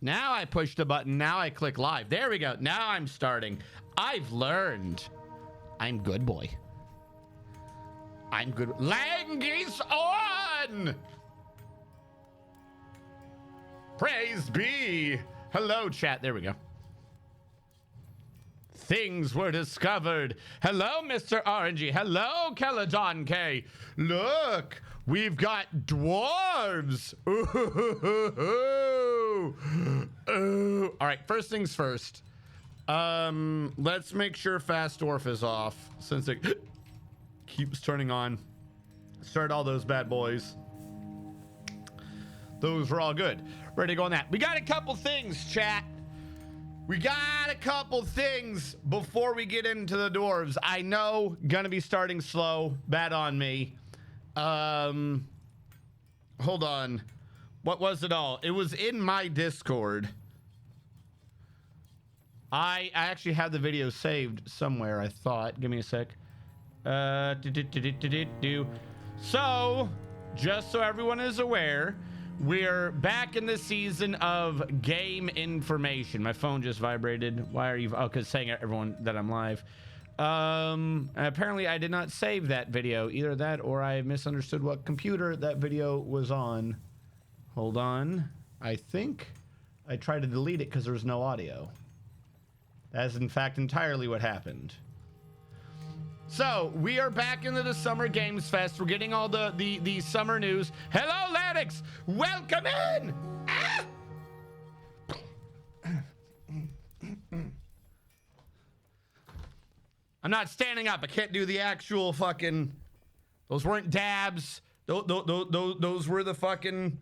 Now I push the button. Now I click live. There we go. Now I'm starting. I've learned. I'm good, boy. I'm good. Lang is on! Praise be. Hello, chat. There we go. Things were discovered. Hello, Mr. RNG. Hello, Caledon K. Look, we've got dwarves. Ooh. Ooh. All right, first things first. Let's make sure Fast Dwarf is off since it keeps turning on. Start all those bad boys. Those were all good. Ready to go on that. We got a couple things, chat. We got a couple things before we get into the dwarves. I know, gonna be starting slow. Bad on me. Hold on. What was it all? It was in my Discord. I actually have the video saved somewhere, I thought. Give me a sec. So, just so everyone is aware, we're back in the season of game information. My phone just vibrated. Why are you? Oh, because saying everyone that I'm live. Apparently I did not save that video. Either that or I misunderstood what computer that video was on. Hold on. I think I tried to delete it because there was no audio. That is in fact entirely what happened. So we are back into the Summer Games Fest. We're getting all the summer news. Hello, Lennox. Welcome in. Ah! I'm not standing up. I can't do the actual fucking. Those weren't dabs. Those were the fucking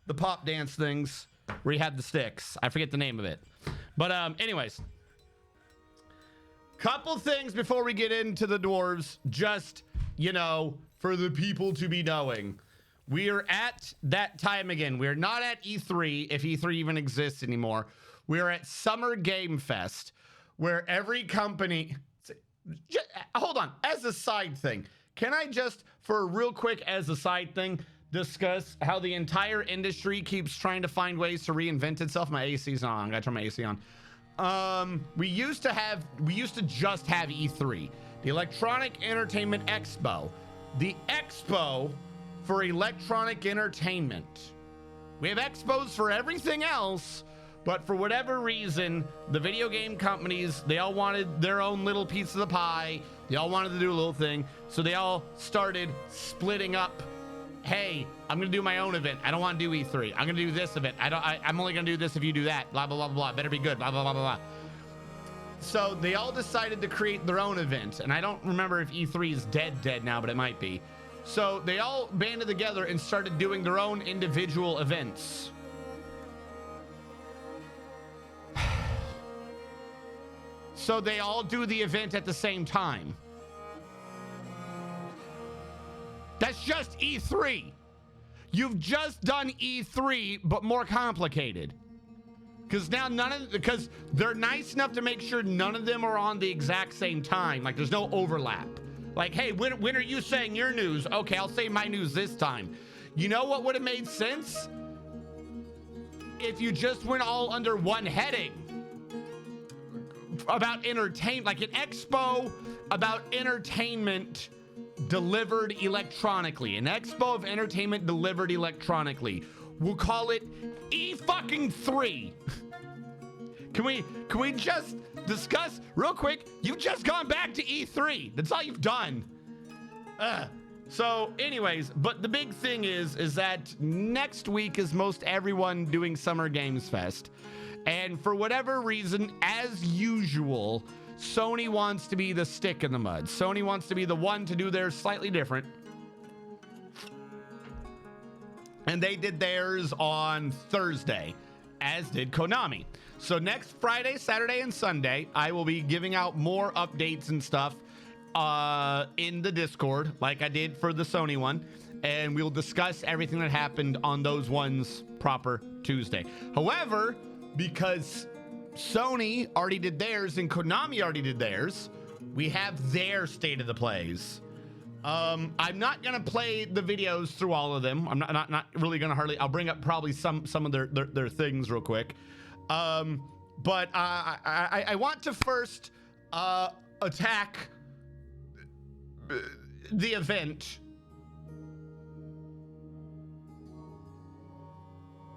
the pop dance things where you had the sticks. I forget the name of it. But anyways. Couple things before we get into the dwarves, just, you know, for the people to be knowing. We are at that time again. We're not at E3, if E3 even exists anymore. We're at Summer Game Fest, where every company... Hold on, as a side thing, can I just, for a real quick as a side thing, discuss how the entire industry keeps trying to find ways to reinvent itself? My AC's on. I gotta turn my AC on. We used to just have E3, the Electronic Entertainment Expo, the expo for electronic entertainment. We have expos for everything else, but for whatever reason, the video game companies, they all wanted their own little piece of the pie. They all wanted to do a little thing. So they all started splitting up. Hey, I'm gonna do my own event. I don't want to do E3. I'm gonna do this event. I'm only gonna do this if you do that. Blah blah blah blah. Better be good. Blah blah blah blah blah. So they all decided to create their own event, and I don't remember if E3 is dead now, but it might be. So they all banded together and started doing their own individual events. So they all do the event at the same time. That's just E3. You've just done E3, but more complicated. Because now because they're nice enough to make sure none of them are on the exact same time. Like there's no overlap. Like, hey, when are you saying your news? Okay, I'll say my news this time. You know what would have made sense? If you just went all under one heading. About entertainment, like an expo about entertainment delivered electronically. An expo of entertainment delivered electronically. We'll call it E-fucking-3. Can we just discuss real quick? You've just gone back to E3. That's all you've done. So anyways, but the big thing is that next week is most everyone doing Summer Games Fest. And for whatever reason, as usual, Sony wants to be the stick in the mud. Sony wants to be the one to do theirs slightly different. And they did theirs on Thursday, as did Konami. So next Friday, Saturday, and Sunday, I will be giving out more updates and stuff in the Discord, like I did for the Sony one. And we'll discuss everything that happened on those ones proper Tuesday. However, because Sony already did theirs and Konami already did theirs, we have their state of the plays. I'm not gonna play the videos through all of them. I'm not really gonna I'll bring up probably some of their things real quick. But I want to first attack the event.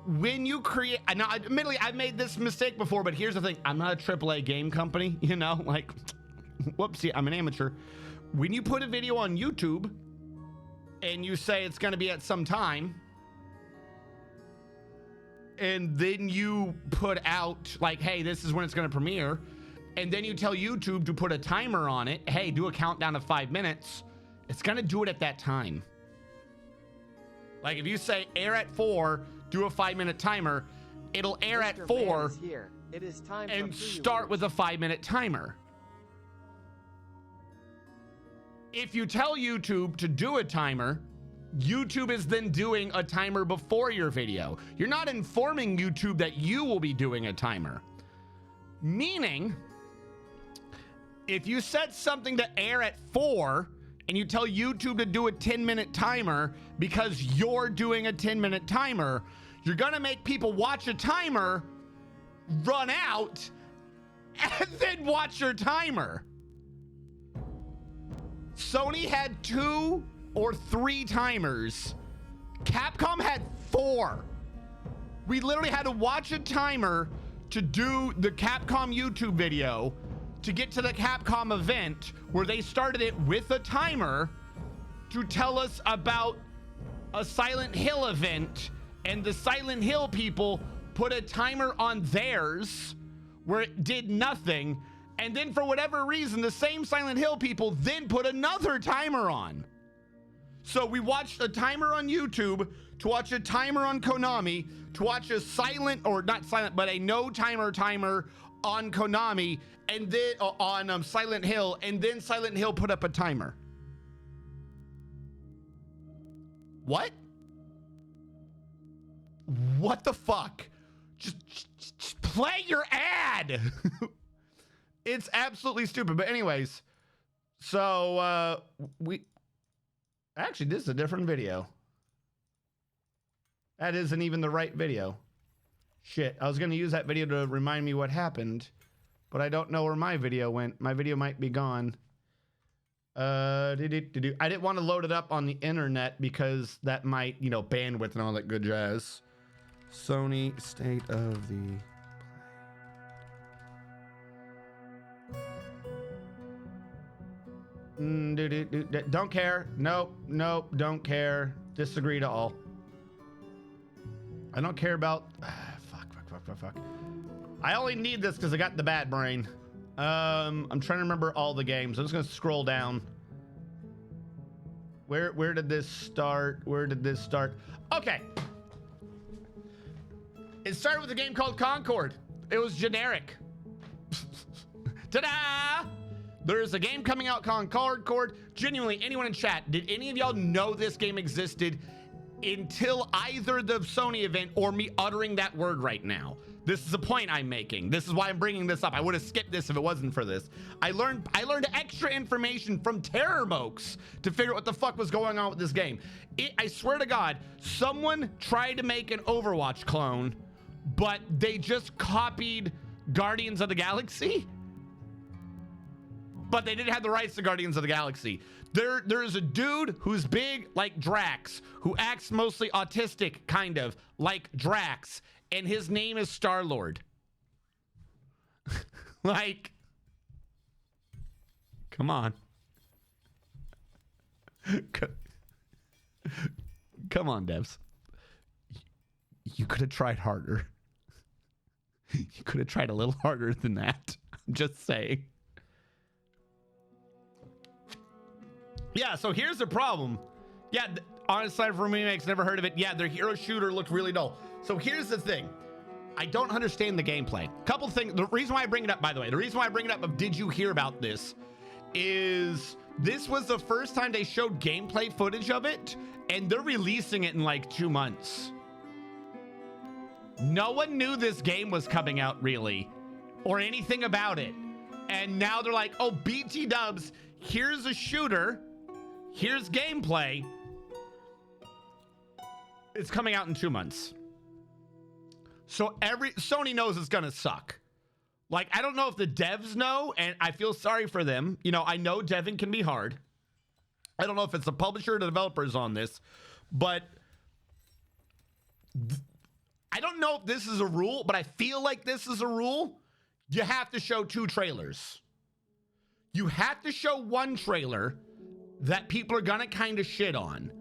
When you create, now admittedly I've made this mistake before, but here's the thing, I'm not a AAA game company, you know, like, whoopsie, I'm an amateur. When you put a video on YouTube and you say it's going to be at some time, and then you put out like, hey, this is when it's going to premiere, and then you tell YouTube to put a timer on it, hey, do a countdown of 5 minutes, it's going to do it at that time. Like if you say air at 4, do a 5-minute timer, it'll air at 4 here. It is time and start with a 5-minute timer. If you tell YouTube to do a timer, YouTube is then doing a timer before your video. You're not informing YouTube that you will be doing a timer. Meaning, if you set something to air at 4 and you tell YouTube to do a 10-minute timer because you're doing a 10-minute timer, you're gonna make people watch a timer, run out, and then watch your timer. Sony had 2 or 3 timers. Capcom had 4. We literally had to watch a timer to do the Capcom YouTube video to get to the Capcom event where they started it with a timer to tell us about a Silent Hill event, and the Silent Hill people put a timer on theirs where it did nothing, and then for whatever reason the same Silent Hill people then put another timer on. So we watched a timer on YouTube to watch a timer on Konami to watch a silent, or not silent, but a no timer on Konami, and then on Silent Hill, and then Silent Hill put up a timer. What? What the fuck? Just play your ad. It's absolutely stupid. But anyways, so actually, this is a different video. That isn't even the right video. Shit, I was going to use that video to remind me what happened, but I don't know where my video went. My video might be gone. I didn't want to load it up on the internet because that might, you know, bandwidth and all that good jazz. Sony State of the Play. Don't care. Nope, don't care. Disagree to all. I don't care about... fuck. I only need this because I got the bad brain. I'm trying to remember all the games. I'm just going to scroll down. Where did this start? Okay. It started with a game called Concord. It was generic. Ta-da! There's a game coming out called Concord. Genuinely, anyone in chat, did any of y'all know this game existed until either the Sony event or me uttering that word right now? This is a point I'm making. This is why I'm bringing this up. I would have skipped this if it wasn't for this. I learned extra information from Terrormokes to figure out what the fuck was going on with this game. I swear to God, someone tried to make an Overwatch clone, but they just copied Guardians of the Galaxy. But they didn't have the rights to Guardians of the Galaxy. There's a dude who's big like Drax, who acts mostly autistic, kind of like Drax, and his name is Star-Lord. Like, come on. Come on, devs. You could have tried harder. You could have tried a little harder than that. I'm just saying. Yeah, so here's the problem. Yeah, Honest Side for Remakes, never heard of it. Yeah, their hero shooter looked really dull. So here's the thing. I don't understand the gameplay. Couple things. The reason why I bring it up, by the way, the reason why I bring it up of did you hear about this is this was the first time they showed gameplay footage of it, and they're releasing it in like 2 months. No one knew this game was coming out really, or anything about it. And now they're like, oh, BT dubs, here's a shooter. Here's gameplay. It's coming out in 2 months. So Sony knows it's gonna suck. Like, I don't know if the devs know, and I feel sorry for them. You know, I know deving can be hard. I don't know if it's the publisher or the developers on this, but I don't know if this is a rule, but I feel like this is a rule. You have to show 2 trailers. You have to show one trailer that people are gonna kind of shit on.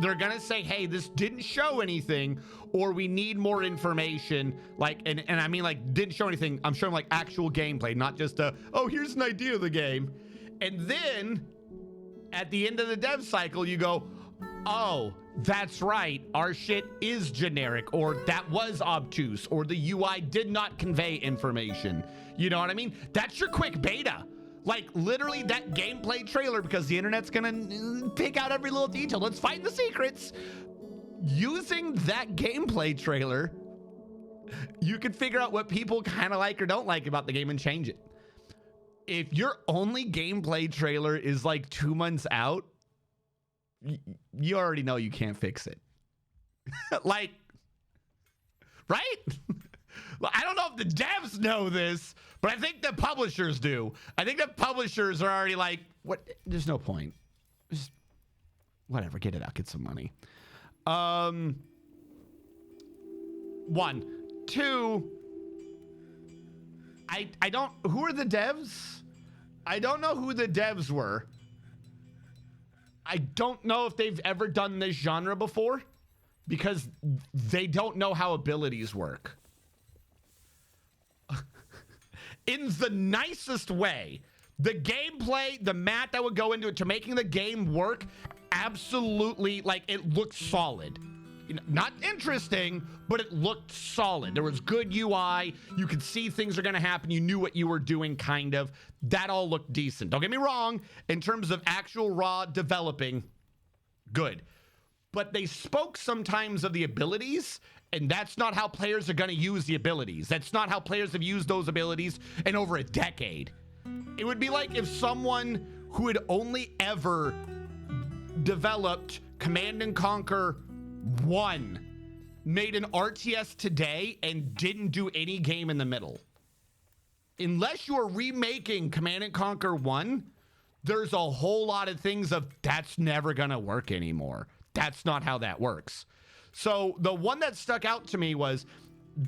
They're gonna say, hey, this didn't show anything, or we need more information. Like, and I mean, like, didn't show anything. I'm showing like actual gameplay, not just oh, here's an idea of the game. And then at the end of the dev cycle, you go, oh, that's right, our shit is generic, or that was obtuse, or the UI did not convey information. You know what I mean? That's your quick beta. Like, literally that gameplay trailer, because the internet's gonna pick out every little detail. Let's find the secrets. Using that gameplay trailer, you can figure out what people kind of like or don't like about the game and change it. If your only gameplay trailer is like 2 months out, you already know you can't fix it. Like, right? I don't know if the devs know this, but I think the publishers do. I think the publishers are already like, what? There's no point. Just whatever, get it out, get some money. 1, 2, I don't, who are the devs? I don't know who the devs were. I don't know if they've ever done this genre before, because they don't know how abilities work. In the nicest way, the gameplay, the math that would go into it to making the game work, absolutely, like, it looked solid. You know, not interesting, but it looked solid. There was good UI. You could see things are going to happen. You knew what you were doing, kind of. That all looked decent. Don't get me wrong. In terms of actual raw developing, good. But they spoke sometimes of the abilities, and that's not how players are going to use the abilities. That's not how players have used those abilities in over a decade. It would be like if someone who had only ever developed Command and Conquer 1 made an RTS today and didn't do any game in the middle. Unless you're remaking Command and Conquer 1, there's a whole lot of things of that's never gonna work anymore. That's not how that works. So the one that stuck out to me was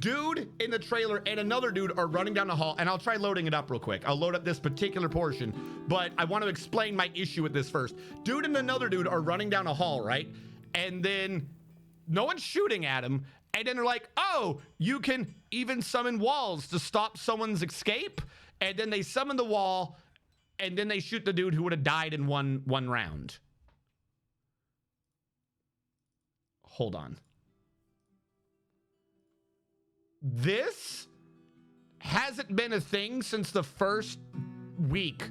dude in the trailer and another dude are running down the hall, and I'll try loading it up real quick. I'll load up this particular portion, but I want to explain my issue with this first. Dude and another dude are running down a hall, right? And then no one's shooting at him. And then they're like, oh, you can even summon walls to stop someone's escape. And then they summon the wall, and then they shoot the dude who would have died in one round. Hold on. This hasn't been a thing since the first week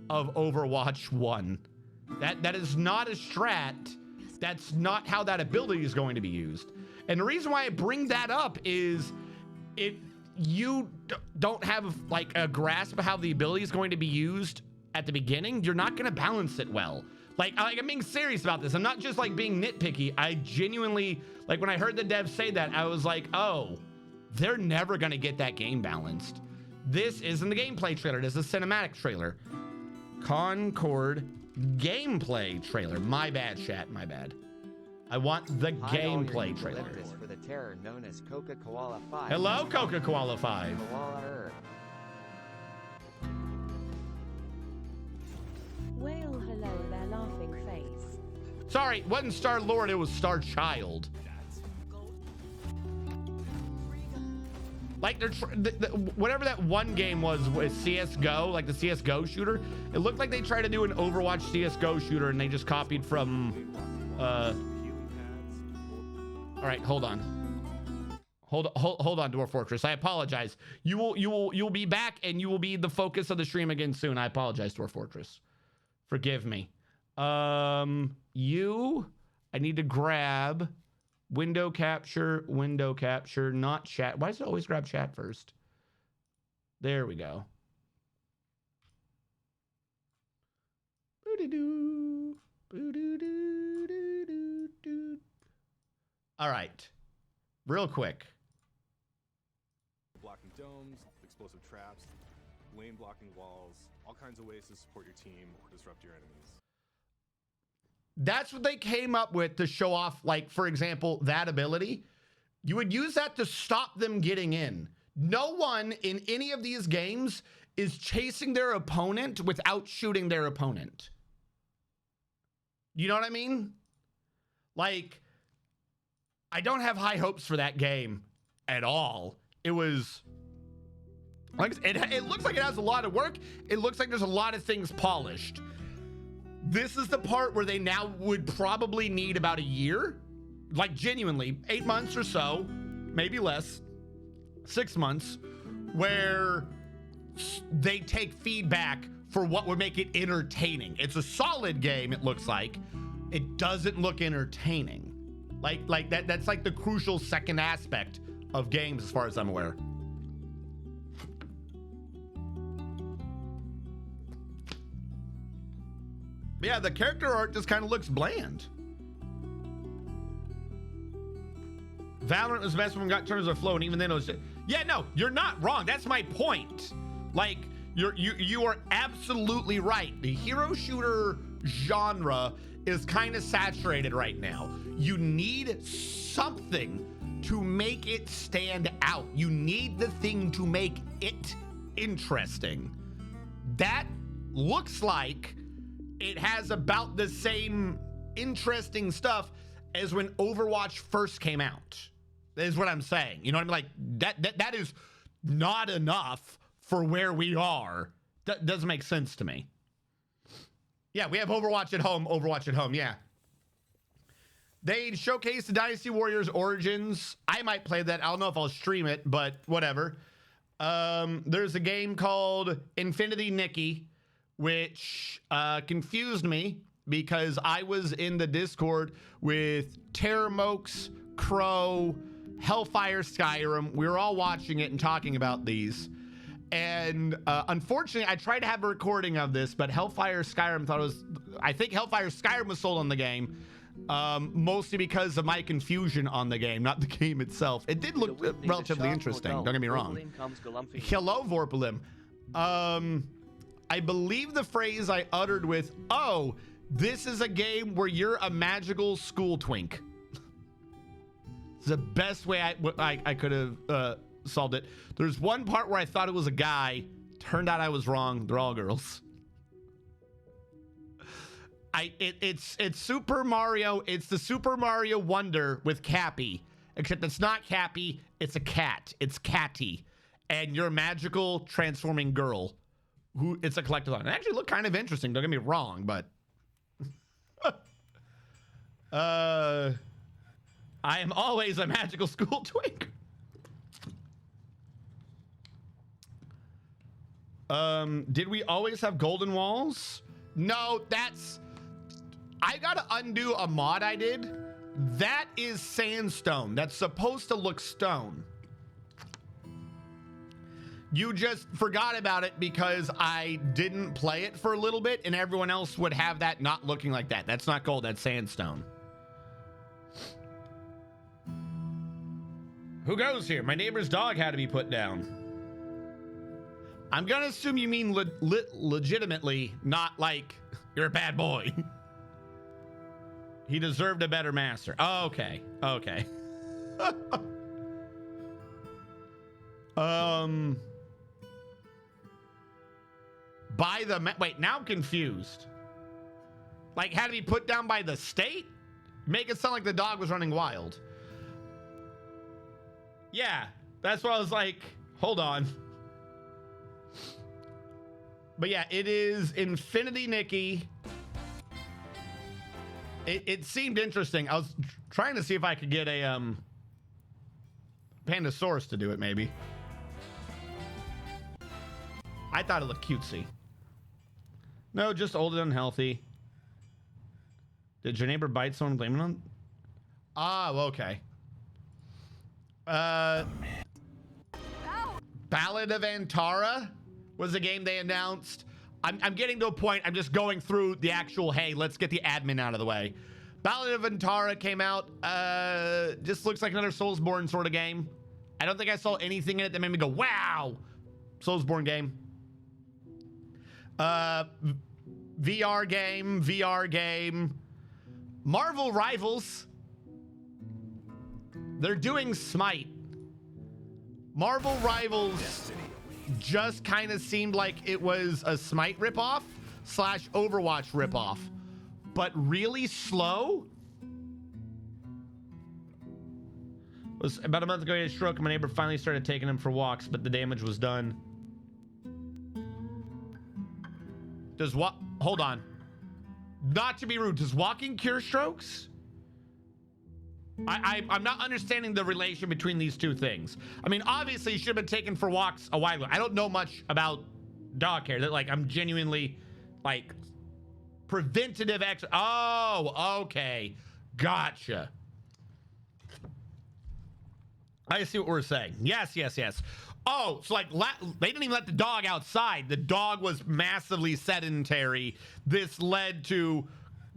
of Overwatch 1. That is not a strat. That's not how that ability is going to be used. And the reason why I bring that up is if you don't have like a grasp of how the ability is going to be used at the beginning, you're not going to balance it well. Like, I'm being serious about this. I'm not just like being nitpicky. I genuinely, like when I heard the devs say that, I was like, oh, they're never going to get that game balanced. This isn't the gameplay trailer. This is a cinematic trailer. Concord gameplay trailer. My bad, chat. My bad. I want the gameplay trailer. For the terror known as Coca Koala 5. Hello, Coca Koala 5. Whale hello their laughing face. Sorry, it wasn't Star Lord, it was Star Child. Like they're whatever that one game was with CS:GO, like the CS:GO shooter. It looked like they tried to do an Overwatch CS:GO shooter and they just copied from all right, hold on. Hold on, Dwarf Fortress. I apologize. You'll be back and you will be the focus of the stream again soon. I apologize, Dwarf Fortress. Forgive me. I need to grab window capture, not chat. Why does it always grab chat first? There we go. Boo-doo-doo. Boo-doo-doo-doo-doo-doo. All right. Real quick. domes, explosive traps, lane blocking walls, all kinds of ways to support your team or disrupt your enemies. That's what they came up with to show off, like, for example, that ability. You would use that to stop them getting in. No one in any of these games is chasing their opponent without shooting their opponent. You know what I mean? Like, I don't have high hopes for that game at all. It was like it looks like it has a lot of work. It looks like there's a lot of things polished. This is the part where they now would probably need about a year, like genuinely 8 months or so, maybe less, 6 months, where they take feedback for what would make it entertaining. It's a solid game, it looks like. It doesn't look entertaining. Like that's like the crucial second aspect of games as far as I'm aware. But yeah, the character art just kind of looks bland. Valorant was the best when we got turns of flow, and even then it was just, yeah, no, you're not wrong. That's my point. Like, you are absolutely right. The hero shooter genre is kind of saturated right now. You need something to make it stand out. You need the thing to make it interesting. That looks like it has about the same interesting stuff as when Overwatch first came out, is what I'm saying. You know what I mean? Like that is not enough for where we are. That doesn't make sense to me. Yeah, we have Overwatch at home, yeah. They showcased the Dynasty Warriors Origins. I might play that. I don't know if I'll stream it, but whatever. There's a game called Infinity Nikki, which confused me because I was in the Discord with Terramokes, Crow, Hellfire Skyrim. We were all watching it and talking about these. And unfortunately, I tried to have a recording of this, but Hellfire Skyrim I think Hellfire Skyrim was sold on the game, mostly because of my confusion on the game, not the game itself. It did look relatively interesting, don't get me wrong. Hello, Vorpalim. I believe the phrase I uttered with, oh, this is a game where you're a magical school twink. It's the best way I could have solved it. There's one part where I thought it was a guy. Turned out I was wrong. They're all girls. It's Super Mario. It's the Super Mario Wonder with Cappy, except it's not Cappy. It's a cat. It's Catty, and you're a magical transforming girl. Who it's a collectathon. It actually looked kind of interesting. Don't get me wrong, but I am always a magical school twink. Did we always have golden walls? No, I gotta undo a mod I did. That is sandstone. That's supposed to look stone. You just forgot about it because I didn't play it for a little bit and everyone else would have that not looking like that. That's not gold, that's sandstone. Who goes here? My neighbor's dog had to be put down. I'm gonna assume you mean legitimately, not like you're a bad boy. He deserved a better master. Oh, okay. Okay. By the wait, now I'm confused. Like, had to be put down by the state? Make it sound like the dog was running wild. Yeah, that's what I was like, hold on. But yeah, it is Infinity Nikki. It seemed interesting. I was trying to see if I could get a Pandasaurus to do it, maybe. I thought it looked cutesy. No, just old and unhealthy. Did your neighbor bite someone? Blame it on? Oh, okay. Ballad of Antara was a game they announced. I'm getting to a point. I'm just going through the actual, hey, let's get the admin out of the way. Ballad of Antara came out. Just looks like another Soulsborne sort of game. I don't think I saw anything in it that made me go, wow. Soulsborne game. VR game. Marvel Rivals. They're doing Smite. Marvel Rivals just kind of seemed like it was a Smite ripoff / Overwatch ripoff, but really slow. It was about a month ago, he had a stroke, and my neighbor finally started taking him for walks, but the damage was done. Does what? Hold on. Not to be rude, does walking cure strokes? I'm not understanding the relation between these two things. I mean, obviously, you should have been taken for walks a while ago. I don't know much about dog care. That, like, I'm genuinely, like, preventative Oh, okay. Gotcha. I see what we're saying. Yes. Oh, so like they didn't even let the dog outside. The dog was massively sedentary. This led to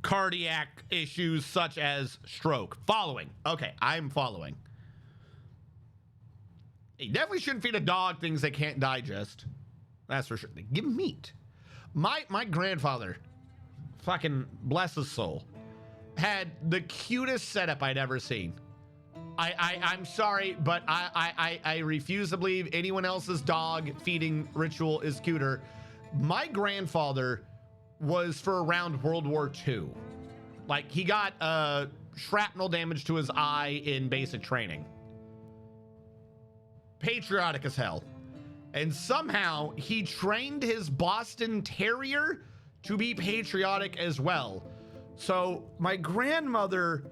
cardiac issues such as stroke. Following. Okay, I'm following. You definitely shouldn't feed a dog things they can't digest. That's for sure. Give them meat. My grandfather, fucking bless his soul, had the cutest setup I'd ever seen. I'm sorry, but I refuse to believe anyone else's dog feeding ritual is cuter. My grandfather was for around World War II. Like, he got shrapnel damage to his eye in basic training. Patriotic as hell. And somehow he trained his Boston Terrier to be patriotic as well. So my grandmother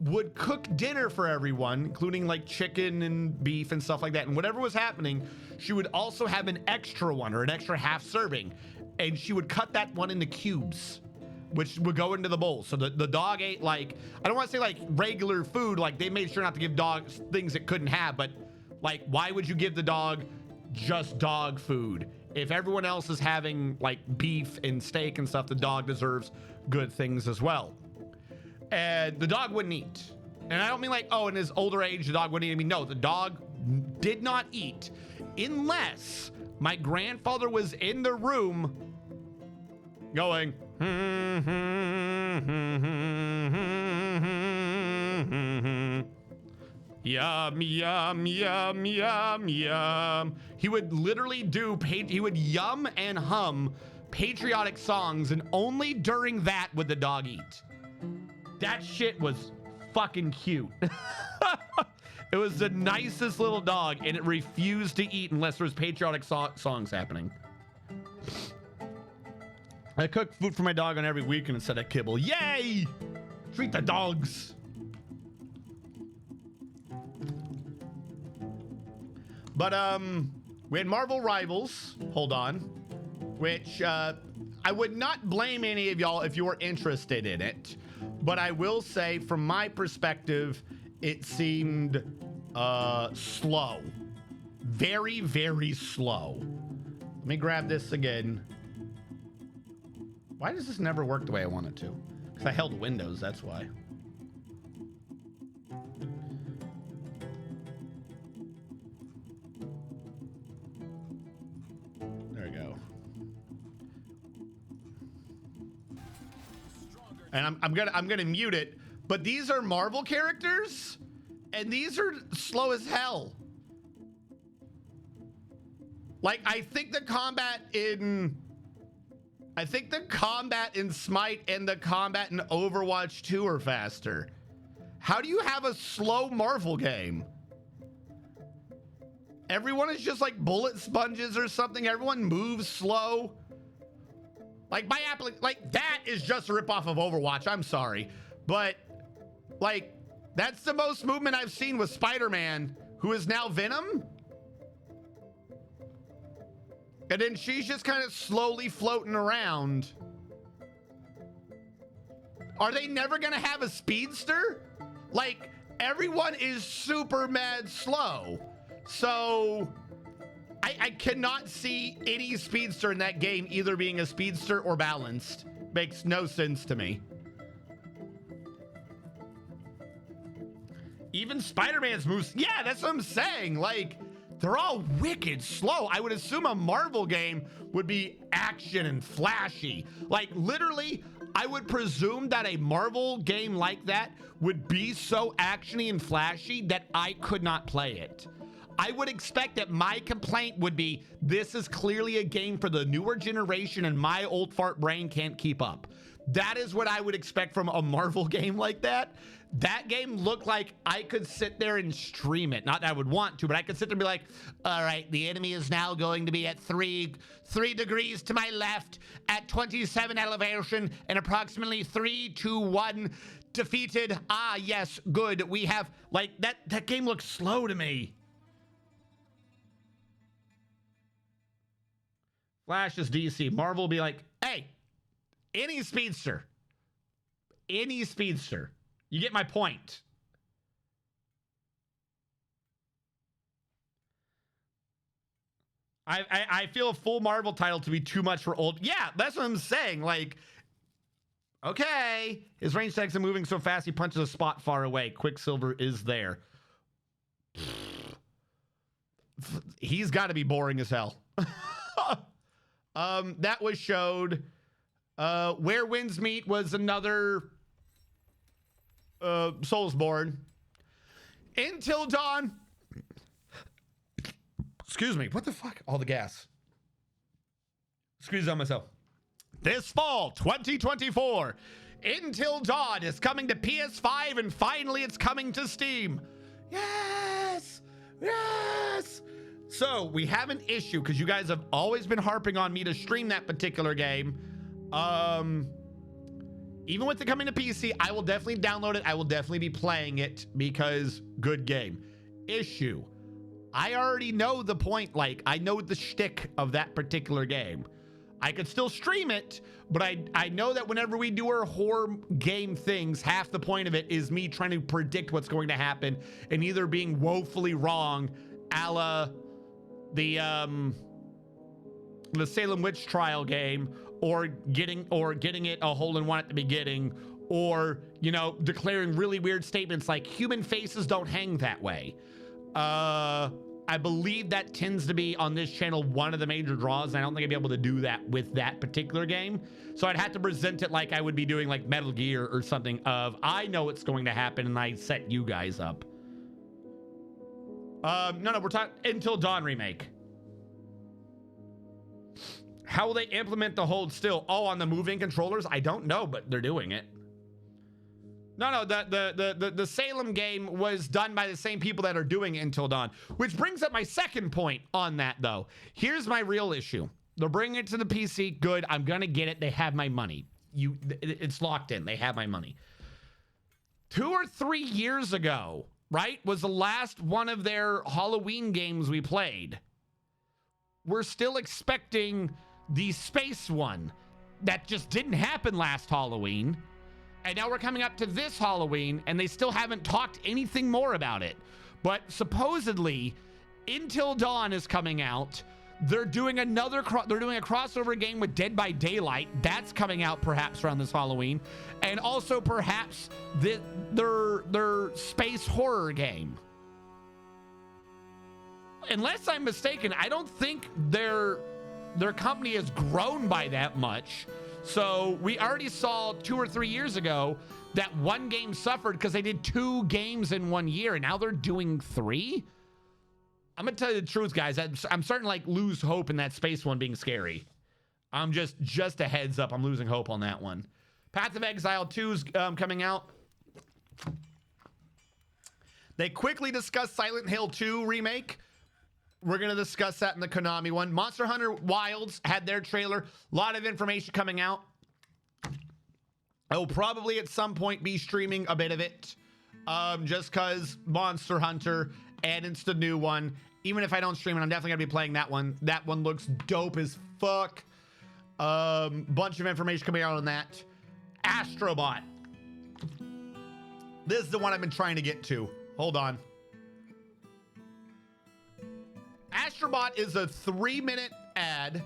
would cook dinner for everyone, including like chicken and beef and stuff like that. And whatever was happening, she would also have an extra one or an extra half serving. And she would cut that one into cubes, which would go into the bowl. So the dog ate, like, I don't want to say like regular food. Like, they made sure not to give dogs things it couldn't have, but like, why would you give the dog just dog food? If everyone else is having like beef and steak and stuff, the dog deserves good things as well. And the dog wouldn't eat. And I don't mean like, oh, in his older age, the dog wouldn't eat. I mean, no, the dog did not eat unless my grandfather was in the room going, yum, yum, yum, yum, yum. He would literally he would yum and hum patriotic songs, and only during that would the dog eat. That shit was fucking cute. It was the nicest little dog, and it refused to eat unless there was patriotic songs happening. I cook food for my dog on every weekend instead of kibble. Yay! Treat the dogs. But we had Marvel Rivals. Hold on. Which I would not blame any of y'all if you were interested in it. But I will say, from my perspective, it seemed slow. Very, very slow. Let me grab this again. Why does this never work the way I want it to? Because I held Windows, that's why. There we go. And I'm gonna mute it, but these are Marvel characters, and these are slow as hell. Like, I think the combat in Smite and the combat in Overwatch 2 are faster. How do you have a slow Marvel game? Everyone is just like bullet sponges or something. Everyone moves slow. Like, like, that is just a ripoff of Overwatch. I'm sorry. But, like, that's the most movement I've seen with Spider-Man, who is now Venom. And then she's just kind of slowly floating around. Are they never going to have a speedster? Like, everyone is super mad slow. So I cannot see any speedster in that game either being a speedster or balanced. Makes no sense to me. Even Spider-Man's moves. Yeah, that's what I'm saying. Like, they're all wicked slow. I would assume a Marvel game would be action and flashy. Like, literally, I would presume that a Marvel game like that would be so actiony and flashy that I could not play it. I would expect that my complaint would be, this is clearly a game for the newer generation and my old fart brain can't keep up. That is what I would expect from a Marvel game like that. That game looked like I could sit there and stream it. Not that I would want to, but I could sit there and be like, all right, the enemy is now going to be at 3 degrees to my left at 27 elevation and approximately 3, 2, 1 defeated. Ah, yes, good. We have, like, that game looks slow to me. Flash is DC. Marvel will be like, hey, any speedster. Any speedster. You get my point. I feel a full Marvel title to be too much for old. Yeah, that's what I'm saying. Like, okay. His range attacks are moving so fast he punches a spot far away. Quicksilver is there. He's got to be boring as hell. That was showed. Where Winds Meet was another Soulsborne. Until Dawn. Excuse me. What the fuck? All the gas. Squeeze on myself. This fall, 2024, Until Dawn is coming to PS5 and finally it's coming to Steam. Yes! Yes! So we have an issue because you guys have always been harping on me to stream that particular game. Even with it coming to PC, I will definitely download it. I will definitely be playing it because good game. Issue. I already know the point. Like, I know the shtick of that particular game. I could still stream it, but I know that whenever we do our horror game things, half the point of it is me trying to predict what's going to happen and either being woefully wrong, a la the Salem Witch Trial game, or getting it a hole in one at the beginning, or, you know, declaring really weird statements like human faces don't hang that way. I believe that tends to be on this channel one of the major draws, and I don't think I'd be able to do that with that particular game. So I'd have to present it like I would be doing like Metal Gear or something of, I know what's going to happen and I set you guys up. No, we're talking Until Dawn remake. How will they implement the hold still? Oh, on the moving controllers? I don't know, but they're doing it. No, the Salem game was done by the same people that are doing Until Dawn, which brings up my second point on that, though. Here's my real issue. They're bringing it to the PC. Good. I'm going to get it. They have my money. It's locked in. They have my money. 2 or 3 years ago, right, was the last one of their Halloween games we played. We're still expecting the space one that just didn't happen last Halloween. And now we're coming up to this Halloween, and they still haven't talked anything more about it. But supposedly, Until Dawn is coming out. They're doing a crossover game with Dead by Daylight. That's coming out perhaps around this Halloween. And also perhaps their space horror game. Unless I'm mistaken, I don't think their company has grown by that much. So we already saw 2 or 3 years ago that one game suffered because they did 2 games in 1 year, and now they're doing 3. I'm gonna tell you the truth, guys. I'm starting to like lose hope in that space one being scary. I'm just a heads up. I'm losing hope on that one. Path of Exile 2's coming out. They quickly discussed Silent Hill 2 remake. We're going to discuss that in the Konami one. Monster Hunter Wilds had their trailer. A lot of information coming out. I will probably at some point be streaming a bit of it. Just because Monster Hunter, and it's the new one. Even if I don't stream it, I'm definitely going to be playing that one. That one looks dope as fuck. Bunch of information coming out on that. Astrobot. This is the one I've been trying to get to. Hold on. Astrobot is a 3-minute ad.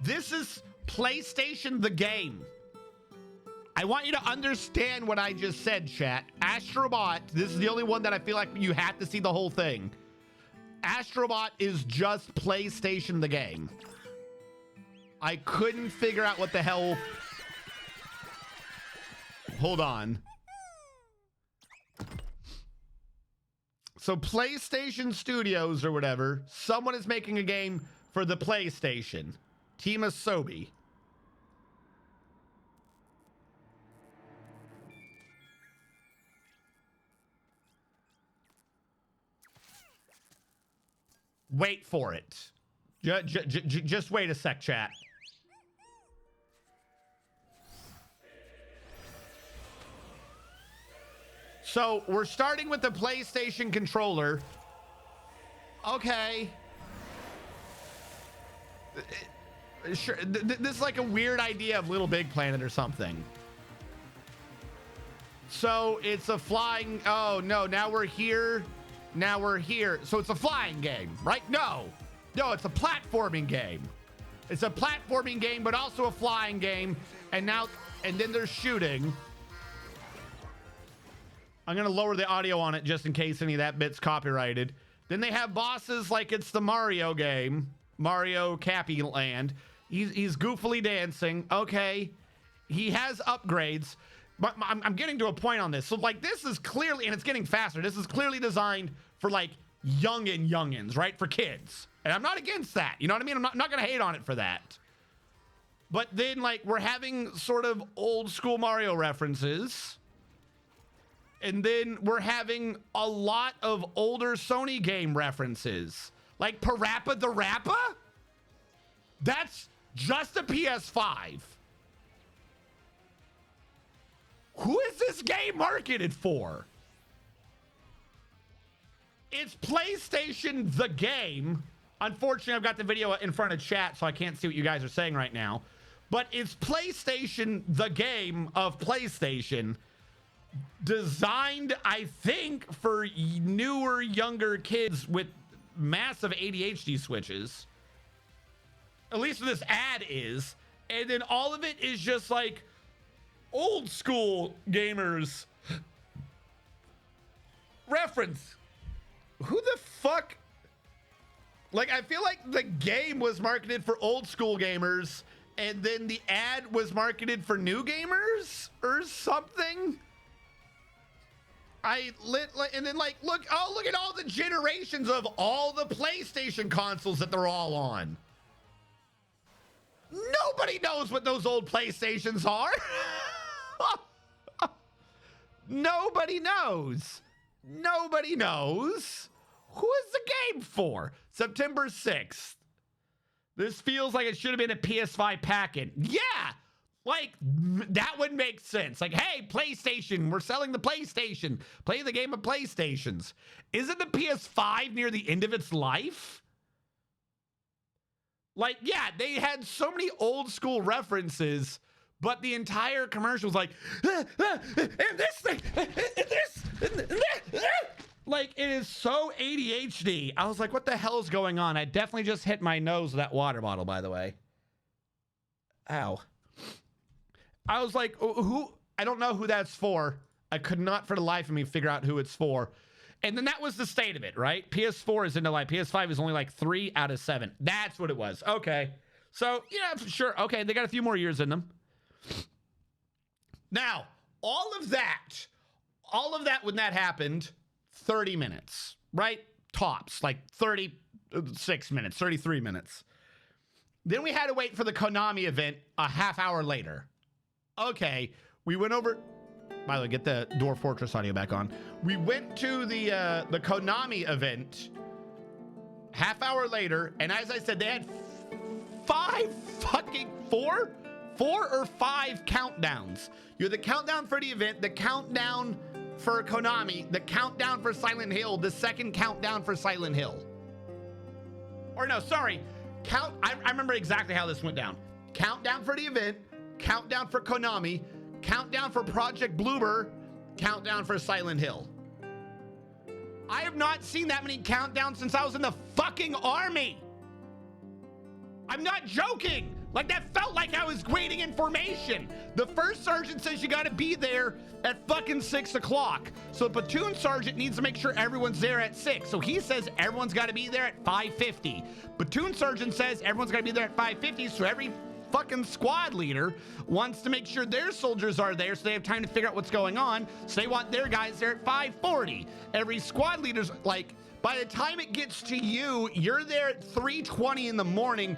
This is PlayStation the game. I want you to understand what I just said, chat. Astrobot, this is the only one that I feel like you have to see the whole thing. Astrobot is just PlayStation the game. I couldn't figure out what the hell. Hold on. So PlayStation Studios or whatever, someone is making a game for the PlayStation. Team Asobi. Wait for it. Just wait a sec, chat. So we're starting with the PlayStation controller. Okay. Sure. This is like a weird idea of Little Big Planet or something. So it's a flying. Oh no! Now we're here. Now we're here. So it's a flying game, right? No, it's a platforming game. It's a platforming game, but also a flying game. And then there's shooting. I'm going to lower the audio on it just in case any of that bit's copyrighted. Then they have bosses like it's the Mario game, Mario Cappy Land. He's goofily dancing. Okay. He has upgrades. But I'm getting to a point on this. So like this is clearly, and it's getting faster. This is clearly designed for like youngins, right? For kids. And I'm not against that. You know what I mean? I'm not going to hate on it for that. But then like we're having sort of old school Mario references. And then we're having a lot of older Sony game references. Like Parappa the Rappa? That's just a PS5. Who is this game marketed for? It's PlayStation the game. Unfortunately, I've got the video in front of chat, so I can't see what you guys are saying right now. But it's PlayStation the game of PlayStation. Designed, I think, for newer, younger kids with massive ADHD switches. At least this ad is. And then all of it is just like old school gamers reference. Who the fuck? Like, I feel like the game was marketed for old school gamers and then the ad was marketed for new gamers or something. And then like, look at all the generations of all the PlayStation consoles that they're all on. Nobody knows what those old PlayStations are. Nobody knows. Nobody knows. Who is the game for? September 6th. This feels like it should have been a PS5 packet. Yeah, like that would make sense. Like, hey, PlayStation, we're selling the PlayStation. Play the game of PlayStations. Isn't the PS5 near the end of its life? Like, yeah, they had so many old school references, but the entire commercial was like, and this thing, and this, and that. Like, it is so ADHD. I was like, what the hell is going on? I definitely just hit my nose with that water bottle, by the way. Ow. I was like, who? I don't know who that's for. I could not for the life of me figure out who it's for. And then that was the state of it, right? PS4 is into like, PS5 is only like 3 out of 7. That's what it was. Okay. So, yeah, sure. Okay, they got a few more years in them. Now, all of that when that happened, 30 minutes, right? Tops, like 36 minutes, 33 minutes. Then we had to wait for the Konami event a half hour later. Okay, we went over... By the way, get the Dwarf Fortress audio back on. We went to the Konami event half hour later, and as I said, they had four or five countdowns. You had the countdown for the event, the countdown for Konami, the countdown for Silent Hill, the second countdown for Silent Hill. Or no, sorry. I remember exactly how this went down. Countdown for the event, countdown for Konami, countdown for Project Bloober, countdown for Silent Hill. I have not seen that many countdowns since I was in the fucking army. I'm not joking. Like, that felt like I was waiting information. The first sergeant says you got to be there at fucking 6 o'clock. So the platoon sergeant needs to make sure everyone's there at 6. So he says everyone's got to be there at 5:50. Platoon sergeant says everyone's got to be there at 5:50. So every fucking squad leader wants to make sure their soldiers are there so they have time to figure out what's going on. So they want their guys there at 5:40. Every squad leader's like, by the time it gets to you, you're there at 3:20 in the morning,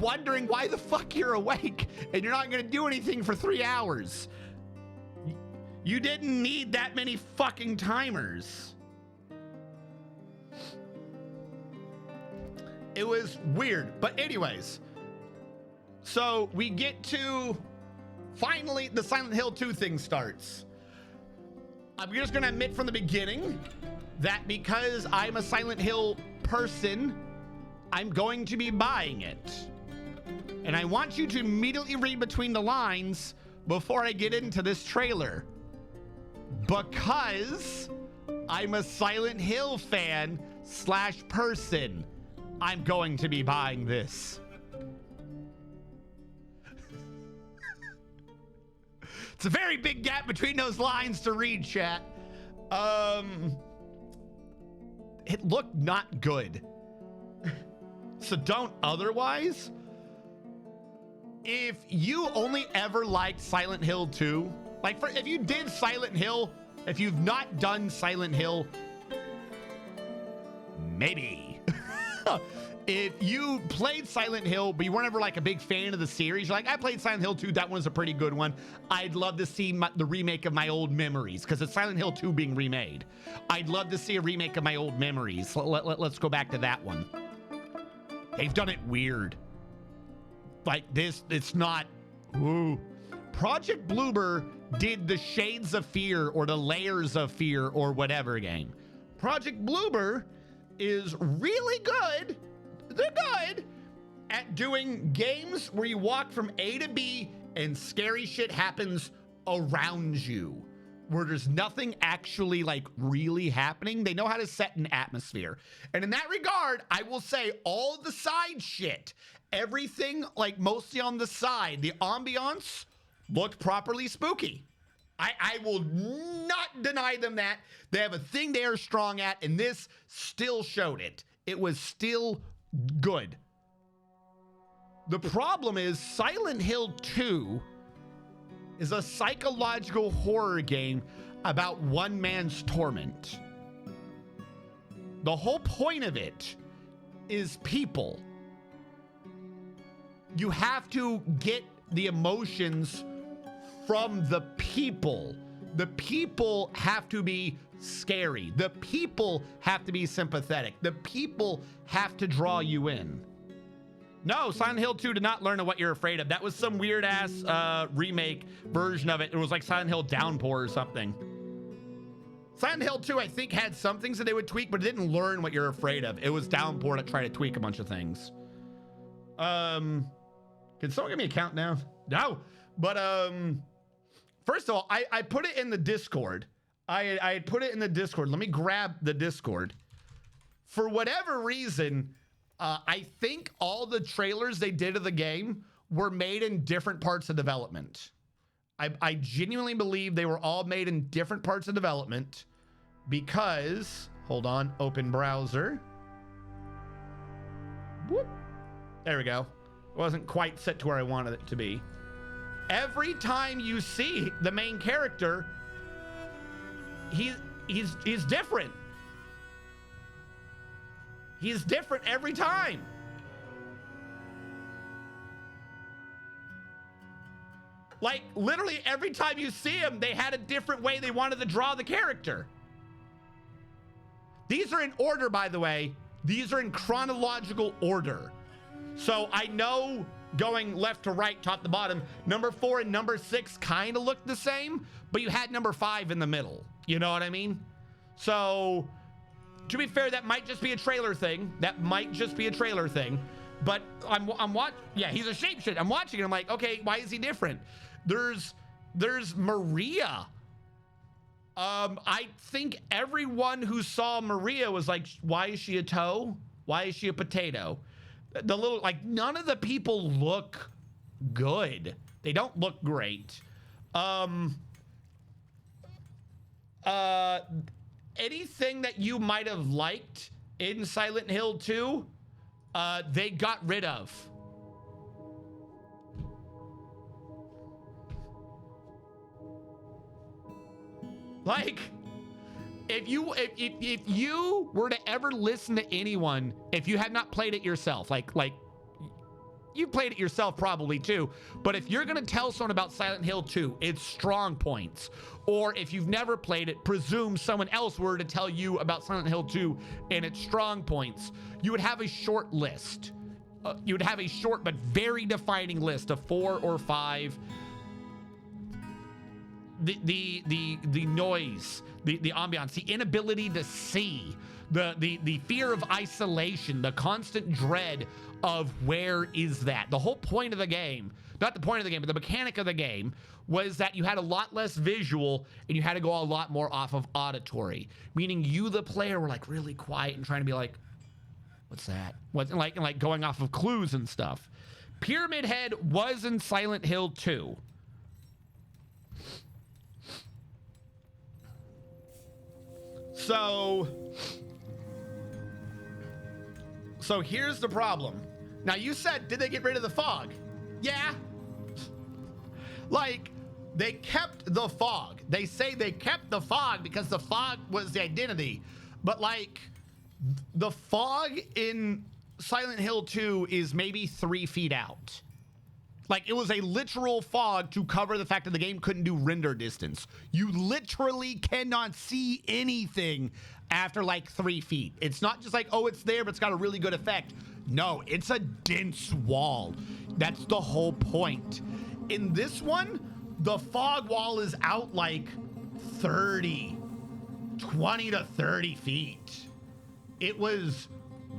wondering why the fuck you're awake and you're not going to do anything for 3 hours. You didn't need that many fucking timers. It was weird. But anyways, so we get to finally the Silent Hill 2 thing starts. I'm just going to admit from the beginning that because I'm a Silent Hill person, I'm going to be buying it. And I want you to immediately read between the lines before I get into this trailer. Because I'm a Silent Hill fan / person, I'm going to be buying this. It's a very big gap between those lines to read, chat. It looked not good. So don't otherwise. If you only ever liked Silent Hill 2, like if you did Silent Hill, if you've not done Silent Hill, maybe. If you played Silent Hill, but you weren't ever like a big fan of the series, you're like, I played Silent Hill 2, that one's a pretty good one. I'd love to see the remake of my old memories, because it's Silent Hill 2 being remade. I'd love to see a remake of my old memories. Let's go back to that one. They've done it weird. Like this, it's not. Ooh. Project Bloober did the Shades of Fear or the Layers of Fear or whatever game. Project Bloober is really good. They're good at doing games where you walk from A to B and scary shit happens around you, where there's nothing actually like really happening. They know how to set an atmosphere. And in that regard, I will say all the side shit, everything like mostly on the side, the ambiance looked properly spooky. I will not deny them that. They have a thing they are strong at, and this still showed it. It was still good. The problem is Silent Hill 2 is a psychological horror game about one man's torment. The whole point of it is people. You have to get the emotions from the people. The people have to be scary. The people have to be sympathetic. The people have to draw you in. No, Silent Hill 2 did not learn of what you're afraid of. That was some weird ass remake version of it. It was like Silent Hill Downpour or something. Silent Hill 2, I think, had some things that they would tweak, but it didn't learn what you're afraid of. It was Downpour to try to tweak a bunch of things. Can someone give me a countdown? No, but first of all, I put it in the Discord. I put it in the Discord. Let me grab the Discord. For whatever reason, I think all the trailers they did of the game were made in different parts of development. I genuinely believe they were all made in different parts of development because, hold on, open browser. Whoop. There we go. It wasn't quite set to where I wanted it to be. Every time you see the main character, he's different. He's different every time. Like, literally every time you see him, they had a different way they wanted to draw the character. These are in order, by the way. These are in chronological order. So I know going left to right, top to bottom, number 4 and number 6 kind of look the same, but you had number 5 in the middle. You know what I mean? So, to be fair, that might just be a trailer thing. That might just be a trailer thing. But I'm watching. Yeah, he's a shapeshifter. I'm watching and I'm like, okay, why is he different? There's Maria. I think everyone who saw Maria was like, why is she a toe? Why is she a potato? The little, like, none of the people look good. They don't look great. Anything that you might have liked in Silent Hill 2, they got rid of. Like, if you were to ever listen to anyone, if you had not played it yourself, like you played it yourself probably too, but if you're gonna tell someone about Silent Hill 2, its strong points, or if you've never played it, presume someone else were to tell you about Silent Hill 2 and its strong points, you would have a short list. You would have a short but very defining list of 4 or 5. The noise, the ambiance, the inability to see, the fear of isolation, the constant dread of where is that. The whole point of the game, not the point of the game, but the mechanic of the game was that you had a lot less visual and you had to go a lot more off of auditory, meaning you, the player, were like really quiet and trying to be like, what's that? What's like going off of clues and stuff. Pyramid Head was in Silent Hill 2. So here's the problem. Now, you said, did they get rid of the fog? Yeah. Like, they kept the fog. They say they kept the fog because the fog was the identity. But, like, the fog in Silent Hill 2 is maybe 3 feet out. Like, it was a literal fog to cover the fact that the game couldn't do render distance. You literally cannot see anything after like 3 feet. It's not just like, oh, it's there, but it's got a really good effect. No, it's a dense wall. That's the whole point. In this one, the fog wall is out like 20 to 30 feet. It was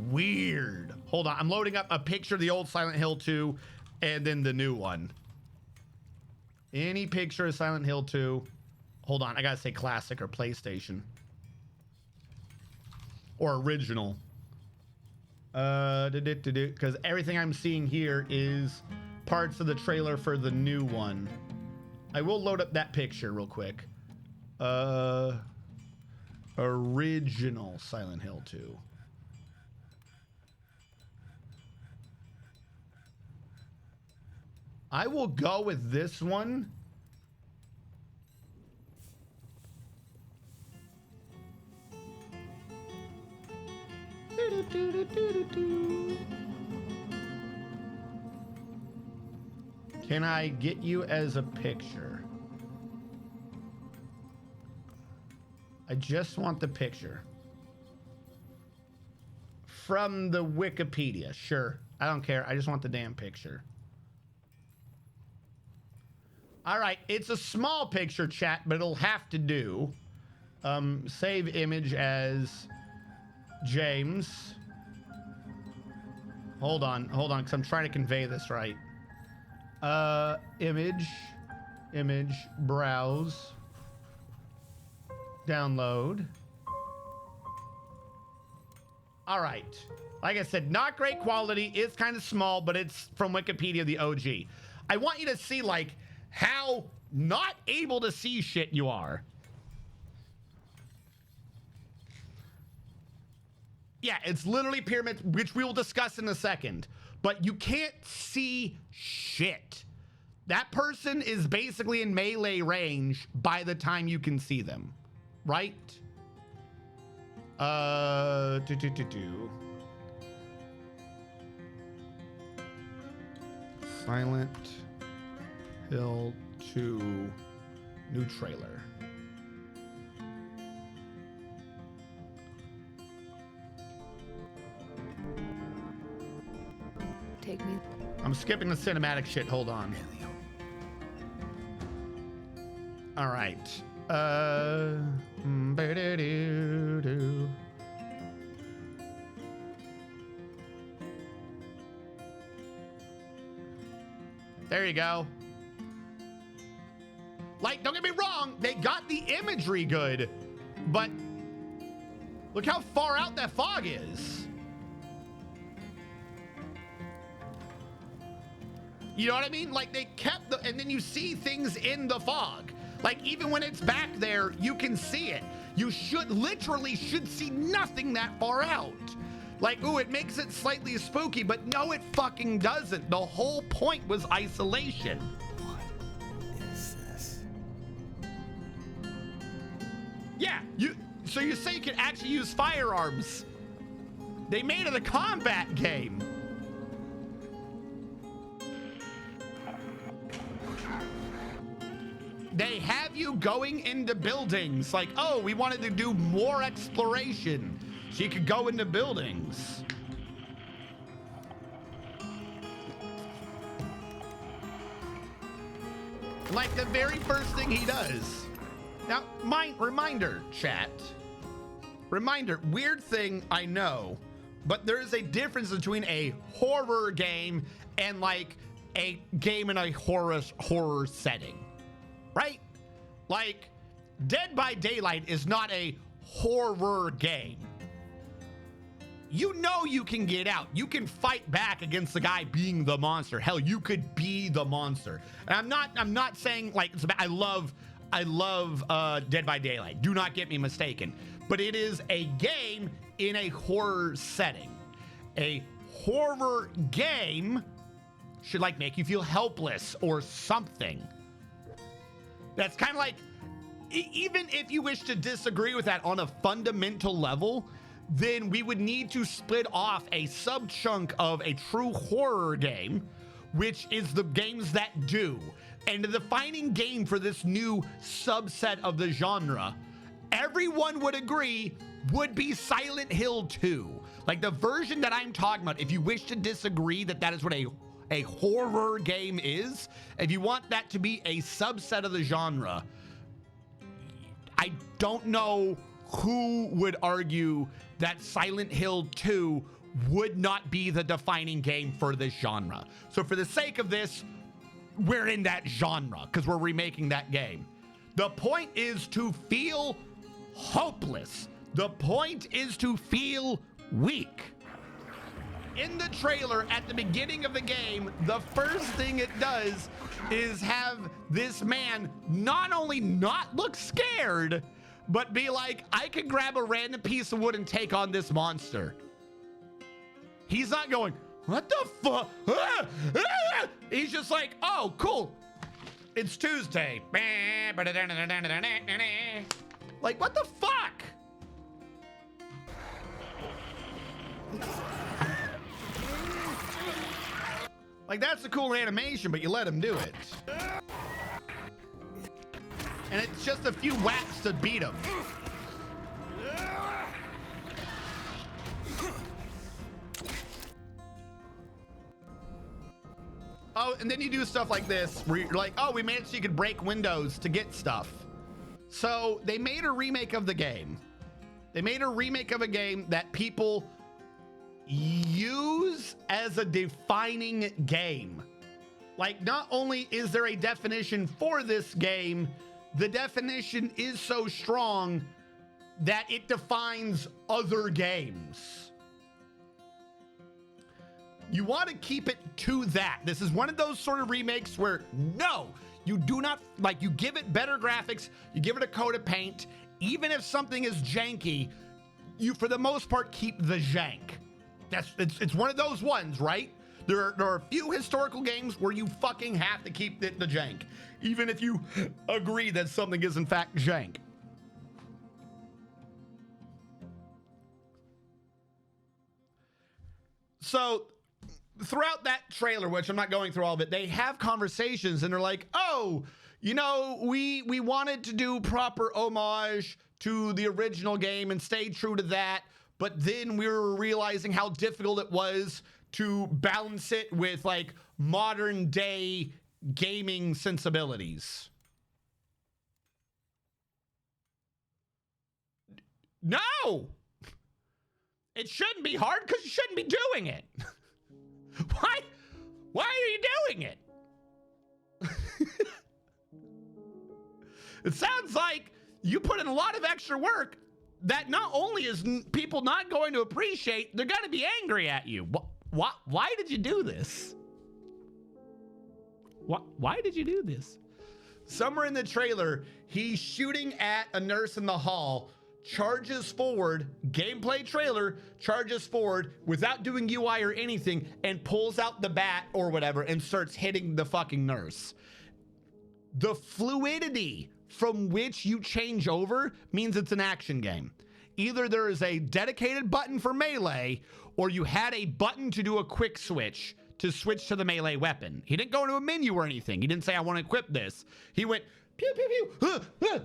weird. Hold on, I'm loading up a picture of the old Silent Hill 2 and then the new one. Any picture of Silent Hill 2. Hold on, I gotta say classic or PlayStation. Or original. Because everything I'm seeing here is parts of the trailer for the new one. I will load up that picture real quick. Original Silent Hill 2. I will go with this one. Can I get you as a picture? I just want the picture. From the Wikipedia, sure. I don't care. I just want the damn picture. All right, it's a small picture, chat, but it'll have to do. Save image as James. Hold on, because I'm trying to convey this right. Image, browse, download. All right. Like I said, not great quality. It's kind of small, but it's from Wikipedia, the OG. I want you to see, like, how not able to see shit you are. Yeah, it's literally Pyramid, which we will discuss in a second. But you can't see shit. That person is basically in melee range by the time you can see them. Right? Silent Hill 2 new trailer. Take me. I'm skipping the cinematic shit. Hold on. All right. There you go. Like, don't get me wrong, they got the imagery good, but look how far out that fog is. You know what I mean? Like they kept the, and then you see things in the fog. Like even when it's back there, you can see it. You literally should see nothing that far out. Like, ooh, it makes it slightly spooky, but no, it fucking doesn't. The whole point was isolation. What is this? Yeah, so you say you can actually use firearms. They made it a combat game. They have you going into buildings like, oh, we wanted to do more exploration. So you could go into buildings. Like the very first thing he does. Now, reminder, chat. Reminder, weird thing, I know, but there is a difference between a horror game and like a game in a horror setting. Right? Like, Dead by Daylight is not a horror game. You know you can get out. You can fight back against the guy being the monster. Hell, you could be the monster. And I'm not saying like it's I love Dead by Daylight. Do not get me mistaken. But it is a game in a horror setting. A horror game should like make you feel helpless or something. That's kind of like, even if you wish to disagree with that on a fundamental level, then we would need to split off a sub-chunk of a true horror game, which is the games that do. And the defining game for this new subset of the genre, everyone would agree, would be Silent Hill 2. Like the version that I'm talking about, if you wish to disagree that that is what a horror game is, if you want that to be a subset of the genre, I don't know who would argue that Silent Hill 2 would not be the defining game for this genre. So for the sake of this, we're in that genre because we're remaking that game. The point is to feel hopeless. The point is to feel weak. In the trailer at the beginning of the game, the first thing it does is have this man not only not look scared, but be like, I could grab a random piece of wood and take on this monster. He's not going, what the fuck? He's just like, oh, cool. It's Tuesday. Like, what the fuck? Like, that's a cool animation, but you let him do it. And it's just a few whacks to beat him. Oh, and then you do stuff like this, where you're like, oh, we made it so you could break windows to get stuff. So they made a remake of the game. They made a remake of a game that people use as a defining game. Like, not only is there a definition for this game, the definition is so strong that it defines other games. You want to keep it to that. This is one of those sort of remakes where, no, you do not, like, you give it better graphics, you give it a coat of paint, even if something is janky, you, for the most part, keep the jank. It's one of those ones, right? There are a few historical games where you fucking have to keep the jank, even if you agree that something is in fact jank. So throughout that trailer, which I'm not going through all of it, they have conversations and they're like, oh, you know, we wanted to do proper homage to the original game and stay true to that. But then we were realizing how difficult it was to balance it with like modern day gaming sensibilities. No, it shouldn't be hard because you shouldn't be doing it. Why are you doing it? It sounds like you put in a lot of extra work that not only is people not going to appreciate, they're going to be angry at you. Why did you do this? Why did you do this? Somewhere in the trailer, he's shooting at a nurse in the hall, charges forward, gameplay trailer, charges forward without doing UI or anything, and pulls out the bat or whatever and starts hitting the fucking nurse. The fluidity from which you change over means it's an action game. Either there is a dedicated button for melee, or you had a button to do a quick switch to switch to the melee weapon. He didn't go into a menu or anything. He didn't say, I want to equip this. He went, pew, pew, pew,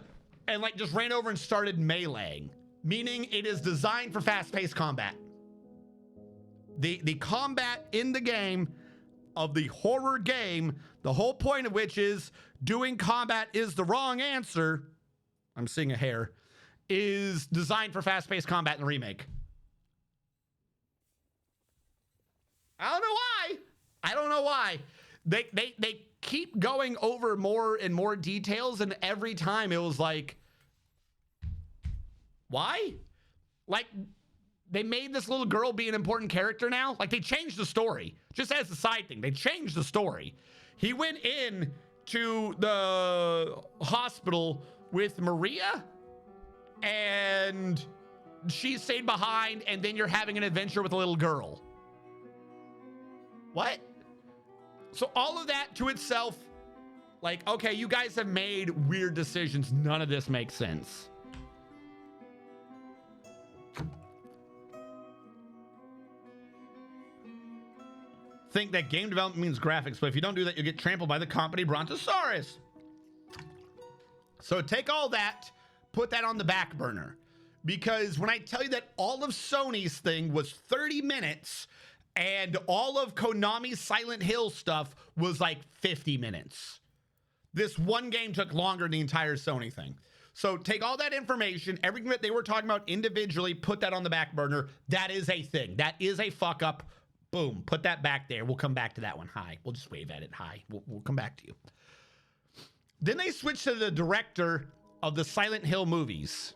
and like just ran over and started meleeing, meaning it is designed for fast-paced combat. The combat in the game of the horror game, the whole point of which is doing combat is the wrong answer. I'm seeing a hair. Is designed for fast-paced combat in the remake. I don't know why. I don't know why. They keep going over more and more details, and every time it was like, why? Like, they made this little girl be an important character now. Like, they changed the story. Just as a side thing, they changed the story. He went in to the hospital with Maria, and she stayed behind, and then you're having an adventure with a little girl. What? So all of that to itself, like, okay, you guys have made weird decisions. None of this makes sense. Think that game development means graphics, but if you don't do that, you'll get trampled by the company Brontosaurus. So take all that, put that on the back burner. Because when I tell you that all of Sony's thing was 30 minutes and all of Konami's Silent Hill stuff was like 50 minutes. This one game took longer than the entire Sony thing. So take all that information, everything that they were talking about individually, put that on the back burner. That is a thing. That is a fuck up. Boom. Put that back there. We'll come back to that one. Hi. We'll just wave at it. Hi. We'll come back to you. Then they switched to the director of the Silent Hill movies.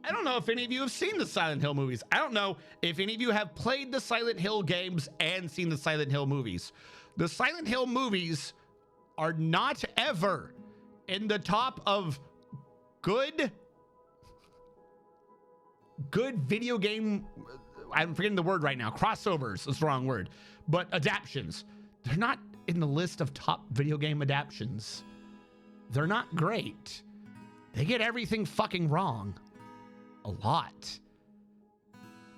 I don't know if any of you have seen the Silent Hill movies. I don't know if any of you have played the Silent Hill games and seen the Silent Hill movies. The Silent Hill movies are not ever in the top of good video game, I'm forgetting the word right now, crossovers is the wrong word, but adaptions. They're not in the list of top video game adaptions. They're not great. They get everything fucking wrong. A lot.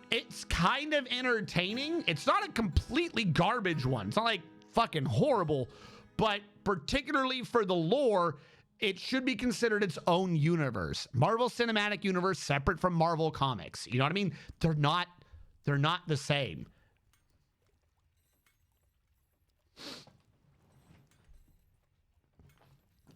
It's kind of entertaining. It's not a completely garbage one. It's not like fucking horrible, but particularly for the lore, it should be considered its own universe. Marvel Cinematic Universe separate from Marvel Comics. You know what I mean? They're not the same.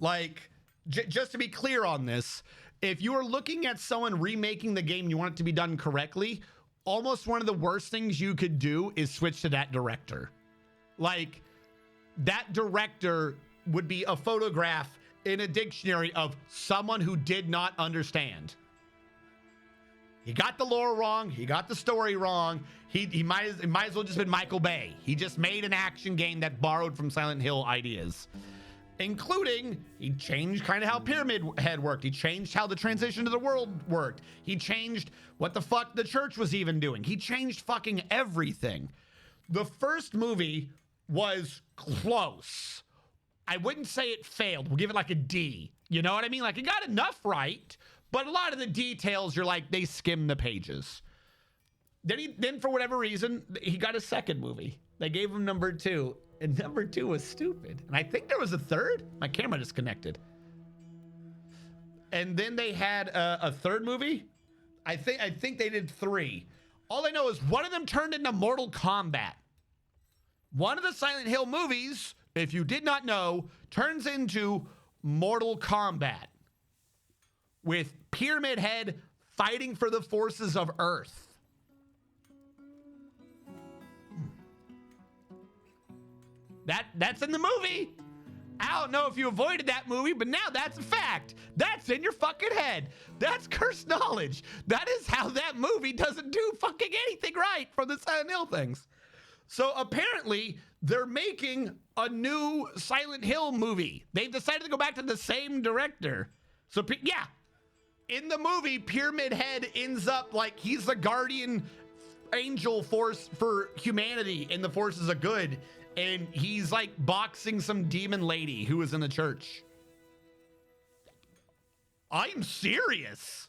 Like, just to be clear on this, if you are looking at someone remaking the game and you want it to be done correctly, almost one of the worst things you could do is switch to that director. Like, that director would be a photograph in a dictionary of someone who did not understand. He got the lore wrong. He got the story wrong. He might as well just been Michael Bay. He just made an action game that borrowed from Silent Hill ideas. Including, he changed kind of how Pyramid Head worked. He changed how the transition to the world worked. He changed what the fuck the church was even doing. He changed fucking everything. The first movie was close. I wouldn't say it failed. We'll give it like a D. You know what I mean? Like, it got enough right, but a lot of the details, you're like, they skim the pages. Then for whatever reason, he got a second movie. They gave him number 2. And number 2 was stupid. And I think there was a third. My camera disconnected. And then they had a third movie. I think they did 3. All I know is one of them turned into Mortal Kombat. One of the Silent Hill movies, if you did not know, turns into Mortal Kombat with Pyramid Head fighting for the forces of Earth. That's in the movie. I don't know if you avoided that movie, but now that's a fact. That's in your fucking head. That's cursed knowledge. That is how that movie doesn't do fucking anything right for the Silent Hill things. So apparently, they're making a new Silent Hill movie. They've decided to go back to the same director. So, yeah. In the movie, Pyramid Head ends up like he's the guardian angel force for humanity in the forces of good. And he's like boxing some demon lady who was in the church. I'm serious.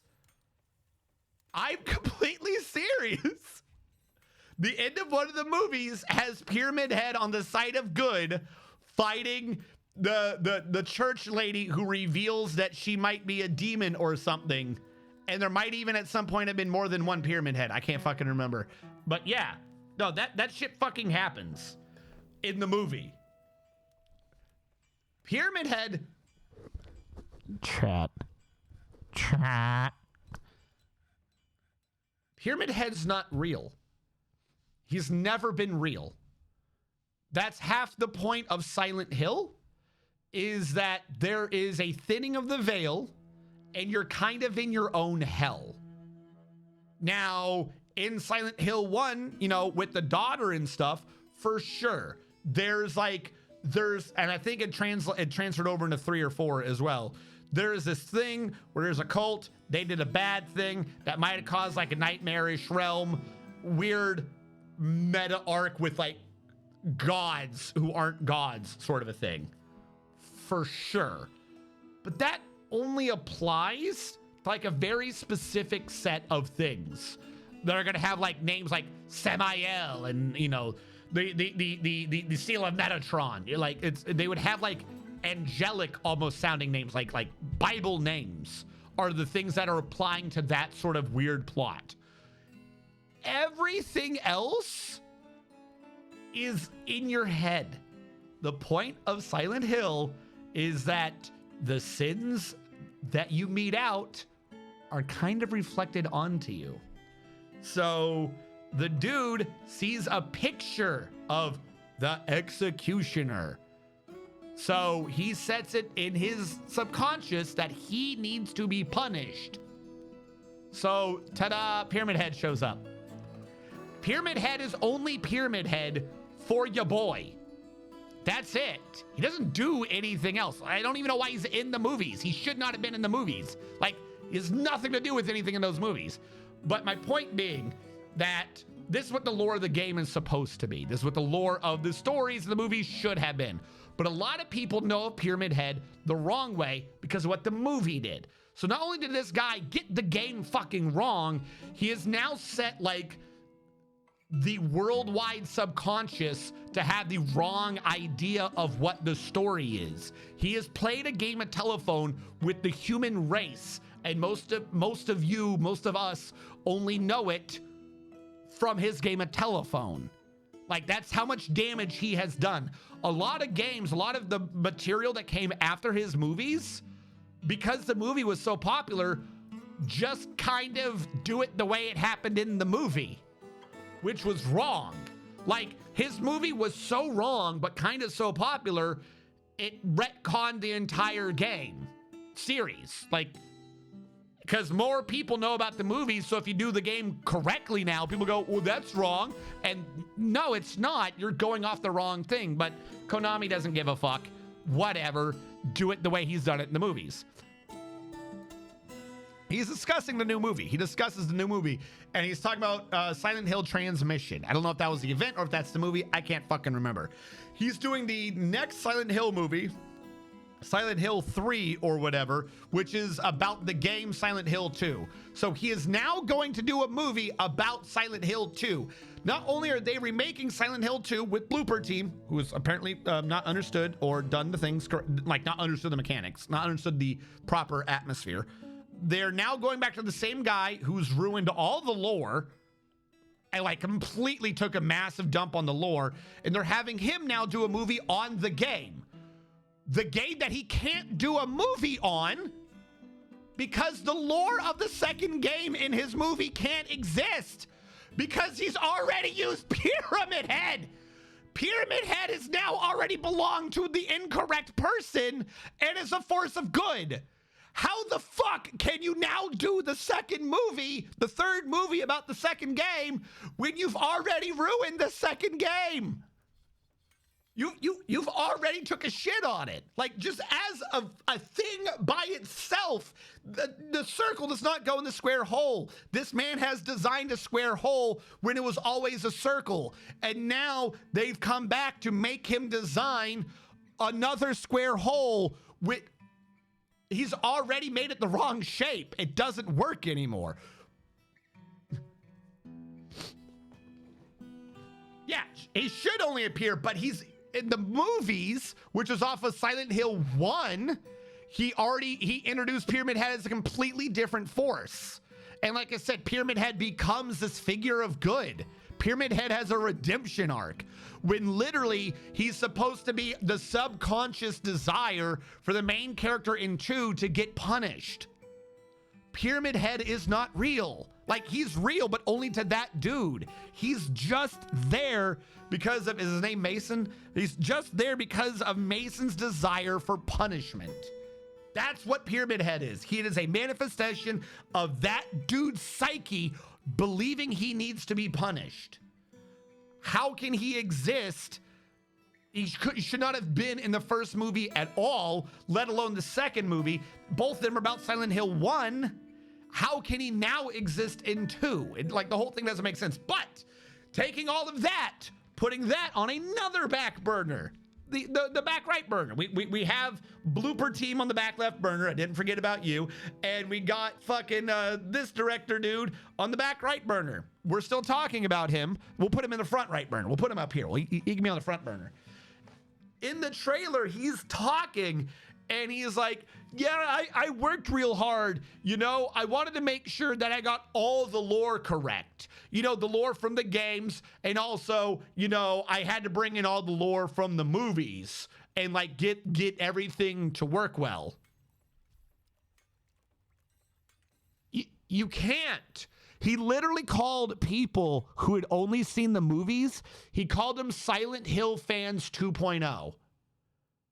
I'm completely serious. The end of one of the movies has Pyramid Head on the side of good fighting the church lady who reveals that she might be a demon or something. And there might even at some point have been more than one Pyramid Head. I can't fucking remember. But yeah, no, that shit fucking happens in the movie. Pyramid Head. Chat. Pyramid Head's not real. He's never been real. That's half the point of Silent Hill, is that there is a thinning of the veil and you're kind of in your own hell. Now, in Silent Hill 1, you know, with the daughter and stuff, for sure, and I think it transferred over into 3 or 4 as well. There's this thing where there's a cult. They did a bad thing that might have caused like a nightmarish realm, weird meta arc with like gods who aren't gods sort of a thing. For sure. But that only applies to like a very specific set of things that are going to have like names like Samael and, you know, the seal of Metatron. Like they would have like angelic almost sounding names, like Bible names are the things that are applying to that sort of weird plot. Everything else is in your head. The point of Silent Hill is that the sins that you mete out are kind of reflected onto you. So the dude sees a picture of the executioner. So he sets it in his subconscious that he needs to be punished. So, ta-da, Pyramid Head shows up. Pyramid Head is only Pyramid Head for your boy. That's it. He doesn't do anything else. I don't even know why he's in the movies. He should not have been in the movies. Like, he has nothing to do with anything in those movies. But my point being that this is what the lore of the game is supposed to be. This is what the lore of the stories of the movies should have been. But a lot of people know of Pyramid Head the wrong way because of what the movie did. So not only did this guy get the game fucking wrong, he has now set like the worldwide subconscious to have the wrong idea of what the story is. He has played a game of telephone with the human race, and most of us only know it from his game of telephone. Like, that's how much damage he has done. A lot of games, a lot of the material that came after his movies, because the movie was so popular, just kind of do it the way it happened in the movie, which was wrong. Like, his movie was so wrong, but kind of so popular, it retconned the entire game series. Like, because more people know about the movies, so if you do the game correctly now, people go, well, that's wrong. And no, it's not. You're going off the wrong thing. But Konami doesn't give a fuck. Whatever. Do it the way he's done it in the movies. He's discussing the new movie. He discusses the new movie, and he's talking about Silent Hill Transmission. I don't know if that was the event or if that's the movie. I can't fucking remember. He's doing the next Silent Hill movie, Silent Hill 3 or whatever, which is about the game Silent Hill 2. So he is now going to do a movie about Silent Hill 2. Not only are they remaking Silent Hill 2 with Blooper Team, who has apparently not understood or done the things, like not understood the mechanics, not understood the proper atmosphere. They're now going back to the same guy who's ruined all the lore and like completely took a massive dump on the lore. And they're having him now do a movie on the game. The game that he can't do a movie on because the lore of the second game in his movie can't exist because he's already used Pyramid Head. Pyramid Head has now already belonged to the incorrect person and is a force of good. How the fuck can you now do the second movie, the third movie about the second game, when you've already ruined the second game? You've already took a shit on it. Like, just as a thing by itself, the circle does not go in the square hole. This man has designed a square hole when it was always a circle. And now they've come back to make him design another square hole with... He's already made it the wrong shape. It doesn't work anymore. Yeah, he should only appear, but he's... In the movies, which was off of Silent Hill 1, he introduced Pyramid Head as a completely different force. And like I said, Pyramid Head becomes this figure of good. Pyramid Head has a redemption arc when literally he's supposed to be the subconscious desire for the main character in 2 to get punished. Pyramid Head is not real. Like, he's real, but only to that dude. He's just there because of, is his name Mason? He's just there because of Mason's desire for punishment. That's what Pyramid Head is. He is a manifestation of that dude's psyche believing he needs to be punished. How can he exist? He should not have been in the first movie at all, let alone the second movie. Both of them are about Silent Hill 1. How can he now exist in 2? Like, the whole thing doesn't make sense. But taking all of that, putting that on another back burner, the back right burner. We have Blooper Team on the back left burner. I didn't forget about you. And we got fucking this director dude on the back right burner. We're still talking about him. We'll put him in the front right burner. We'll put him up here. He can be on the front burner. In the trailer, he's talking and he's like, yeah, I worked real hard. You know, I wanted to make sure that I got all the lore correct. You know, the lore from the games. And also, you know, I had to bring in all the lore from the movies and like get everything to work well. You can't. He literally called people who had only seen the movies, he called them Silent Hill fans 2.0.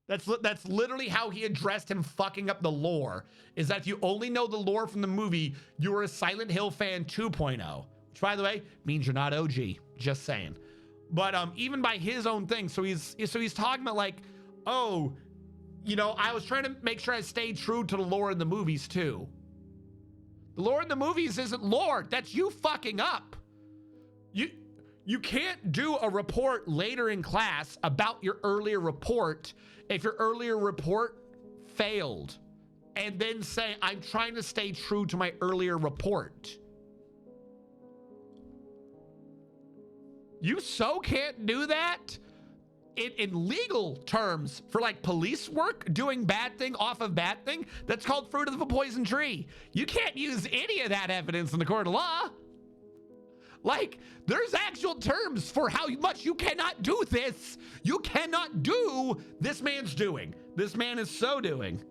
That's literally how he addressed him fucking up the lore, is that if you only know the lore from the movie, you're a Silent Hill fan 2.0, which, by the way, means you're not OG, just saying. But even by his own thing, so he's talking about like, oh, you know, I was trying to make sure I stayed true to the lore in the movies too. The lore in the movies isn't lore. That's you fucking up. You can't do a report later in class about your earlier report if your earlier report failed and then say, I'm trying to stay true to my earlier report. You so can't do that. In legal terms, for like police work, doing bad thing off of bad thing, that's called fruit of a poison tree. You can't use any of that evidence in the court of law. Like, there's actual terms for how much you cannot do this. You cannot do this man's doing. This man is so doing.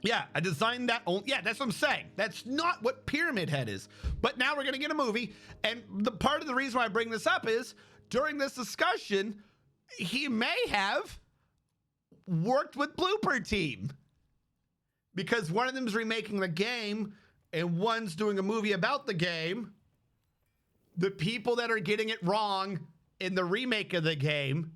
Yeah, I designed that. Yeah, that's what I'm saying. That's not what Pyramid Head is. But now we're going to get a movie. And the part of the reason why I bring this up is during this discussion, he may have worked with Blooper Team because one of them is remaking the game and one's doing a movie about the game. The people that are getting it wrong in the remake of the game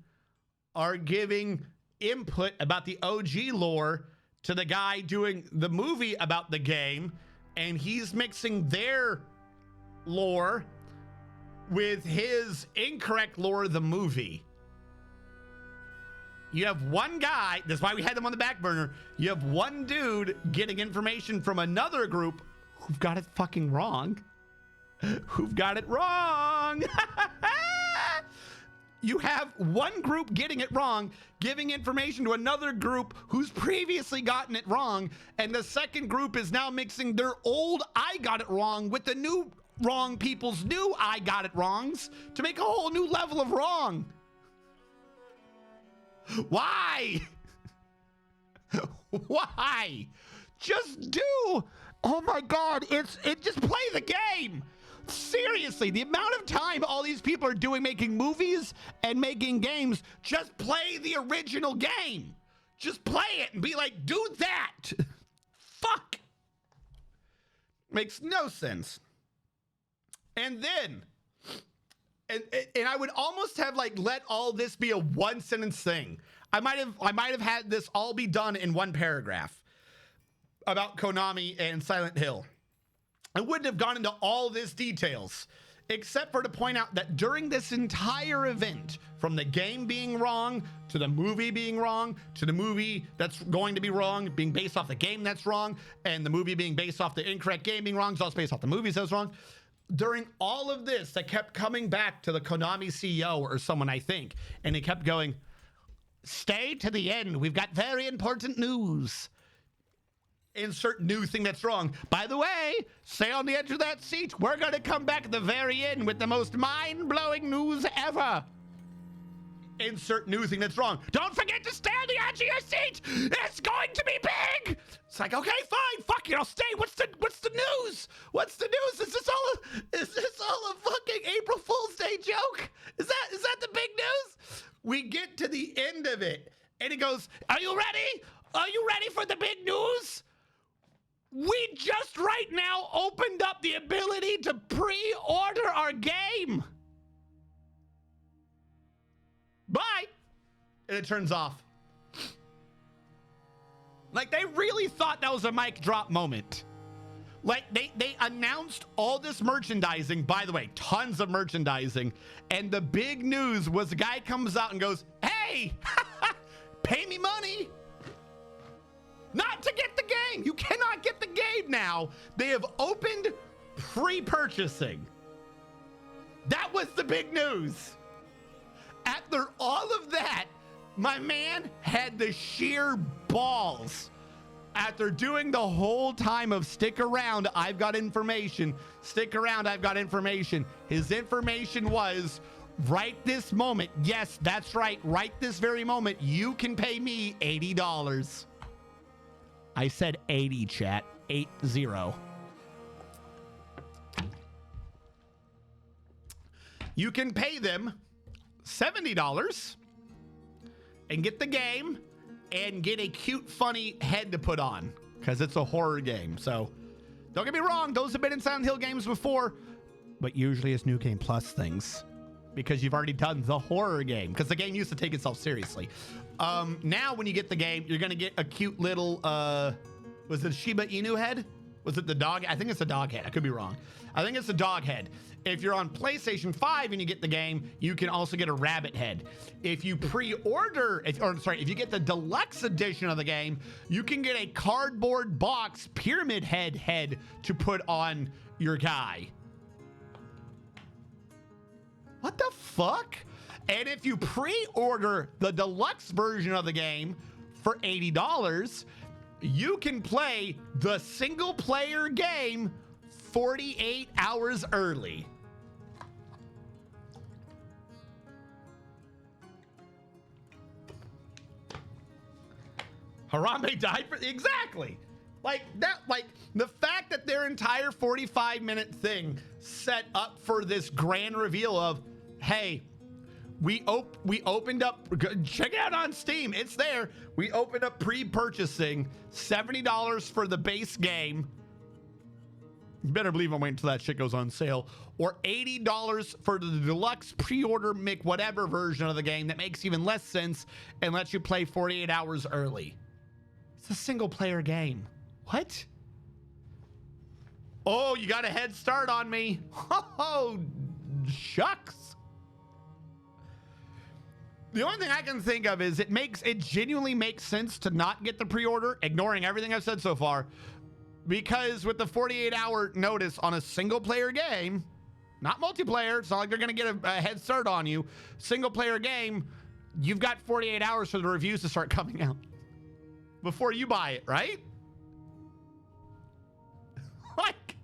are giving input about the OG lore to the guy doing the movie about the game, and he's mixing their lore with his incorrect lore of the movie. You have one guy, that's why we had them on the back burner. You have one dude getting information from another group who've got it fucking wrong. Who've got it wrong. You have one group getting it wrong, giving information to another group who's previously gotten it wrong, and the second group is now mixing their old I got it wrong with the new wrong people's new I got it wrongs to make a whole new level of wrong. Why? Why? Just do. Oh my God, it just play the game. Seriously, the amount of time all these people are doing making movies and making games, just play the original game. Just play it and be like, do that. Fuck. Makes no sense. And then, and I would almost have like let all this be a one sentence thing. I might have had this all be done in one paragraph about Konami and Silent Hill. I wouldn't have gone into all this details, except for to point out that during this entire event, from the game being wrong, to the movie being wrong, to the movie that's going to be wrong, being based off the game that's wrong, and the movie being based off the incorrect game being wrong, so it's based off the movie that's wrong. During all of this, I kept coming back to the Konami CEO or someone, I think, and he kept going, stay to the end. We've got very important news. Insert new thing that's wrong. By the way, stay on the edge of that seat. We're going to come back at the very end with the most mind-blowing news ever. Insert new thing that's wrong. Don't forget to stay on the edge of your seat. It's going to be big. It's like, okay, fine. Fuck it. I'll stay. What's the news? What's the news? Is this all a fucking April Fool's Day joke? Is that the big news? We get to the end of it and he goes, are you ready? Are you ready for the big news? We just right now opened up the ability to pre-order our game. Bye. And it turns off. Like, they really thought that was a mic drop moment. Like, they announced all this merchandising. By the way, tons of merchandising. And the big news was the guy comes out and goes, hey, pay me money. Not to get the game. You cannot get the game now. They have opened pre-purchasing. That was the big news. After all of that, my man had the sheer balls. After doing the whole time of stick around, I've got information. Stick around, I've got information. His information was, right this moment, yes, that's right, right this very moment, you can pay me $80. I said 80, chat. 80. You can pay them $70 and get the game and get a cute, funny head to put on because it's a horror game. So don't get me wrong, those have been in Silent Hill games before, but usually it's New Game Plus things because you've already done the horror game because the game used to take itself seriously. Now when you get the game, you're going to get a cute little, was it a Shiba Inu head? Was it the dog? I think it's a dog head. I could be wrong. I think it's a dog head. If you're on PlayStation 5 and you get the game, you can also get a rabbit head. If you pre-order, if you get the deluxe edition of the game, you can get a cardboard box pyramid head to put on your guy. What the fuck? And if you pre-order the deluxe version of the game for $80, you can play the single player game 48 hours early. Harambe died for exactly. Like that, like the fact that their entire 45-minute thing set up for this grand reveal of, hey, we opened up, check it out on Steam, it's there. We opened up pre-purchasing $70 for the base game. You better believe I'm waiting until that shit goes on sale. Or $80 for the deluxe pre-order make whatever version of the game that makes even less sense and lets you play 48 hours early. It's a single player game. What? Oh, you got a head start on me. Oh, shucks. The only thing I can think of is it genuinely makes sense to not get the pre-order, ignoring everything I've said so far, because with the 48-hour notice on a single-player game, not multiplayer, it's not like they're going to get a head start on you, single-player game, you've got 48 hours for the reviews to start coming out before you buy it, right? Like,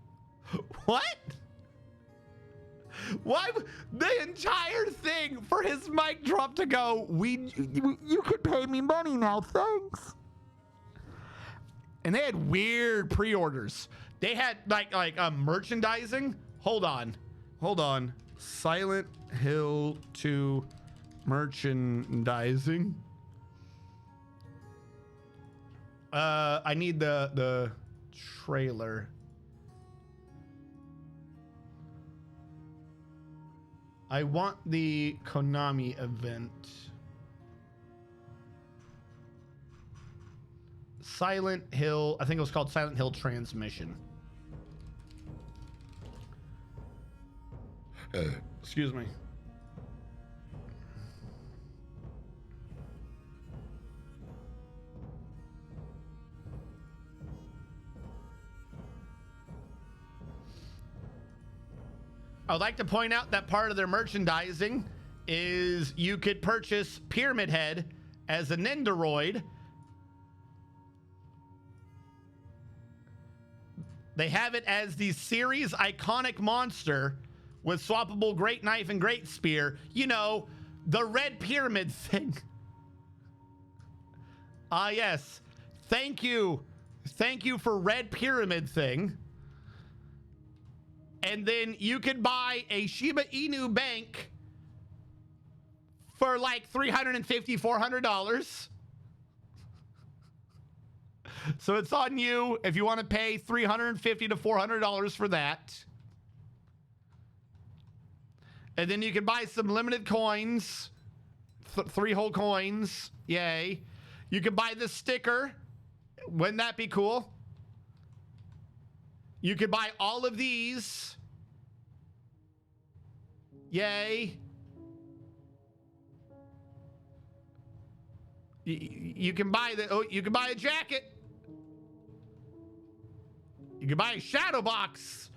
what? Why the entire thing for his mic drop to go, you could pay me money now, thanks. And they had weird pre-orders. They had like merchandising. Hold on. Silent Hill 2 merchandising. I need the trailer. I want the Konami event. Silent Hill, I think it was called Silent Hill Transmission. Excuse me. I would like to point out that part of their merchandising is you could purchase Pyramid Head as a Nendoroid. They have it as the series iconic monster with swappable great knife and great spear. You know, the red pyramid thing. Ah, yes. Thank you. Thank you for red pyramid thing. And then you could buy a Shiba Inu bank for like $350, $400. So it's on you if you want to pay $350 to $400 for that. And then you can buy some limited coins, 3 whole coins. Yay. You can buy the sticker. Wouldn't that be cool? You could buy all of these. Yay. You can buy you can buy a jacket. You can buy a shadow box.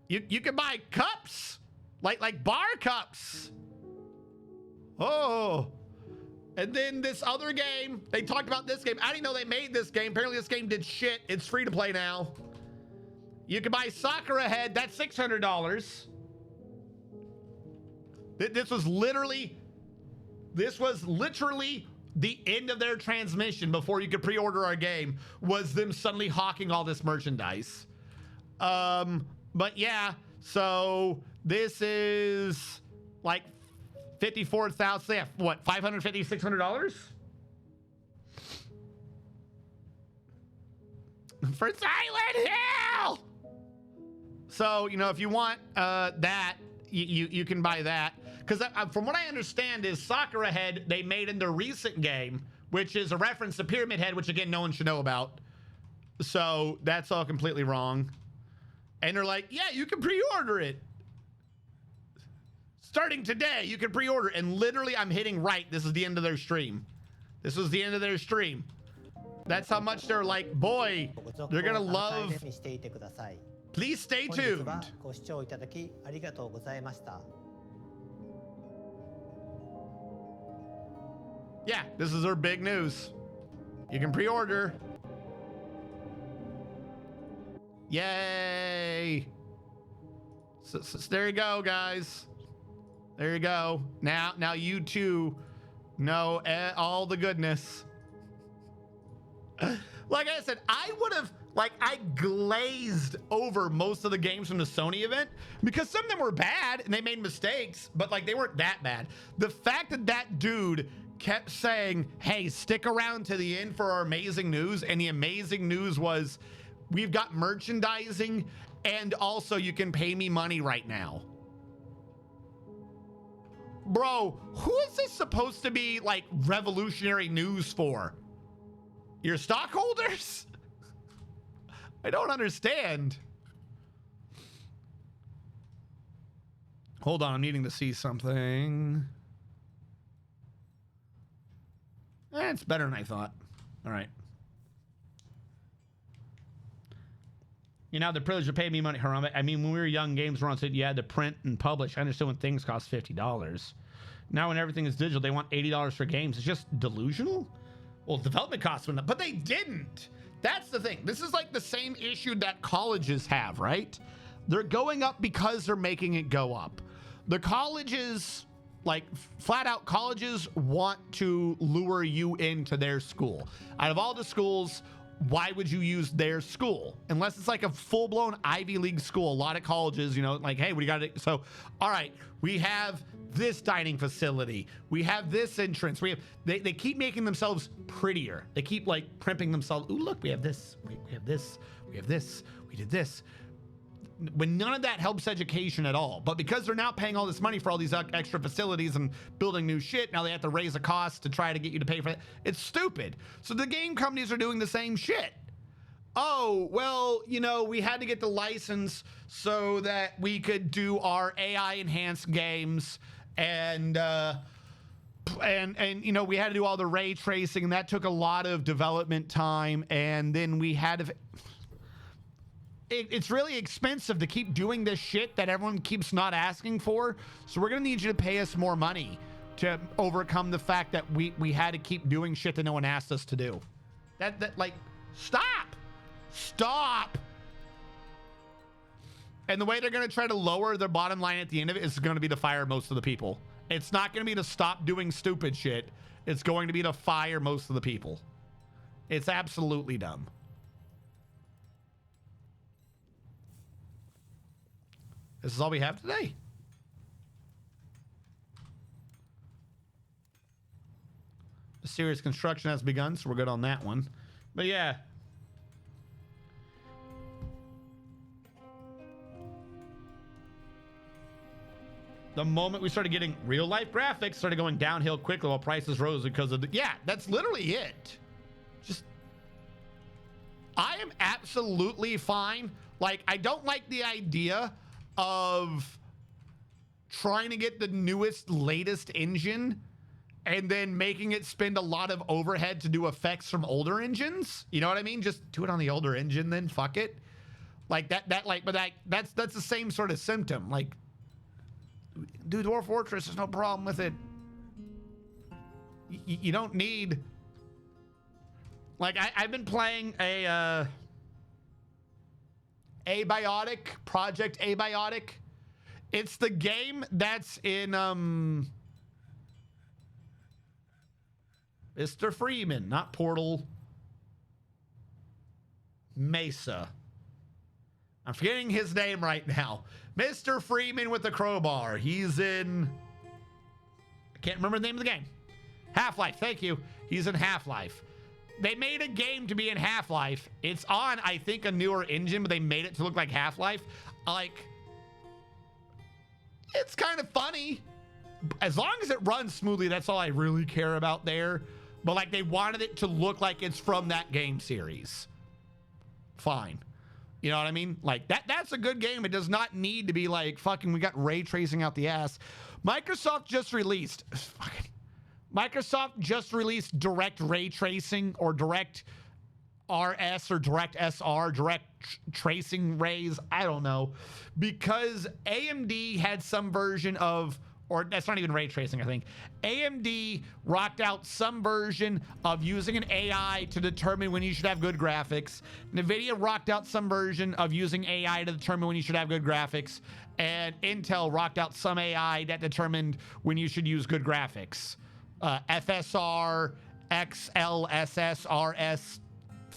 You can buy cups, like bar cups. Oh. And then this other game, they talked about this game. I didn't know they made this game. Apparently this game did shit. It's free to play now. You can buy Sakura Head. That's $600. This was literally the end of their transmission before you could pre-order our game, was them suddenly hawking all this merchandise. But yeah, so this is like 54,000, yeah, what, $550, $600? For Silent Hill! So, you know, if you want that, you can buy that. Because from what I understand is Sakura Head, they made in their recent game, which is a reference to Pyramid Head, which again, no one should know about. So that's all completely wrong. And they're like, yeah, you can pre-order it. Starting today, you can pre-order. And literally, I'm hitting right. This is the end of their stream. This was the end of their stream. That's how much they're like, boy, they're going to love. Please stay tuned. ご視聴いただきありがとうございました。 Yeah, this is our big news. You can pre-order. Yay. So there you go, guys. There you go. Now you too know all the goodness. Like I said, I would have, I glazed over most of the games from the Sony event because some of them were bad and they made mistakes, but they weren't that bad. The fact that that dude kept saying, hey, stick around to the end for our amazing news, and the amazing news was we've got merchandising and also you can pay me money right now. Bro, who is this supposed to be revolutionary news for? Your stockholders? I don't understand. Hold on, I'm needing to see something. It's better than I thought. All right. You know, the privilege to pay me money, Harambe. I mean, when we were young, games were on said you had to print and publish. I understood when things cost $50. Now when everything is digital, they want $80 for games. It's just delusional? Well, development costs went up, but they didn't. That's the thing. This is the same issue that colleges have, right? They're going up because they're making it go up. The colleges, flat out colleges want to lure you into their school. Out of all the schools, why would you use their school? Unless it's like a full-blown Ivy League school. A lot of colleges, you know, like, hey, we got to, so, all right, we have this dining facility. We have this entrance. We have, they keep making themselves prettier. They keep like primping themselves. Ooh, look, we have this. We have this. We have this. We did this. When none of that helps education at all. But because they're now paying all this money for all these extra facilities and building new shit, now they have to raise the cost to try to get you to pay for it. It's stupid. So the game companies are doing the same shit. Oh, well, you know, we had to get the license so that we could do our AI enhanced games, and you know, we had to do all the ray tracing, and that took a lot of development time, and then we had to, it's really expensive to keep doing this shit that everyone keeps not asking for, so we're gonna need you to pay us more money to overcome the fact that we had to keep doing shit that no one asked us to do. That like, stop. And the way they're going to try to lower their bottom line at the end of it is going to be to fire most of the people. It's not going to be to stop doing stupid shit. It's going to be to fire most of the people. It's absolutely dumb. This is all we have today. The serious construction has begun, so we're good on that one. But yeah. The moment we started getting real life graphics, started going downhill quickly while prices rose because of the, yeah, that's literally it. Just, I am absolutely fine. Like, I don't like the idea of trying to get the newest, latest engine and then making it spend a lot of overhead to do effects from older engines. You know what I mean? Just do it on the older engine, then fuck it. Like that's the same sort of symptom. Like, do Dwarf Fortress, there's no problem with it. You don't need, like, I've been playing a Abiotic, Project Abiotic. It's the game that's in Mr. Freeman, not Portal. Mesa. I'm forgetting his name right now. Mr. Freeman with the crowbar. He's in, I can't remember the name of the game. Half-Life, thank you. He's in Half-Life. They made a game to be in Half-Life. It's on, I think, a newer engine, but they made it to look like Half-Life. Like, it's kind of funny. As long as it runs smoothly, that's all I really care about there. But like, they wanted it to look like it's from that game series. Fine. You know what I mean? Like, that's a good game. It does not need to be like, fucking, we got ray tracing out the ass. Microsoft just released direct ray tracing, or direct RS, or direct SR, direct tracing rays. I don't know, because AMD had some version of, or that's not even ray tracing, I think. AMD rocked out some version of using an AI to determine when you should have good graphics. NVIDIA rocked out some version of using AI to determine when you should have good graphics. And Intel rocked out some AI that determined when you should use good graphics. FSR, XLSS,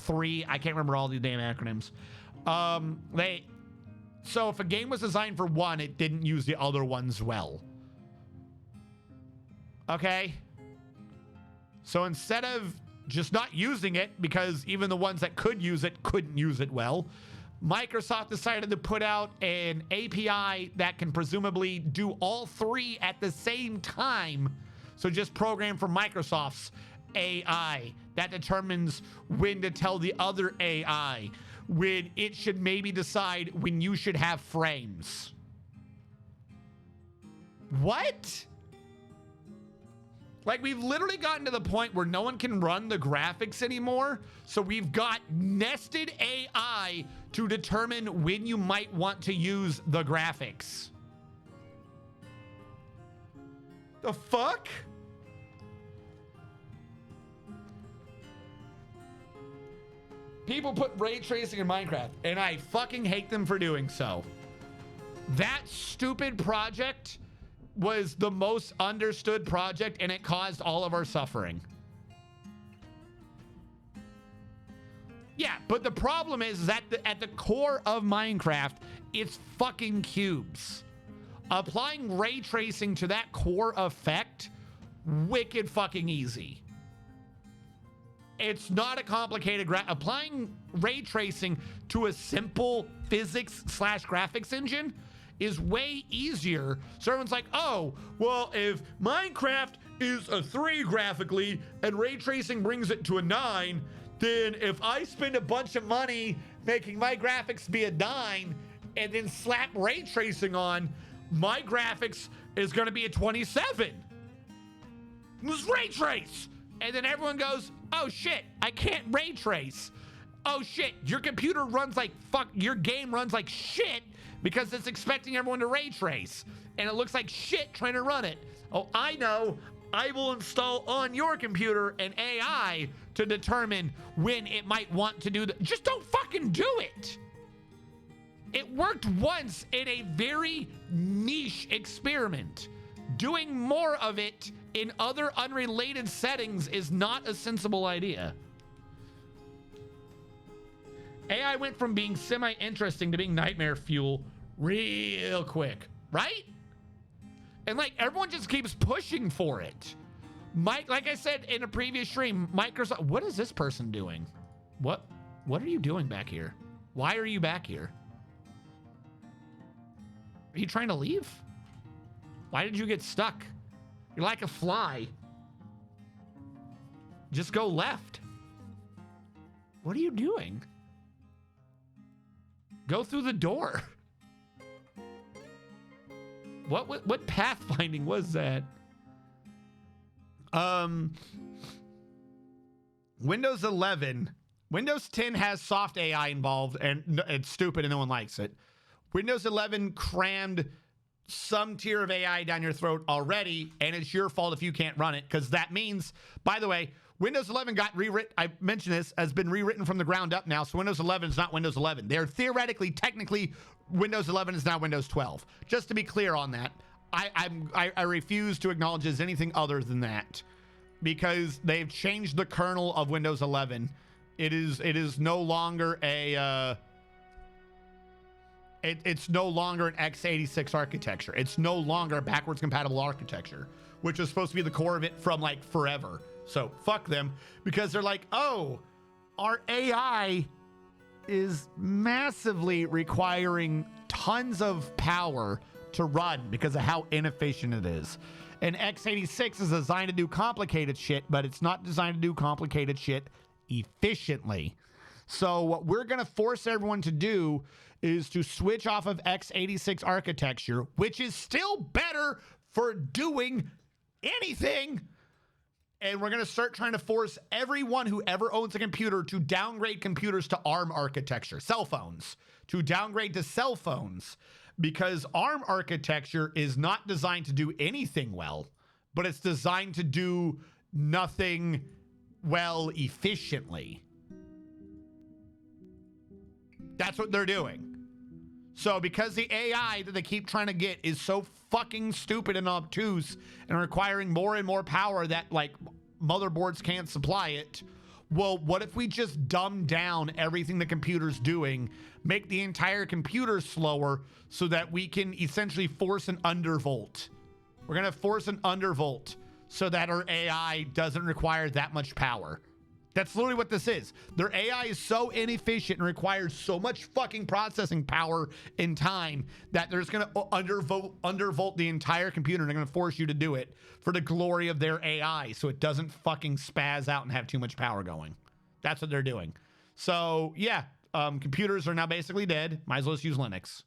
RS3, I can't remember all the damn acronyms. So if a game was designed for one, it didn't use the other ones well. Okay, so instead of just not using it, because even the ones that could use it couldn't use it well, Microsoft decided to put out an API that can presumably do all three at the same time. So just program for Microsoft's AI that determines when to tell the other AI when it should maybe decide when you should have frames. What? Like, we've literally gotten to the point where no one can run the graphics anymore. So we've got nested AI to determine when you might want to use the graphics. The fuck? People put ray tracing in Minecraft, and I fucking hate them for doing so. That stupid project was the most understood project, and it caused all of our suffering. Yeah, but the problem is that at the core of Minecraft, it's fucking cubes. Applying ray tracing to that core effect, wicked fucking easy. It's not a complicated applying ray tracing to a simple physics / graphics engine is way easier. So everyone's like, oh, well, if Minecraft is a 3 graphically and ray tracing brings it to a 9, then if I spend a bunch of money making my graphics be a 9 and then slap ray tracing on, my graphics is going to be a 27. Let's ray trace. And then everyone goes, oh shit, I can't ray trace. Oh shit, your computer runs like fuck, your game runs like shit because it's expecting everyone to ray trace. And it looks like shit trying to run it. Oh, I know. I will install on your computer an AI to determine when it might want to do that. Just don't fucking do it. It worked once in a very niche experiment. Doing more of it in other unrelated settings is not a sensible idea. AI went from being semi-interesting to being nightmare fuel real quick, right? And like everyone just keeps pushing for it. Like I said in a previous stream, Microsoft, what is this person doing? What are you doing back here? Why are you back here? Are you trying to leave? Why did you get stuck? You're like a fly. Just go left. What are you doing? Go through the door. What pathfinding was that? Windows 11. Windows 10 has soft AI involved, and it's stupid and no one likes it. Windows 11 crammed some tier of AI down your throat already, and it's your fault if you can't run it, because that means, by the way, Windows 11 got rewritten. I mentioned this, has been rewritten from the ground up now, so Windows 11 is not Windows 11. They're theoretically, technically, Windows 11 is now Windows 12. Just to be clear on that, I refuse to acknowledge as anything other than that, because they've changed the kernel of Windows 11. It is no longer a it's no longer an x86 architecture. It's no longer a backwards compatible architecture, which was supposed to be the core of it from like forever. So fuck them, because they're like, oh, our AI is massively requiring tons of power to run because of how inefficient it is. And x86 is designed to do complicated shit, but it's not designed to do complicated shit efficiently. So what we're going to force everyone to do is to switch off of x86 architecture, which is still better for doing anything. And we're going to start trying to force everyone who ever owns a computer to downgrade computers to ARM architecture, cell phones, to downgrade to cell phones, because ARM architecture is not designed to do anything well, but it's designed to do nothing well efficiently. That's what they're doing. So because the AI that they keep trying to get is so fucking stupid and obtuse and requiring more and more power that like motherboards can't supply it, well, what if we just dumb down everything the computer's doing, make the entire computer slower so that we can essentially force an undervolt? We're going to force an undervolt so that our AI doesn't require that much power. That's literally what this is. Their AI is so inefficient and requires so much fucking processing power and time that they're just going to undervolt the entire computer, and they're going to force you to do it for the glory of their AI so it doesn't fucking spaz out and have too much power going. That's what they're doing. So, yeah, computers are now basically dead. Might as well just use Linux.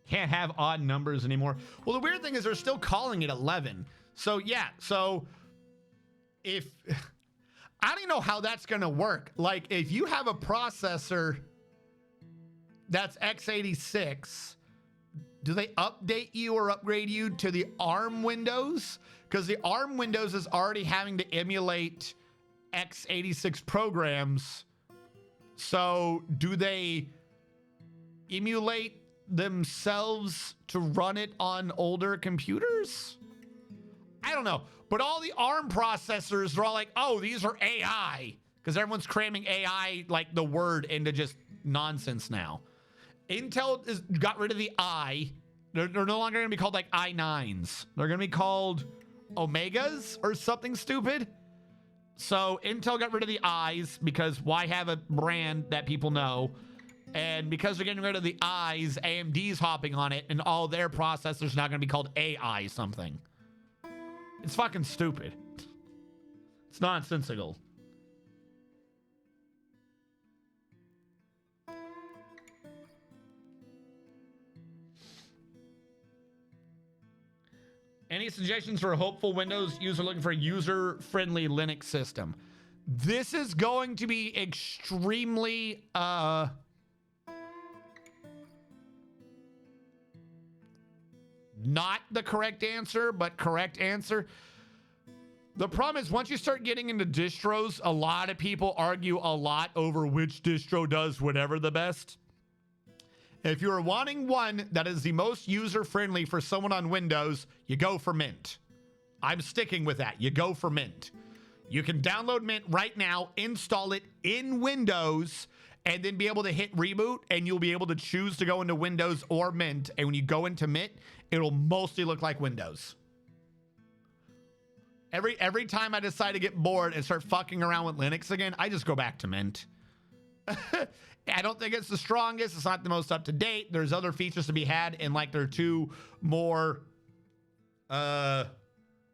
Can't have odd numbers anymore. Well, the weird thing is they're still calling it 11. So yeah, so if I don't even know how that's gonna work. Like if you have a processor that's x86 do they update you or upgrade you to the ARM Windows? Because the ARM Windows is already having to emulate x86 programs. So do they emulate themselves to run it on older computers? I don't know. But all the ARM processors are all like, oh, these are AI. Because everyone's cramming AI, like the word, into just nonsense now. Intel got rid of the I. They're no longer going to be called like i9s. They're going to be called Omegas or something stupid. So Intel got rid of the I's because why have a brand that people know? And because they're getting rid of the I's, AMD's hopping on it, and all their processors now going to be called AI something. It's fucking stupid. It's nonsensical. Any suggestions for a hopeful Windows user looking for a user-friendly Linux system? This is going to be extremely not the correct answer, but correct answer. The problem is once you start getting into distros, a lot of people argue a lot over which distro does whatever the best. If you're wanting one that is the most user-friendly for someone on Windows, you go for Mint. I'm sticking with that. You go for Mint. You can download Mint right now, install it in Windows, and then be able to hit reboot, and you'll be able to choose to go into Windows or Mint. And when you go into Mint, it'll mostly look like Windows. Every time I decide to get bored and start fucking around with Linux again, I just go back to Mint. I don't think it's the strongest. It's not the most up to date. There's other features to be had, and like there are two more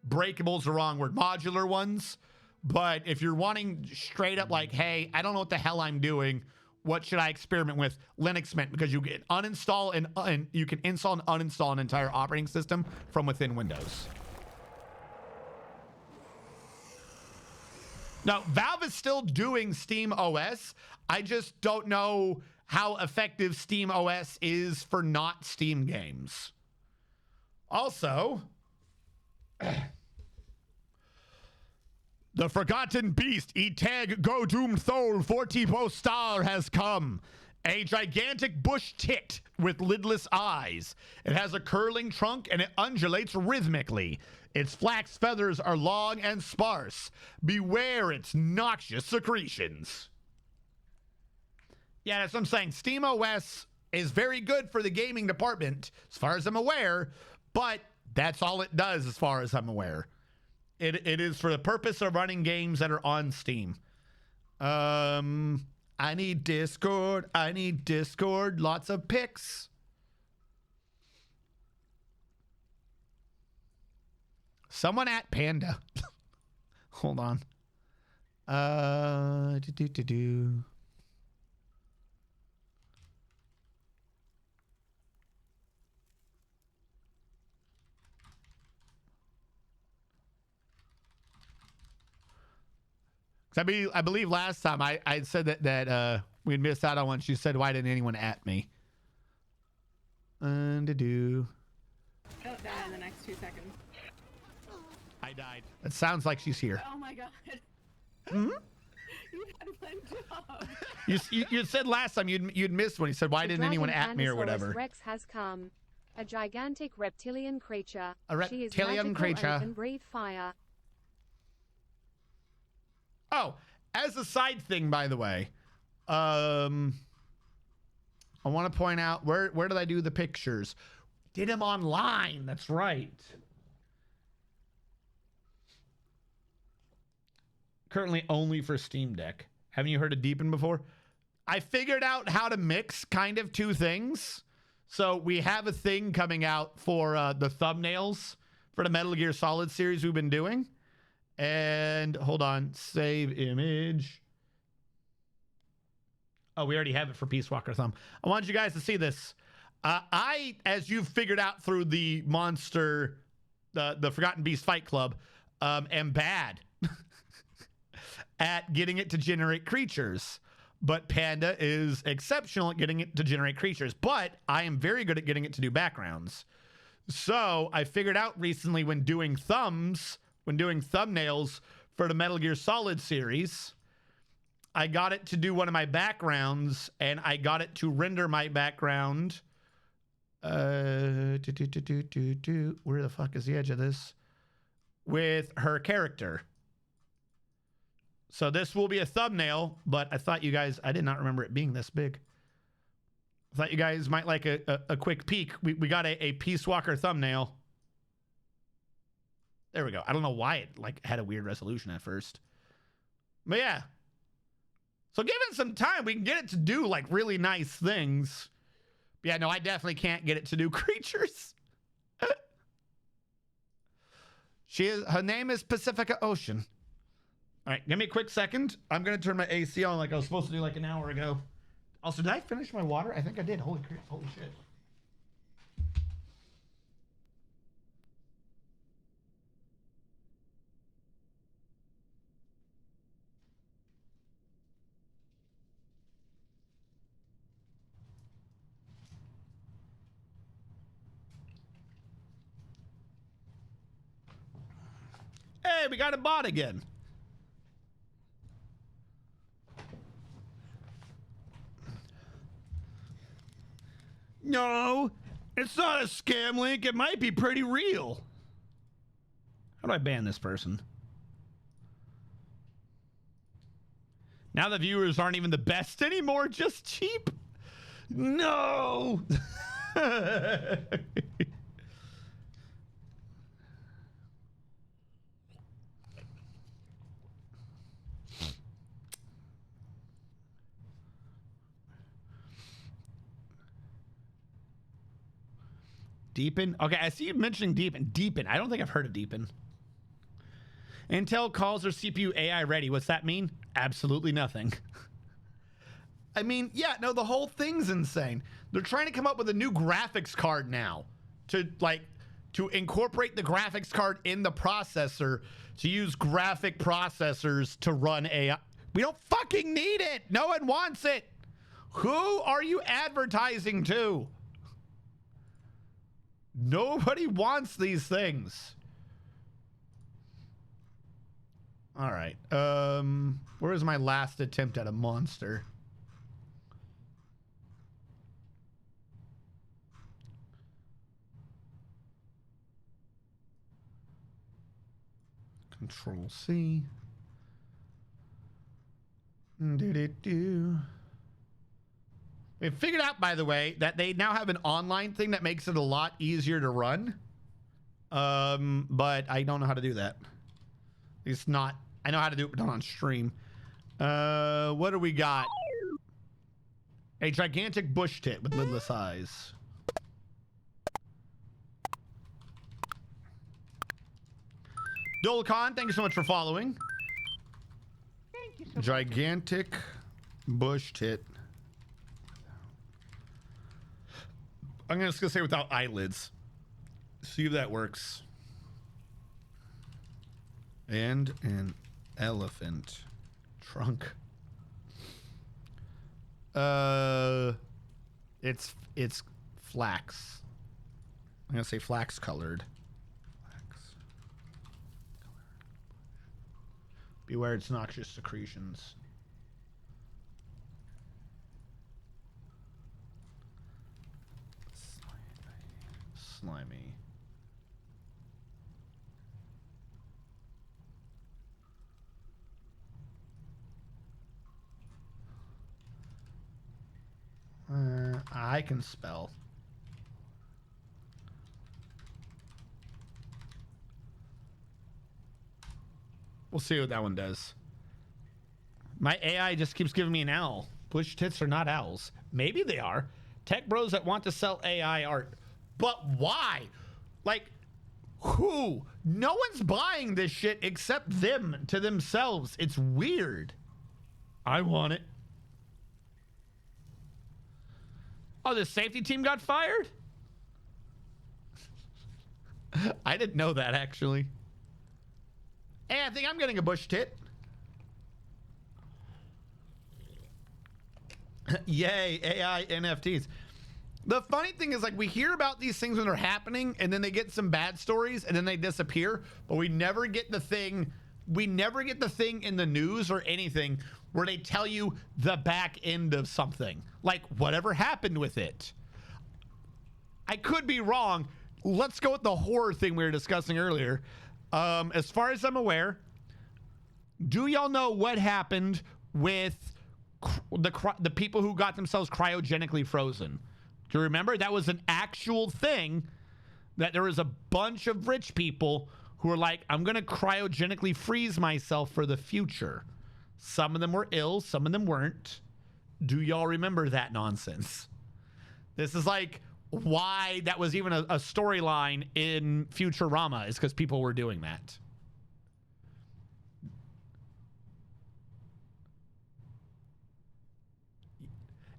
breakable's the wrong word, modular ones. But if you're wanting straight up like, hey, I don't know what the hell I'm doing, what should I experiment with? Linux Mint, because you can uninstall and you can install and uninstall an entire operating system from within Windows. Now, Valve is still doing Steam OS. I just don't know how effective Steam OS is for not Steam games. Also, the Forgotten Beast, Eteg Go Doom Thol 40 Post Star has come. A gigantic bush tit with lidless eyes. It has a curling trunk and it undulates rhythmically. Its flax feathers are long and sparse. Beware its noxious secretions. Yeah, that's what I'm saying. Steam OS is very good for the gaming department, as far as I'm aware, but that's all it does as far as I'm aware. It is for the purpose of running games that are on Steam. I need Discord. I need Discord. Lots of pics. Someone at Panda. Hold on. I believe last time I said that we'd missed out on one. She said, why didn't anyone at me? She'll die in the next 2 seconds. I died. It sounds like she's here. Oh my god. Mm-hmm. You had one job. You said last time you'd missed when he said, why didn't anyone at me or whatever? Rex has come. A gigantic reptilian creature. A reptilian she is magical creature. and can breathe fire. Oh, as a side thing, by the way, I want to point out where did I do the pictures? Did them online. That's right. Currently only for Steam Deck. Haven't you heard of Deepin before? I figured out how to mix kind of two things. So we have a thing coming out for the thumbnails for the Metal Gear Solid series we've been doing. And hold on, save image. Oh, we already have it for Peace Walker Thumb. I want you guys to see this. I, as you've figured out through the monster, the Forgotten Beast Fight Club, am bad at getting it to generate creatures. but Panda is exceptional at getting it to generate creatures. But I am very good at getting it to do backgrounds. So I figured out recently when doing thumbnails for the Metal Gear Solid series, I got it to do one of my backgrounds, and I got it to render my background. Where the fuck is the edge of this? With her character. So this will be a thumbnail, but I thought you guys, I did not remember it being this big. I thought you guys might like a quick peek. We got a Peace Walker thumbnail. There we go. I don't know why it like had a weird resolution at first. But yeah. So given some time, we can get it to do like really nice things. But yeah, no, I definitely can't get it to do creatures. Her name is Pacifica Ocean. All right, give me a quick second. I'm going to turn my AC on like I was supposed to do like an hour ago. Also, did I finish my water? I think I did. Holy shit. Hey, we got a bot again. No, it's not a scam link. It might be pretty real. How do I ban this person? Now the viewers aren't even the best anymore, just cheap. No. Deepin? Okay, I see you mentioning Deepin. Deepin. I don't think I've heard of Deepin. Intel calls their CPU AI ready. What's that mean? Absolutely nothing. I mean, yeah, no, the whole thing's insane. They're trying to come up with a new graphics card now to incorporate the graphics card in the processor to use graphic processors to run AI. We don't fucking need it. No one wants it. Who are you advertising to? Nobody wants these things. All right. Where is my last attempt at a monster? Control C. Do. We figured out, by the way, that they now have an online thing that makes it a lot easier to run. But I don't know how to do that. It's not. I know how to do it, but not on stream. What do we got? A gigantic bush tit with lidless eyes. Dolcon, thank you so much for following. Thank you so much. Gigantic bush tit. I'm just gonna say without eyelids. See if that works. And an elephant trunk. It's flax. I'm gonna say flax colored. Flax colored. Beware its noxious secretions. Slimy. I can spell. We'll see what that one does. My AI just keeps giving me an owl. Bush tits are not owls. Maybe they are. Tech bros that want to sell AI art. But why? Like, who? No one's buying this shit except them to themselves. It's weird. I want it. Oh, the safety team got fired? I didn't know that, actually. Hey, I think I'm getting a bush tit. Yay, AI NFTs. The funny thing is, like, we hear about these things when they're happening, and then they get some bad stories, and then they disappear. But we never get the thing. We never get the thing in the news or anything where they tell you the back end of something, like whatever happened with it. I could be wrong. Let's go with the horror thing we were discussing earlier. As far as I'm aware, do y'all know what happened with the people who got themselves cryogenically frozen? Do you remember? That was an actual thing, that there was a bunch of rich people who were like, I'm going to cryogenically freeze myself for the future. Some of them were ill, some of them weren't. Do y'all remember that nonsense? This is like why that was even a storyline in Futurama, is because people were doing that.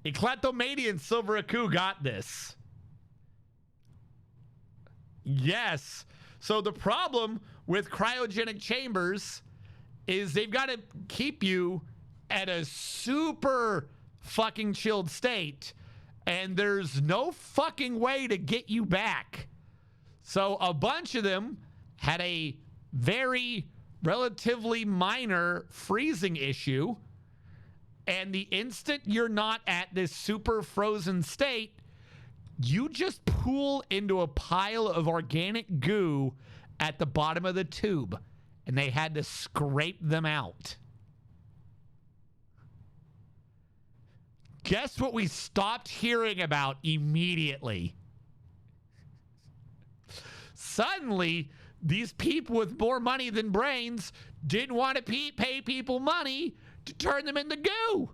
Eclatomania and Silver Aku got this. Yes. So the problem with cryogenic chambers is they've got to keep you at a super fucking chilled state, and there's no fucking way to get you back. So a bunch of them had a very relatively minor freezing issue, and the instant you're not at this super frozen state, you just pool into a pile of organic goo at the bottom of the tube, and they had to scrape them out. Guess what we stopped hearing about immediately? Suddenly, these people with more money than brains didn't want to pay people money to turn them into goo.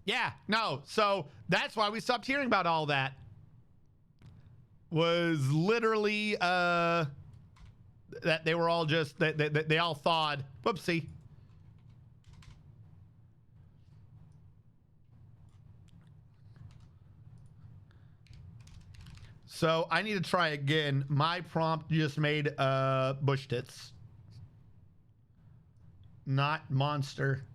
Yeah, no. So that's why we stopped hearing about all that. Was literally that they were all just they all thawed. Whoopsie. So I need to try again. My prompt just made bush tits, not monster.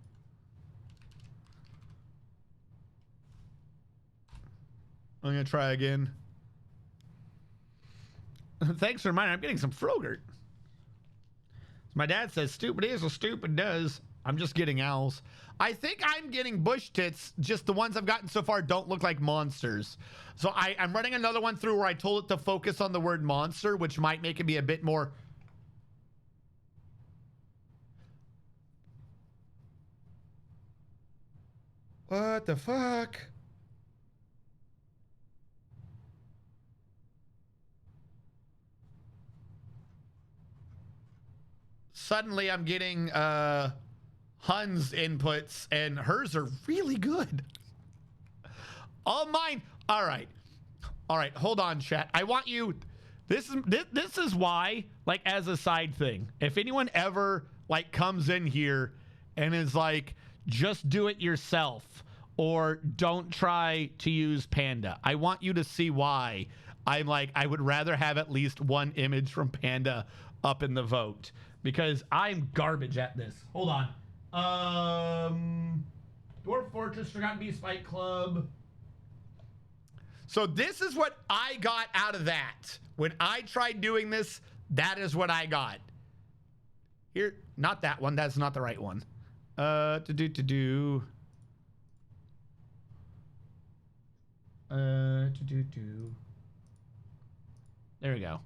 I'm gonna try again. Thanks for reminding. I'm getting some Frogurt. My dad says stupid is what stupid does. I'm just getting owls. I think I'm getting bush tits. Just the ones I've gotten so far don't look like monsters. So I'm running another one through where I told it to focus on the word monster, which might make it be a bit more. What the fuck? Suddenly I'm getting Hun's inputs, and hers are really good. All mine. All right, hold on, chat. I want you. This is why, like, as a side thing, if anyone ever like comes in here and is like, just do it yourself or don't try to use Panda, I want you to see why I'm like, I would rather have at least one image from Panda up in the vote, because I'm garbage at this. Hold on. Dwarf Fortress, Forgotten Beast Fight Club. So this is what I got out of that. When I tried doing this, that is what I got. Here, not that one. That's not the right one. There we go.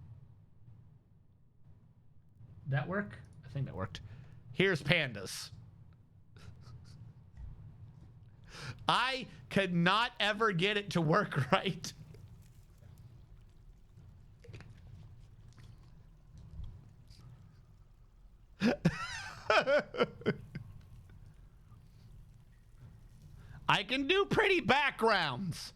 That work? I think that worked. Here's pandas. I could not ever get it to work right. I can do pretty backgrounds.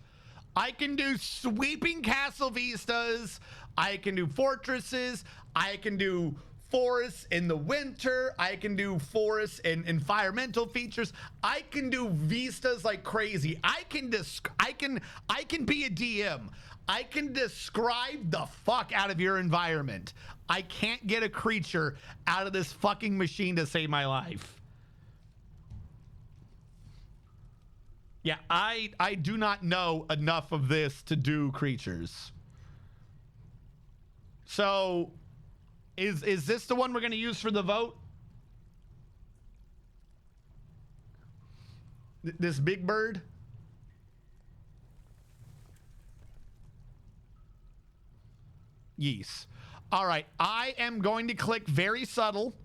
I can do sweeping castle vistas. I can do fortresses. I can do forests in the winter. I can do forests and environmental features. I can do vistas like crazy. I can be a DM. I can describe the fuck out of your environment. I can't get a creature out of this fucking machine to save my life. Yeah, I do not know enough of this to do creatures. So, is this the one we're going to use for the vote? This big bird? Yes. All right, I am going to click very subtle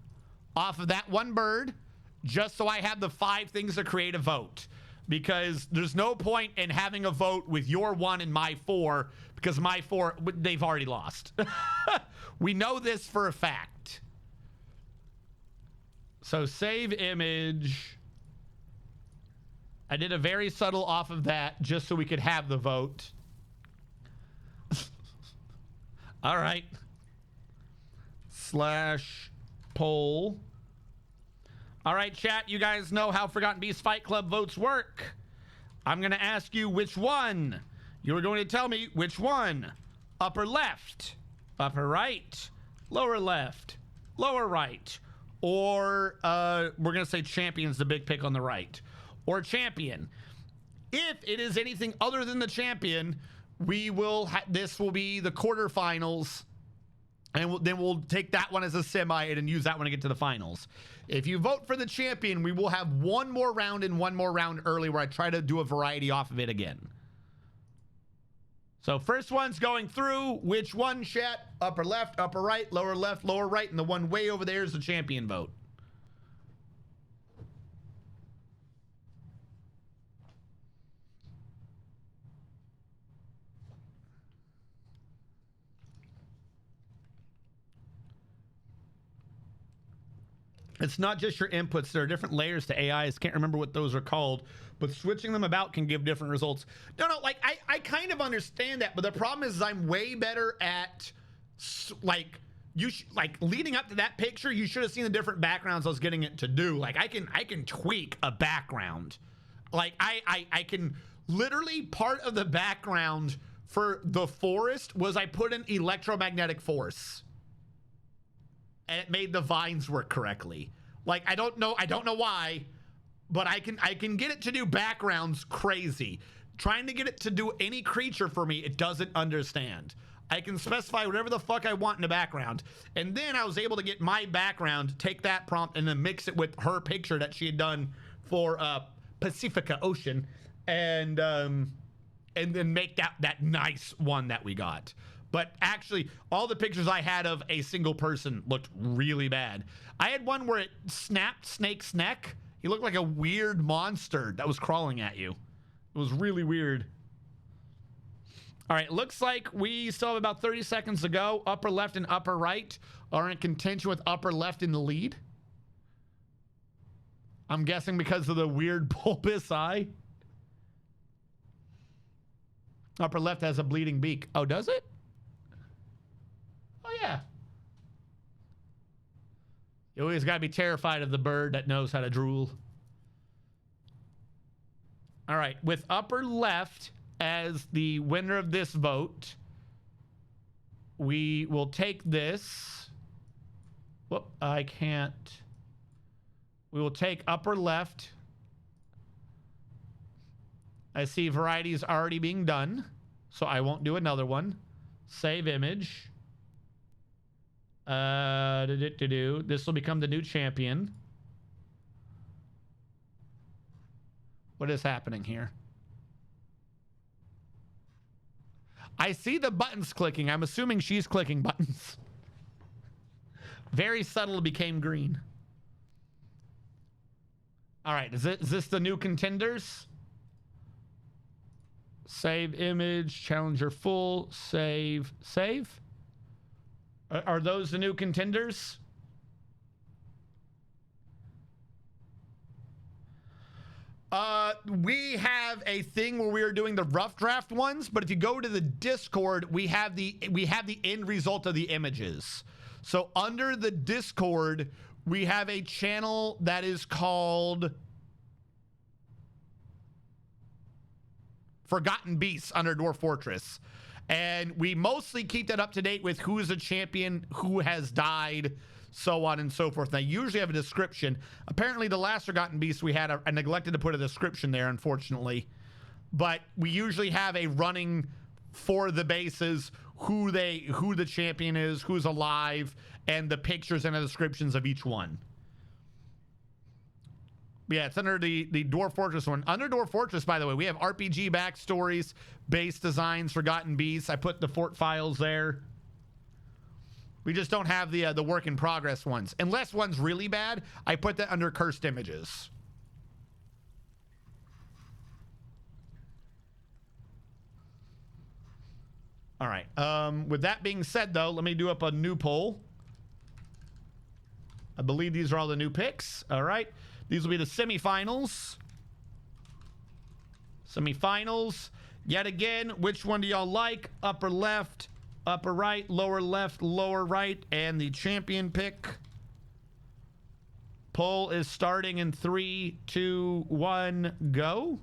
off of that one bird just so I have the 5 things to create a vote. Because there's no point in having a vote with your 1 and my 4 because my 4, they've already lost. We know this for a fact. So save image. I did a very subtle off of that just so we could have the vote. All right. / poll. All right, chat, you guys know how Forgotten Beast Fight Club votes work. I'm going to ask you which one. You're going to tell me which one. Upper left, upper right, lower left, lower right. Or we're going to say champion's the big pick on the right. Or champion. If it is anything other than the champion, we will this will be the quarterfinals. And then we'll take that one as a semi and use that one to get to the finals. If you vote for the champion, we will have one more round and one more round early where I try to do a variety off of it again. So first one's going through. Which one, chat? Upper left, upper right, lower left, lower right. And the one way over there is the champion vote. It's not just your inputs. There are different layers to AIs. Can't remember what those are called, but switching them about can give different results. No, like I kind of understand that, but the problem is I'm way better at like leading up to that picture. You should have seen the different backgrounds I was getting it to do. Like I can tweak a background. Like I can literally part of the background for the forest was I put an electromagnetic force. And it made the vines work correctly. Like I don't know why, but I can get it to do backgrounds crazy. Trying to get it to do any creature for me, it doesn't understand. I can specify whatever the fuck I want in the background. And then I was able to get my background, take that prompt, and then mix it with her picture that she had done for Pacifica Ocean, and then make that nice one that we got. But actually, all the pictures I had of a single person looked really bad. I had one where it snapped Snake's neck. He looked like a weird monster that was crawling at you. It was really weird. All right, looks like we still have about 30 seconds to go. Upper left and upper right are in contention with upper left in the lead. I'm guessing because of the weird bulbous eye. Upper left has a bleeding beak. Oh, does it? Oh, yeah. You always got to be terrified of the bird that knows how to drool. All right. With upper left as the winner of this vote, we will take this. Whoop, I can't. We will take upper left. I see varieties already being done, so I won't do another one. Save image. This will become the new champion. What is happening here? I see the buttons clicking. I'm assuming she's clicking buttons. Very subtle, became green. All right, is this the new contenders? Save image, challenger full, save. Are those the new contenders? We have a thing where we are doing the rough draft ones, but if you go to the Discord, we have the end result of the images. So under the Discord, we have a channel that is called Forgotten Beasts under Dwarf Fortress. And we mostly keep that up to date with who is a champion, who has died, so on and so forth. Now, I usually have a description. Apparently, the last Forgotten Beast we had, I neglected to put a description there, unfortunately. But we usually have a running for the bases, who the champion is, who's alive, and the pictures and the descriptions of each one. Yeah, it's under the Dwarf Fortress one. Under Dwarf Fortress, by the way, we have RPG backstories, base designs, Forgotten Beasts. I put the fort files there. We just don't have the work in progress ones. Unless one's really bad, I put that under cursed images. All right. With that being said, though, let me do up a new poll. I believe these are all the new picks. All right. These will be the semifinals. Semifinals. Yet again, which one do y'all like? Upper left, upper right, lower left, lower right, and the champion pick. Poll is starting in 3, 2, 1, go.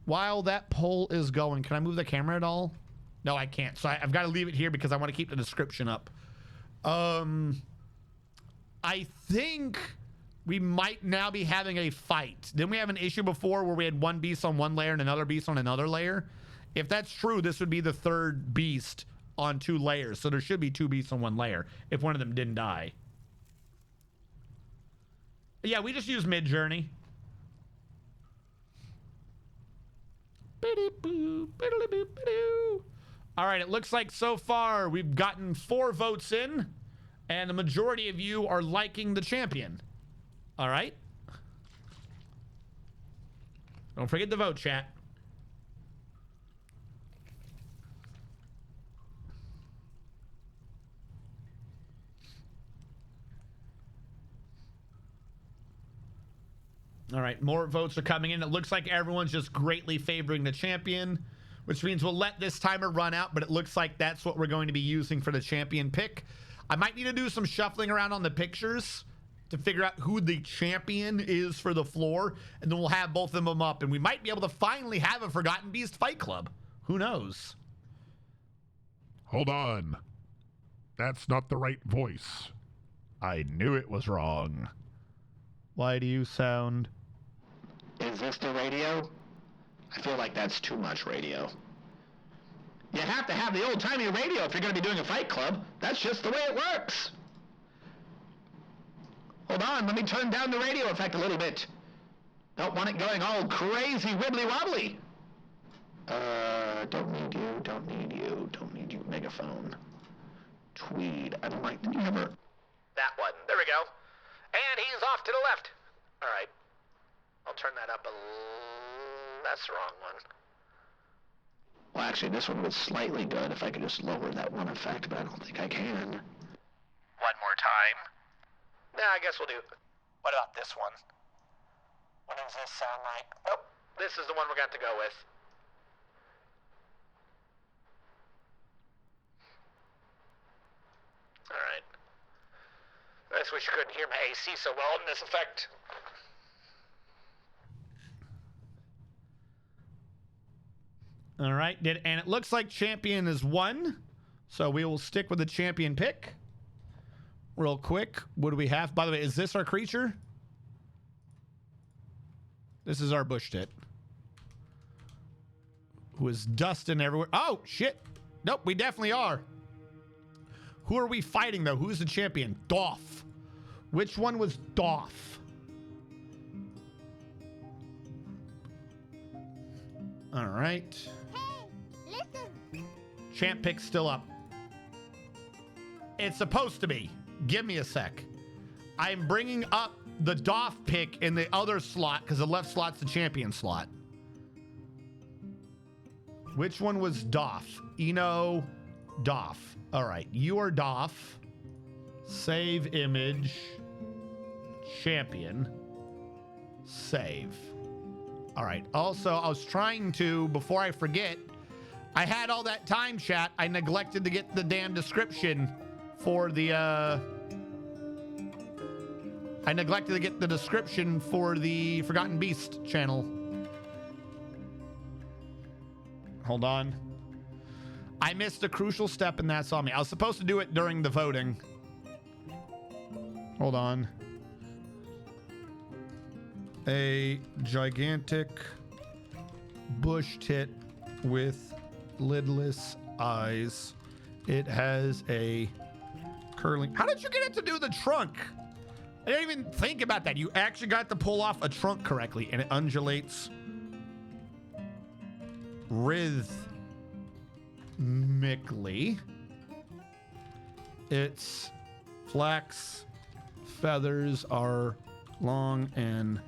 While that poll is going, can I move the camera at all? No, I can't. So I've got to leave it here because I want to keep the description up. I think we might now be having a fight. Didn't we have an issue before where we had one beast on one layer and another beast on another layer? If that's true, this would be the third beast on 2 layers. So there should be 2 beasts on 1 layer if one of them didn't die. Yeah, we just use Midjourney. All right, it looks like so far we've gotten 4 votes in, and the majority of you are liking the champion. All right. Don't forget to vote, chat. All right, more votes are coming in. It looks like everyone's just greatly favoring the champion, which means we'll let this timer run out, but it looks like that's what we're going to be using for the champion pick. I might need to do some shuffling around on the pictures to figure out who the champion is for the floor, and then we'll have both of them up, and we might be able to finally have a Forgotten Beast Fight Club. Who knows? Hold on. That's not the right voice. I knew it was wrong. Why do you sound... Is this the radio? I feel like that's too much radio. You have to have the old-timey radio if you're going to be doing a fight club. That's just the way it works. Hold on, let me turn down the radio effect a little bit. Don't want it going all crazy wibbly-wobbly. Don't need you, don't need you, don't need you, megaphone. Tweed, I don't like the never. That one, there we go. And he's off to the left. All right. I'll turn that up a little. That's the wrong one. Well, actually, this one was slightly good if I could just lower that one effect, but I don't think I can. One more time. Yeah, I guess we'll do. What about this one? What does this sound like? Oh, this is the one we're going to go with. All right. I just wish you couldn't hear my AC so well in this effect. All right, and it looks like champion is 1, so we will stick with the champion pick. Real quick, what do we have? By the way, is this our creature? This is our bush tit. Who is dusting everywhere. Oh, shit. Nope, we definitely are. Who are we fighting, though? Who's the champion? Doff. Which one was Doff? All right. Hey, listen. Champ pick's still up. It's supposed to be. Give me a sec. I'm bringing up the Doff pick in the other slot because the left slot's the champion slot. Which one was Doff? Eno, Doff. All right, you are Doff. Save image. Champion. Save. All right. Also, I was trying to, before I forget, I had all that time, chat. I neglected to get the damn description for the, I neglected to get the description for the Forgotten Beast channel. Hold on. I missed a crucial step and that's on me. I was supposed to do it during the voting. Hold on. A gigantic bush tit with lidless eyes. It has a curling. How did you get it to do the trunk? I didn't even think about that. You actually got to pull off a trunk correctly, and it undulates rhythmically. Its flax feathers are long and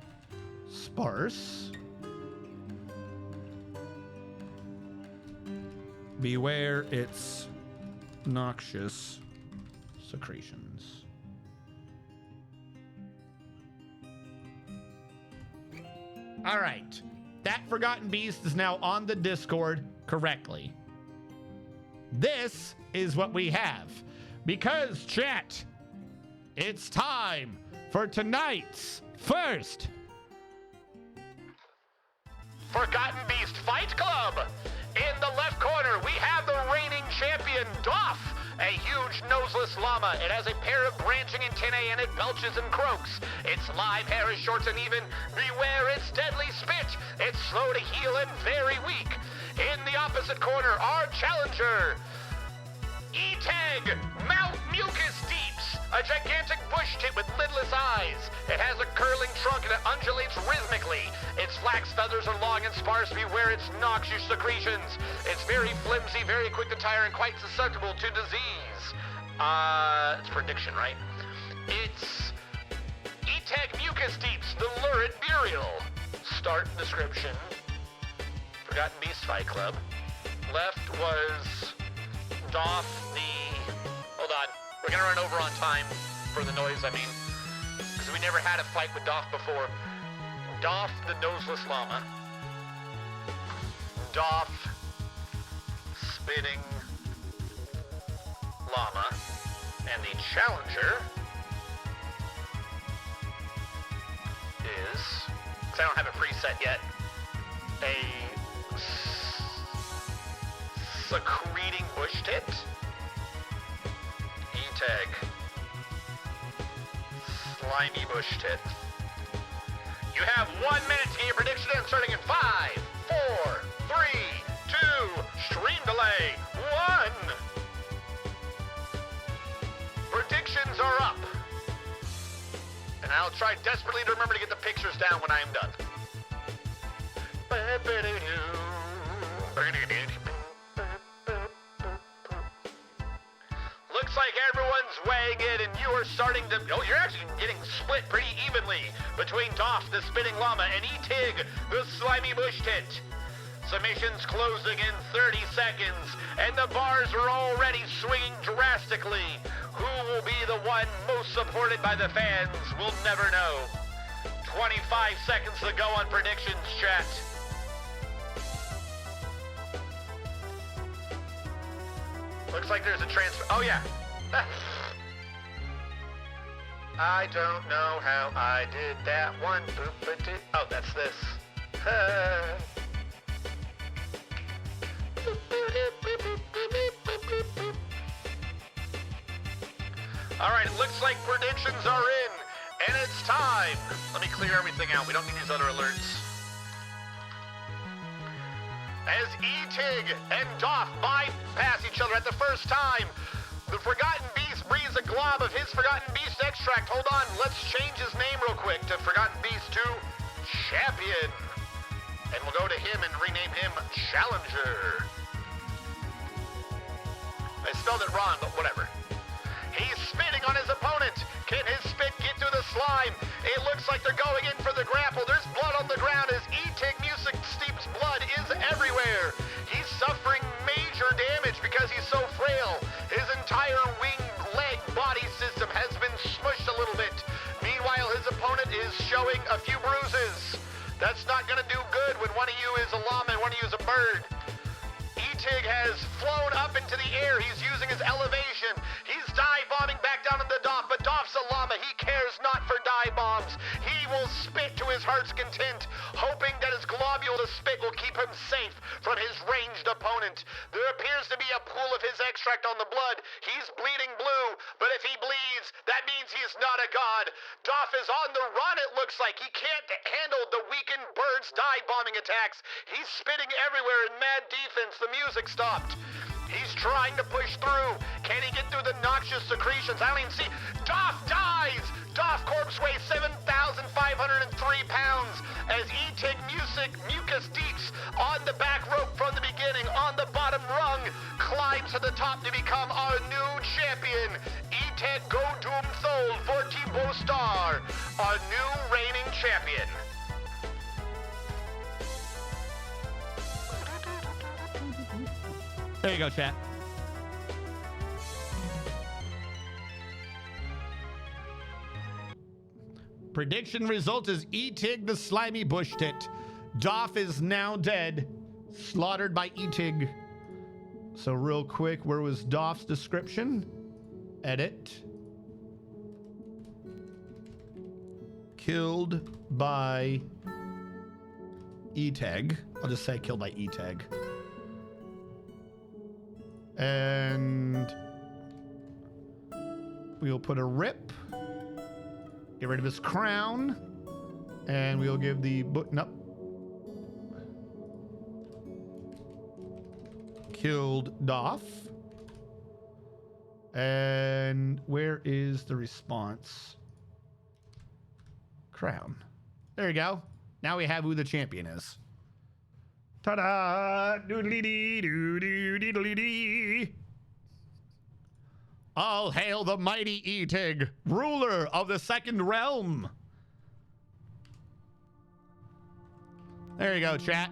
sparse. Beware its noxious secretions. All right. That Forgotten Beast is now on the Discord correctly. This is what we have. Because, chat, it's time for tonight's first Forgotten Beast Fight Club. In the left corner, we have the reigning champion, Doff, a huge noseless llama. It has a pair of branching antennae and it belches and croaks. Its live hair is short and even. Beware its deadly spit. It's slow to heal and very weak. In the opposite corner, our challenger, E-Tag, Mount Mucus Deeps, a gigantic bush tit with lidless eyes. It has a curling trunk and it undulates rhythmically. Its flax feathers are long and sparse. Beware its noxious secretions. It's very flimsy, very quick to tire, and quite susceptible to disease. It's prediction, right? It's E-Tag Mucus Deeps, the lurid burial. Start description. Forgotten Beast Fight Club. Left was Doff the... Hold on. We're gonna run over on time for the noise, I mean. Because we never had a fight with Doff before. Doff the Noseless Llama. Doff Spitting Llama. And the challenger is... Because I don't have it preset yet. A... secreting bush tit. E-Tag. Slimy bush tit. You have 1 minute to get your prediction in, starting in 5, 4, 3, 2, stream delay, 1. Predictions are up. And I'll try desperately to remember to get the pictures down when I am done. Looks like everyone's weighing in, and you are starting to... Oh, you're actually getting split pretty evenly between Doff, the Spitting Llama, and E-Tig, the Slimy Bush Tit. Submissions closing in 30 seconds, and the bars are already swinging drastically. Who will be the one most supported by the fans? We'll never know. 25 seconds to go on predictions, chat. Looks like there's a transfer. Oh, yeah. I don't know how I did that one. Oh, that's this. All right, it looks like predictions are in, and it's time. Let me clear everything out. We don't need these other alerts. As E-Tig and Doff bypass each other at the first time, the Forgotten Beast breathes a glob of his Forgotten Beast extract. Hold on, let's change his name real quick to Forgotten Beast 2 Champion. And we'll go to him and rename him Challenger. I spelled it wrong, but whatever. He's spitting on his opponent. Can his spit get through the slime? It looks like they're going in for the grapple. There's blood on the ground as E-Tig Music Steep's blood is everywhere. He's suffering major damage because he's so frail. His entire wing, leg, body system has been smushed a little bit. Meanwhile, his opponent is showing a few bruises. That's not gonna do good when one of you is a llama and one of you is a bird. E-Tig has flown up into the air. He's using his elevation. He's dive lava. He cares not for dive bombs. He will spit to his heart's content, hoping that his globule of spit will keep him safe from his ranged opponent. There appears to be a pool of his extract on the blood. He's bleeding blue, but if he bleeds, that means he's not a god. Doff is on the run, it looks like. He can't handle the weakened bird's dive bombing attacks. He's spitting everywhere in mad defense. The music stopped. He's trying to push through. Can he get through the noxious secretions? I don't even see. Doff dies! Doff corpse weighs 7,503 pounds as E-Tig Mucus Deeps on the back rope from the beginning, on the bottom rung, climbs to the top to become our new champion. E-Tig Go Doom Thol for Team Star, our new reigning champion. There you go, chat. Prediction result is E-Tig the Slimy Bush Tit. Doff is now dead, slaughtered by E-Tig. So real quick, where was Doff's description? Edit. Killed by E-Tig. I'll just say killed by E-Tig. And we'll put a rip. Get rid of his crown. And we'll give the nope. Killed Doff. And where is the response? Crown. There you go. Now we have who the champion is. Ta-da! Doodly-dee, doodly-doodly-dee. All hail the mighty E-Tig, ruler of the second realm. There you go, chat.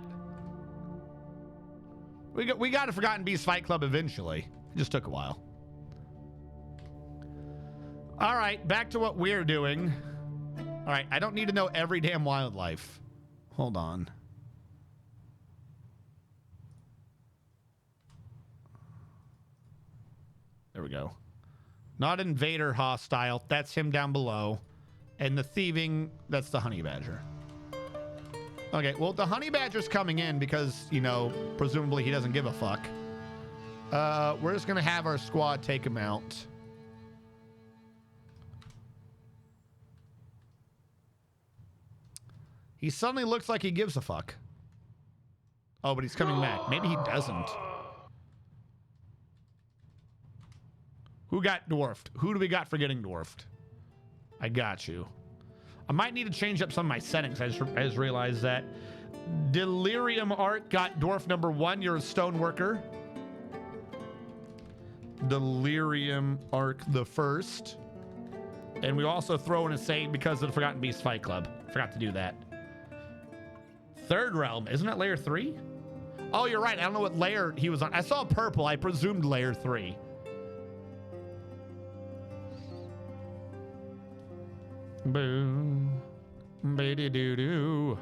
We got a Forgotten Beast Fight Club eventually. It just took a while. All right, back to what we're doing. All right, I don't need to know every damn wildlife. Hold on. There we go. Not invader hostile. That's him down below. And the thieving, that's the honey badger. Okay, well, the honey badger's coming in because, you know, presumably he doesn't give a fuck. We're just going to have our squad take him out. He suddenly looks like he gives a fuck. Oh, but he's coming back. Maybe he doesn't. Who got dwarfed? Who do we got for getting dwarfed? I got you. I might need to change up some of my settings. I just realized that. Delirium Art got dwarf number 1. You're a stone worker. Delirium Arc the first. And we also throw in a saying because of the Forgotten Beast Fight Club. Forgot to do that. Third realm. Isn't it layer 3? Oh, you're right. I don't know what layer he was on. I saw purple. I presumed layer 3. Boom. Bitty doo doo.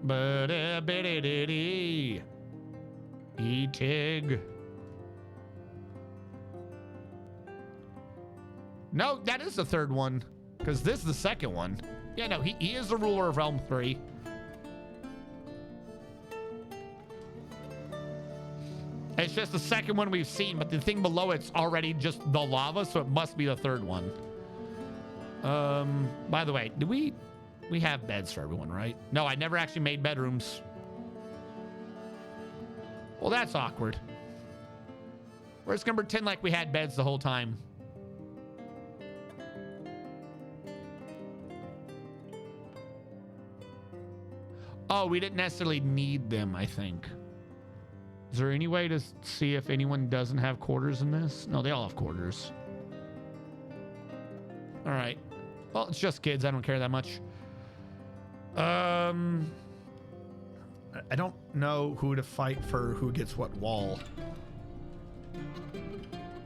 Bitty bitty diddy. E-Tig. No, that is the third one. Because this is the second one. Yeah, no, he is the ruler of Realm 3. It's just the second one we've seen, but the thing below it's already just the lava, so it must be the third one. By the way, do we have beds for everyone, right? No, I never actually made bedrooms. Well, that's awkward. We're just gonna pretend like we had beds the whole time. Oh, we didn't necessarily need them, I think. Is there any way to see if anyone doesn't have quarters in this? No, they all have quarters. All right. Well, it's just kids. I don't care that much. I don't know who to fight for who gets what wall.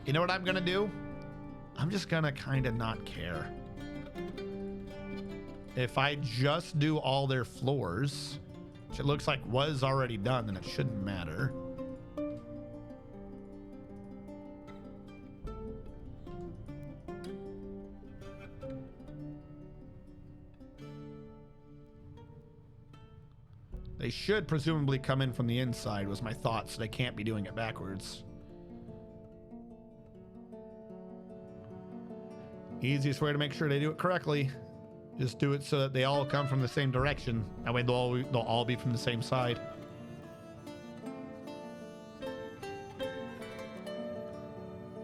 You know what I'm going to do? I'm just going to kind of not care. If I just do all their floors, which it looks like was already done, then it shouldn't matter. They should presumably come in from the inside was my thought, so they can't be doing it backwards. Easiest way to make sure they do it correctly. Just do it so that they all come from the same direction. That way they'll all be from the same side.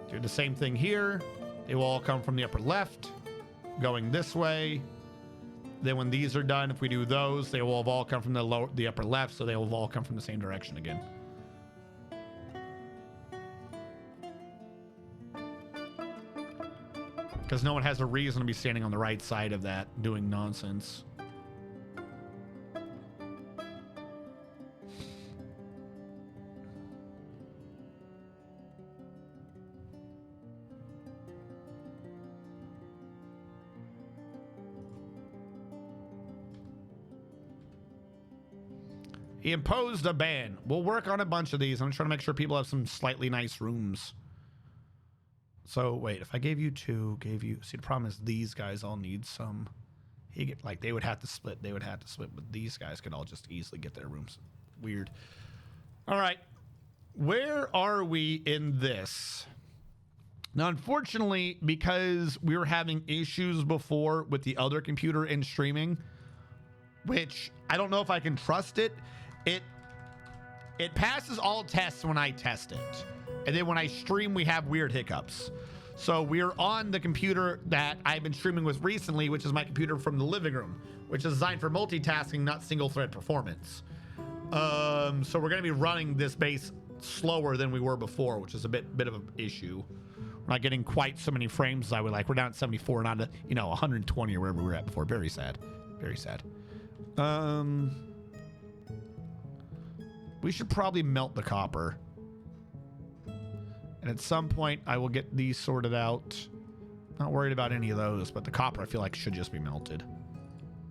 Do the same thing here. They will all come from the upper left, going this way. Then when these are done, if we do those, they will have all come from the upper left, so they will have all come from the same direction again. Because no one has a reason to be standing on the right side of that doing nonsense. He imposed a ban. We'll work on a bunch of these. I'm trying to make sure people have some slightly nice rooms. So wait, if I gave you two, see, the problem is these guys all need some. They would have to split. But these guys could all just easily get their rooms. Weird. All right, where are we in this? Now, unfortunately, because we were having issues before with the other computer in streaming, which I don't know if I can trust it. It passes all tests when I test it. And then when I stream, we have weird hiccups. So we're on the computer that I've been streaming with recently, which is my computer from the living room, which is designed for multitasking, not single thread performance. So we're going to be running this base slower than we were before, which is a bit of an issue. We're not getting quite so many frames as I would like. We're down at 74, not 120 or wherever we were at before. Very sad. Very sad. We should probably melt the copper. And at some point, I will get these sorted out. Not worried about any of those, but the copper I feel like should just be melted.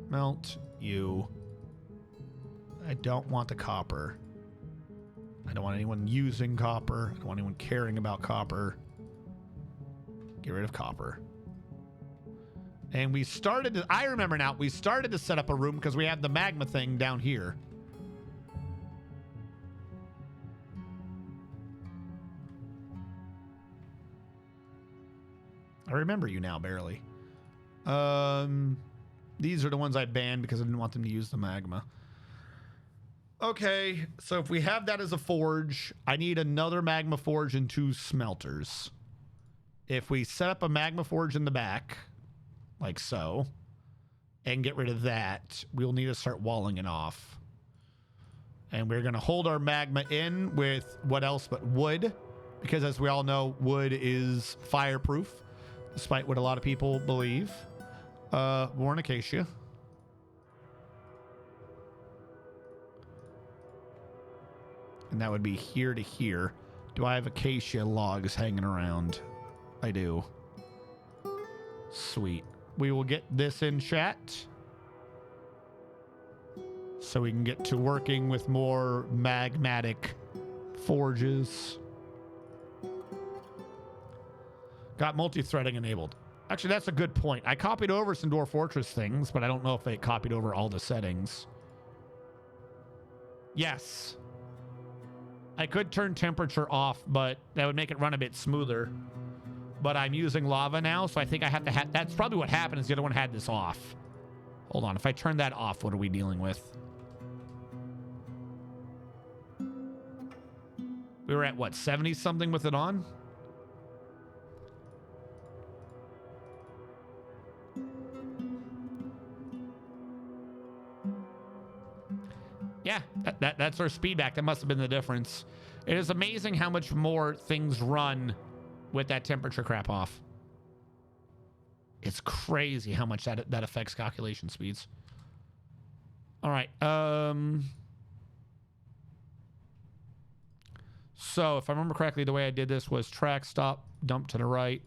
Melt you. I don't want the copper. I don't want anyone using copper. I don't want anyone caring about copper. Get rid of copper. And we started to, I remember now, we started to set up a room because we had the magma thing down here. I remember you now, barely. These are the ones I banned because I didn't want them to use the magma. Okay, so if we have that as a forge, I need another magma forge and 2 smelters. If we set up a magma forge in the back, like so, and get rid of that, we'll need to start walling it off. And we're going to hold our magma in with what else but wood, because as we all know, wood is fireproof, despite what a lot of people believe. Worn acacia. And that would be here to here. Do I have acacia logs hanging around? I do. Sweet. We will get this in chat, so we can get to working with more magmatic forges. Got multi-threading enabled. Actually, that's a good point. I copied over some Dwarf Fortress things, but I don't know if they copied over all the settings. Yes. I could turn temperature off, but that would make it run a bit smoother. But I'm using lava now, so I think I have to have... That's probably what happened, is the other one had this off. Hold on. If I turn that off, what are we dealing with? We were at, what, 70-something with it on? Yeah, that's our speed back. That must have been the difference. It is amazing how much more things run with that temperature crap off. It's crazy how much that affects calculation speeds. All right. So if I remember correctly, the way I did this was track stop, dump to the right.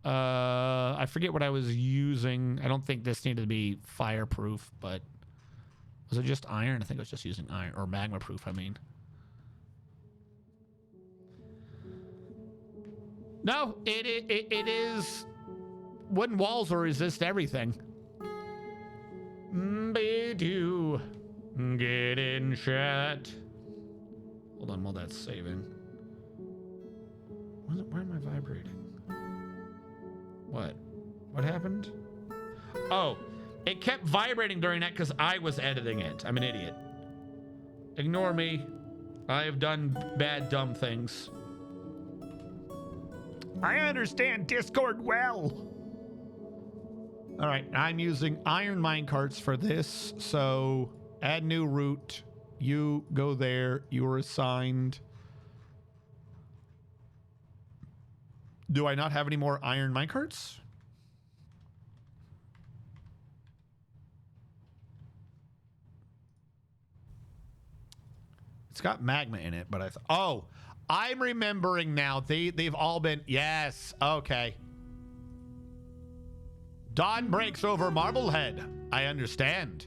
I forget what I was using. I don't think this needed to be fireproof, but was it just iron? I think I was just using iron, or magma proof, I mean. No, it is. Wooden walls will resist everything. Be-do. Get in chat. Hold on while that's saving. Why am I vibrating? What? What happened? Oh, it kept vibrating during that because I was editing it. I'm an idiot. Ignore me. I have done bad, dumb things. I understand Discord well. All right, I'm using iron minecarts for this. So add new route. You go there. You are assigned. Do I not have any more iron minecarts? It's got magma in it, but I thought, oh, I'm remembering now. They've all been, yes, okay. Dawn breaks over Marblehead. I understand.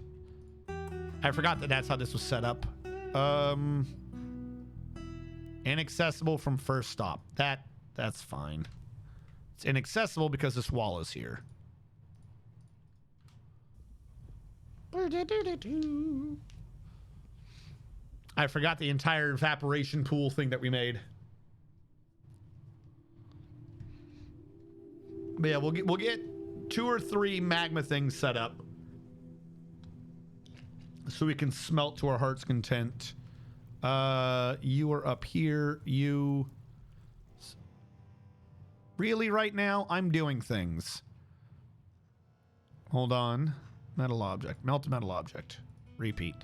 I forgot that that's how this was set up. Inaccessible from first stop. That's fine. It's inaccessible because this wall is here. I forgot the entire evaporation pool thing that we made. But yeah, we'll get 2 or 3 magma things set up so we can smelt to our heart's content. You are up here. You really right now I'm doing things. Hold on. Metal object. Melt a metal object. Repeat.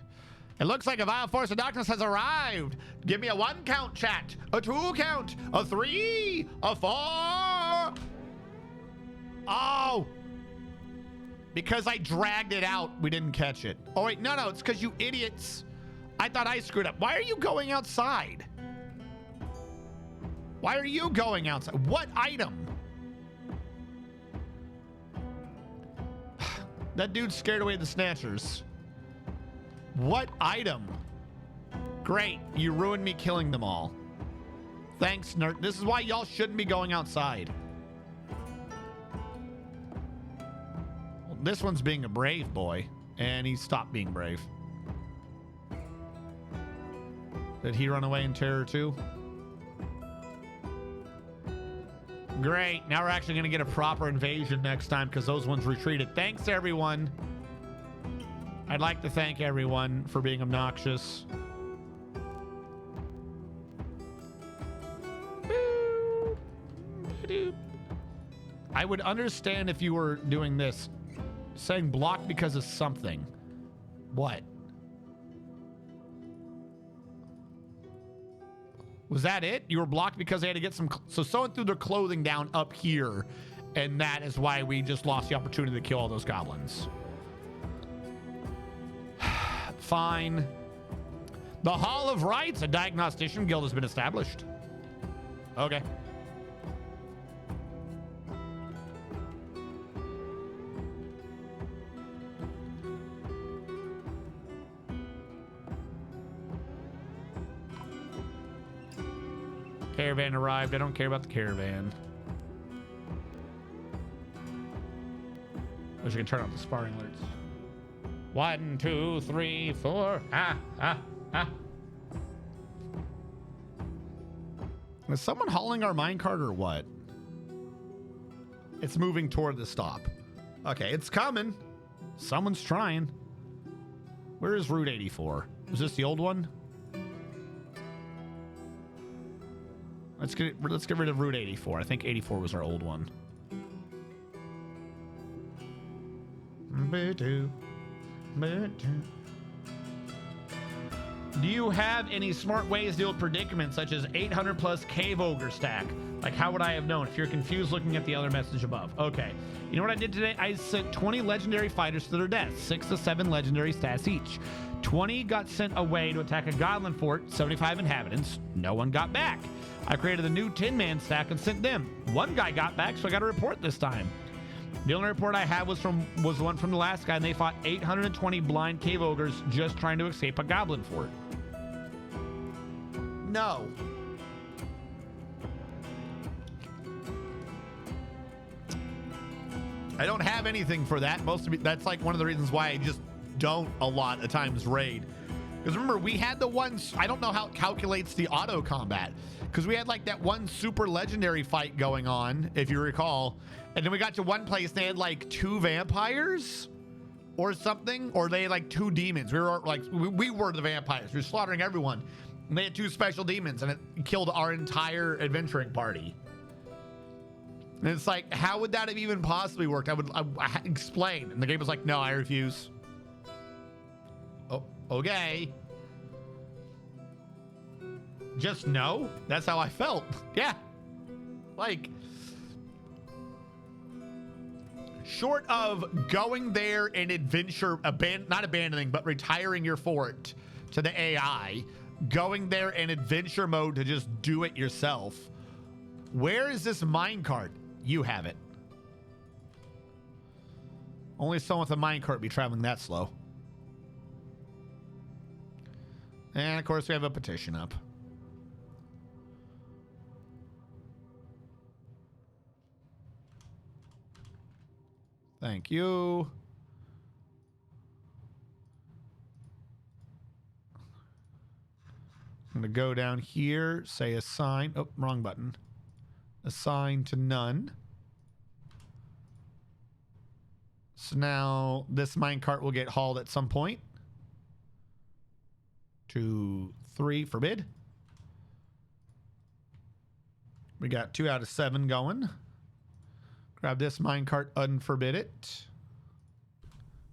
It looks like a vile force of darkness has arrived. Give me a 1 count, chat. A 2 count. A 3. A 4. Oh. Because I dragged it out, we didn't catch it. Oh, wait. No, it's because you idiots. I thought I screwed up. Why are you going outside? Why are you going outside? What item? That dude scared away the snatchers. What item? Great. You ruined me killing them all. Thanks, nerd. This is why y'all shouldn't be going outside. Well, this one's being a brave boy, and he stopped being brave. Did he run away in terror too? Great. Now we're actually going to get a proper invasion next time because those ones retreated. Thanks, everyone. I'd like to thank everyone for being obnoxious. I would understand if you were doing this, saying blocked because of something. What? Was that it? You were blocked because they had to get some... So someone threw their clothing down up here, and that is why we just lost the opportunity to kill all those goblins. Fine. The Hall of Rights, a diagnostician guild, has been established. Okay. Caravan arrived. I don't care about the caravan. I wish I could turn off the sparring alerts. 1, 2, 3, 4. Is someone hauling our minecart or what? It's moving toward the stop. Okay, it's coming. Someone's trying. Where is Route 84? Is this the old one? Let's get rid of Route 84. I think 84 was our old one. Do you have any smart ways to deal with predicaments such as 800 plus cave ogre stack? Like, how would I have known? If you're confused looking at the other message above. Okay. You know what I did today? I sent 20 legendary fighters to their deaths. 6 to 7 legendary stats each. 20 got sent away to attack a goblin fort, 75 inhabitants. No one got back. I created a new 10-man stack and sent them. 1 guy got back, so I got a report this time. The only report I had was the one from the last guy, and they fought 820 blind cave ogres just trying to escape a goblin fort. No. I don't have anything for that. That's like one of the reasons why I just don't a lot of times raid. Because remember, we had the ones, I don't know how it calculates the auto combat. Because we had like that one super legendary fight going on, if you recall. And then we got to one place, they had like 2 vampires or something. Or they had like 2 demons. We were like, we were the vampires. We were slaughtering everyone. And they had 2 special demons and it killed our entire adventuring party. And it's like, how would that have even possibly worked? I explain. And the game was like, no, I refuse. Oh, okay. Just no. That's how I felt. Yeah. Like, short of going there and adventure, not abandoning, but retiring your fort to the AI, going there in adventure mode to just do it yourself. Where is this minecart? You have it. Only someone with a minecart be traveling that slow. And of course we have a petition up. Thank you. I'm gonna go down here, say assign. Oh, wrong button. Assign to none. So now this minecart will get hauled at some point. 2, 3, forbid. We got 2 out of 7 going. Grab this minecart, unforbid it.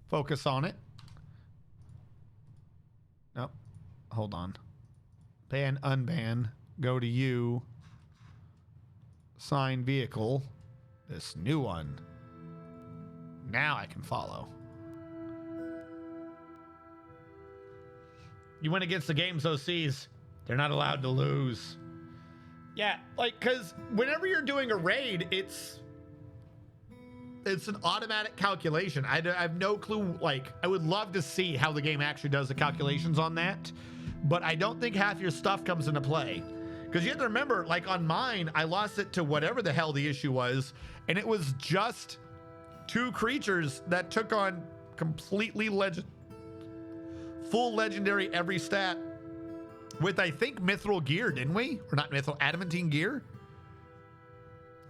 Focus on it. Nope. Hold on. Ban, unban. Go to you. Sign vehicle. This new one. Now I can follow. You went against the game's OCs. They're not allowed to lose. Yeah, like, because whenever you're doing a raid, it's an automatic calculation. I have no clue. Like, I would love to see how the game actually does the calculations on that, but I don't think half your stuff comes into play. Because you have to remember, like on mine, I lost it to whatever the hell the issue was, and it was just 2 creatures that took on completely full legendary every stat with, I think, mithril gear, didn't we? Or not mithril, adamantine gear?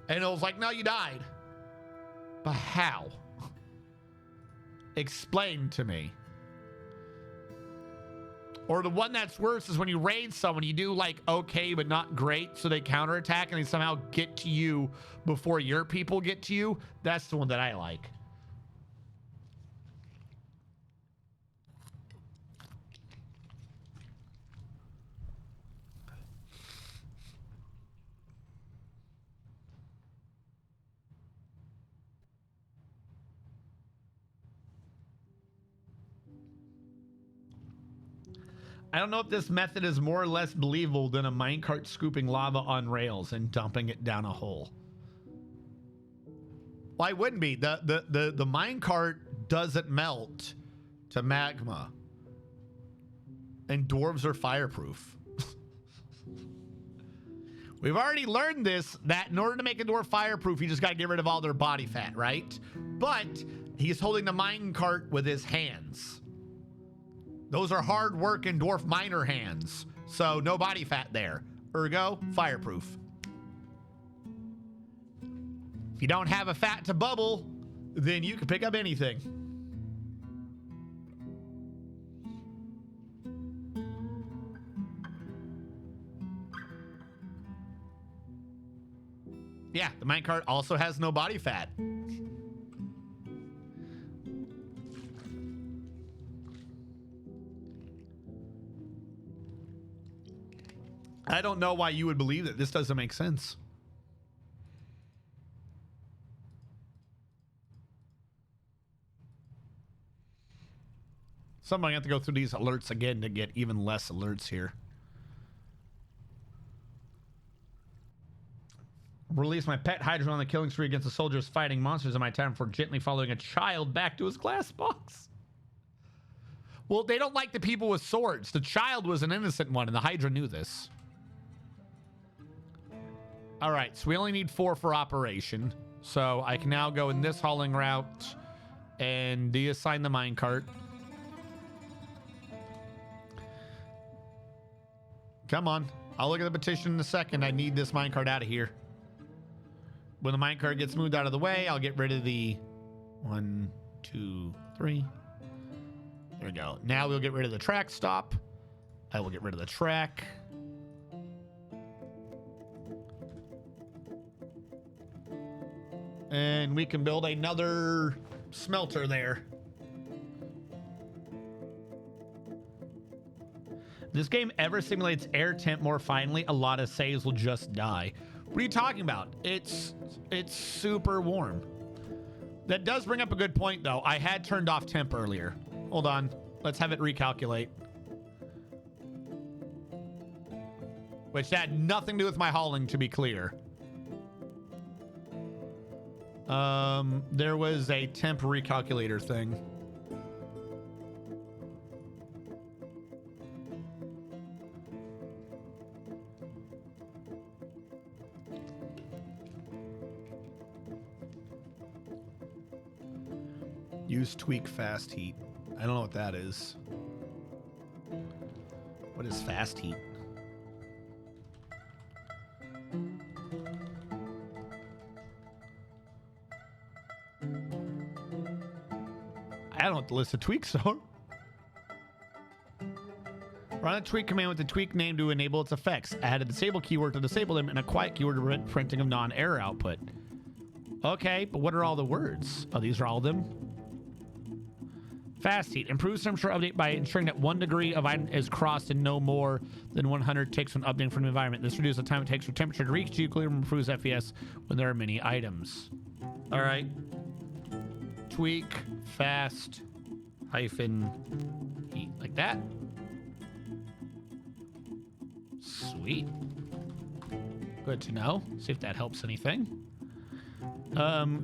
And it was like, no, you died. But how? Explain to me. Or the one that's worse is when you raid someone, you do like okay, but not great, so they counterattack and they somehow get to you before your people get to you. That's the one that I like. I don't know if this method is more or less believable than a minecart scooping lava on rails and dumping it down a hole. Why wouldn't be? The minecart doesn't melt to magma. And dwarves are fireproof. We've already learned this, that in order to make a dwarf fireproof, you just got to get rid of all their body fat, right? But he's holding the minecart with his hands. Those are hard working dwarf miner hands. So no body fat there. Ergo, fireproof. If you don't have a fat to bubble, then you can pick up anything. Yeah, the minecart also has no body fat. I don't know why you would believe that. This doesn't make sense. Somebody have to go through these alerts again to get even less alerts here. Release my pet Hydra on the killing spree against the soldiers fighting monsters in my time for gently following a child back to his glass box. Well, they don't like the people with swords. The child was an innocent one, and the Hydra knew this. All right, so we only need 4 for operation. So I can now go in this hauling route and deassign the minecart. Come on. I'll look at the petition in a second. I need this minecart out of here. When the minecart gets moved out of the way, I'll get rid of the 1, 2, 3. There we go. Now we'll get rid of the track stop. I will get rid of the track. And we can build another smelter there. This game ever simulates air temp more finely, a lot of saves will just die. What are you talking about? It's super warm. That does bring up a good point, though. I had turned off temp earlier. Hold on. Let's have it recalculate. Which had nothing to do with my hauling, to be clear. There was a temp recalculator thing. Use tweak fast heat. I don't know what that is. What is fast heat? I don't know what the list of tweaks are. Run a tweak command with the tweak name to enable its effects. Add a disable keyword to disable them and a quiet keyword to prevent printing of non-error output. Okay, but what are all the words? Oh, these are all of them? Fast heat. Improves temperature update by ensuring that 1 degree of item is crossed and no more than 100 ticks when updating from the environment. This reduces the time it takes for temperature to reach equilibrium and improves FPS when there are many items. All right. Tweak fast hyphen heat like that. Sweet. Good to know. See if that helps anything.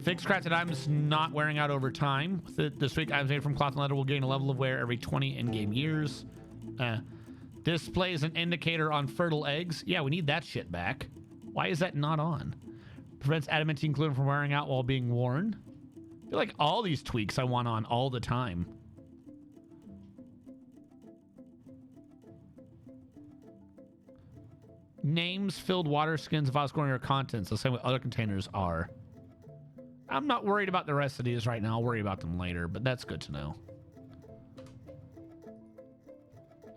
Fix crafted items not wearing out over time. This week, items made from cloth and leather will gain a level of wear every 20 in-game years. Displays an indicator on fertile eggs. Yeah, we need that shit back. Why is that not on? Prevents adamantine glue from wearing out while being worn. I feel like all these tweaks I want on all the time. Names filled water skins of outgoing or contents, the same way other containers are. I'm not worried about the rest of these right now. I'll worry about them later, but that's good to know.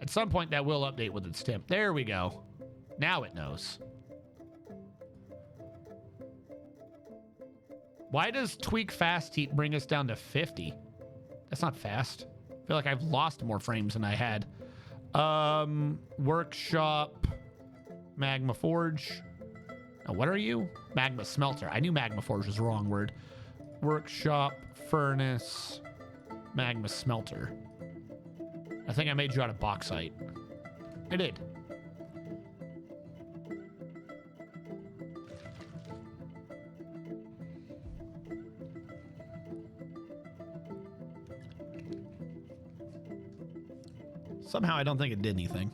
At some point, that will update with its temp. There we go. Now it knows. Why does tweak fast heat bring us down to 50? That's not fast. I feel like I've lost more frames than I had. Workshop, Magma Forge. Now, what are you? Magma Smelter. I knew Magma Forge was the wrong word. Workshop, Furnace, Magma Smelter. I think I made you out of bauxite. I did. Somehow I don't think it did anything.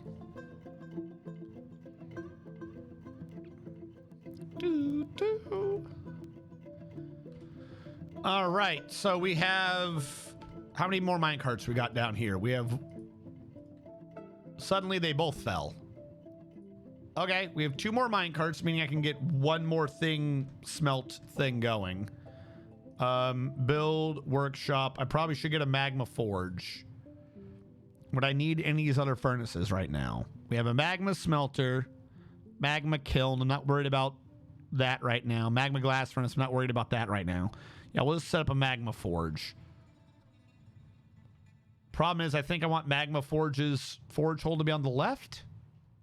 All right, so we have... How many more minecarts we got down here? We have... Suddenly they both fell. Okay, we have 2 more minecarts, meaning I can get 1 more thing, smelt thing going. Build, workshop. I probably should get a magma forge. Would I need any of these other furnaces right now? We have a magma smelter, magma kiln. I'm not worried about that right now. Magma glass furnace. I'm not worried about that right now. Yeah, we'll just set up a magma forge. Problem is, I think I want magma forge's forge hole to be on the left.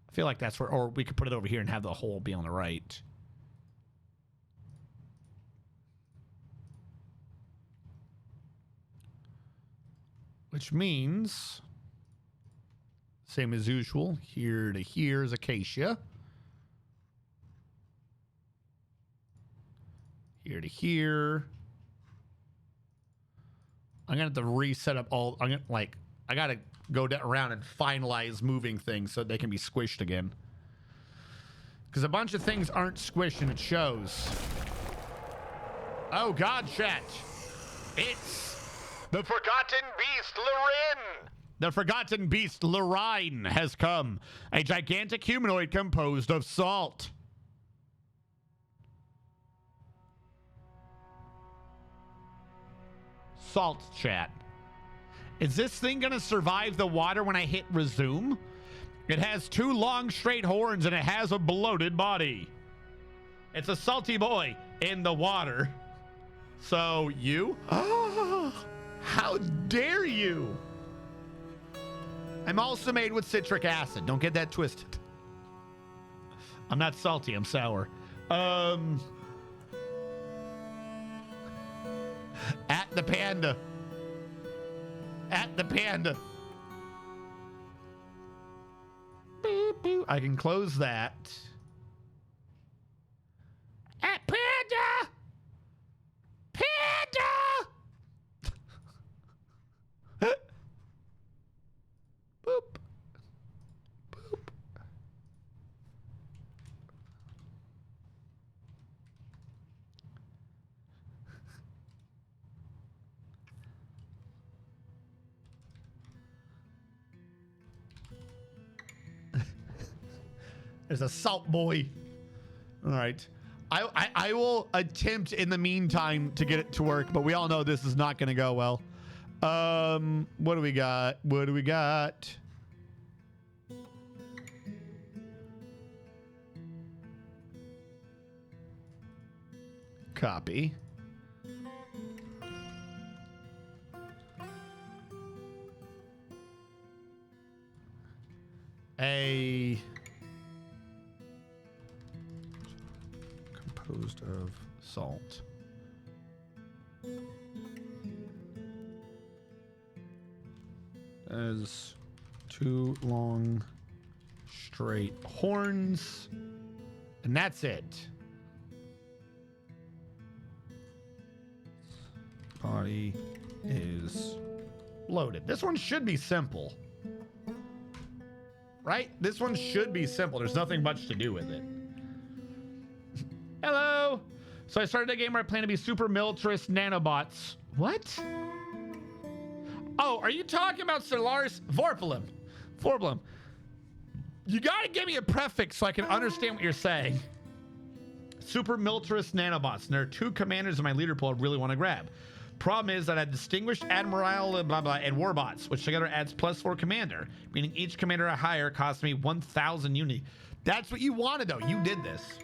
I feel like that's where, or we could put it over here and have the hole be on the right. Which means, same as usual, here to here is acacia. Here to here. I'm gonna have to reset up all. I'm gonna I gotta go around and finalize moving things so they can be squished again. Because a bunch of things aren't squished and it shows. Oh God, chat! It's the Forgotten Beast, Lorin. The forgotten beast Lorine has come. A gigantic humanoid composed of salt. Salt, chat. Is this thing gonna survive the water when I hit resume? It has 2 long straight horns and it has a bloated body. It's a salty boy in the water. So you? How dare you? I'm also made with citric acid. Don't get that twisted. I'm not salty, I'm sour. At the panda. At the panda. Beep, beep. I can close that. At panda. Panda. Boop. Boop. There's a salt boy. All right. I will attempt in the meantime to get it to work, but we all know this is not going to go well. What do we got? What do we got? Copy. A composed of salt. As 2 long straight horns, and that's it. Body is loaded. This one should be simple, right? This one should be simple. There's nothing much to do with it. Hello. So I started a game where I plan to be super militarist nanobots. What? Oh, are you talking about Solaris Vorpalum? Vorpalum. You gotta give me a prefix so I can understand what you're saying. Super militarist nanobots. And there are 2 commanders in my leader pool I really want to grab. Problem is that I distinguished admiral blah blah and warbots, which together adds +4 commander, meaning each commander I hire costs me 1,000 uni. That's what you wanted though. You did this.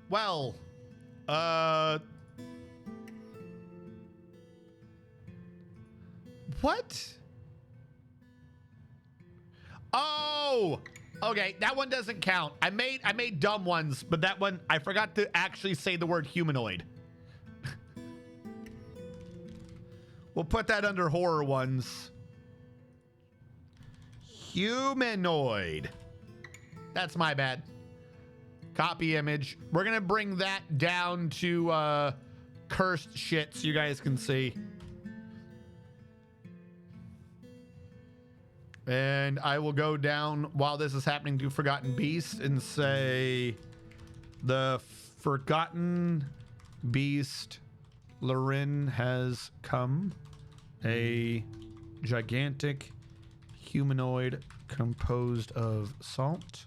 Well, what? Oh, okay. That one doesn't count. I made dumb ones, but that one, I forgot to actually say the word humanoid. We'll put that under horror ones. Humanoid. That's my bad. Copy image. We're going to bring that down to cursed shit so you guys can see. And I will go down while this is happening to Forgotten Beast and say the Forgotten Beast Lorin has come. A gigantic humanoid composed of salt.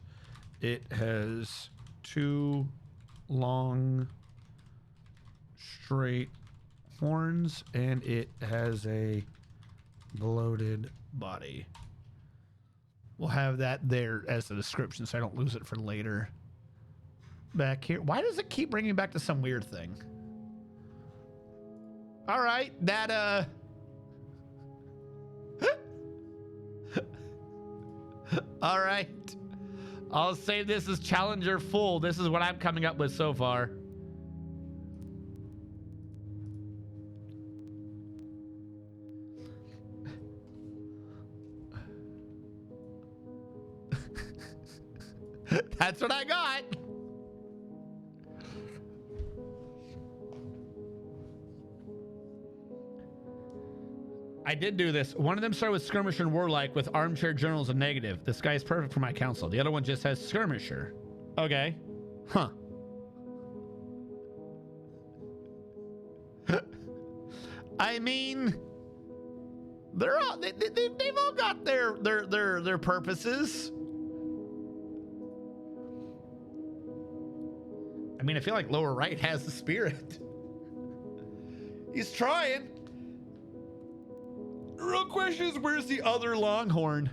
It has 2 long straight horns and it has a bloated body. We'll have that there as the description so I don't lose it for later. Back here. Why does it keep bringing back to some weird thing? All right. That, all right. I'll save this as Challenger full. This is what I'm coming up with so far. That's what I got. I did do this. One of them started with Skirmisher and Warlike with Armchair Generals and Negative. This guy is perfect for my council. The other one just has Skirmisher. Okay. Huh. I mean, they're all they've all got their purposes. I mean, I feel like lower right has the spirit. He's trying. The real question is, where's the other Longhorn?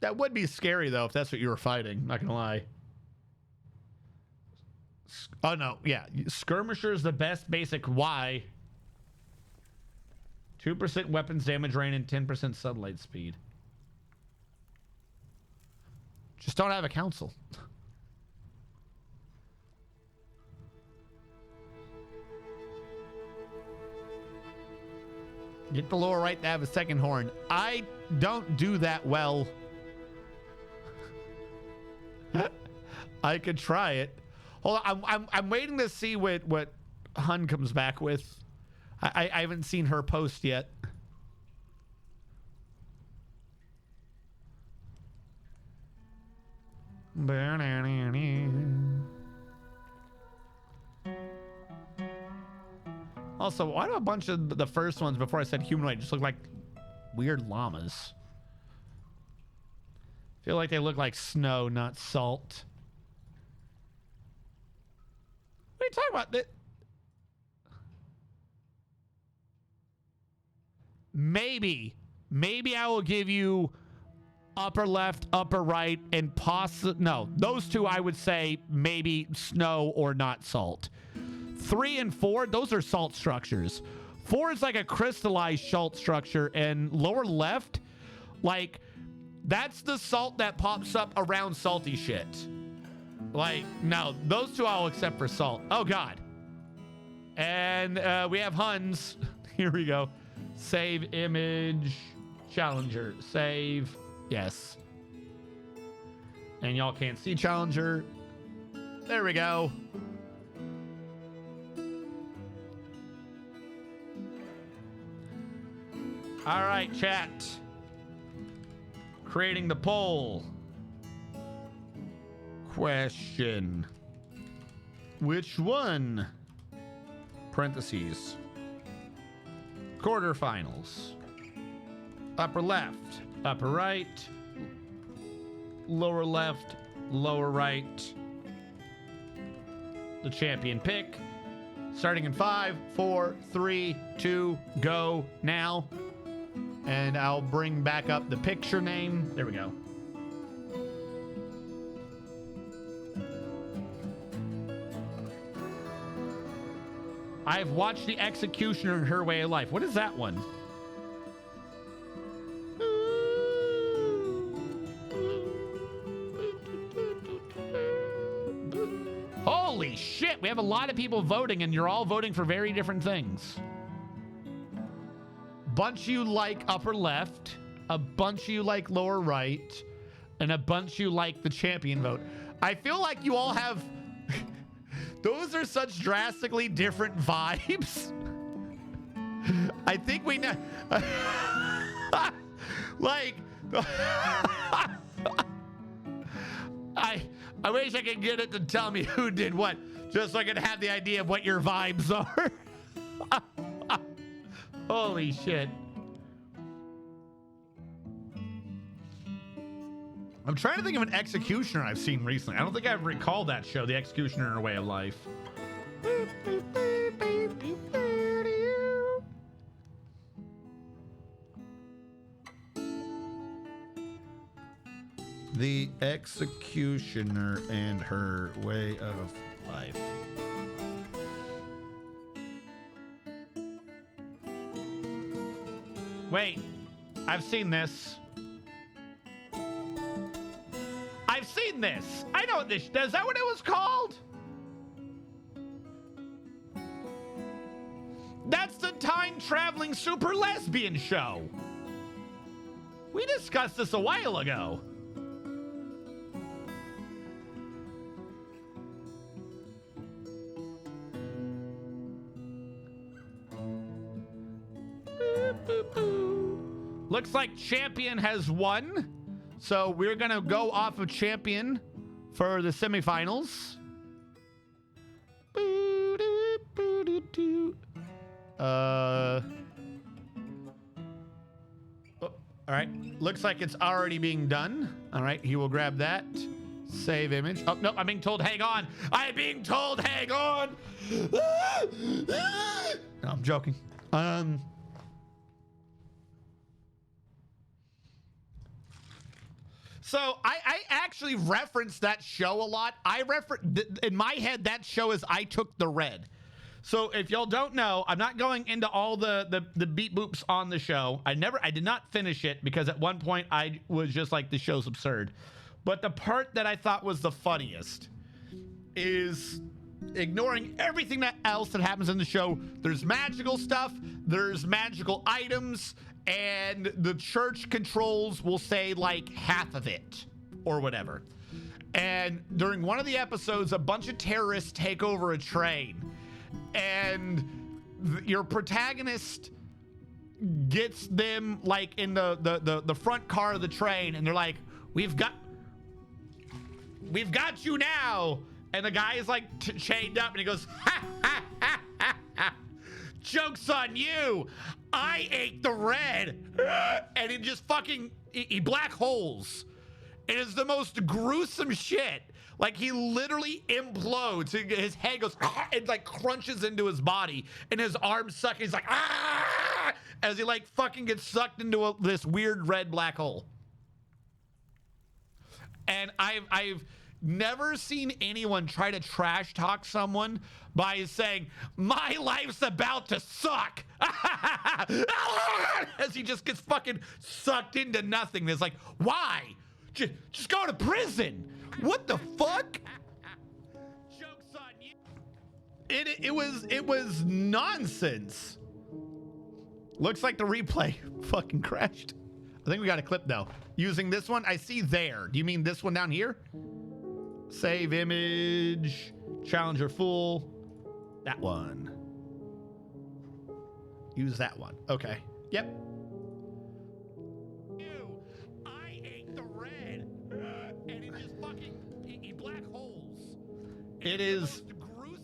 That would be scary, though, if that's what you were fighting. Not gonna lie. Oh, no. Yeah. Skirmisher is the best basic. Why? 2% weapons damage range and 10% sunlight speed. Just don't have a council. Get the lower right to have a second horn. I don't do that well. I could try it. Hold on, I'm waiting to see what Hun comes back with. I haven't seen her post yet. Also, why do a bunch of the first ones before I said humanoid just look like weird llamas? I feel like they look like snow, not salt. What are you talking about? Maybe I will give you upper left, upper right, and no, those two I would say maybe snow or not salt. 3 and 4, those are salt structures. 4 is like a crystallized salt structure, and lower left, like, that's the salt that pops up around salty shit. Like, no, those two I'll accept for salt. Oh, God. And we have Huns. Here we go. Save image. Challenger. Save. Yes. And y'all can't see Challenger. There we go. All right, chat. Creating the poll. Question. Which one? Parentheses. Quarterfinals. Upper left, upper right, lower left, lower right. The champion pick. Starting in 5, 4, 3, 2, go now. And I'll bring back up the picture name. There we go. I've watched The Executioner in Her Way of Life. What is that one? Holy shit, we have a lot of people voting, and you're all voting for very different things. Bunch you like upper left, a bunch you like lower right, and a bunch you like the champion vote. I feel like you all have... Those are such drastically different vibes. I think we know... like... I wish I could get it to tell me who did what, just so I could have the idea of what your vibes are. Holy shit. I'm trying to think of an Executioner I've seen recently. I don't think I've recalled that show, The Executioner in Her Way of Life. The Executioner and Her Way of Life. Wait, I've seen this. I've seen this. I know this. Is that what it was called? That's the time-traveling super lesbian show. We discussed this a while ago. Looks like champion has won. So we're gonna go off of champion for the semifinals. Oh, all right. Looks like it's already being done. All right, he will grab that. Save image. Oh, no, I'm being told hang on. I'm being told hang on. No, I'm joking. So I actually referenced that show a lot. In my head, that show is I Took the Red. So if y'all don't know, I'm not going into all the beat boops on the show. I did not finish it because at one point I was just like, the show's absurd. But the part that I thought was the funniest is ignoring everything else that happens in the show. There's magical stuff, there's magical items, and the church controls will say like half of it or whatever. And during one of the episodes, a bunch of terrorists take over a train. And your protagonist gets them like in the front car of the train, and they're like, we've got you now. And the guy is like chained up, and he goes, ha ha ha ha ha, joke's on you, I ate the red. And he just fucking he black holes. It is the most gruesome shit. Like, he literally implodes. His head goes, and like crunches into his body, and his arms suck. He's like, ah, as he like fucking gets sucked into this weird red black hole. And I've never seen anyone try to trash talk someone by saying, my life's about to suck. As he just gets fucking sucked into nothingness. Like, why? Just go to prison. What the fuck? Joke's on you. It was nonsense. Looks like the replay fucking crashed. I think we got a clip though. Using this one, I see there. Do you mean this one down here? Save image, Challenger full. That one. Use that one. Okay. Yep. I ate the red, and it just fucking black holes. It is.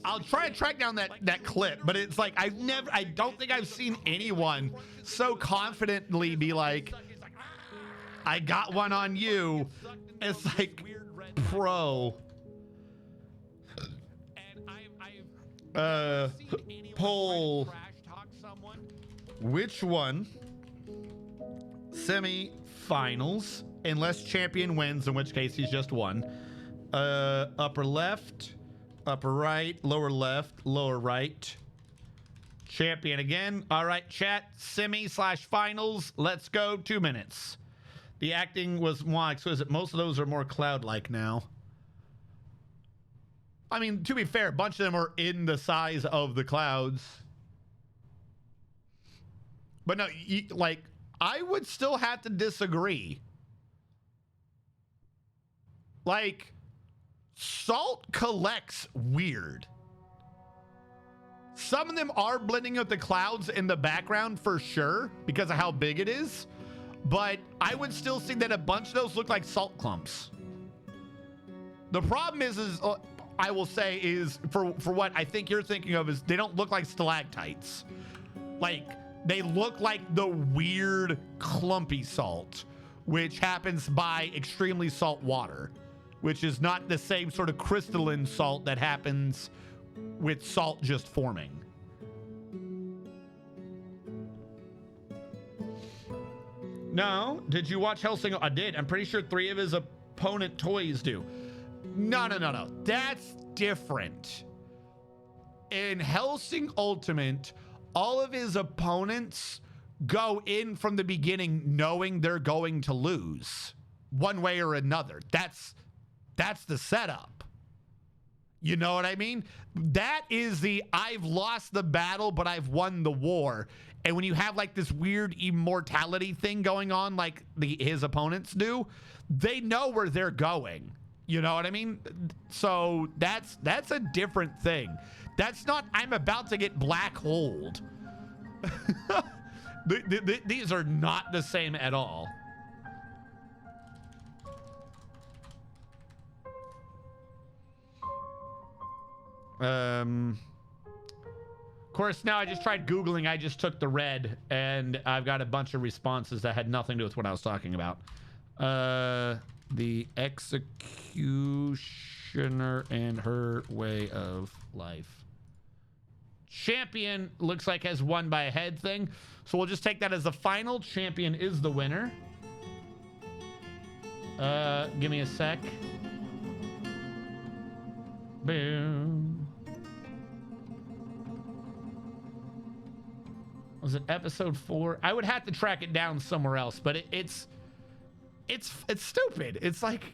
I'll try to track down that clip, but it's like I don't think I've seen anyone so confidently be like, I got one on you. It's like, pro. Poll. Which one? Semi-finals, unless champion wins, in which case he's just won. Upper left, upper right, lower left, lower right. Champion again. All right, chat. Semi/finals. Let's go. 2 minutes. The acting was more exquisite. Most of those are more cloud-like now. I mean, to be fair, a bunch of them are in the size of the clouds. But no, like, I would still have to disagree. Like, salt collects weird. Some of them are blending with the clouds in the background for sure because of how big it is. But I would still see that a bunch of those look like salt clumps. The problem is I will say is for what I think you're thinking of is they don't look like stalactites. Like, they look like the weird clumpy salt, which happens by extremely salt water, which is not the same sort of crystalline salt that happens with salt just forming. No, did you watch Hellsing? I did. I'm pretty sure 3 of his opponent toys do. No. That's different. In Hellsing Ultimate, all of his opponents go in from the beginning knowing they're going to lose one way or another. That's the setup. You know what I mean? That is the I've lost the battle, but I've won the war. And when you have like this weird immortality thing going on like his opponents do, they know where they're going. You know what I mean? So that's a different thing. That's not I'm about to get black holed. These are not the same at all. Of course, now I just tried Googling. I just took the red, and I've got a bunch of responses that had nothing to do with what I was talking about. The executioner and her way of life. Champion looks like has won by a head thing. So we'll just take that as the final. Champion is the winner. Give me a sec. Boom. Was it episode 4? I would have to track it down somewhere else, but it's stupid. It's like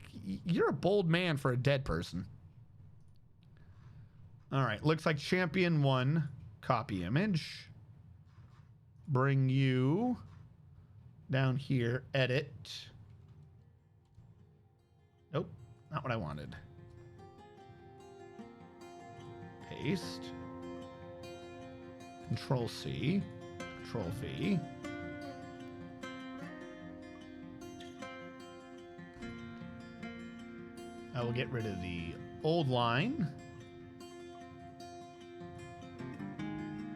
you're a bold man for a dead person. All right, looks like champion 1. Copy image. Bring you down here. Edit. Nope, not what I wanted. Paste. Control C. Control V. I will get rid of the old line.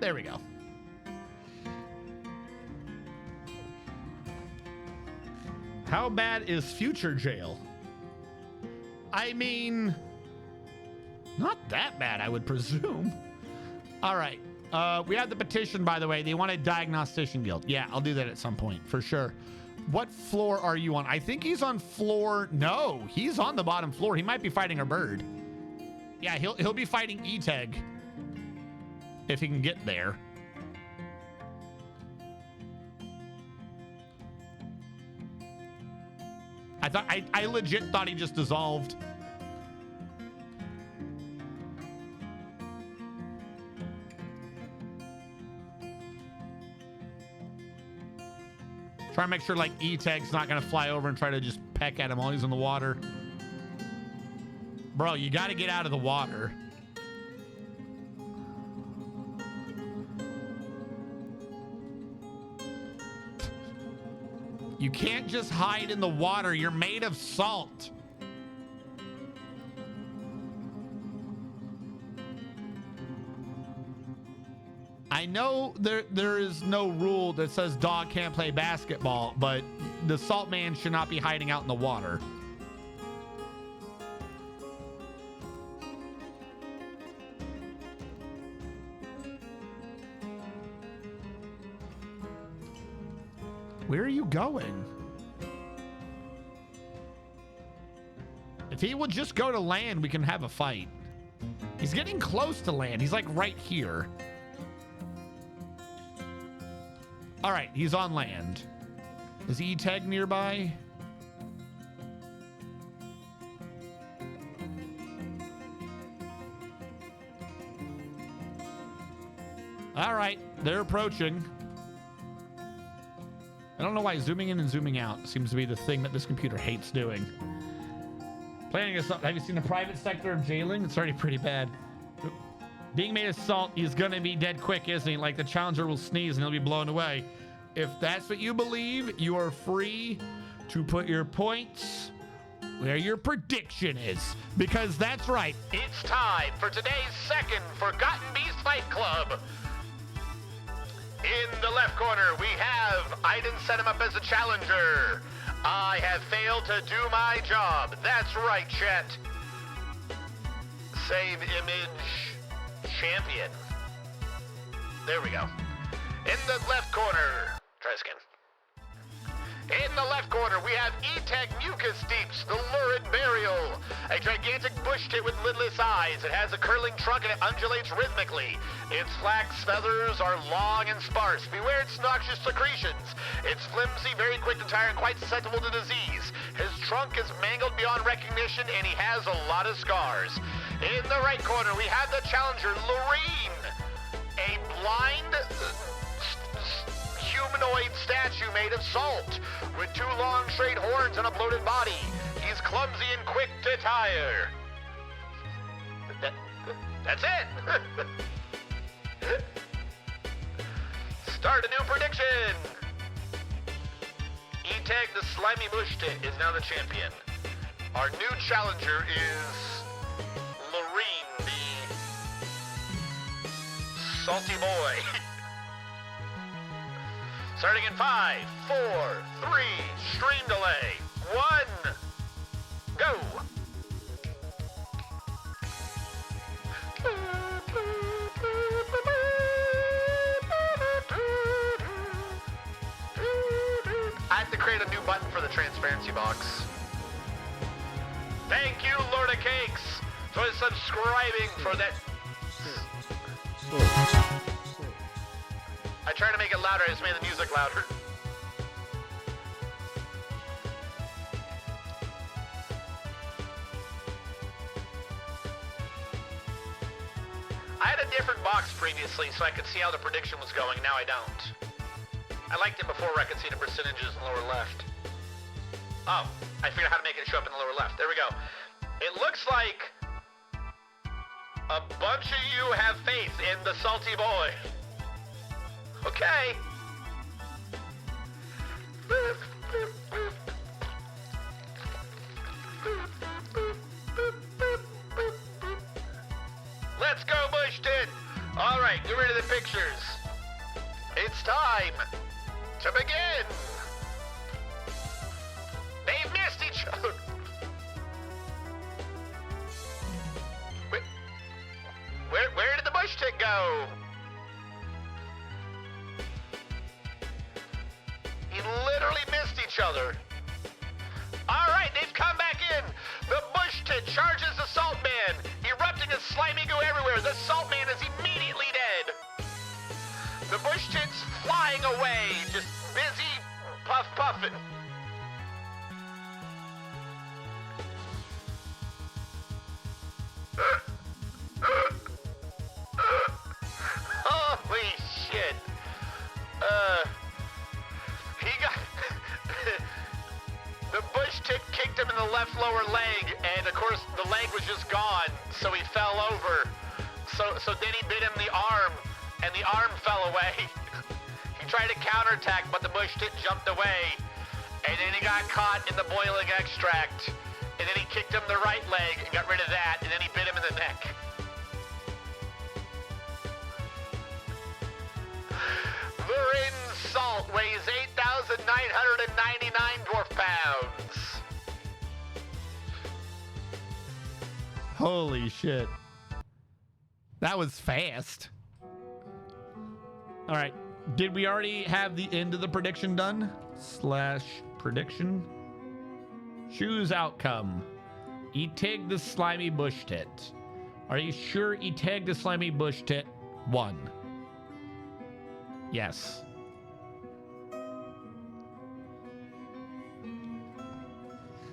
There we go. How bad is future jail? I mean, not that bad, I would presume. All right. We have the petition, by the way. They want a diagnostician guild. Yeah, I'll do that at some point, for sure. What floor are you on? I think he's on floor... No, he's on the bottom floor. He might be fighting a bird. Yeah, he'll be fighting E-Teg. If he can get there. I legit thought he just dissolved. Try and make sure like E-Teg's not gonna fly over and try to just peck at him while he's in the water. Bro, you gotta get out of the water. You can't just hide in the water. You're made of salt. I know there is no rule that says dog can't play basketball, but the salt man should not be hiding out in the water. Where are you going? If he would just go to land, we can have a fight. He's getting close to land. He's like right here. All right, he's on land. Is E-Teg nearby? All right, they're approaching. I don't know why zooming in and zooming out seems to be the thing that this computer hates doing. Planning assault. Have you seen the private sector of jailing? It's already pretty bad. Being made of salt, he's gonna be dead quick, isn't he? Like the challenger will sneeze and he'll be blown away. If that's what you believe, you are free to put your points where your prediction is. Because that's right. It's time for today's second Forgotten Beast Fight Club. In the left corner, we have I didn't set him up as a challenger. I have failed to do my job. That's right, chat. Save image. Champion. There we go. In the left corner, try this again. In the left corner, we have E-Teg Mucus Deeps, the Lurid Burial. A gigantic bush tit with lidless eyes. It has a curling trunk and it undulates rhythmically. Its flax feathers are long and sparse. Beware its noxious secretions. It's flimsy, very quick to tire, and quite susceptible to disease. His trunk is mangled beyond recognition, and he has a lot of scars. In the right corner, we have the challenger, Lorene. A blind... humanoid statue made of salt, with 2 long straight horns and a bloated body. He's clumsy and quick to tire. That's it. Start a new prediction. E-Teg the slimy bush tit is now the champion. Our new challenger is Lorene, the salty boy. Starting in 5, 4, 3, stream delay, 1, go. I have to create a new button for the transparency box. Thank you, Lord of Cakes, for subscribing for that. I tried to make it louder, I just made the music louder. I had a different box previously so I could see how the prediction was going, now I don't. I liked it before where I could see the percentages in the lower left. Oh, I figured out how to make it show up in the lower left. There we go. It looks like a bunch of you have faith in the salty boy. Okay. Let's go, Bushton. All right, get rid of the pictures. It's time to begin. They've missed each other. Where did the bush tick go? He literally missed each other. All right, they've come back in. The bush tit charges the salt man, erupting a slimy goo everywhere. The salt man is immediately dead. The bush tit's flying away, just busy puffing. Holy shit. He got... The bush tit kicked him in the left lower leg, and of course the leg was just gone, so he fell over. So then he bit him the arm, and the arm fell away. He tried to counterattack, but the bush tit jumped away, and then he got caught in the boiling extract, and then he kicked him the right leg and got rid of that, and then he bit him in the neck. Varin salt weighs 8,999 dwarf pounds. Holy shit. That was fast. All right. Did we already have the end of the prediction done? / prediction. Choose outcome. Etig the slimy bush tit. Are you sure Etig the slimy bush tit won? Yes.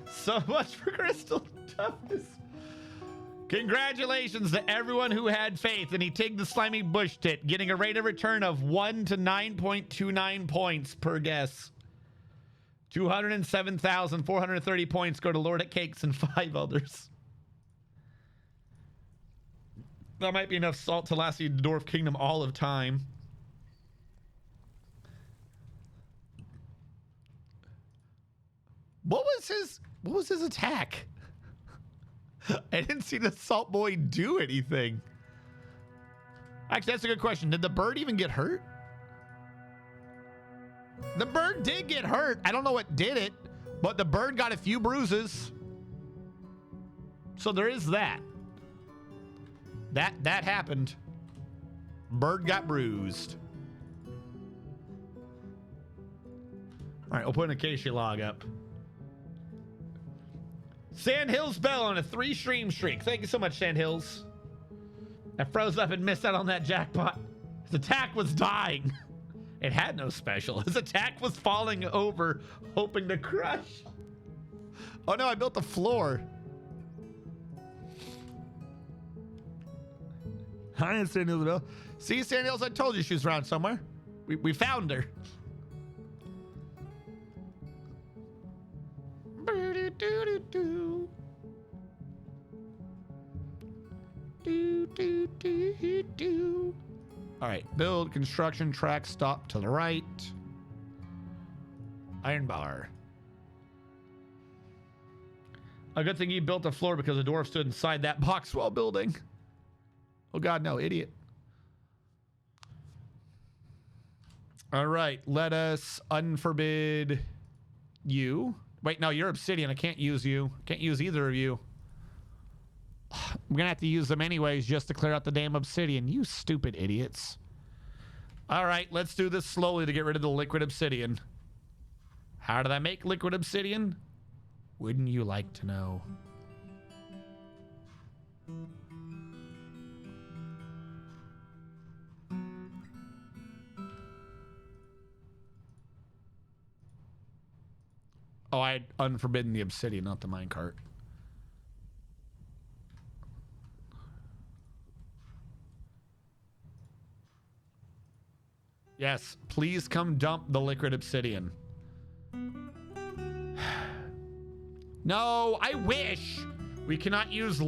So much for Crystal Toughness. Congratulations to everyone who had faith in Etig the slimy bush tit, getting a rate of return of 1 to 9.29 points per guess. 207,430 points go to Lord at Cakes and 5 others. That might be enough salt to last the Dwarf Kingdom all of time. What was his attack? I didn't see the Salt Boy do anything. Actually, that's a good question. Did the bird even get hurt? The bird did get hurt. I don't know what did it, but the bird got a few bruises. So there is that. That happened. Bird got bruised. All right, we'll put an Acacia log up. Sandhills Bell on a 3-stream streak. Thank you so much, Sandhills. I froze up and missed out on that jackpot. His attack was dying. It had no special. His attack was falling over, hoping to crush. Oh no, I built the floor. Hi, Sandhills Bell. See, Sandhills, I told you she was around somewhere. We found her. All right, build, construction, track, stop to the right. Iron bar. A good thing he built the floor because the dwarf stood inside that box while building. Oh God, no, idiot. All right, let us unforbid you. Wait, no, you're obsidian. I can't use you. Can't use either of you. I'm gonna have to use them anyways just to clear out the damn obsidian. You stupid idiots. All right, let's do this slowly to get rid of the liquid obsidian. How did I make liquid obsidian? Wouldn't you like to know? Oh, I had unforbidden the obsidian, not the minecart. Yes, please come dump the liquid obsidian. No, I wish. We cannot use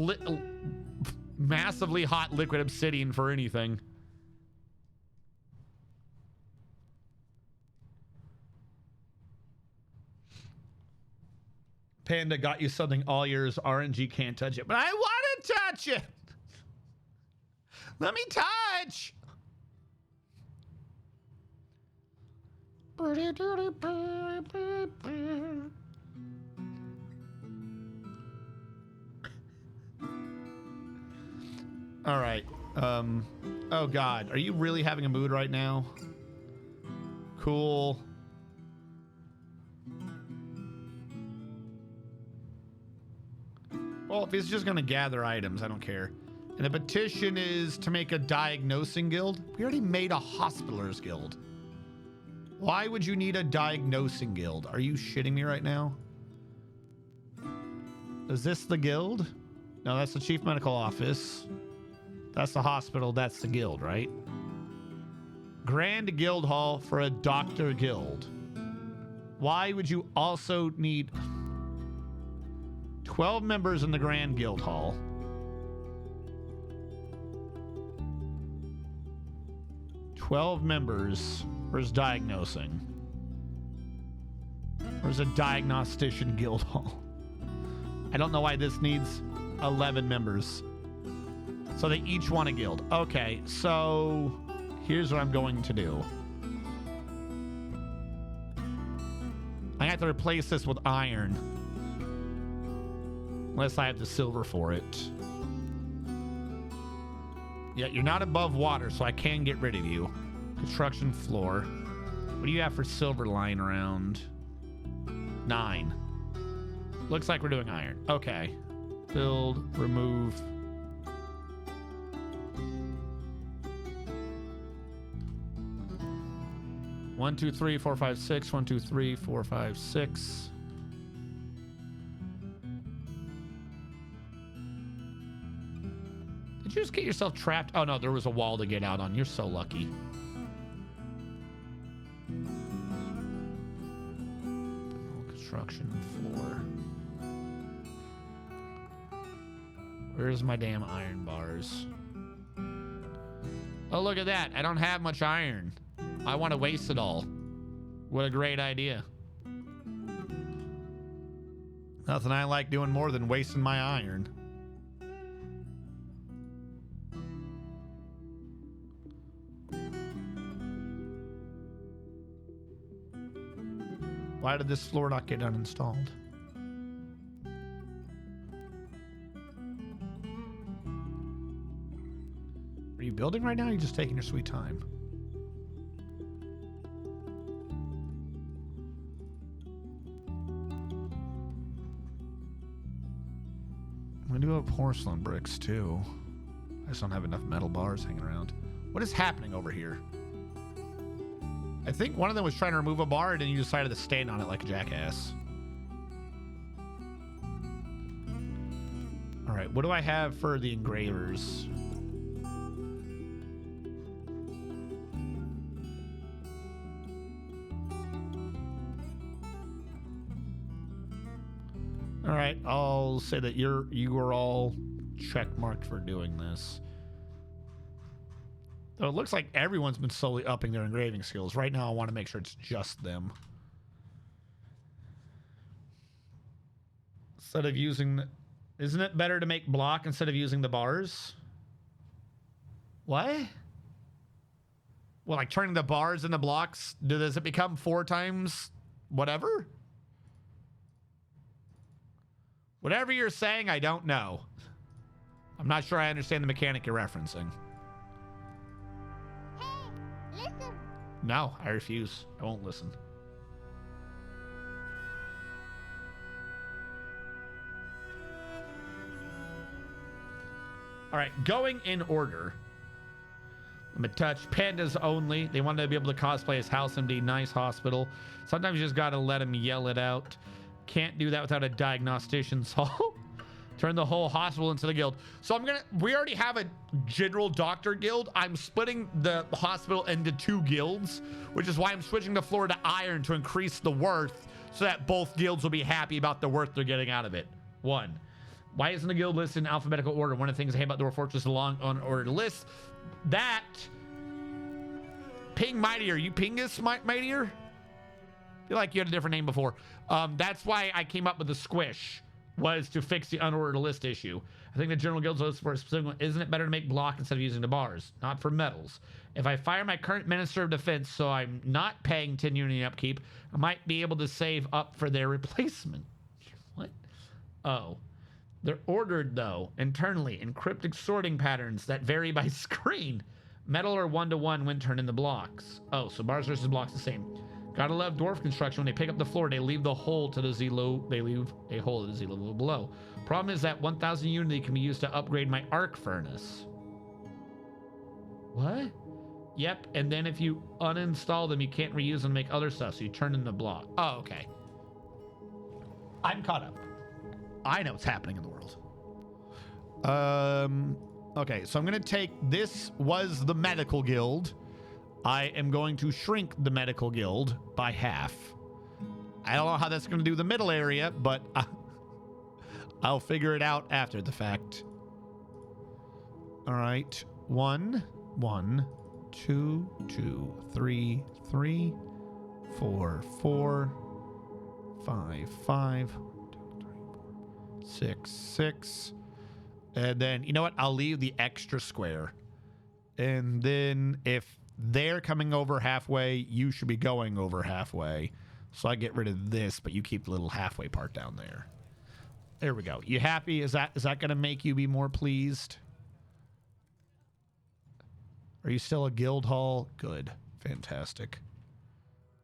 massively hot liquid obsidian for anything. Panda got you something all yours. RNG can't touch it, but I want to touch it. Let me touch. All right. Oh God, are you really having a mood right now? Cool. Well, if he's just gonna gather items, I don't care. And the petition is to make a diagnosing guild. We already made a hospitalers guild. Why would you need a diagnosing guild? Are you shitting me right now? Is this the guild? No, that's the chief medical office. That's the hospital. That's the guild, right? Grand Guild Hall for a doctor guild. Why would you also need 12 members in the Grand Guild Hall? "12 members. Where's diagnosing? Where's a diagnostician guild hall? I don't know why this needs 11 members. So they each want a guild. Okay, so here's what I'm going to do. I have to replace this with iron. Unless I have the silver for it. Yeah, you're not above water, so I can get rid of you. Construction floor. What do you have for silver lying around? 9. Looks like we're doing iron. Okay. Build, remove. One, 2, 3, 4, 5, 6. 1, 2, 3, 4, 5, 6. Did you just get yourself trapped? Oh no, there was a wall to get out on. You're so lucky. Construction floor. Where's my damn iron bars? Oh, look at that. I don't have much iron. I want to waste it all. What a great idea. Nothing I like doing more than wasting my iron. Why did this floor not get uninstalled? Are you building right now or are you just taking your sweet time? I do have porcelain bricks too. I just don't have enough metal bars hanging around. What is happening over here? I think one of them was trying to remove a bar and then you decided to stand on it like a jackass. All right, what do I have for the engravers? All right, I'll say that you are all check marked for doing this. Though it looks like everyone's been slowly upping their engraving skills. Right now, I want to make sure it's just them. Instead of using... Isn't it better to make block instead of using the bars? What? Well, like turning the bars into blocks, does it become 4 times whatever? Whatever you're saying, I don't know. I'm not sure I understand the mechanic you're referencing. Hey, listen. No, I refuse. I won't listen. All right, going in order. Let me touch pandas only. They wanted to be able to cosplay as House MD. Nice hospital. Sometimes you just got to let them yell it out. Can't do that without a diagnostician's hall. Turn the whole hospital into the guild. So we already have a general doctor guild. I'm splitting the hospital into 2 guilds, which is why I'm switching the floor to iron to increase the worth so that both guilds will be happy about the worth they're getting out of it. 1. Why isn't the guild listed in alphabetical order? One of the things I hate about Dwarf Fortress is a long unordered list. That Ping Mightier, you Pingus Mightier? I feel like you had a different name before. That's why I came up with the squish, was to fix the unordered list issue. I think the general guild's list for a specific one. Isn't it better to make block instead of using the bars? Not for metals. If I fire my current Minister of Defense so I'm not paying 10 unit upkeep, I might be able to save up for their replacement. What? Oh. They're ordered, though, internally in cryptic sorting patterns that vary by screen. Metal or 1-to-1 when turned into blocks. Oh, so bars versus blocks the same. Gotta love dwarf construction. When they pick up the floor, they leave the hole to the Z low. They leave a hole to the Z level below. Problem is that 1,000 unity can be used to upgrade my arc furnace. What? Yep, and then if you uninstall them, you can't reuse them to make other stuff, so you turn into block. Oh, okay. I'm caught up. I know what's happening in the world. Okay, so I'm going to take... This was the medical guild. I am going to shrink the medical guild by half. I don't know how that's going to do the middle area, but I'll figure it out after the fact. All right. 1, 1, 2, 2, 3, 3, 4, 4, 5, 5, 6, 6. And then, you know what? I'll leave the extra square. And then if they're coming over halfway, you should be going over halfway. So I get rid of this, but you keep the little halfway part down there. There we go. You happy? Is that going to make you be more pleased? Are you still a guild hall? Good. Fantastic.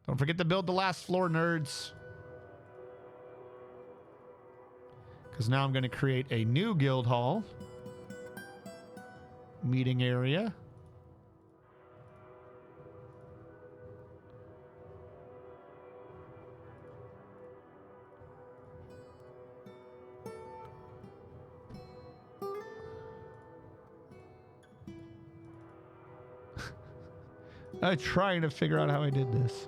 Don't forget to build the last floor, nerds. Because now I'm going to create a new guild hall. Meeting area. I'm trying to figure out how I did this.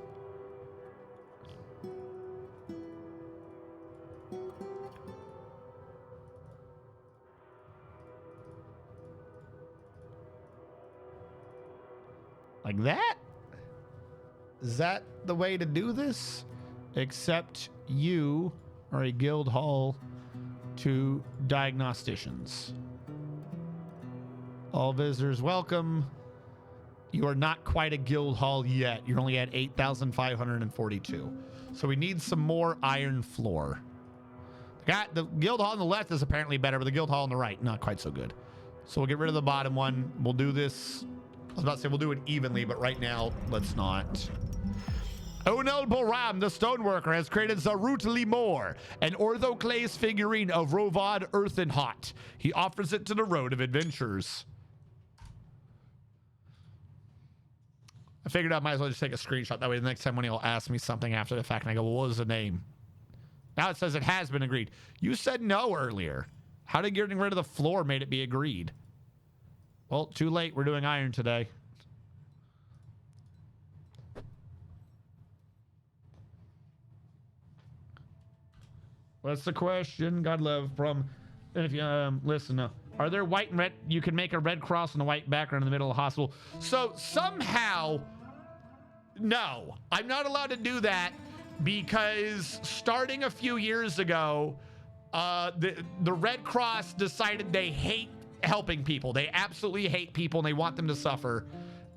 Like that? Is that the way to do this? Except you are a guild hall to diagnosticians. All visitors welcome. You are not quite a guild hall yet. You're only at 8,542. So we need some more iron floor. The guild hall on the left is apparently better, but the guild hall on the right, not quite so good. So we'll get rid of the bottom one. We'll do this. I was about to say we'll do it evenly, but right now, let's not. Onel Boram, the stoneworker, has created Zarut Limor, an orthoclase figurine of Rovad Earthenhot. He offers it to the Road of Adventures. I figured I might as well just take a screenshot. That way the next time when he'll ask me something after the fact and I go, well, what was the name? Now it says it has been agreed. You said no earlier. How did getting rid of the floor made it be agreed? Well, too late. We're doing iron today. What's the question? God love from... And if you listen, are there white and red? You can make a red cross on a white background in the middle of the hospital. So somehow... No, I'm not allowed to do that because starting a few years ago, the Red Cross decided they hate helping people. They absolutely hate people and they want them to suffer.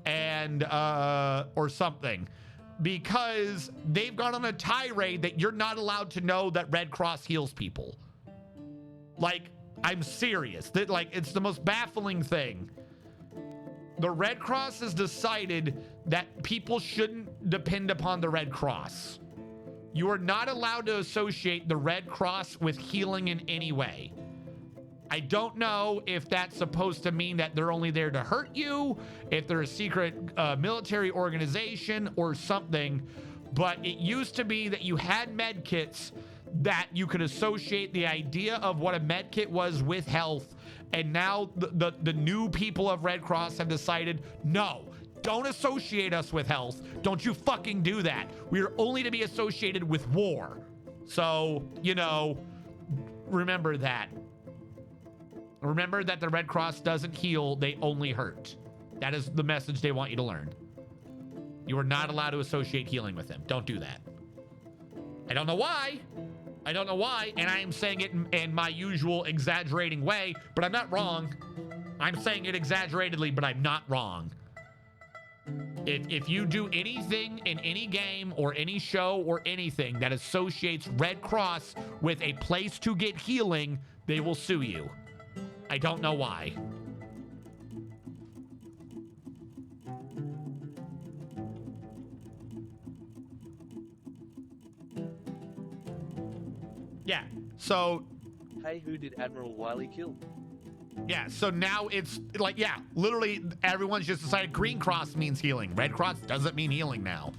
and or something, because they've gone on a tirade that you're not allowed to know that Red Cross heals people. Like, I'm serious. That, like, it's the most baffling thing. The Red Cross has decided that people shouldn't depend upon the Red Cross. You are not allowed to associate the Red Cross with healing in any way. I don't know if that's supposed to mean that they're only there to hurt you, if they're a secret military organization or something, but it used to be that you had med kits that you could associate the idea of what a med kit was with health, and now the new people of Red Cross have decided, no, don't associate us with health. Don't you fucking do that. We are only to be associated with war. So, you know, remember that. Remember that the Red Cross doesn't heal, they only hurt. That is the message they want you to learn. You are not allowed to associate healing with them. Don't do that. I don't know why. I don't know why, and I am saying it in my usual exaggerating way, but I'm not wrong. I'm saying it exaggeratedly, but I'm not wrong. If you do anything in any game or any show or anything that associates Red Cross with a place to get healing, they will sue you. I don't know why. Yeah, so... Hey, who did Admiral Wiley kill? Yeah, so now it's like, yeah, literally everyone's just decided Green Cross means healing. Red Cross doesn't mean healing now.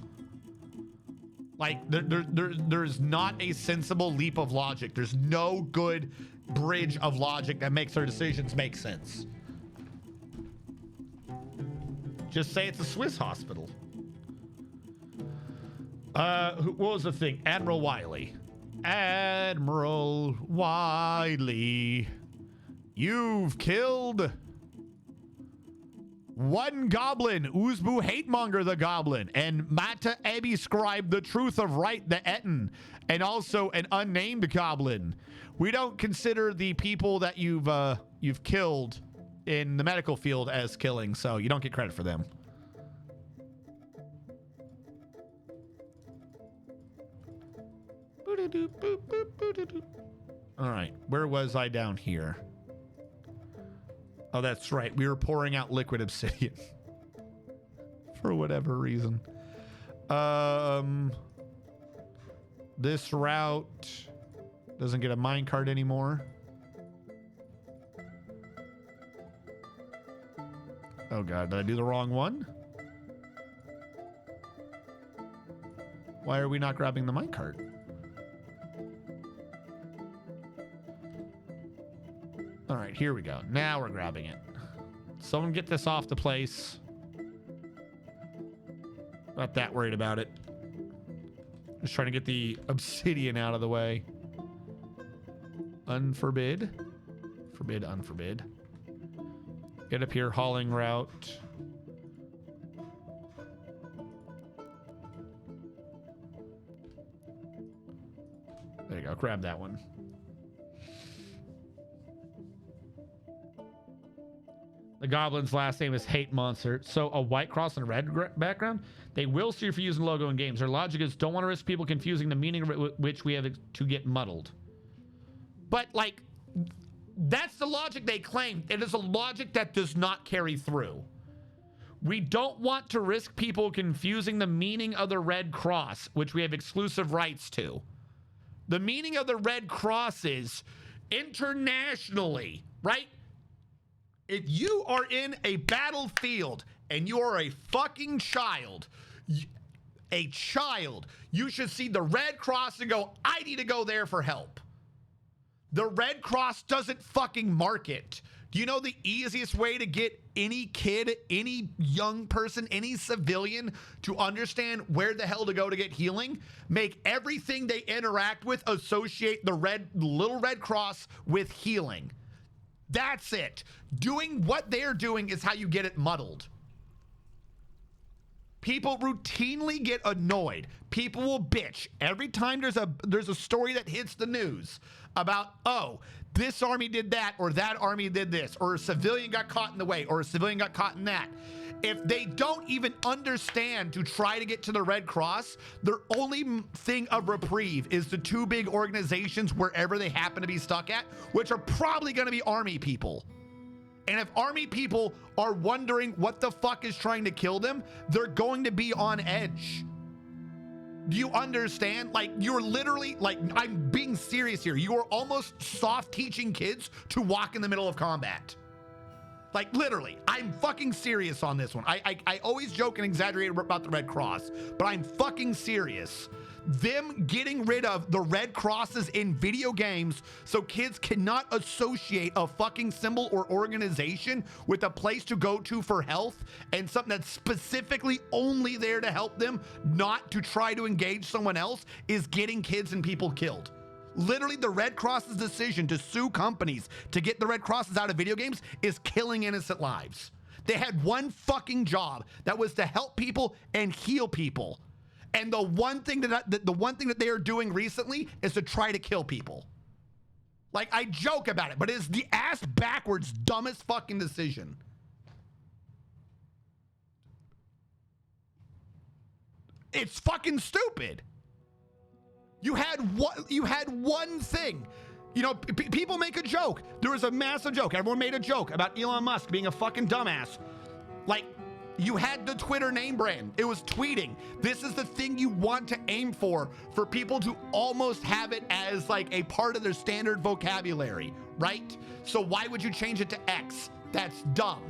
Like, there's not a sensible leap of logic. There's no good bridge of logic that makes their decisions make sense. Just say it's a Swiss hospital. What was the thing? Admiral Wiley. Admiral Wiley. You've killed one goblin, Uzbu Hatemonger the Goblin, and Mata Ebi Scribe the Truth of Right the Etten, and also an unnamed goblin. We don't consider the people that you've killed in the medical field as killing, so you don't get credit for them. All right, where was I down here? Oh, that's right. We were pouring out liquid obsidian for whatever reason. This route doesn't get a minecart anymore. Oh God, did I do the wrong one? Why are we not grabbing the minecart? All right, here we go. Now we're grabbing it. Someone get this off the place. Not that worried about it. Just trying to get the obsidian out of the way. Unforbid. Forbid, unforbid. Get up here, hauling route. There you go, grab that one. The goblin's last name is Hate Monster. So a white cross and a red background? They will sue you for using logo in games. Their logic is don't want to risk people confusing the meaning of which we have to get muddled. But, like, that's the logic they claim. It is a logic that does not carry through. We don't want to risk people confusing the meaning of the Red Cross, which we have exclusive rights to. The meaning of the Red Cross is internationally, right? If you are in a battlefield and you are a fucking child, you should see the Red Cross and go, I need to go there for help. The Red Cross doesn't fucking market. Do you know the easiest way to get any kid, any young person, any civilian to understand where the hell to go to get healing? Make everything they interact with associate the little Red Cross with healing. That's it. Doing what they're doing is how you get it muddled. People routinely get annoyed. People will bitch every time there's a story that hits the news about, oh, this army did that, or that army did this, or a civilian got caught in the way, or a civilian got caught in that. If they don't even understand to try to get to the Red Cross, their only thing of reprieve is the two big organizations wherever they happen to be stuck at, which are probably going to be army people. And if army people are wondering what the fuck is trying to kill them, they're going to be on edge. Do you understand? Like, you're literally, like, I'm being serious here. You are almost soft teaching kids to walk in the middle of combat. Like, literally, I'm fucking serious on this one. I always joke and exaggerate about the Red Cross, but I'm fucking serious. Them getting rid of the Red Crosses in video games so kids cannot associate a fucking symbol or organization with a place to go to for health and something that's specifically only there to help them, not to try to engage someone else, is getting kids and people killed. Literally, the Red Cross's decision to sue companies to get the Red Crosses out of video games is killing innocent lives. They had one fucking job that was to help people and heal people. And the one thing that they are doing recently is to try to kill people. Like, I joke about it, but it is the ass backwards dumbest fucking decision. It's fucking stupid. You had one thing. You know, people make a joke. There was a massive joke. Everyone made a joke about Elon Musk being a fucking dumbass. Like, you had the Twitter name brand. It was tweeting. This is the thing you want to aim for people to almost have it as like a part of their standard vocabulary, right? So why would you change it to X? That's dumb.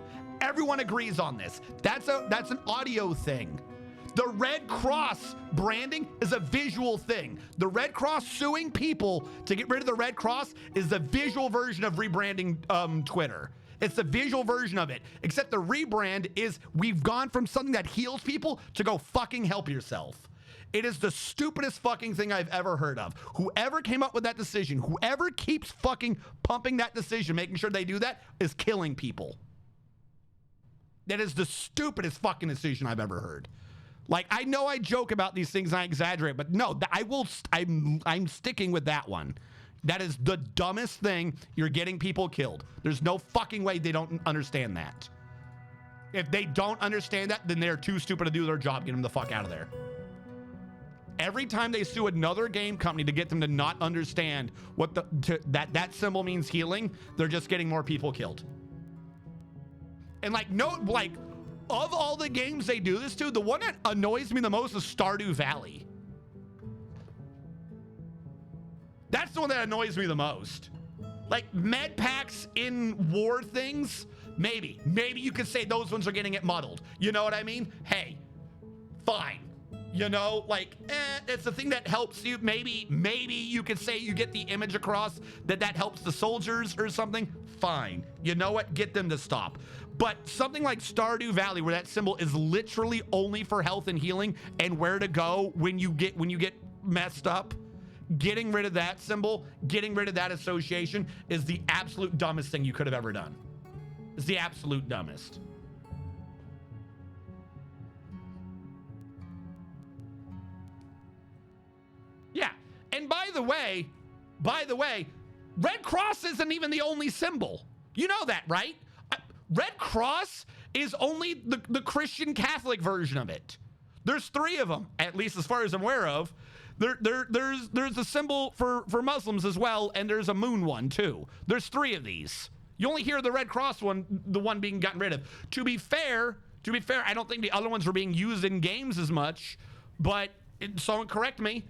Everyone agrees on this. That's an audio thing. The Red Cross branding is a visual thing. The Red Cross suing people to get rid of the Red Cross is the visual version of rebranding Twitter. It's the visual version of it, except the rebrand is we've gone from something that heals people to go fucking help yourself. It is the stupidest fucking thing I've ever heard of. Whoever came up with that decision, whoever keeps fucking pumping that decision, making sure they do that, is killing people. That is the stupidest fucking decision I've ever heard. Like, I know I joke about these things and I exaggerate, but no, I'm sticking with that one. That is the dumbest thing. You're getting people killed. There's no fucking way they don't understand that. If they don't understand that, then they're too stupid to do their job. Get them the fuck out of there. Every time they sue another game company to get them to not understand what that symbol means healing, they're just getting more people killed. And of all the games they do this to, the one that annoys me the most is Stardew Valley. That's the one that annoys me the most. Like, med packs in war things, maybe you could say those ones are getting it muddled. You know what I mean? Hey, fine. You know, like, it's the thing that helps you. Maybe you could say you get the image across that helps the soldiers or something. Fine. You know what? Get them to stop. But something like Stardew Valley, where that symbol is literally only for health and healing and where to go when you get messed up, getting rid of that symbol, getting rid of that association is the absolute dumbest thing you could have ever done. It's the absolute dumbest. Yeah. And by the way, Red Cross isn't even the only symbol. You know that, right? Red Cross is only the Christian Catholic version of it. There's 3 of them, at least as far as I'm aware of. There's a symbol for Muslims as well, and there's a moon one too. There's 3 of these. You only hear the Red Cross one, the one being gotten rid of. To be fair, I don't think the other ones were being used in games as much, but someone correct me.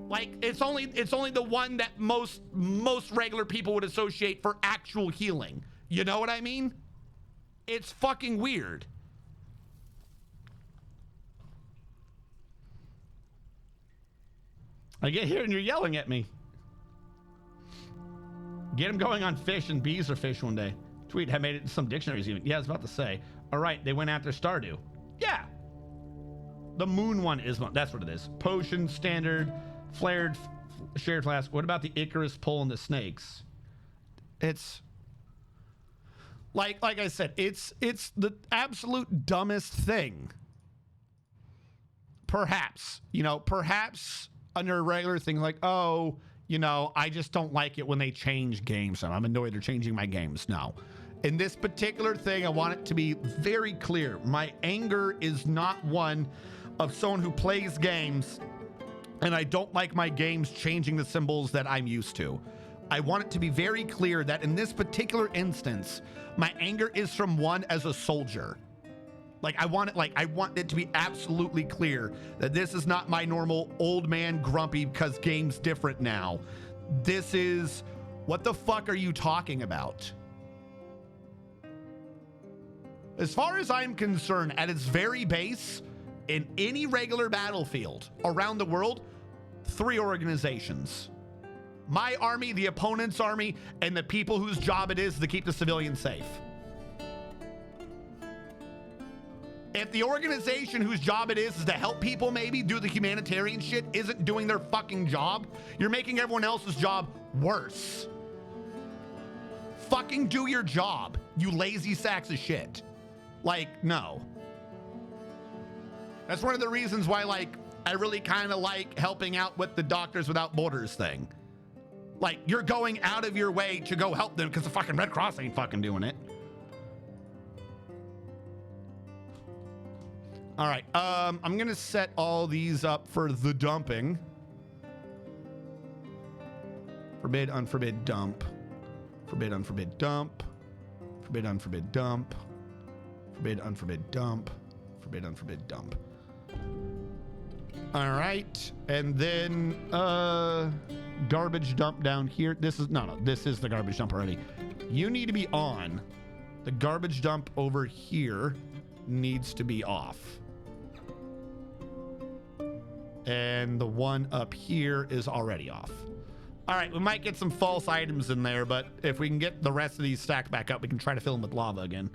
Like, it's only the one that most regular people would associate for actual healing. You know what I mean? It's fucking weird. I get here and you're yelling at me. Get him going on fish and bees or fish one day. Tweet had made it in some dictionaries even. Yeah, I was about to say. All right, they went after Stardew. Yeah. The moon one is one. That's what it is. Potion, standard, flared, shared flask. What about the Icarus pull and the snakes? It's like I said, it's the absolute dumbest thing. Perhaps under a regular thing like, oh, you know, I just don't like it when they change games. I'm annoyed they're changing my games. No. In this particular thing, I want it to be very clear. My anger is not one of someone who plays games, and I don't like my games changing the symbols that I'm used to. I want it to be very clear that in this particular instance, my anger is from one as a soldier. I want it to be absolutely clear that this is not my normal old man grumpy because game's different now. This is, what the fuck are you talking about? As far as I'm concerned, at its very base, in any regular battlefield around the world, 3 organizations. My army, the opponent's army, and the people whose job it is to keep the civilians safe. If the organization whose job it is to help people maybe do the humanitarian shit isn't doing their fucking job, you're making everyone else's job worse. Fucking do your job, you lazy sacks of shit. No. That's one of the reasons why, I really kind of like helping out with the Doctors Without Borders thing. You're going out of your way to go help them because the fucking Red Cross ain't fucking doing it. All right, I'm gonna set all these up for the dumping. Forbid, unforbid, dump. Forbid, unforbid, dump. Forbid, unforbid, dump. Forbid, unforbid, dump. Forbid, unforbid, dump. All right, and then garbage dump down here. This is this is the garbage dump already. You need to be on. The garbage dump over here needs to be off. And the one up here is already off. All right, we might get some false items in there, but if we can get the rest of these stacked back up, we can try to fill them with lava again.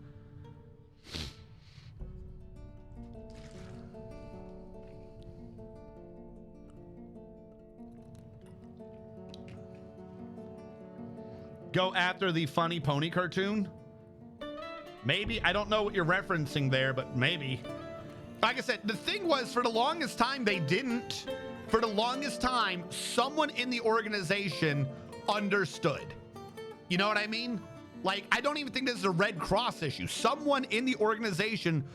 Go after the funny pony cartoon? Maybe. I don't know what you're referencing there, but maybe. Like I said, the thing was, for the longest time, they didn't. For the longest time, someone in the organization understood. You know what I mean? I don't even think this is a Red Cross issue. Someone in the organization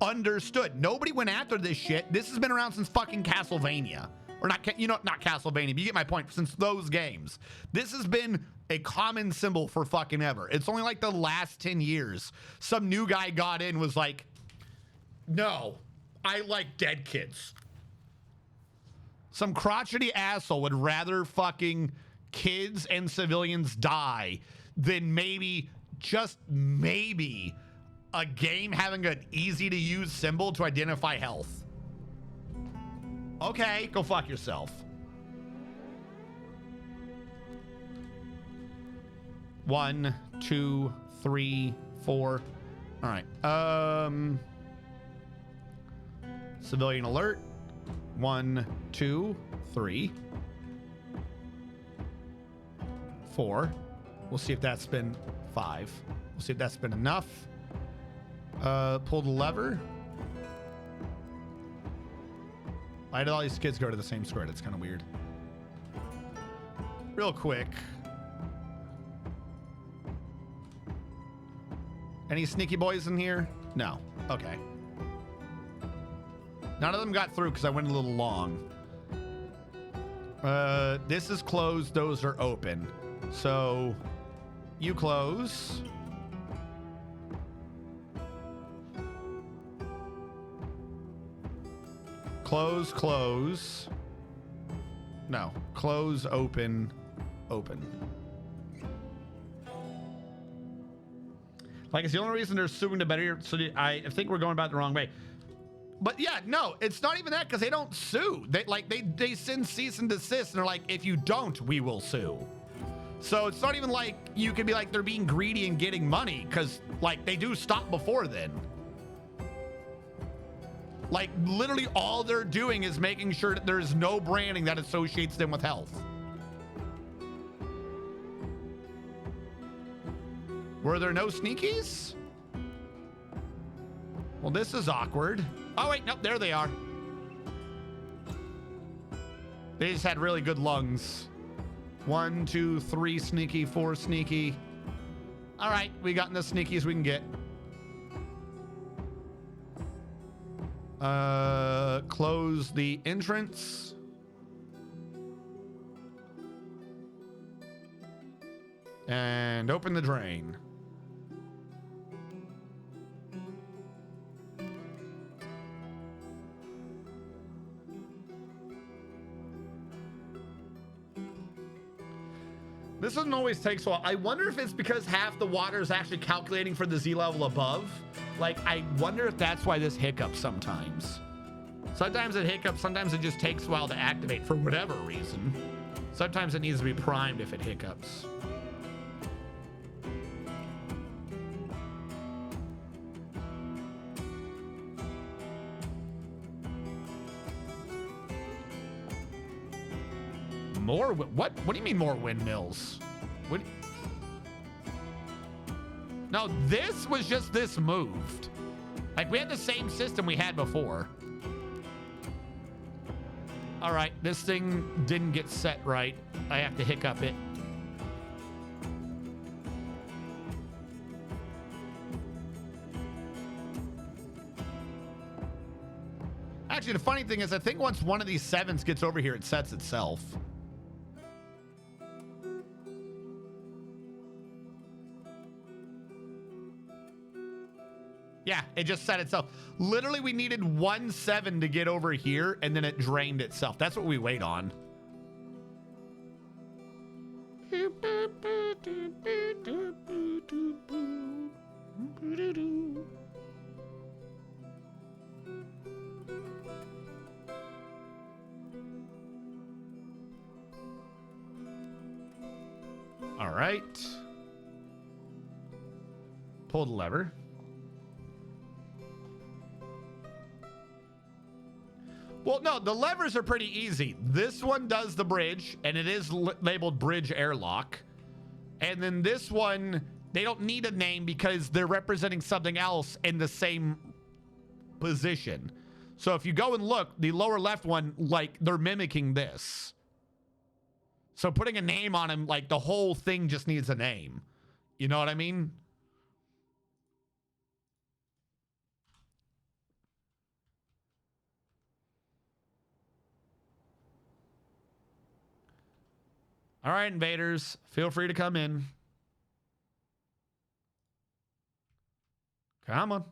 understood. Nobody went after this shit. This has been around since fucking Castlevania. Or not Castlevania, but you get my point, since those games. This has been a common symbol for fucking ever. It's only the last 10 years. Some new guy got in, was like, no, I like dead kids. Some crotchety asshole would rather fucking kids and civilians die than maybe, just maybe, a game having an easy to use symbol to identify health. Okay, go fuck yourself. 1, 2, 3, 4. All right. Civilian alert. 1, 2, 3, 4. We'll see if that's been 5. We'll see if that's been enough. Pull the lever. Why did all these kids go to the same square? That's kind of weird. Real quick. Any sneaky boys in here? No. Okay. None of them got through because I went a little long. This is closed. Those are open. So you close. Close, close. No. Close, open, open. It's the only reason they're suing the better. So I think we're going about the wrong way. But yeah, no, it's not even that, because they don't sue. They send cease and desist, and they're like, if you don't, we will sue. So it's not even like you can be like they're being greedy and getting money, because they do stop before then. Literally all they're doing is making sure that there's no branding that associates them with health. Were there no sneakies? Well, this is awkward. Oh, wait, nope, there they are. They just had really good lungs. 1, 2, 3 sneaky, 4 sneaky. All right, we got the sneakies we can get. Close the entrance. And open the drain. This doesn't always take so long. I wonder if it's because half the water is actually calculating for the Z level above. Like, I wonder if that's why this hiccups sometimes. Sometimes it hiccups, sometimes it just takes a while to activate for whatever reason. Sometimes it needs to be primed if it hiccups. More? What do you mean more windmills? What? No, this was just this moved. Like, we had the same system we had before. All right, this thing didn't get set right. I have to hiccup it. Actually, the funny thing is, I think once one of these 7s gets over here, it sets itself. Yeah, it just set itself. Literally, we needed 1 7 to get over here, and then it drained itself. That's what we wait on. All right. Pull the lever. Well, no, the levers are pretty easy. This one does the bridge, and it is labeled bridge airlock. And then this one, they don't need a name because they're representing something else in the same position. So if you go and look, the lower left one, like, they're mimicking this. So putting a name on them, like, the whole thing just needs a name. You know what I mean? All right, invaders, feel free to come in. Come on.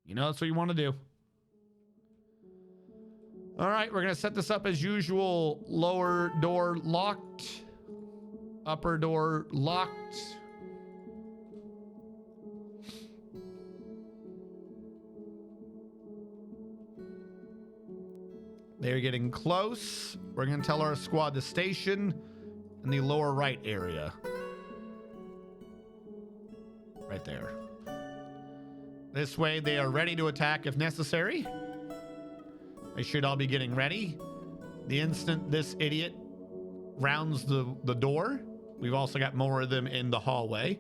You know that's what you want to do. All right, we're going to set this up as usual. Lower door locked. Upper door locked. They're getting close. We're going to tell our squad to station in the lower right area. Right there. This way they are ready to attack if necessary. They should all be getting ready. The instant this idiot rounds the door, we've also got more of them in the hallway.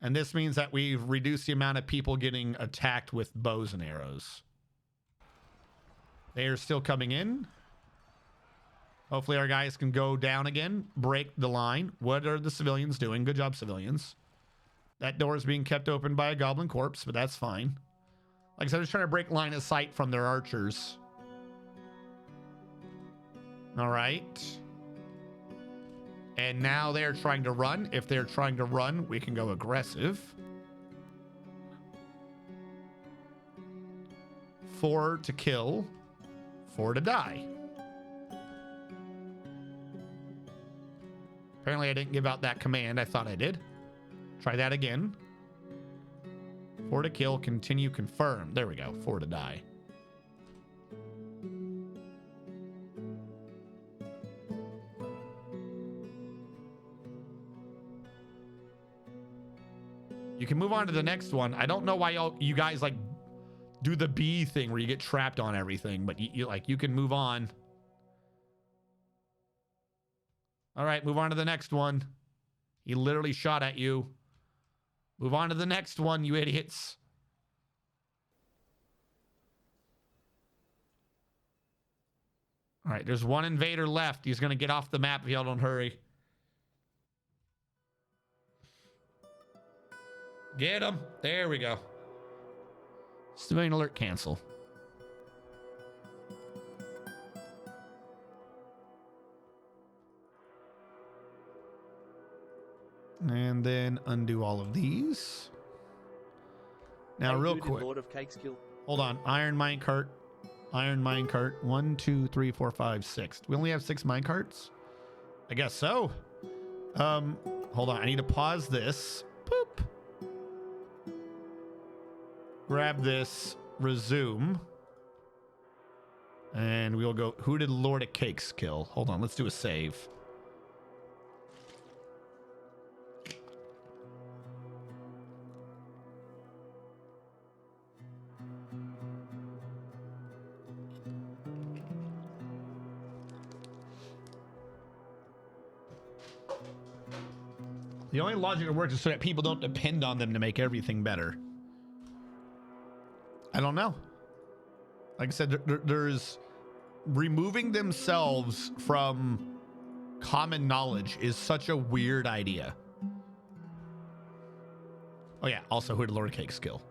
And this means that we've reduced the amount of people getting attacked with bows and arrows. They are still coming in. Hopefully our guys can go down again, break the line. What are the civilians doing? Good job, civilians. That door is being kept open by a goblin corpse, but that's fine. Like I said, I'm just trying to break line of sight from their archers. All right. And now they're trying to run. If they're trying to run, we can go aggressive. 4 to kill, 4 to die. Apparently I didn't give out that command. I thought I did. Try that again. 4 to kill, continue, confirm. There we go. 4 to die. You can move on to the next one. I don't know why you guys like do the bee thing where you get trapped on everything, but you can move on. All right, move on to the next one. He literally shot at you. Move on to the next one, you idiots. All right, there's one invader left. He's going to get off the map if y'all don't hurry. Get him. There we go. Civilian alert cancel. And then undo all of these. Now, Hey, real who did quick. Lord of Cakes kill? Hold on. Iron minecart. Iron minecart. 1, 2, 3, 4, 5, 6. Do we only have 6 minecarts? I guess so. Hold on. I need to pause this. Boop. Grab this. Resume. And we'll go. Who did Lord of Cakes kill? Hold on. Let's do a save. The only logic that works is so that people don't depend on them to make everything better. I don't know. Like I said, there's removing themselves from common knowledge is such a weird idea. Oh yeah, also who did Lord of Cakes kill?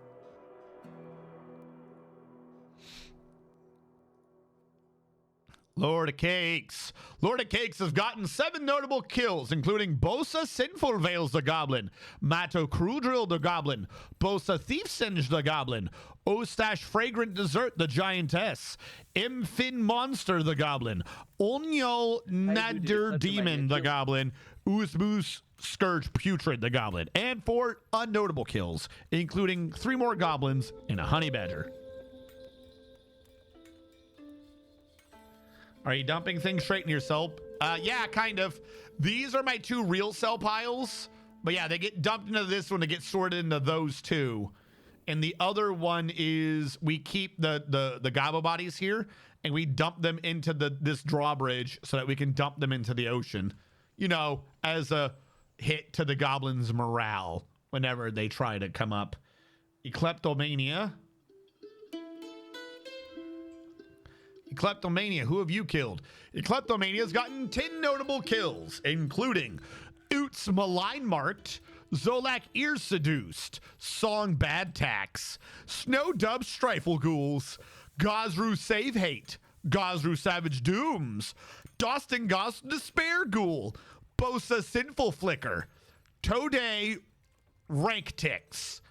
Lord of Cakes. Lord of Cakes has gotten 7 notable kills, including Bosa Sinful Veils the Goblin, Mato Crudrill the Goblin, Bosa Thiefsinge the Goblin, Ostash Fragrant Dessert the Giantess, Imfin Monster the Goblin, Onyol Nadir Demon the Goblin, Uzbus Scourge Putrid the Goblin, and 4 unnotable kills, including 3 more goblins and a honey badger. Are you dumping things straight in your cell? Yeah, kind of. These are my 2 real cell piles. But yeah, they get dumped into this one to get sorted into those 2. And the other one is we keep the gobbo bodies here and we dump them into this drawbridge so that we can dump them into the ocean. You know, as a hit to the goblins' morale whenever they try to come up. Kleptomania. Kleptomania, who have you killed? Kleptomania's gotten 10 notable kills, including Oots Malign Marked, Zolak Ear Seduced, Song Bad Tax, Snow Dub Strifle Ghouls, Gazru Save Hate, Gazru Savage Dooms, Dostin Goss Despair Ghoul, Bosa Sinful Flicker, Today Rank Ticks,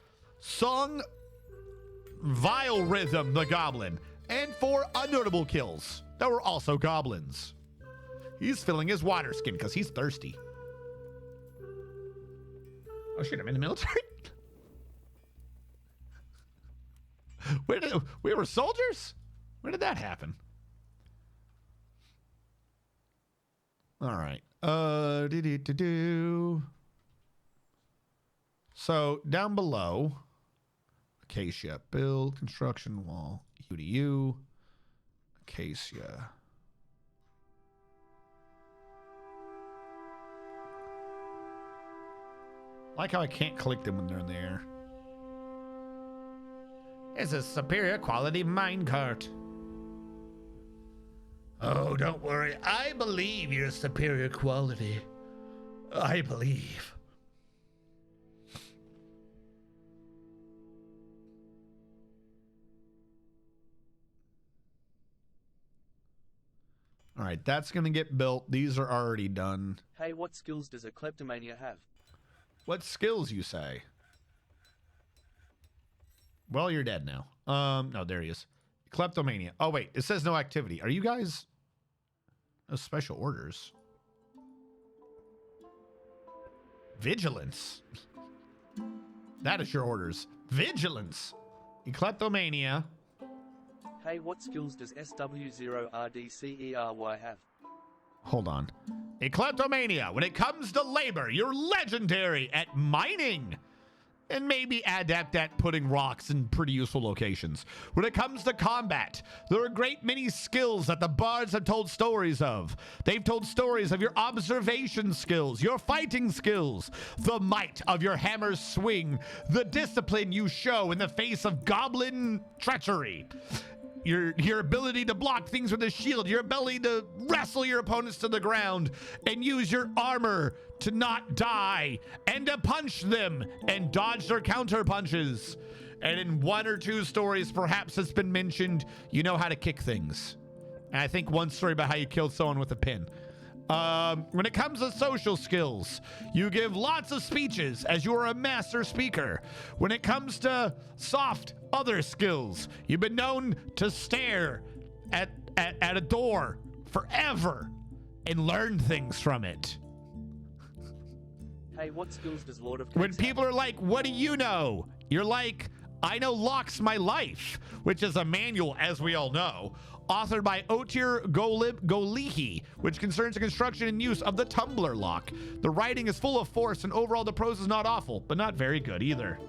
Song Vile Rhythm the Goblin, and 4 unnotable kills that were also goblins. He's filling his water skin because he's thirsty. Oh shit, I'm in the military? We were soldiers? When did that happen? All right. So down below, Acacia, build, construction wall, U to U, Acacia. Like how I can't click them when they're in the air. It's a superior quality minecart. Oh, don't worry. I believe you're superior quality. I believe. All right, that's going to get built. These are already done. Hey, what skills does a kleptomania have? What skills, you say? Well, you're dead now. No, there he is. Kleptomania. Oh, wait, it says no activity. Are you guys... No special orders. Vigilance. That is your orders. Vigilance. Kleptomania. Hey, what skills does SW0RDCERY have? Hold on. A kleptomania. When it comes to labor, you're legendary at mining. and maybe adept at putting rocks in pretty useful locations. When it comes to combat, there are a great many skills that the bards have told stories of. They've told stories of your observation skills, your fighting skills, the might of your hammer's swing, the discipline you show in the face of goblin treachery, your ability to block things with a shield, your ability to wrestle your opponents to the ground and use your armor to not die, and to punch them and dodge their counter punches. And in one or two stories, perhaps it's been mentioned, you know how to kick things. And I think one story about how you killed someone with a pin. When it comes to social skills, you give lots of speeches as you are a master speaker. When it comes to soft other skills, you've been known to stare at a door forever and learn things from it. Hey, what skills does Lord of Cakes When have? people are like, what do you know? You're like, I know Locks My Life, which is a manual, as we all know, authored by Otir Golihi, which concerns the construction and use of the tumbler lock. The writing is full of force, and overall the prose is not awful, but not very good either.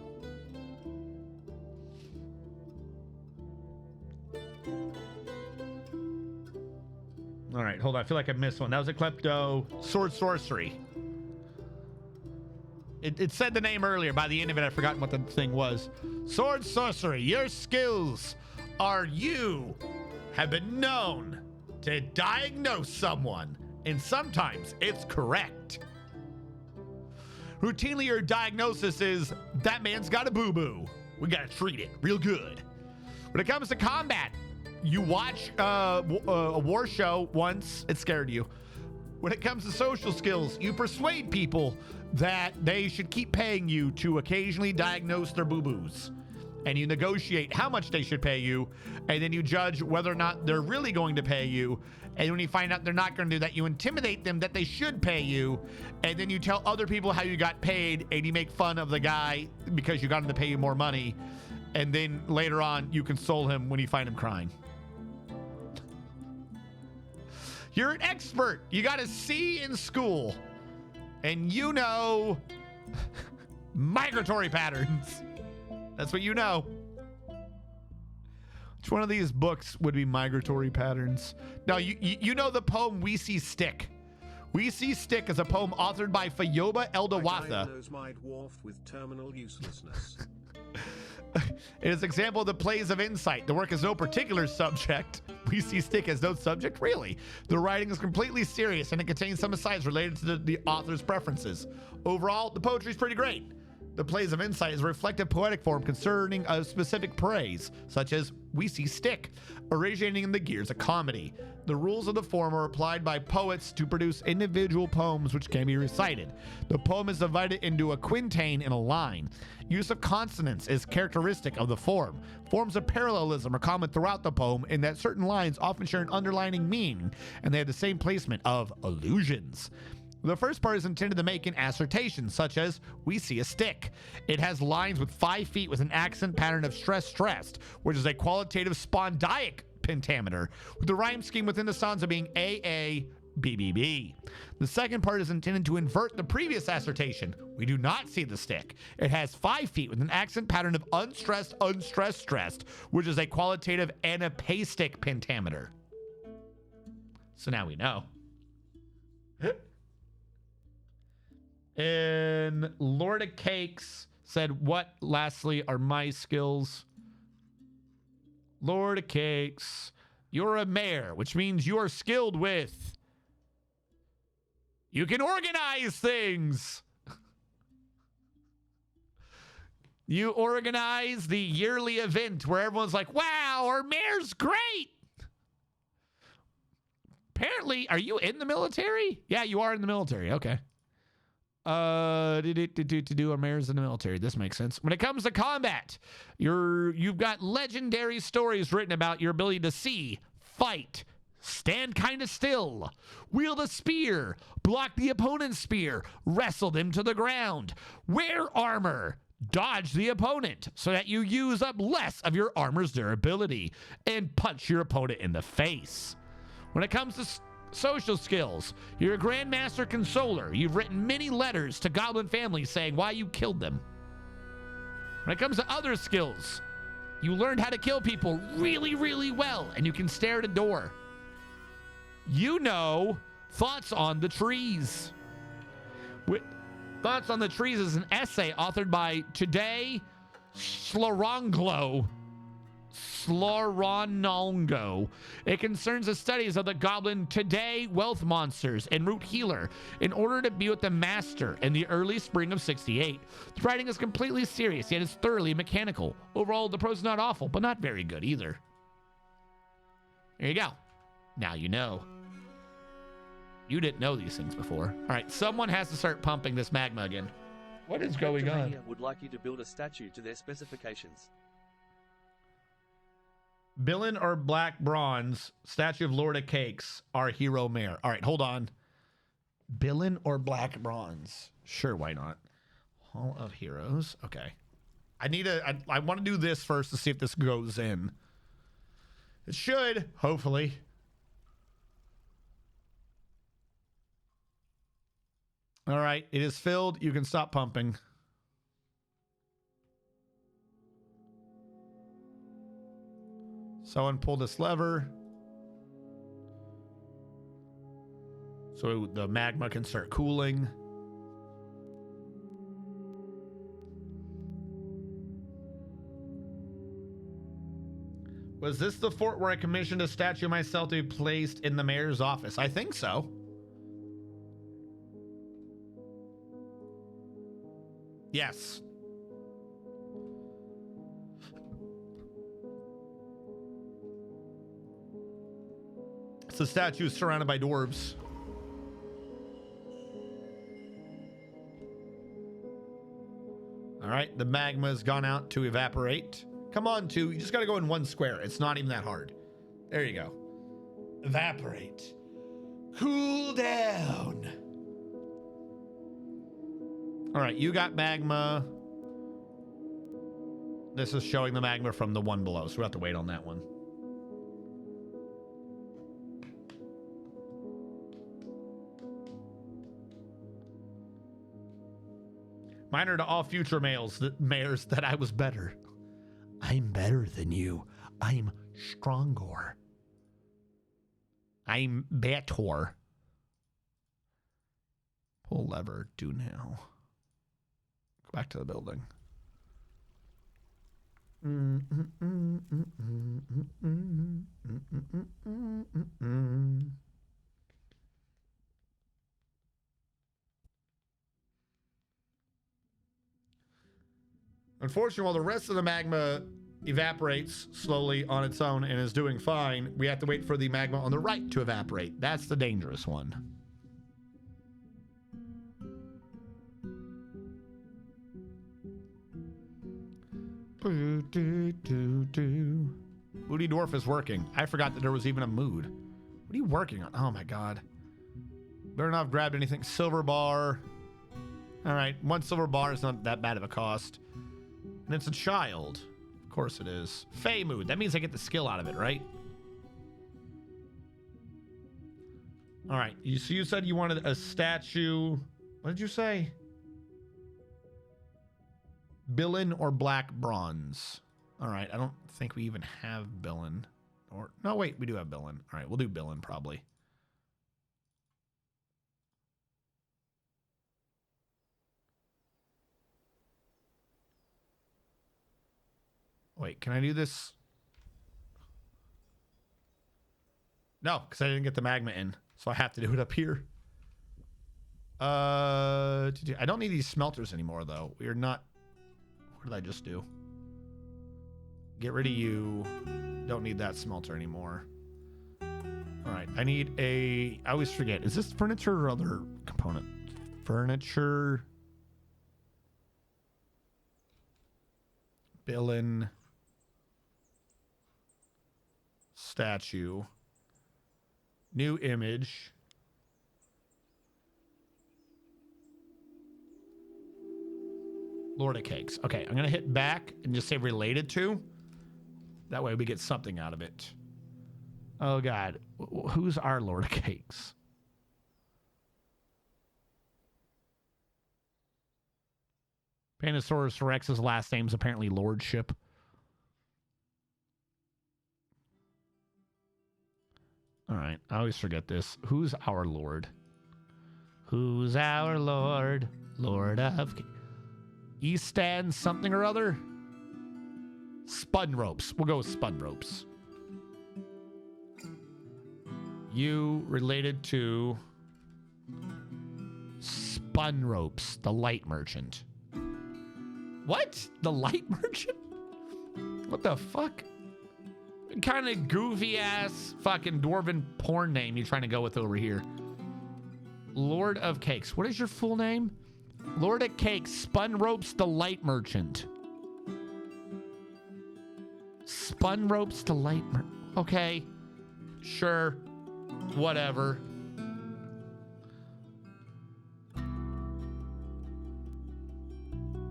All right, hold on. I feel like I missed one. That was a Klepto Sword Sorcery. It said the name earlier. By the end of it, I've forgotten what the thing was. Sword Sorcery. Your skills are you have been known to diagnose someone, and sometimes it's correct. Routinely, your diagnosis is that man's got a boo-boo. We gotta treat it real good. When it comes to combat, you watch a war show once, it scared you. When it comes to social skills, you persuade people that they should keep paying you to occasionally diagnose their boo-boos. And you negotiate how much they should pay you, and then you judge whether or not they're really going to pay you. And when you find out they're not going to do that, you intimidate them that they should pay you, and then you tell other people how you got paid, and you make fun of the guy because you got him to pay you more money. And then later on, you console him when you find him crying. You're an expert. You got a C in school, and you know migratory patterns. That's what you know. Which one of these books would be migratory patterns? No, you know the poem We See Stick. We See Stick is a poem authored by Fayoba Eldawatha. I diagnose my dwarf with terminal uselessness. It is an example of the plays of insight. The work has no particular subject. We See Stick has no subject, really. The writing is completely serious, and it contains some asides related to the author's preferences. Overall, the poetry is pretty great. The plays of insight is a reflective poetic form concerning a specific praise, such as We See Stick, originating in the gears of comedy. The rules of the form are applied by poets to produce individual poems which can be recited. The poem is divided into a quintain and a line. Use of consonants is characteristic of the form. Forms of parallelism are common throughout the poem in that certain lines often share an underlining meaning, and they have the same placement of allusions. The first part is intended to make an assertion, such as, we see a stick. It has lines with 5 feet with an accent pattern of stressed, which is a qualitative spondiac pentameter, with the rhyme scheme within the stanza being AA, BBB. The second part is intended to invert the previous assertion. We do not see the stick. It has 5 feet with an accent pattern of unstressed, which is a qualitative anapastic pentameter. So now we know. And Lord of Cakes said, what lastly are my skills? Lord of Cakes, you're a mayor, which means you are skilled with. You can organize things. You organize the yearly event where everyone's like, wow, our mayor's great. Apparently, are you in the military? Yeah, you are in the military. Okay. To do our mayors in the military. This makes sense. When it comes to combat, you've got legendary stories written about your ability to see, fight, stand kind of still, wield a spear, block the opponent's spear, wrestle them to the ground, wear armor, dodge the opponent so that you use up less of your armor's durability, and punch your opponent in the face. When it comes to social skills, you're a Grandmaster Consoler. You've written many letters to goblin families saying why you killed them. When it comes to other skills, you learned how to kill people really, really well, and you can stare at a door. You know Thoughts on the Trees. Thoughts on the Trees is an essay authored by Today Slorongo. It concerns the studies of the goblin Today Wealth Monsters and Root Healer in order to be with the Master in the early spring of 68. The writing is completely serious, yet it's thoroughly mechanical. Overall, the prose is not awful, but not very good either. There you go. Now you know. You didn't know these things before. All right, someone has to start pumping this magma again. What is going on? Kleptomania would like you to build a statue to their specifications. Billin or Black Bronze, statue of Lord of Cakes, our hero mayor. All right, hold on. Billin or Black Bronze? Sure, why not? Hall of Heroes. Okay. I want to do this first to see if this goes in. It should, hopefully. All right, it is filled. You can stop pumping. Someone pull this lever so the magma can start cooling. Was this the fort where I commissioned a statue of myself to be placed in the mayor's office? I think so. Yes. It's a statue surrounded by dwarves. All right, the magma has gone out to evaporate. Come on, two. You just got to go in one square. It's not even that hard. There you go. Evaporate. Cool down. All right, you got magma. This is showing the magma from the one below, so we'll have to wait on that one. Minor to all future mayors that I was better. I'm better than you. I'm stronger. I'm better. Pull lever, do now. Go back to the building. Unfortunately, while the rest of the magma evaporates slowly on its own and is doing fine, we have to wait for the magma on the right to evaporate. That's the dangerous one. Moody Dwarf is working. I forgot that there was even a mood. What are you working on? Oh my god. Better not have grabbed anything. Silver bar. All right, one silver bar is not that bad of a cost. And it's a child. Of course it is. Fey mood. That means I get the skill out of it, right? All right. So you said you wanted a statue. What did you say? Billin or Black Bronze? All right. I don't think we even have Billin. Or no, wait. We do have Billin. All right. We'll do Billin probably. Wait, can I do this? No, because I didn't get the magma in. So I have to do it up here. I don't need these smelters anymore, though. We are not... What did I just do? Get rid of you. Don't need that smelter anymore. All right, I need a... I always forget. Is this furniture or other component? Furniture. Billin. Statue. New image. Lord of Cakes. Okay, I'm going to hit back and just say related to. That way we get something out of it. Oh, God. Who's our Lord of Cakes? Panosaurus Rex's last name's apparently Lordship. All right, I always forget this. Who's our Lord? Who's our Lord? Lord of Eastan something or other? Spun ropes. We'll go with spun ropes. You related to Spun Ropes, the light merchant. What? The light merchant? What the fuck? What kind of goofy ass fucking dwarven porn name you trying to go with over here? Lord of Cakes. What is your full name? Lord of Cakes, Spun Ropes, the light merchant. Spun Ropes, the light merchant. Okay. Sure. Whatever.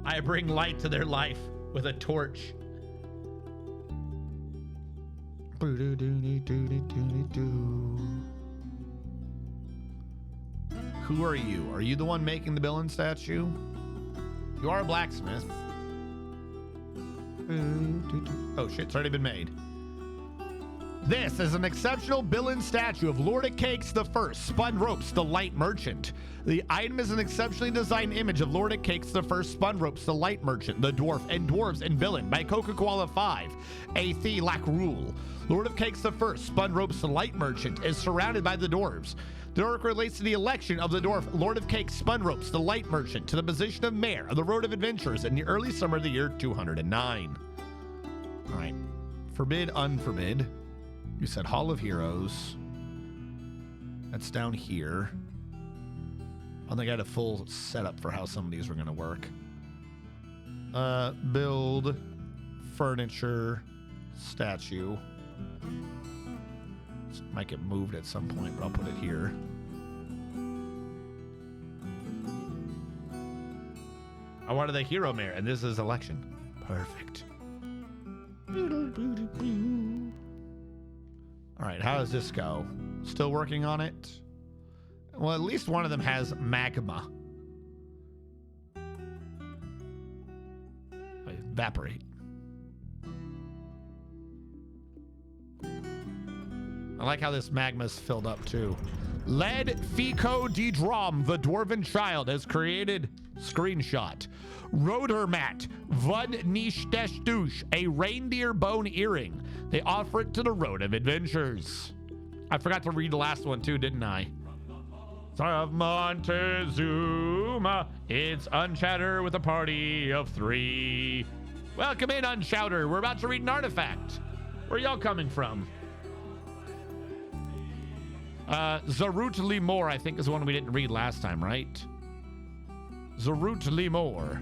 I bring light to their life with a torch. Who are you? Are you the one making the Billin statue? You are a blacksmith. Oh shit, it's already been made. This is an exceptional Billin statue of Lord of Cakes the First, Spun Ropes, the Light Merchant. The item is an exceptionally designed image of Lord of Cakes the First, Spun Ropes, the Light Merchant, the Dwarf, and Dwarves in Billin by Coca-Cola 5, A Thee Lac Rule. Lord of Cakes the First, Spun Ropes, the Light Merchant is surrounded by the Dwarves. The article relates to the election of the dwarf Lord of Cakes, Spun Ropes, the Light Merchant, to the position of Mayor of the Road of Adventures in the early summer of the year 209. All right. Forbid, unforbid. You said Hall of Heroes. That's down here. I don't think I had a full setup for how some of these were going to work. Build, furniture, statue. This might get moved at some point, but I'll put it here. I wanted the hero mayor, and this is election. Perfect. All right, how does this go? Still working on it? Well, at least one of them has magma. Evaporate. I like how this magma's filled up too. Led Fico de Drom, the Dwarven Child, has created screenshot. Rodermat Vud Nishtestush, a reindeer bone earring. They offer it to the Road of Adventures. I forgot to read the last one too, didn't I? Of Montezuma, it's Unchowder with a party of 3. Welcome in, Unchowder. We're about to read an artifact. Where y'all coming from? Zarut Limor, I think, is the one we didn't read last time, right? Zarut Limor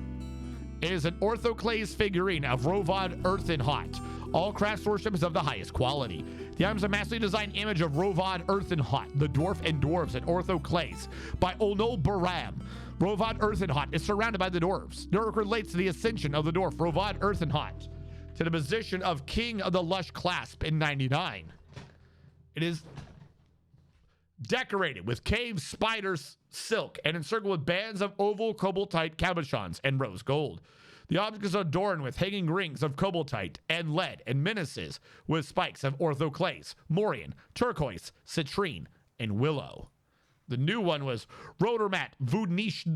is an orthoclase figurine of Rovad Earthenhot. All craft worship is of the highest quality. The item is a massively designed image of Rovad Earthenhot, the dwarf and dwarves in orthoclase, by Onol Baram. Rovad Earthenhot is surrounded by the dwarves. The article relates to the ascension of the dwarf Rovad Earthenhot to the position of King of the Lush Clasp in 99. It is decorated with cave spiders silk and encircled with bands of oval cobaltite cabochons and rose gold. The object is adorned with hanging rings of cobaltite and lead and menaces with spikes of orthoclase, morian, turquoise, citrine, and willow. The new one was Rodermat Vudnish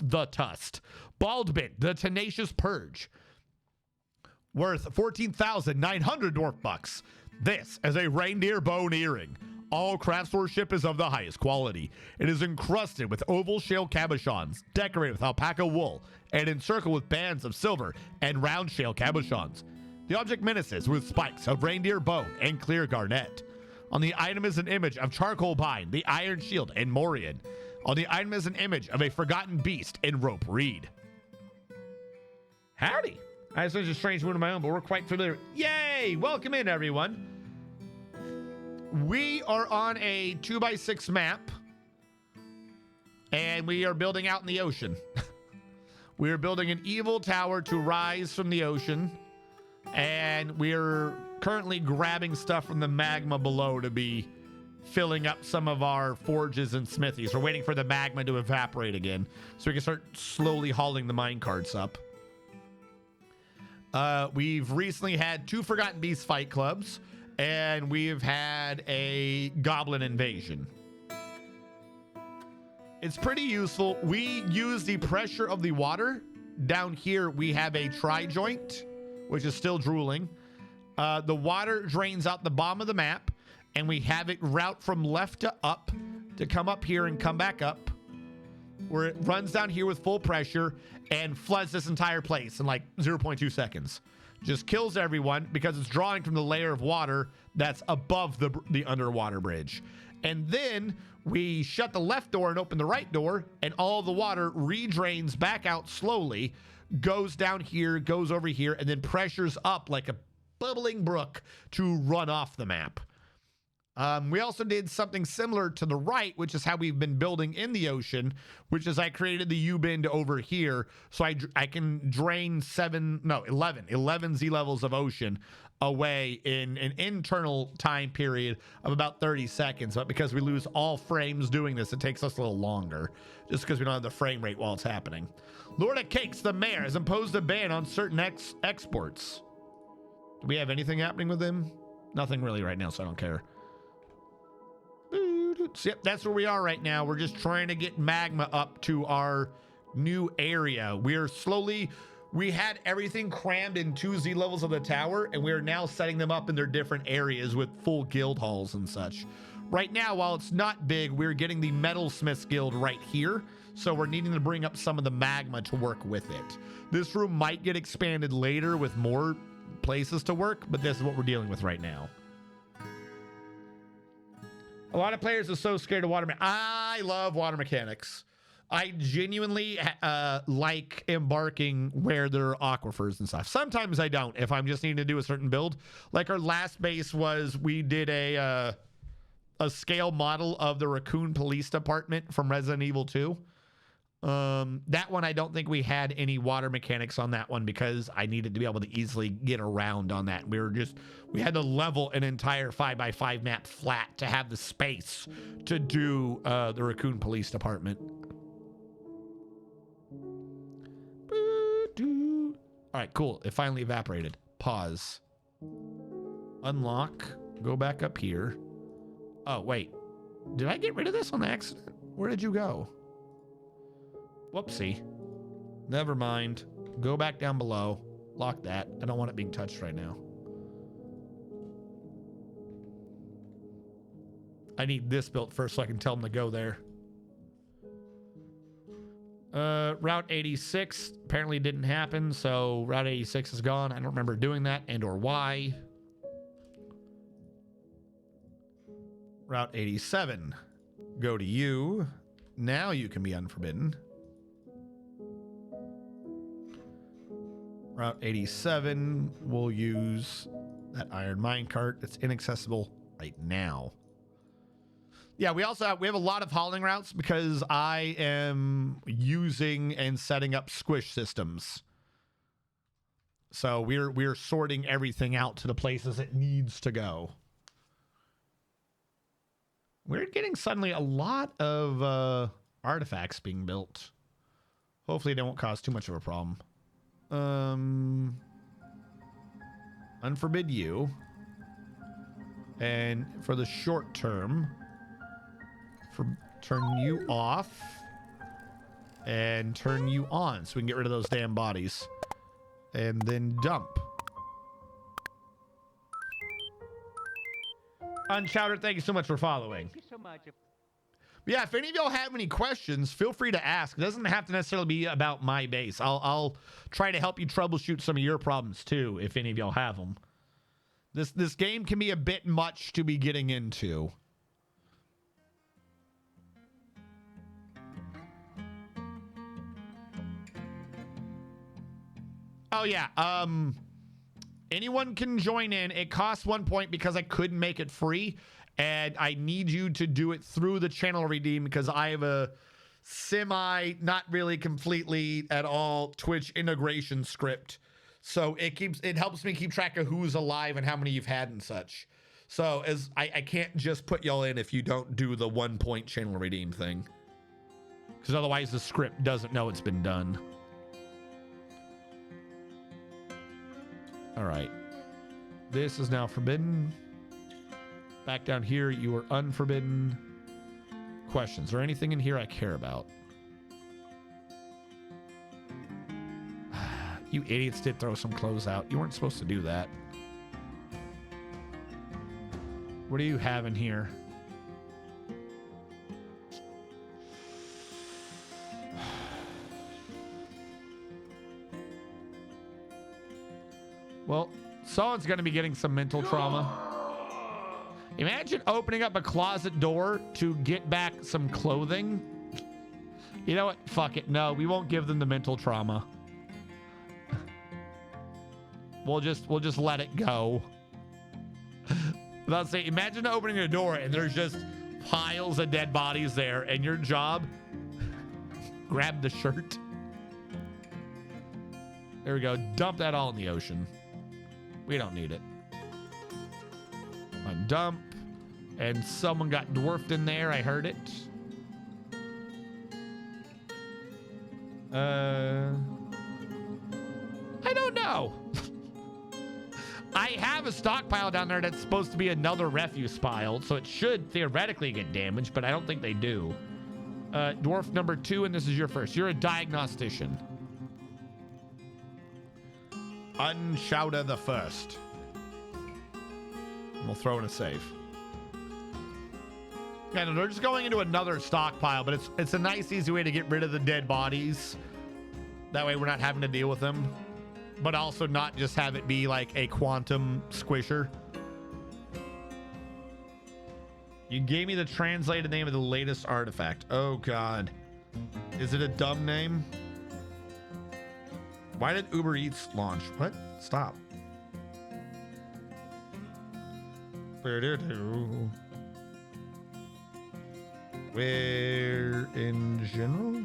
the Tust, Baldbit the Tenacious Purge, worth 14,900 dwarf bucks. This is a reindeer bone earring. All craftsmanship is of the highest quality. It is encrusted with oval shale cabochons, decorated with alpaca wool, and encircled with bands of silver and round shale cabochons. The object menaces with spikes of reindeer bone and clear garnet. On the item is an image of Charcoal Pine, the Iron Shield, and Morian. On the item is an image of a forgotten beast in rope reed. Howdy. I have such a strange mood of my own, but we're quite familiar. Yay! Welcome in, everyone. We are on a 2x6 map, and we are building out in the ocean. We are building an evil tower to rise from the ocean, and we are currently grabbing stuff from the magma below to be filling up some of our forges and smithies. We're waiting for the magma to evaporate again so we can start slowly hauling the minecarts up. We've recently had 2 Forgotten Beasts fight clubs, and we've had a goblin invasion. It's pretty useful. We use the pressure of the water. Down here, we have a tri-joint, which is still drooling. The water drains out the bottom of the map, and we have it route from left to up to come up here and come back up, where it runs down here with full pressure and floods this entire place in like 0.2 seconds. Just kills everyone because it's drawing from the layer of water that's above the underwater bridge. And then we shut the left door and open the right door, and all the water redrains back out slowly, goes down here, goes over here, and then pressures up like a bubbling brook to run off the map. We also did something similar to the right, which is how we've been building in the ocean, which is I created the U-bend over here so I can drain 11 Z levels of ocean away in an internal time period of about 30 seconds. But because we lose all frames doing this, it takes us a little longer just because we don't have the frame rate while it's happening. Lord of Cakes, the mayor, has imposed a ban on certain exports. Do we have anything happening with him? Nothing really right now, so I don't care. So, yep, that's where we are right now. We're just trying to get magma up to our new area. We had everything crammed in 2 Z levels of the tower, and we are now setting them up in their different areas with full guild halls and such. Right now, while it's not big, we're getting the Metalsmiths Guild right here, so we're needing to bring up some of the magma to work with it. This room might get expanded later with more places to work, but this is what we're dealing with right now. A lot of players are so scared of water. I love water mechanics. I genuinely like embarking where there are aquifers and stuff. Sometimes I don't if I'm just needing to do a certain build. Like our last base was we did a scale model of the Raccoon Police Department from Resident Evil 2. That one, I don't think we had any water mechanics on that one because I needed to be able to easily get around on that. We had to level an entire 5x5 map flat to have the space to do the Raccoon Police Department. All right, cool. It finally evaporated. Pause. Unlock. Go back up here. Oh, wait. Did I get rid of this on accident? Where did you go? Whoopsie. Never mind. Go back down below. Lock that. I don't want it being touched right now. I need this built first so I can tell them to go there. Route 86 apparently didn't happen, so Route 86 is gone. I don't remember doing that and or why. Route 87. Go to you. Now you can be unforbidden. Route 87, we'll use that iron minecart that's inaccessible right now. Yeah, we have a lot of hauling routes because I am using and setting up squish systems. So we're sorting everything out to the places it needs to go. We're getting suddenly a lot of artifacts being built. Hopefully they won't cause too much of a problem. Unforbid you. And for the short term, turn you off and turn you on so we can get rid of those damn bodies. And then dump. Unchowder, thank you so much for following. Thank you so much. Yeah, if any of y'all have any questions, feel free to ask. It doesn't have to necessarily be about my base. I'll try to help you troubleshoot some of your problems too, if any of y'all have them. This game can be a bit much to be getting into. Oh yeah, anyone can join in. It costs 1 point because I couldn't make it free, and I need you to do it through the channel redeem because I have a not really completely at all Twitch integration script. So it helps me keep track of who's alive and how many you've had and such. So as I can't just put y'all in if you don't do the 1 point channel redeem thing. Because otherwise the script doesn't know it's been done. All right. This is now forbidden. Back down here, you are unforbidden. Questions. Or anything in here I care about? You idiots did throw some clothes out. You weren't supposed to do that. What do you have in here? Well, someone's going to be getting some mental trauma. Imagine opening up a closet door to get back some clothing. You know what? Fuck it. No, we won't give them the mental trauma. We'll just let it go. Without saying, imagine opening a door and there's just piles of dead bodies there, and your job, grab the shirt. There we go. Dump that all in the ocean. We don't need it. Undump. And someone got dwarfed in there. I heard it. I don't know. I have a stockpile down there that's supposed to be another refuse pile, so it should theoretically get damaged, but I don't think they do. Dwarf number 2, and this is your first. You're a diagnostician. Unshouter the first. We'll throw in a save. Yeah, no, they're just going into another stockpile, but it's a nice, easy way to get rid of the dead bodies. That way we're not having to deal with them. But also not just have it be like a quantum squisher. You gave me the translated name of the latest artifact. Oh, God. Is it a dumb name? Why did Uber Eats launch? What? Stop. Where in general?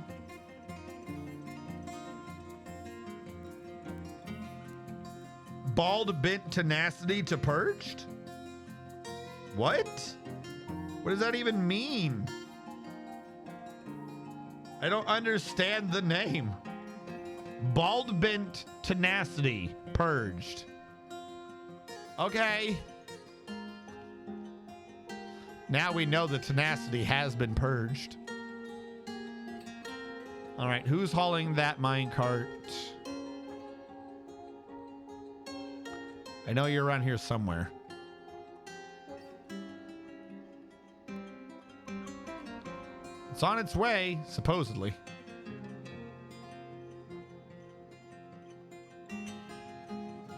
Bald bent tenacity to purged? What? What does that even mean? I don't understand the name. Bald bent tenacity purged. Okay. Now we know the tenacity has been purged. All right, who's hauling that minecart? I know you're around here somewhere. It's on its way, supposedly.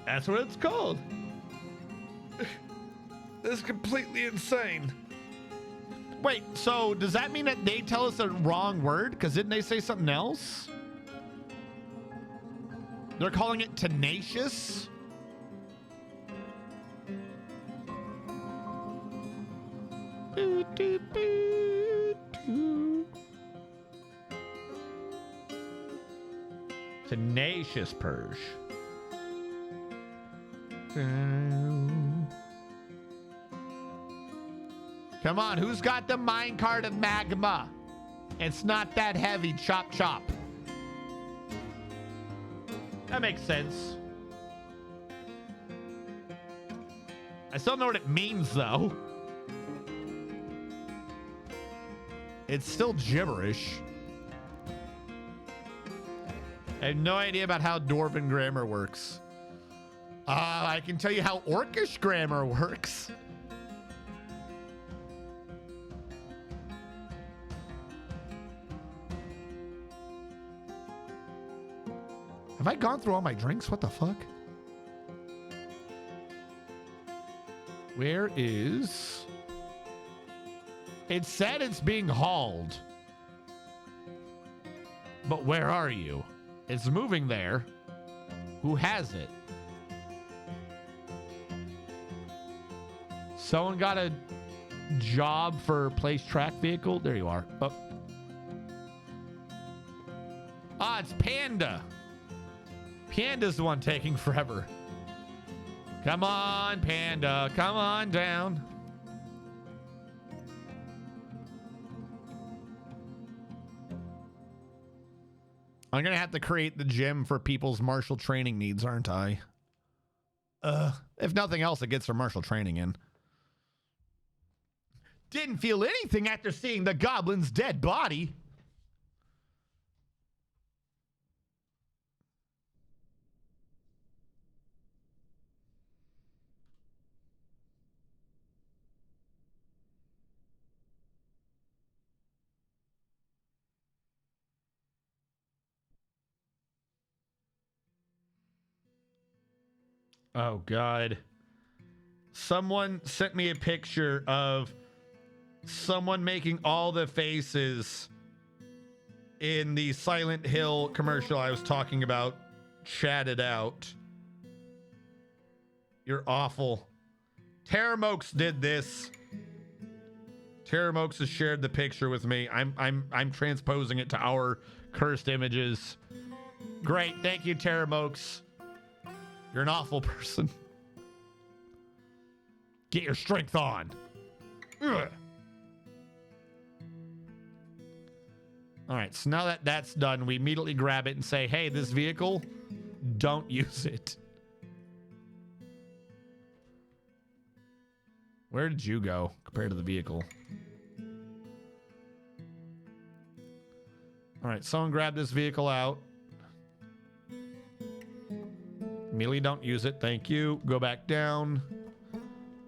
That's what it's called. This is completely insane. Wait, so does that mean that they tell us the wrong word? Because didn't they say something else? They're calling it tenacious? Tenacious purge. Come on, who's got the minecart of magma? It's not that heavy. Chop, chop. That makes sense. I still know what it means, though. It's still gibberish. I have no idea about how Dwarven grammar works. I can tell you how Orcish grammar works. Have I gone through all my drinks? What the fuck? Where is... It said it's being hauled. But where are you? It's moving there. Who has it? Someone got a job for place track vehicle? There you are. Oh. Ah, it's Panda. Panda's the one taking forever. Come on, Panda. Come on down. I'm going to have to create the gym for people's martial training needs, aren't I? If nothing else, it gets their martial training in. Didn't feel anything after seeing the goblin's dead body. Oh, God. Someone sent me a picture of someone making all the faces in the Silent Hill commercial I was talking about. Chatted out. You're awful. Terramokes did this. Terramokes has shared the picture with me. I'm transposing it to our cursed images. Great. Thank you, Terramokes. You're an awful person. Get your strength on. Ugh. All right, so now that that's done, we immediately grab it and say, hey, this vehicle, don't use it. Where did you go compared to the vehicle? All right, someone grab this vehicle out. Immediately don't use it. Thank you. Go back down.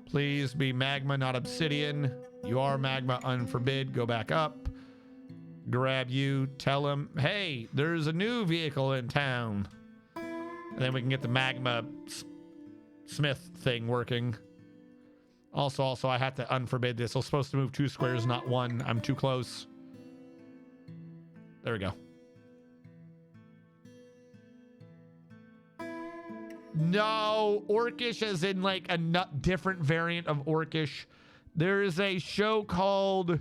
Please be magma, not obsidian. You are magma, unforbid. Go back up. Grab you. Tell him, hey, there's a new vehicle in town. And then we can get the magma smith thing working. Also, I have to unforbid this. I'm supposed to move 2 squares, not 1. I'm too close. There we go. No, Orcish as in like a different variant of Orcish. There is a show called...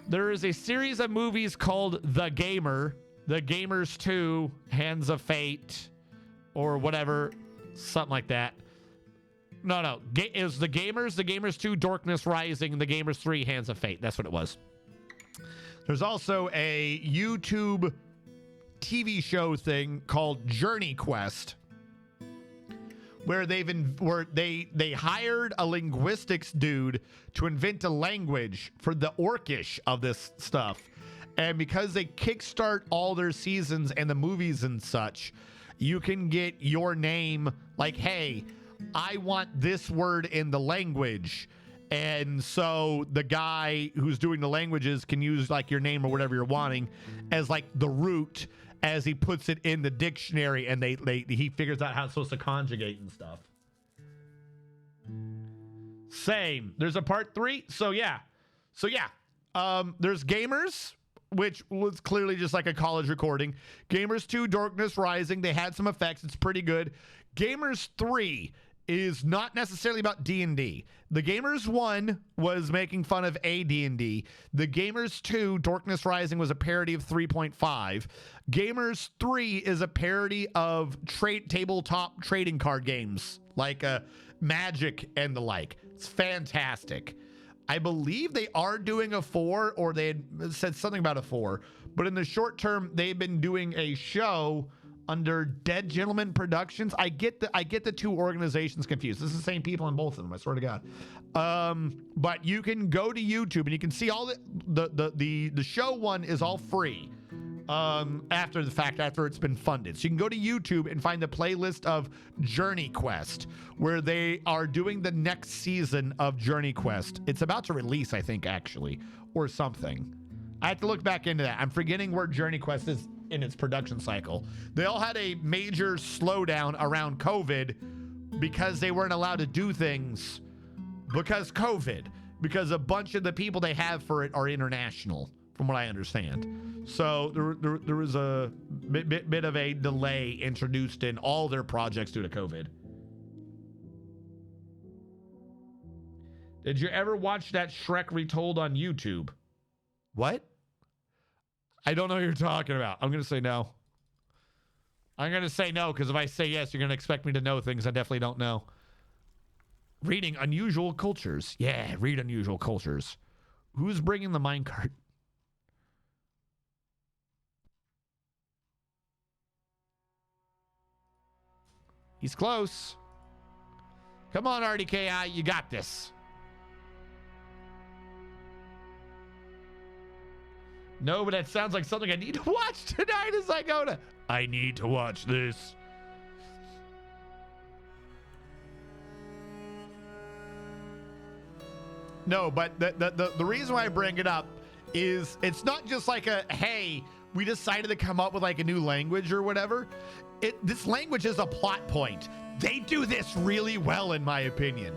There is a series of movies called The Gamer. The Gamers 2, Hands of Fate, or whatever. Something like that. No. It was The Gamers, The Gamers 2, Darkness Rising, The Gamers 3, Hands of Fate. That's what it was. There's also a YouTube TV show thing called Journey Quest, where they hired a linguistics dude to invent a language for the Orcish of this stuff. And because they kickstart all their seasons and the movies and such, you can get your name like, hey, I want this word in the language. And so the guy who's doing the languages can use like your name or whatever you're wanting as like the root as he puts it in the dictionary, and he figures out how it's supposed to conjugate and stuff. Same. There's a part 3. So yeah. There's Gamers, which was clearly just like a college recording. Gamers 2, Darkness Rising. They had some effects. It's pretty good. Gamers 3 is not necessarily about D&D. The Gamers 1 was making fun of AD&D. The Gamers 2, Darkness Rising, was a parody of 3.5. Gamers 3 is a parody of tabletop trading card games like Magic and the like. It's fantastic. I believe they are doing a 4, or they had said something about a 4. But in the short term, they've been doing a show under Dead Gentleman Productions. I get the 2 organizations confused. This is the same people on both of them, I swear to God. But you can go to YouTube and you can see all the show 1 is all free after the fact, after it's been funded. So you can go to YouTube and find the playlist of Journey Quest, where they are doing the next season of Journey Quest. It's about to release, I think, actually, or something. I have to look back into that. I'm forgetting where Journey Quest is in its production cycle. They all had a major slowdown around COVID because they weren't allowed to do things because a bunch of the people they have for it are international, from what I understand. So there was a bit of a delay introduced in all their projects due to COVID. Did you ever watch that Shrek Retold on YouTube? What? I don't know what you're talking about. I'm going to say no. I'm going to say no, because if I say yes, you're going to expect me to know things I definitely don't know. Reading unusual cultures. Yeah, read unusual cultures. Who's bringing the minecart? He's close. Come on, RDKI, you got this. No, but that sounds like something I need to watch tonight as I go to... I need to watch this. No, but the reason why I bring it up is it's not just like a, hey, we decided to come up with like a new language or whatever. This language is a plot point. They do this really well, in my opinion.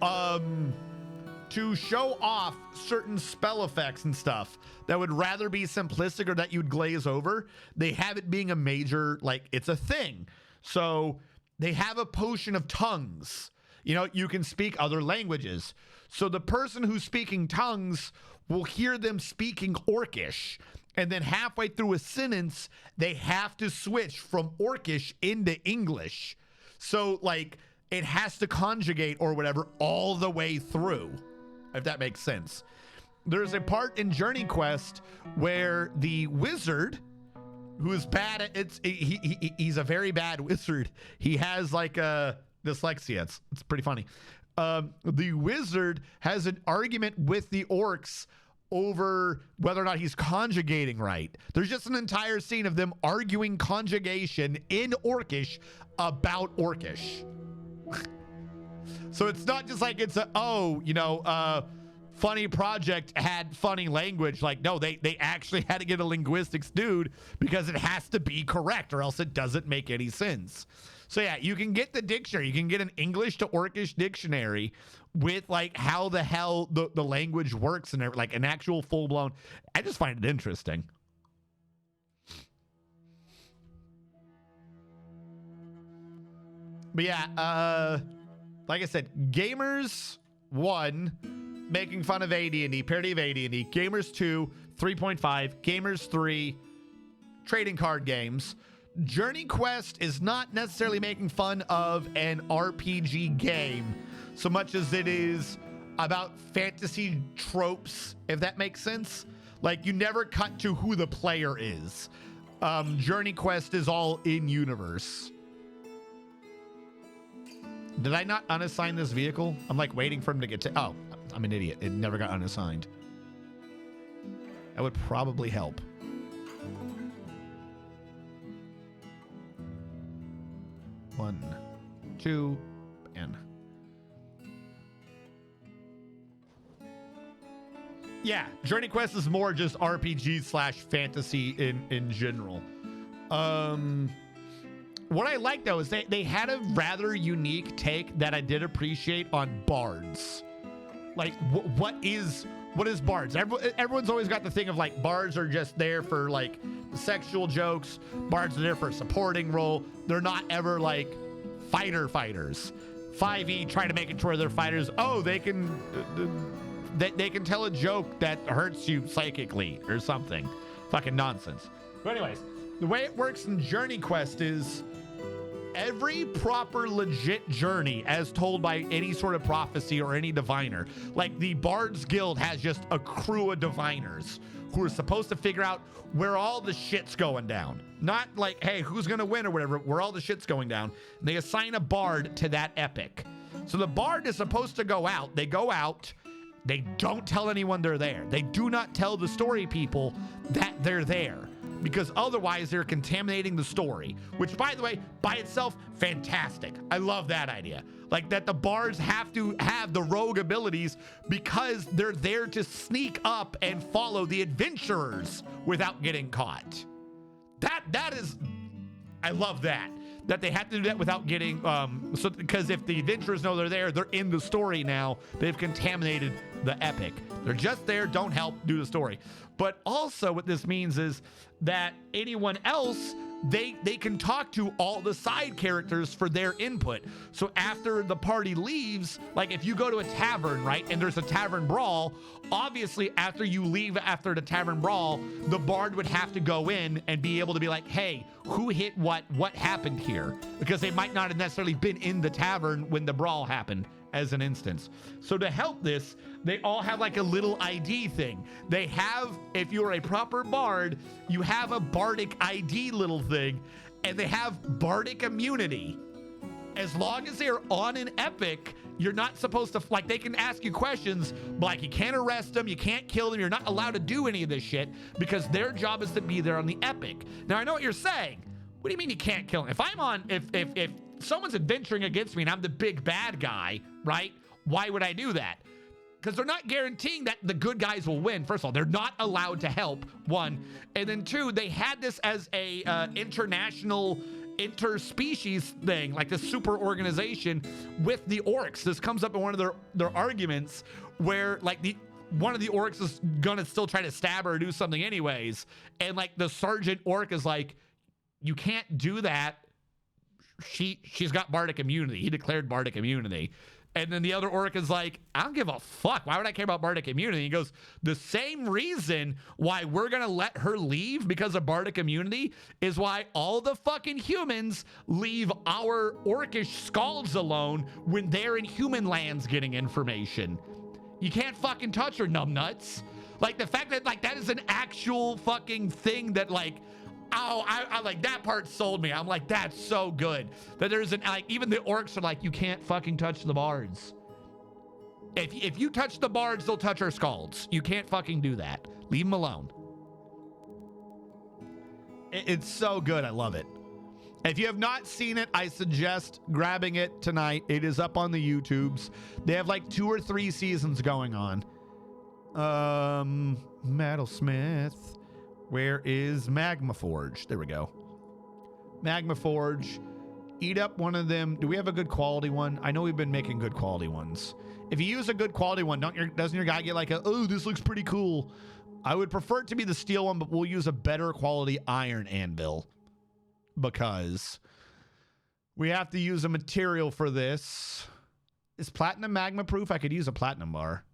To show off certain spell effects and stuff that would rather be simplistic or that you'd glaze over, they have it being a major, like, it's a thing. So they have a potion of tongues. You know, you can speak other languages. So the person who's speaking tongues will hear them speaking Orcish. And then halfway through a sentence, they have to switch from Orcish into English. So, like, it has to conjugate or whatever all the way through, if that makes sense. There's a part in Journey Quest where the wizard, who is bad at he's a very bad wizard. He has like a dyslexia. It's pretty funny. The wizard has an argument with the orcs over whether or not he's conjugating right. There's just an entire scene of them arguing conjugation in Orcish about Orcish. So it's not just like it's a, funny project had funny language. Like, no, they actually had to get a linguistics dude because it has to be correct or else it doesn't make any sense. So yeah, you can get the dictionary. You can get an English to Orcish dictionary with like how the hell the language works and like an actual full blown. I just find it interesting. But yeah, like I said, Gamers 1, making fun of AD&D, parody of AD&D. Gamers 2, 3.5. Gamers 3, trading card games. Journey Quest is not necessarily making fun of an RPG game so much as it is about fantasy tropes, if that makes sense. Like, you never cut to who the player is. Journey Quest is all in universe. Did I not unassign this vehicle? I'm like waiting for him to get to... Oh, I'm an idiot. It never got unassigned. That would probably help. One, two, and... Yeah, Journey Quest is more just RPG / fantasy in general. What I like, though, is they had a rather unique take that I did appreciate on bards. Like, what is bards? Everyone's always got the thing of, like, bards are just there for, like, sexual jokes. Bards are there for a supporting role. They're not ever, like, fighters. 5e trying to make it to where they're fighters. Oh, they can tell a joke that hurts you psychically or something. Fucking nonsense. But anyways, the way it works in Journey Quest is... every proper legit journey as told by any sort of prophecy or any diviner, like the Bards Guild has just a crew of diviners who are supposed to figure out where all the shit's going down. Not like, hey, who's gonna win or whatever, where all the shit's going down. And they assign a bard to that epic. So the bard is supposed to go out. They go out. They don't tell anyone they're there. They do not tell the story people that they're there, because otherwise they're contaminating the story, which, by the way, by itself, fantastic. I love that idea. Like, that the bards have to have the rogue abilities because they're there to sneak up and follow the adventurers without getting caught. That is, I love that they have to do that without getting, because if the adventurers know they're in the story now, they've contaminated the epic. They're just there, don't help do the story. But also what this means is that anyone else they can talk to all the side characters for their input. So after the party leaves, like if you go to a tavern, right, and there's a tavern brawl, obviously after you leave after the tavern brawl, the bard would have to go in and be able to be like, hey, who hit what happened here? Because they might not have necessarily been in the tavern when the brawl happened, as an instance. So to help this, they all have like a little ID thing. They have, if you're a proper bard, you have a bardic ID little thing, and they have bardic immunity. As long as they're on an epic, you're not supposed to, like, they can ask you questions, but like you can't arrest them, you can't kill them, you're not allowed to do any of this shit because their job is to be there on the epic. Now I know what you're saying. What do you mean you can't kill them? If I'm on, if someone's adventuring against me and I'm the big bad guy, right? Why would I do that? Because they're not guaranteeing that the good guys will win. First of all, they're not allowed to help, one. And then two, they had this as a international interspecies thing, like this super organization with the orcs. This comes up in one of their arguments where like one of the orcs is gonna still try to stab her or do something anyways. And like the sergeant orc is like, you can't do that. She's got bardic immunity. He declared bardic immunity. And then the other orc is like, I don't give a fuck. Why would I care about bardic immunity? He goes, the same reason why we're going to let her leave because of bardic immunity is why all the fucking humans leave our orcish skalds alone when they're in human lands getting information. You can't fucking touch her, numbnuts. Like the fact that like that is an actual fucking thing that like, oh, I like that part sold me. I'm like, that's so good. That there's an, like, even the orcs are like, you can't fucking touch the bards. If you touch the bards, they'll touch our skalds. You can't fucking do that. Leave them alone. It's so good. I love it. If you have not seen it, I suggest grabbing it tonight. It is up on the YouTubes. They have like 2 or 3 seasons going on. Metalsmith. Where is Magma Forge? There we go. Magma Forge. Eat up one of them. Do we have a good quality one? I know we've been making good quality ones. If you use a good quality one, doesn't your guy get like a, oh, this looks pretty cool? I would prefer it to be the steel one, but we'll use a better quality iron anvil because we have to use a material for this. Is platinum magma proof? I could use a platinum bar.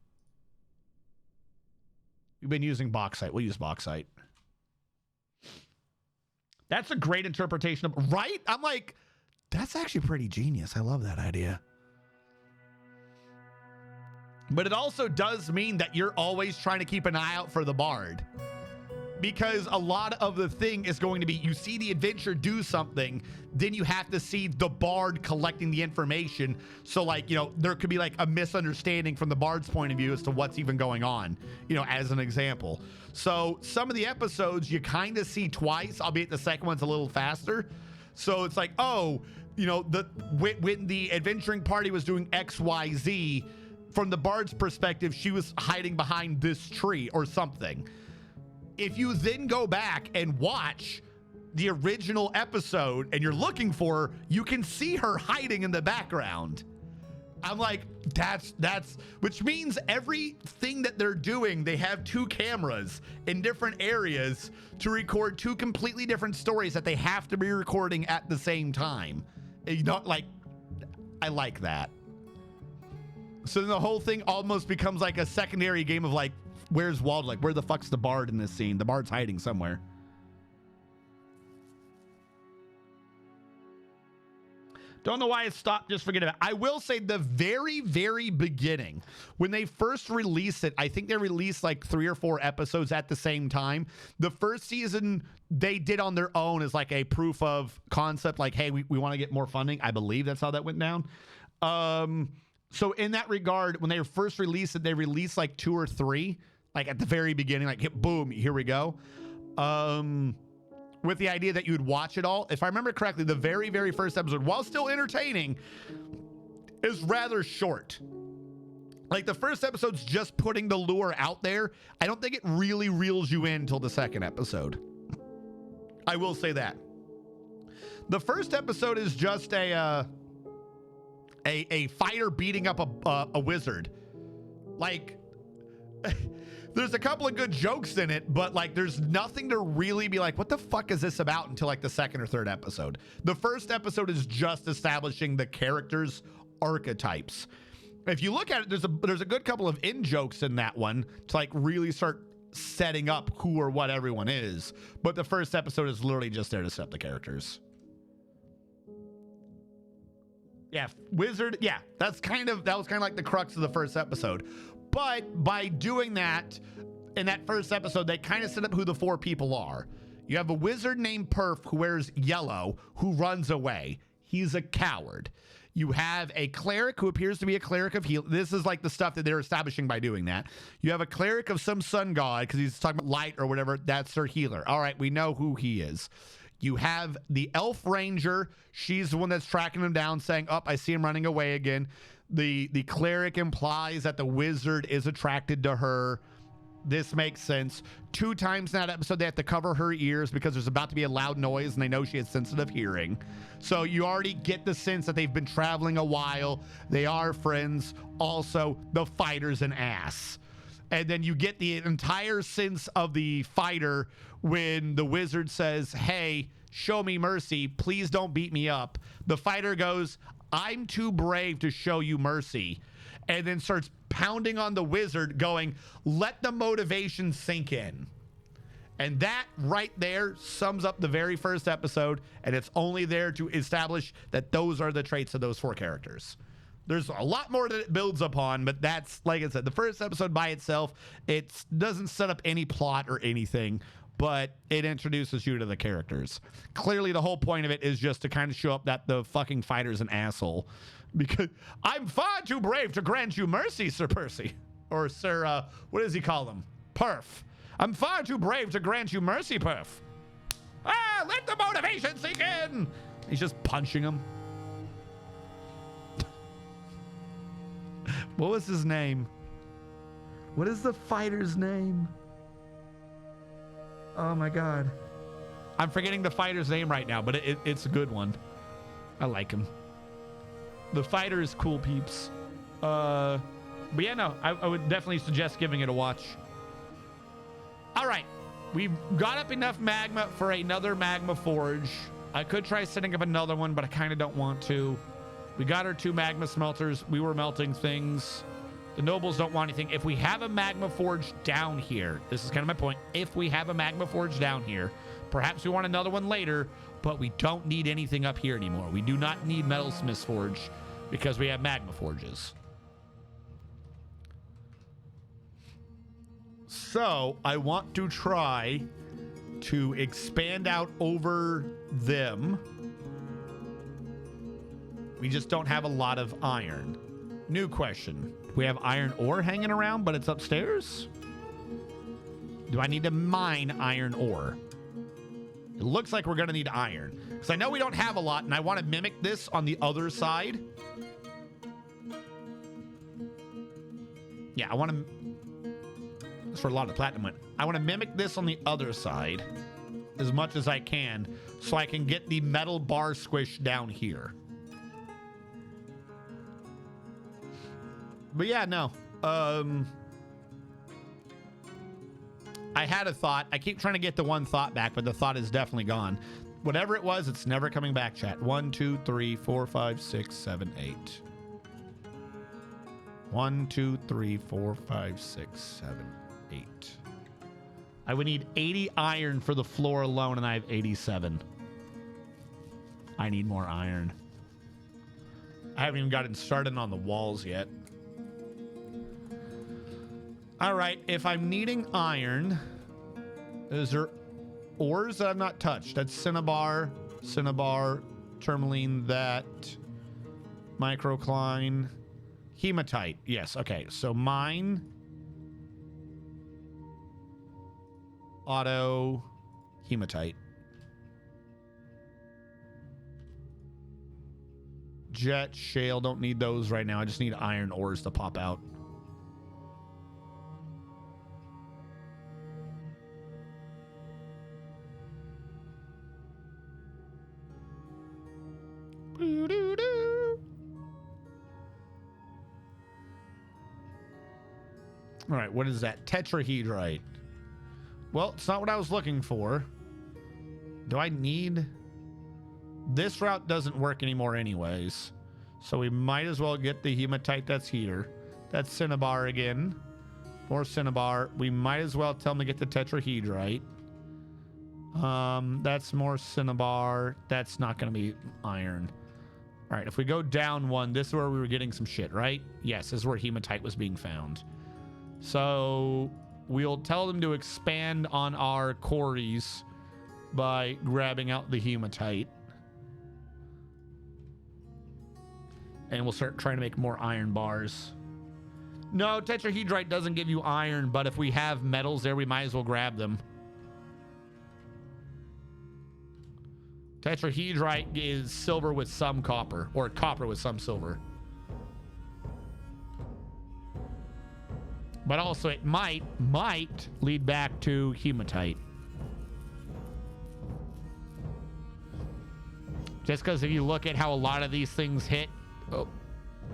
We've been using bauxite. We'll use bauxite. That's a great interpretation of, right? I'm like, that's actually pretty genius. I love that idea. But it also does mean that you're always trying to keep an eye out for the bard. Because a lot of the thing is going to be, you see the adventure do something, then you have to see the bard collecting the information. So like, you know, there could be like a misunderstanding from the bard's point of view as to what's even going on, you know, as an example. So some of the episodes you kind of see twice, albeit the second one's a little faster. So it's like, oh, you know, when the adventuring party was doing XYZ, from the bard's perspective, she was hiding behind this tree or something. If you then go back and watch the original episode and you're looking for her, you can see her hiding in the background. I'm like, that's, which means everything that they're doing, they have 2 cameras in different areas to record 2 completely different stories that they have to be recording at the same time. You know, like, I like that. So then the whole thing almost becomes like a secondary game of like, where's Waldo? Like, where the fuck's the bard in this scene? The bard's hiding somewhere. Don't know why it stopped. Just forget about it. I will say the very, very beginning, when they first released it, I think they released like 3 or 4 episodes at the same time. The first season they did on their own as like a proof of concept. Like, hey, we want to get more funding. I believe that's how that went down. So in that regard, when they first released it, they released like 2 or 3, like at the very beginning, like boom, here we go. With the idea that you would watch it all. If I remember correctly, the very, very first episode, while still entertaining, is rather short. Like the first episode's just putting the lure out there. I don't think it really reels you in until the second episode. I will say that. The first episode is just a fighter beating up a wizard. Like, there's a couple of good jokes in it, but like there's nothing to really be like, what the fuck is this about until like the second or third episode. The first episode is just establishing the characters' archetypes. If you look at it, there's a good couple of in jokes in that one to like really start setting up who or what everyone is. But the first episode is literally just there to set up the characters. Yeah, Wizard. Yeah, that was kind of like the crux of the first episode. But by doing that, in that first episode, they kind of set up who the four people are. You have a wizard named Perf who wears yellow, who runs away. He's a coward. You have a cleric who appears to be a cleric of heal. This is like the stuff that they're establishing by doing that. You have a cleric of some sun god because he's talking about light or whatever. That's their healer. All right, we know who he is. You have the elf ranger. She's the one that's tracking him down, saying, "Oh, I see him running away again." The cleric implies that the wizard is attracted to her. This makes sense. 2 times in that episode, they have to cover her ears because there's about to be a loud noise and they know she has sensitive hearing. So you already get the sense that they've been traveling a while. They are friends. Also, the fighter's an ass. And then you get the entire sense of the fighter when the wizard says, "Hey, show me mercy. Please don't beat me up." The fighter goes, "I'm too brave to show you mercy." And then starts pounding on the wizard going, "Let the motivation sink in." And that right there sums up the very first episode. And it's only there to establish that those are the traits of those 4 characters. There's a lot more that it builds upon, but that's, like I said, the first episode by itself, it doesn't set up any plot or anything, but it introduces you to the characters. Clearly, the whole point of it is just to kind of show up that the fucking fighter's an asshole. Because I'm far too brave to grant you mercy, Sir Percy. Or Sir, what does he call him? Perf. I'm far too brave to grant you mercy, Perf. Ah, let the motivation sink in. He's just punching him. What was his name? What is the fighter's name? Oh my God. I'm forgetting the fighter's name right now, but it's a good one. I like him. The fighter is cool, peeps. But yeah, no, I would definitely suggest giving it a watch. All right. We've got up enough magma for another magma forge. I could try setting up another one, but I kind of don't want to. We got our 2 magma smelters. We were melting things. The nobles don't want anything. If we have a magma forge down here, this is kind of my point. If we have a magma forge down here, perhaps we want another one later, but we don't need anything up here anymore. We do not need Metalsmith's Forge because we have magma forges. So I want to try to expand out over them. We just don't have a lot of iron. New question. We have iron ore hanging around, but it's upstairs? Do I need to mine iron ore? It looks like we're going to need iron. Because I know we don't have a lot, and I want to mimic this on the other side. Yeah, I want to... That's where a lot of platinum went. I want to mimic this on the other side as much as I can so I can get the metal bar squish down here. But yeah, no. I had a thought. I keep trying to get the one thought back, but the thought is definitely gone. Whatever it was, it's never coming back, chat. 1, 2, 3, 4, 5, 6, 7, 8. 1, 2, 3, 4, 5, 6, 7, 8. I would need 80 iron for the floor alone, and I have 87. I need more iron. I haven't even gotten started on the walls yet. All right, if I'm needing iron, is there ores that I've not touched? That's cinnabar, tourmaline, that, microcline, hematite. Yes, okay, so mine, auto, hematite. Jet, shale, don't need those right now. I just need iron ores to pop out. All right, what is that? Tetrahedrite. Well, it's not what I was looking for. Do I need... This route doesn't work anymore anyways. So we might as well get the hematite that's here. That's cinnabar again. More cinnabar. We might as well tell them to get the tetrahedrite. That's more cinnabar. That's not going to be iron. All right, if we go down one, this is where we were getting some shit, right? Yes, this is where hematite was being found. So we'll tell them to expand on our quarries by grabbing out the hematite. And we'll start trying to make more iron bars. No, tetrahedrite doesn't give you iron, but if we have metals there, we might as well grab them. Tetrahedrite is silver with some copper, or copper with some silver. But also it might lead back to hematite. Just because if you look at how a lot of these things hit,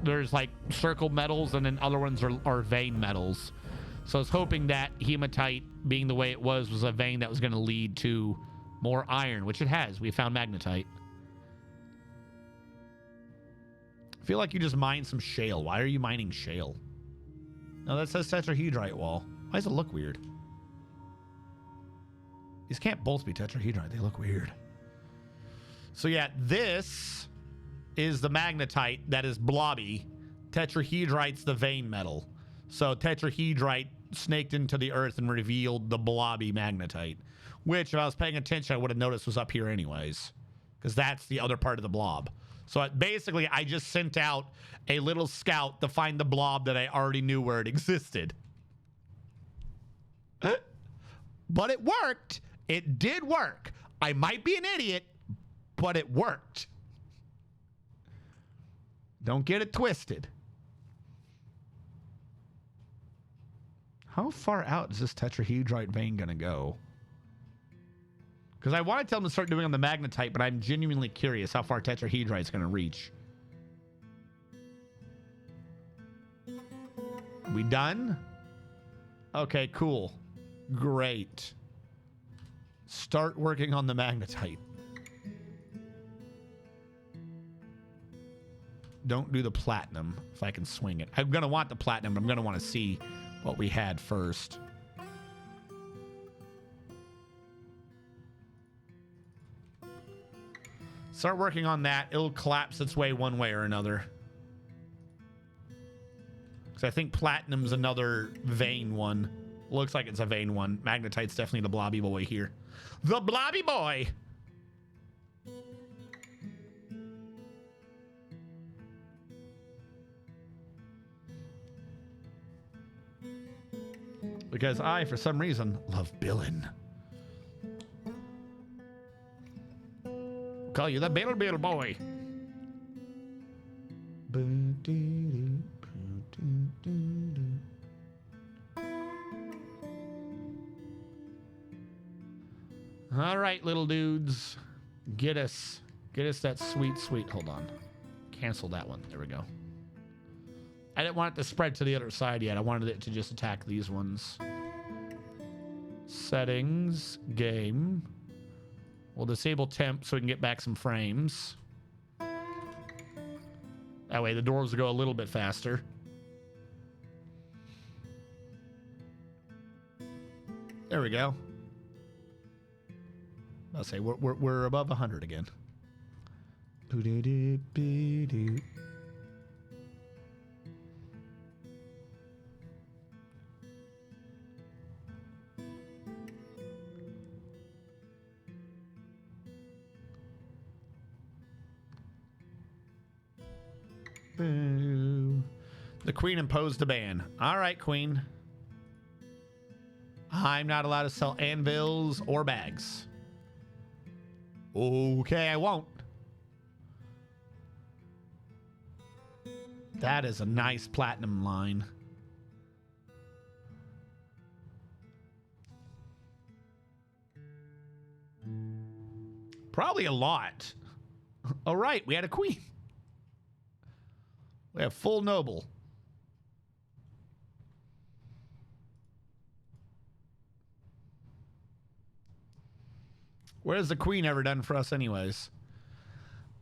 there's like circle metals and then other ones are vein metals. So I was hoping that hematite, being the way it was a vein that was going to lead to more iron, which it has. We found magnetite. I feel like you just mined some shale. Why are you mining shale? No, that says tetrahedrite wall. Why does it look weird? These can't both be tetrahedrite. They look weird. So yeah, this is the magnetite that is blobby. Tetrahedrite's the vein metal. So tetrahedrite snaked into the earth and revealed the blobby magnetite, which if I was paying attention, I would have noticed was up here anyways, because that's the other part of the blob. So basically, I just sent out a little scout to find the blob that I already knew where it existed. But it worked. It did work. I might be an idiot, but it worked. Don't get it twisted. How far out is this tetrahedrite vein going to go? Because I want to tell them to start doing on the magnetite, but I'm genuinely curious how far tetrahedrite is going to reach. We done? Okay, cool. Great. Start working on the magnetite. Don't do the platinum if I can swing it. I'm going to want the platinum, but I'm going to want to see what we had first. Start working on that. It'll collapse its way one way or another. Because I think platinum's another vein one. Looks like it's a vein one. Magnetite's definitely the blobby boy here. The blobby boy! Because I, for some reason, love Billin. Call you the Bill boy. All right, little dudes. Get us that sweet. Hold on. Cancel that one. There we go. I didn't want it to spread to the other side yet. I wanted it to just attack these ones. Settings, game. We'll disable temp so we can get back some frames. That way the doors will go a little bit faster. There we go. I'll say we're above 100 again. Boo. The Queen imposed a ban. All right, Queen. I'm not allowed to sell anvils or bags. Okay, I won't. That is a nice platinum line. Probably a lot. All right, we had a queen. We have full noble. What has the queen ever done for us anyways?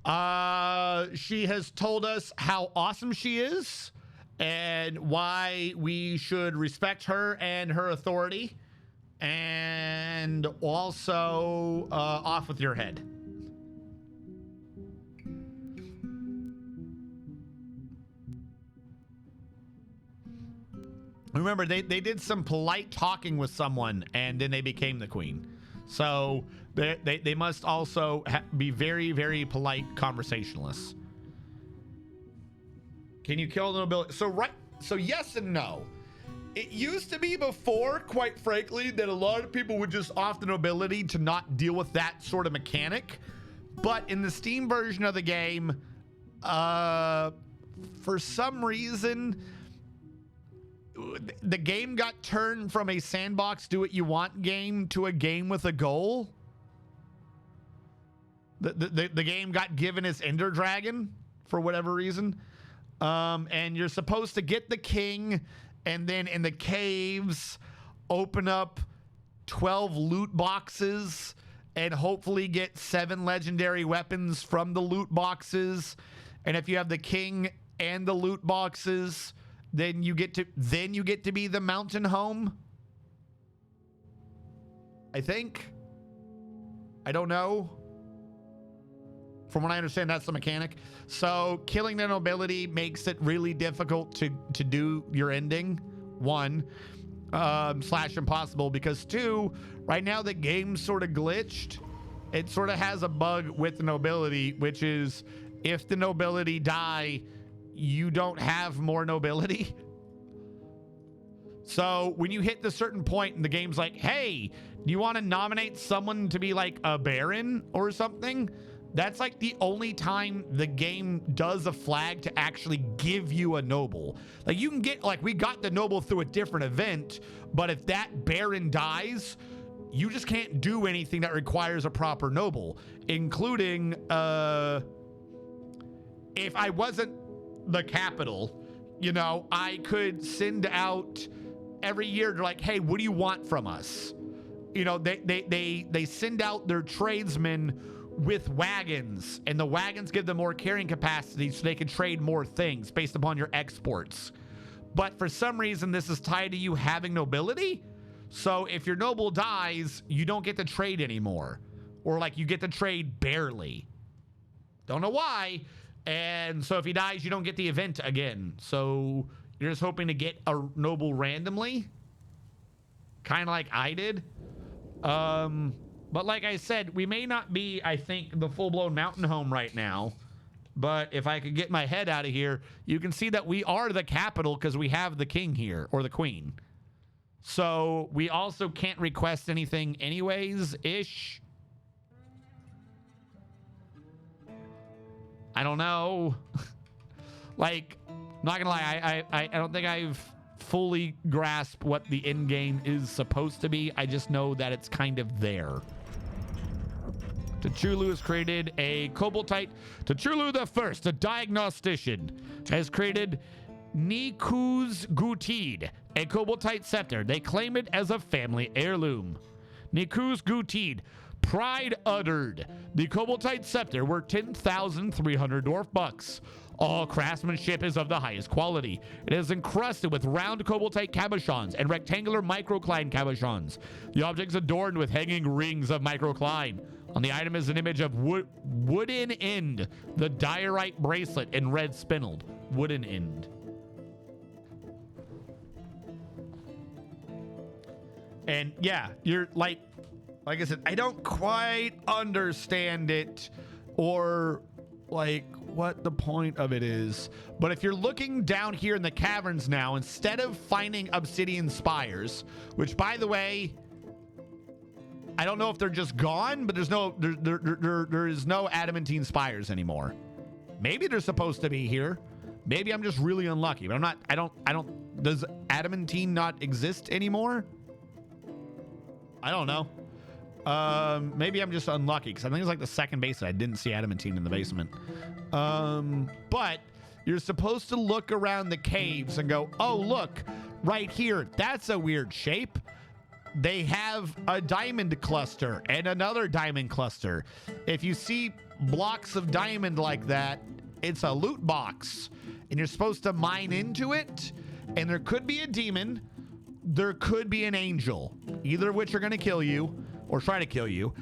She has told us how awesome she is and why we should respect her and her authority. And also, off with your head. Remember, they did some polite talking with someone, and then they became the queen. So they must also be very, very polite conversationalists. Can you kill the nobility? So yes and no. It used to be before, quite frankly, that a lot of people would just off the nobility to not deal with that sort of mechanic. But in the Steam version of the game, for some reason, the game got turned from a sandbox do what you want game to a game with a goal. The game got given its Ender Dragon for whatever reason. And you're supposed to get the king and then in the caves open up 12 loot boxes and hopefully get 7 legendary weapons from the loot boxes. And if you have the king and the loot boxes, then you get to be the mountain home. I think. I don't know. From what I understand, that's the mechanic. So killing the nobility makes it really difficult to do your ending. 1, / impossible, because 2, right now the game's sort of glitched. It sort of has a bug with the nobility, which is if the nobility die, you don't have more nobility. So when you hit the certain point and the game's like, hey, do you want to nominate someone to be like a baron or something? That's like the only time the game does a flag to actually give you a noble. Like you can get, like we got the noble through a different event, but if that baron dies, you just can't do anything that requires a proper noble, including if I wasn't the capital, you know, I could send out every year to like, hey, what do you want from us? You know, they send out their tradesmen with wagons, and the wagons give them more carrying capacity so they can trade more things based upon your exports. But for some reason, this is tied to you having nobility. So if your noble dies, you don't get to trade anymore, or like you get to trade barely. Don't know why. And so if he dies, you don't get the event again. So you're just hoping to get a noble randomly, kind of like I did. But like I said, we may not be, I think, the full-blown mountain home right now. But if I could get my head out of here, you can see that we are the capital because we have the king here, or the queen. So we also can't request anything anyways-ish. I don't know. Like, not gonna lie, I don't think I've fully grasped what the end game is supposed to be. I just know that it's kind of there. Cthulhu has created a Koboldite. Cthulhu the First, a diagnostician, has created Nikuz Gutid, a Koboldite scepter. They claim it as a family heirloom. Nikuz Gutid, pride uttered. The Koboldite scepter worth 10,300 dwarf bucks. All craftsmanship is of the highest quality. It is encrusted with round Koboldite cabochons and rectangular microcline cabochons. The object is adorned with hanging rings of microcline. On the item is an image of wooden end, the diorite bracelet in red spindled. Wooden end. And yeah, you're like I said, I don't quite understand it or like what the point of it is. But if you're looking down here in the caverns now, instead of finding obsidian spires, which by the way, I don't know if they're just gone, but there's no there is no adamantine spires anymore. Maybe they're supposed to be here. Maybe I'm just really unlucky, but I don't does adamantine not exist anymore? I don't know. Maybe I'm just unlucky because I think it's like the second basement. I didn't see adamantine in the basement. But you're supposed to look around the caves and go, oh, look, right here. That's a weird shape. they have a diamond cluster and another diamond cluster. If you see blocks of diamond like that, it's a loot box, and you're supposed to mine into it, and there could be a demon, there could be an angel, either of which are going to kill you or try to kill you.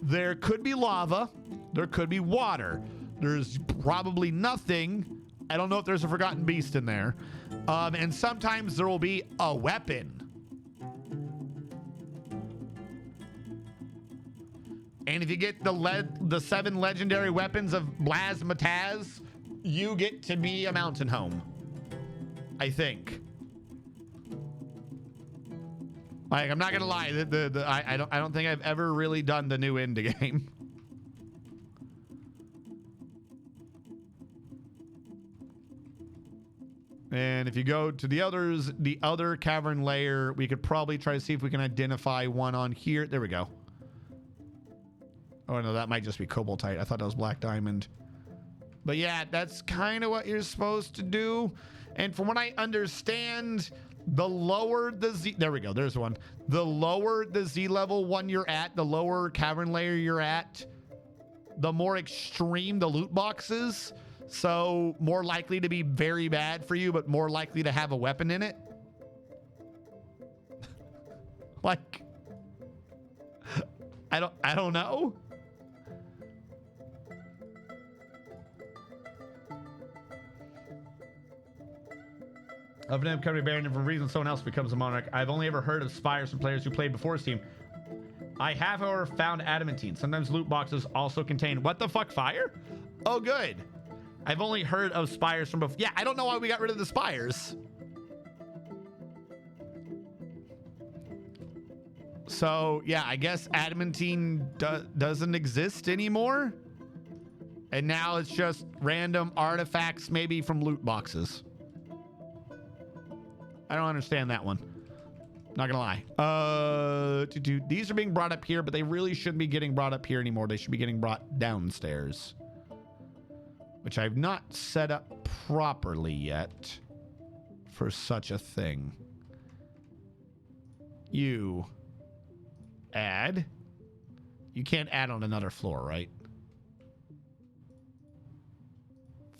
There could be lava, there could be water. There's probably nothing. I don't know if there's a forgotten beast in there. And sometimes there will be a weapon. And if you get the 7 legendary weapons of Blazmataz, you get to be a mountain home, I think. Like, I'm not gonna lie, I don't think I've ever really done the new end game. And if you go to the other cavern layer, we could probably try to see if we can identify one on here. There we go. Oh no, that might just be Cobaltite. I thought that was Black Diamond. But yeah, that's kind of what you're supposed to do. And from what I understand, the lower the Z... There we go, there's one. The lower the Z level one you're at, the lower cavern layer you're at, the more extreme the loot box is. So more likely to be very bad for you, but more likely to have a weapon in it. Like, I don't know. Of them becoming a baron, and for a reason someone else becomes a monarch. I've only ever heard of spires from players who played before Steam. I have, however, found adamantine. Sometimes loot boxes also contain... What the fuck, fire? Oh, good. I've only heard of spires from before. Yeah, I don't know why we got rid of the spires. So, yeah, I guess adamantine doesn't exist anymore. And now it's just random artifacts, maybe from loot boxes. I don't understand that one. Not gonna lie. These are being brought up here, but they really shouldn't be getting brought up here anymore. They should be getting brought downstairs, which I've not set up properly yet for such a thing. You add. You can't add on another floor, right?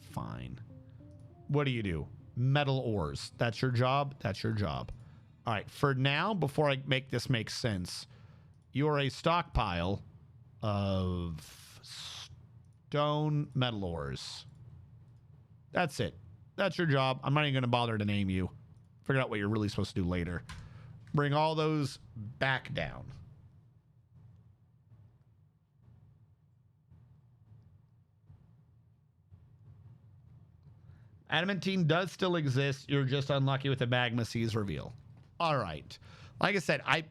Fine. What do? Metal ores. That's your job? That's your job. All right, for now, before I make this make sense, you're a stockpile of stone metal ores. That's it. That's your job. I'm not even going to bother to name you. Figure out what you're really supposed to do later. Bring all those back down. Adamantine does still exist. You're just unlucky with the Magma Seas reveal. All right. Like I said, I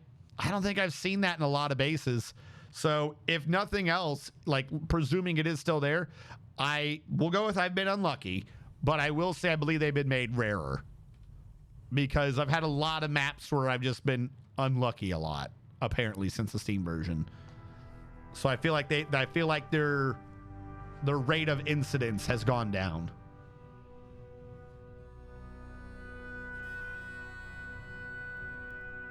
don't think I've seen that in a lot of bases. So if nothing else, like presuming it is still there, I will go with I've been unlucky. But I will say I believe they've been made rarer. Because I've had a lot of maps where I've just been unlucky a lot, apparently, since the Steam version. So I feel like their rate of incidence has gone down.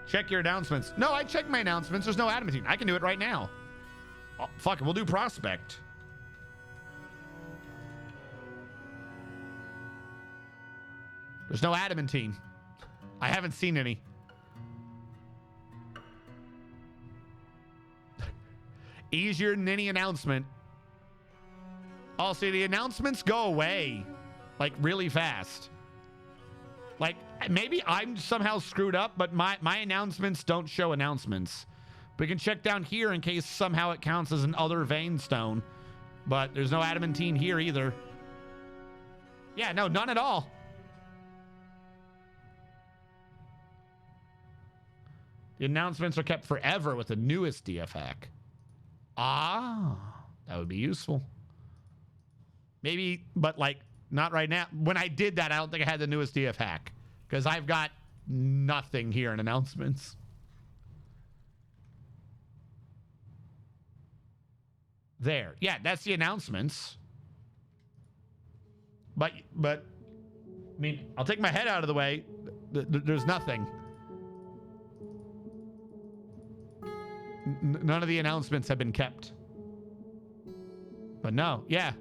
Check your announcements. No, I checked my announcements. There's no adamantine. I can do it right now. Oh, fuck it. We'll do prospect. There's no adamantine. I haven't seen any. Easier than any announcement. Also, the announcements go away like really fast. Like, maybe I'm somehow screwed up, but my announcements don't show announcements. We can check down here in case somehow it counts as an other vein stone. But there's no adamantine here either. Yeah, no, none at all. The announcements are kept forever with the newest DF hack. Ah, that would be useful. Maybe, but like, not right now. When I did that, I don't think I had the newest DF hack. Because I've got nothing here in announcements. There. Yeah, that's the announcements. But I mean, I'll take my head out of the way. There's nothing. none of the announcements have been kept. But no, yeah.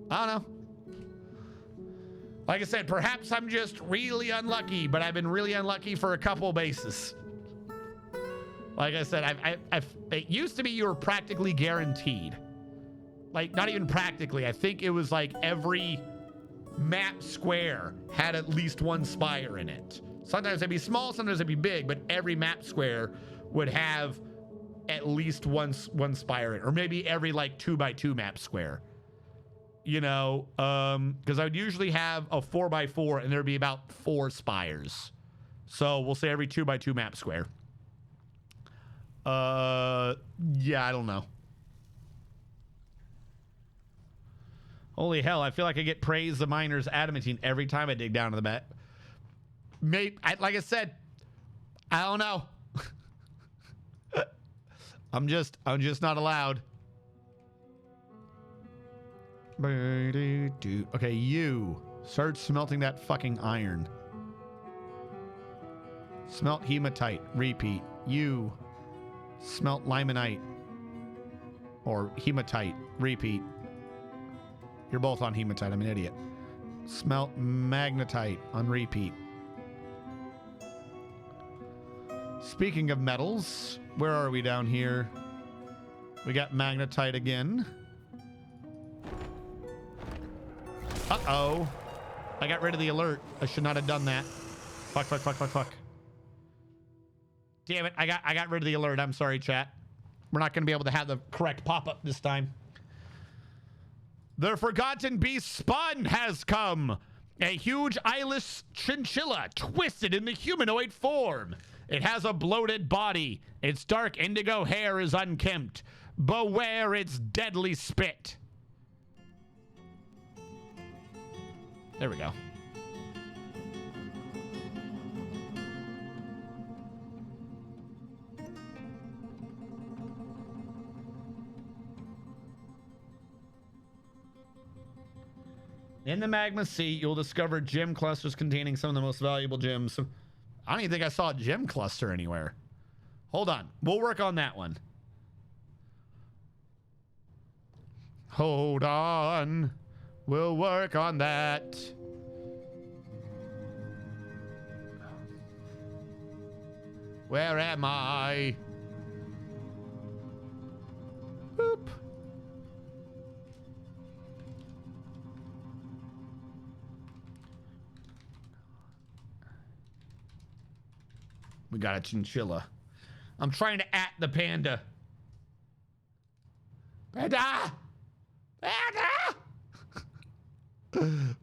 I don't know. Like I said, perhaps I'm just really unlucky, but I've been really unlucky for a couple bases. Like I said, it used to be you were practically guaranteed. Like, not even practically. I think it was like every map square had at least one spire in it. Sometimes it'd be small, sometimes it'd be big, but every map square would have at least one spire in it, or maybe every like 2x2 map square. You know, because I would usually have a 4x4 and there'd be about 4 spires. So we'll say every 2x2 map square. Yeah, I don't know. Holy hell, I feel like I get praise the miner's adamantine every time I dig down to the map. Maybe, like I said, I don't know. I'm just not allowed. Okay, you start smelting that fucking iron. Smelt hematite. Repeat. You smelt limonite or hematite. Repeat. You're both on hematite. I'm an idiot. Smelt magnetite on repeat. Speaking of metals, where are we down here? We got magnetite again. Uh-oh. I got rid of the alert. I should not have done that. Fuck. Damn it. I got rid of the alert. I'm sorry, chat. We're not going to be able to have the correct pop-up this time. The Forgotten Beast Spawn has come. A huge eyeless chinchilla twisted in the humanoid form. It has a bloated body. Its dark indigo hair is unkempt. Beware its deadly spit. There we go. In the magma sea, you'll discover gem clusters containing some of the most valuable gems. I don't even think I saw a gem cluster anywhere. Hold on. We'll work on that one. Hold on. We'll work on that. Where am I? Boop. We got a chinchilla. I'm trying to at the panda. Panda! Panda!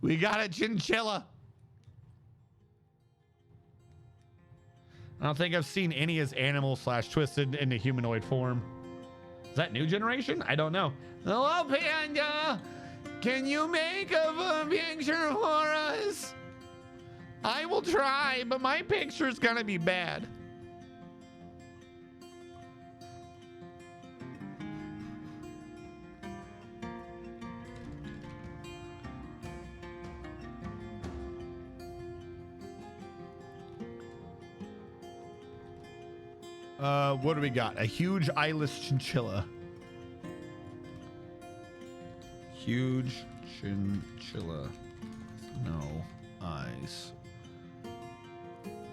We got a chinchilla. I don't think I've seen any as animal / twisted into humanoid form. Is that new generation? I don't know. Hello, panda. Can you make a picture for us? I will try, but my picture's gonna be bad. What do we got? A huge eyeless chinchilla. Huge chinchilla. No eyes.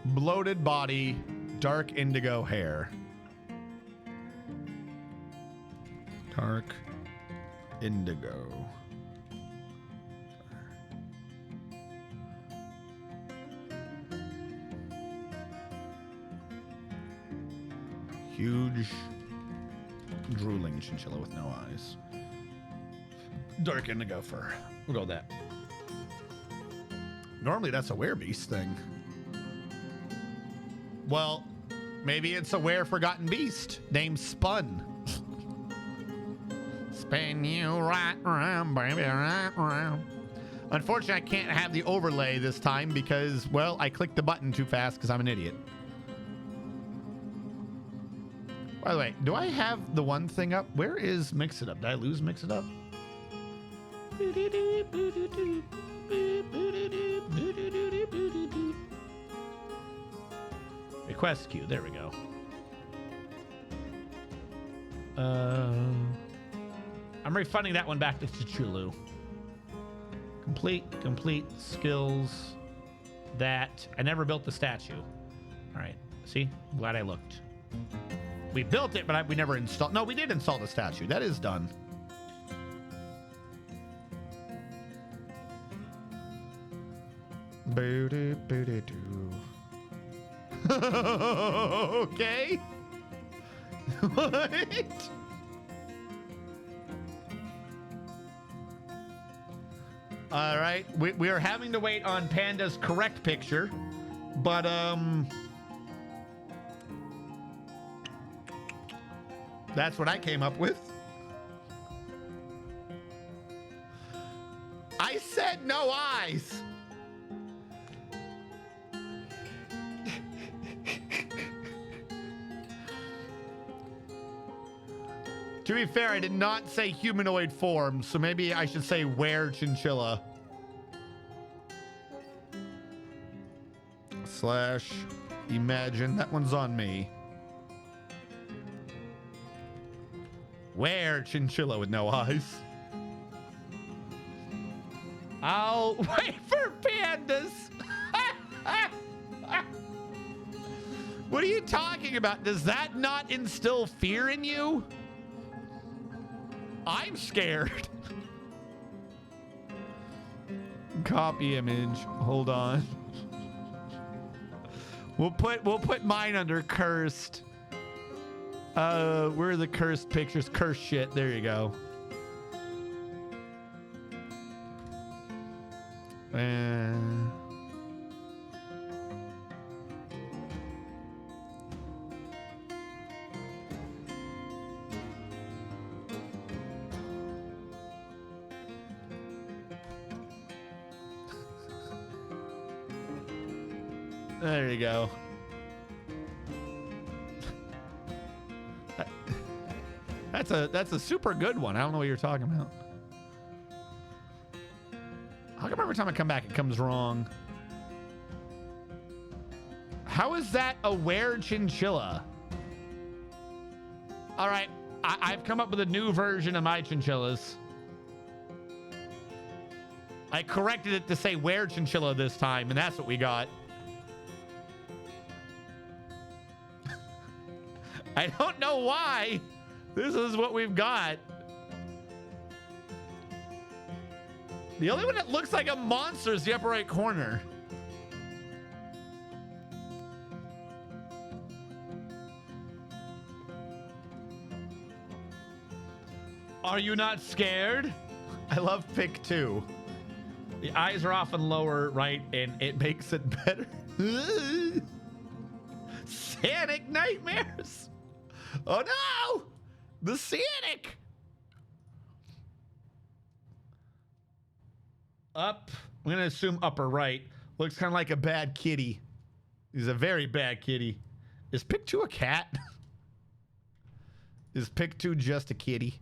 Bloated body, dark indigo hair. Dark indigo. Huge drooling chinchilla with no eyes. Dark indigo fur. We'll go with that. Normally that's a werebeast thing. Well, maybe it's a forgotten beast named Spun. Spin you right around, baby, right around. Unfortunately, I can't have the overlay this time because, well, I clicked the button too fast because I'm an idiot. By the way, do I have the one thing up? Where is Mix It Up? Did I lose Mix It Up? Request queue. There we go. I'm refunding that one back to Chulu. Complete skills that I never built the statue. All right, see, glad I looked. We built it, but we never installed. No, we did install the statue. That is done. Okay. What? All right, we are having to wait on Panda's correct picture, but that's what I came up with. I said no eyes. To be fair, I did not say humanoid form, so maybe I should say were chinchilla. / imagine. That one's on me. Were chinchilla with no eyes. I'll wait for pandas. What are you talking about? Does that not instill fear in you? I'm scared. Copy image. Hold on. We'll put mine under cursed. Where are the cursed pictures? Cursed shit. There you go. There you go. That's a super good one. I don't know what you're talking about. How come every time I come back it comes wrong? How is that a were chinchilla? All right, I've come up with a new version of my chinchillas. I corrected it to say were chinchilla this time, and that's what we got. I don't know why. This is what we've got. The only one that looks like a monster is the upper right corner. Are you not scared? I love pick 2. The eyes are often lower right, and it makes it better. Sanic nightmares. Oh no! The Sanic! Up. I'm going to assume upper right. Looks kind of like a bad kitty. He's a very bad kitty. Is pick 2 a cat? Is pick 2 just a kitty?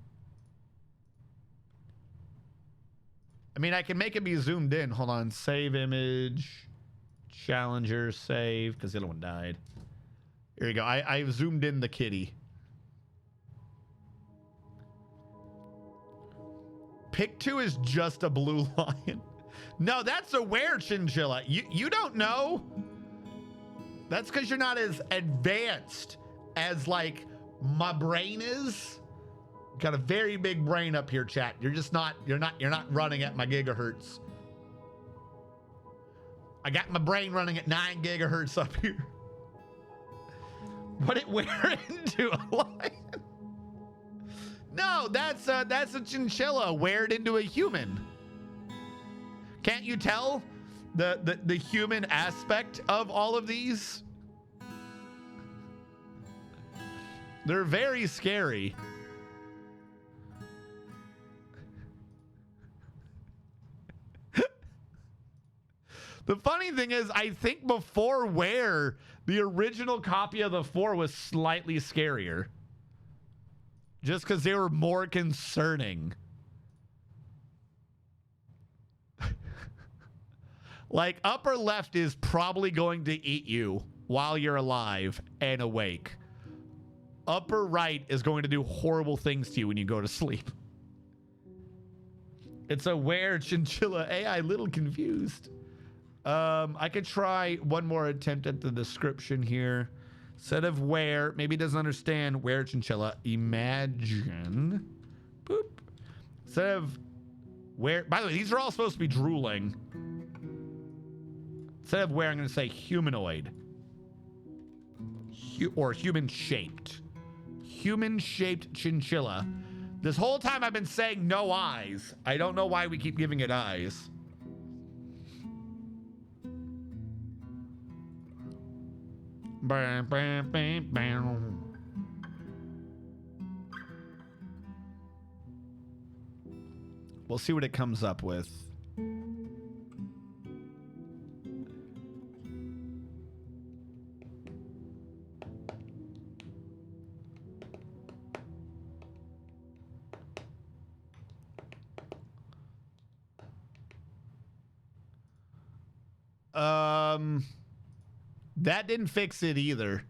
I mean, I can make it be zoomed in. Hold on. Save image. Challenger. Save. Because the other one died. Here you go. I've zoomed in the kitty. Pick 2 is just a blue lion. No, that's a were chinchilla. You don't know? That's because you're not as advanced as like my brain is. Got a very big brain up here, chat. You're not running at my gigahertz. I got my brain running at 9 gigahertz up here. What it wear into a lion? No, that's a chinchilla weared into a human. Can't you tell the human aspect of all of these? They're very scary. The funny thing is, I think before where the original copy of the 4 was slightly scarier. Just because they were more concerning. Like, upper left is probably going to eat you while you're alive and awake. upper right is going to do horrible things to you when you go to sleep. It's a were chinchilla AI, little confused. I could try one more attempt at the description here. Instead of where, maybe it doesn't understand where chinchilla. Imagine. Boop. Instead of where, by the way, these are all supposed to be drooling. Instead of where, I'm going to say humanoid. Or human-shaped. Human-shaped chinchilla. This whole time I've been saying no eyes. I don't know why we keep giving it eyes. Bam, bam, bam, bam. We'll see what it comes up with. That didn't fix it either.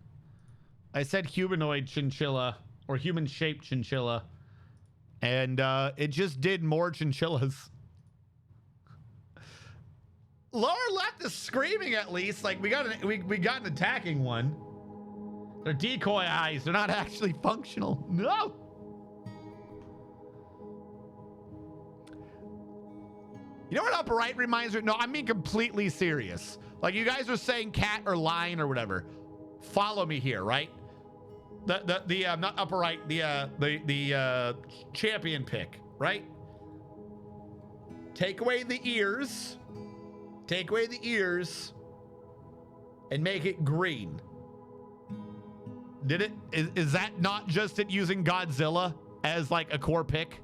I said humanoid chinchilla or human-shaped chinchilla, and it just did more chinchillas. Lower left is screaming at least. Like we got an attacking one. They're decoy eyes. They're not actually functional. No. You know what upper right reminds me? No, I'm being completely serious. Like you guys are saying cat or lion or whatever. Follow me here, right? The not upper right, the champion pick, right? Take away the ears. Take away the ears and make it green. Did it? Is that not just it using Godzilla as like a core pick?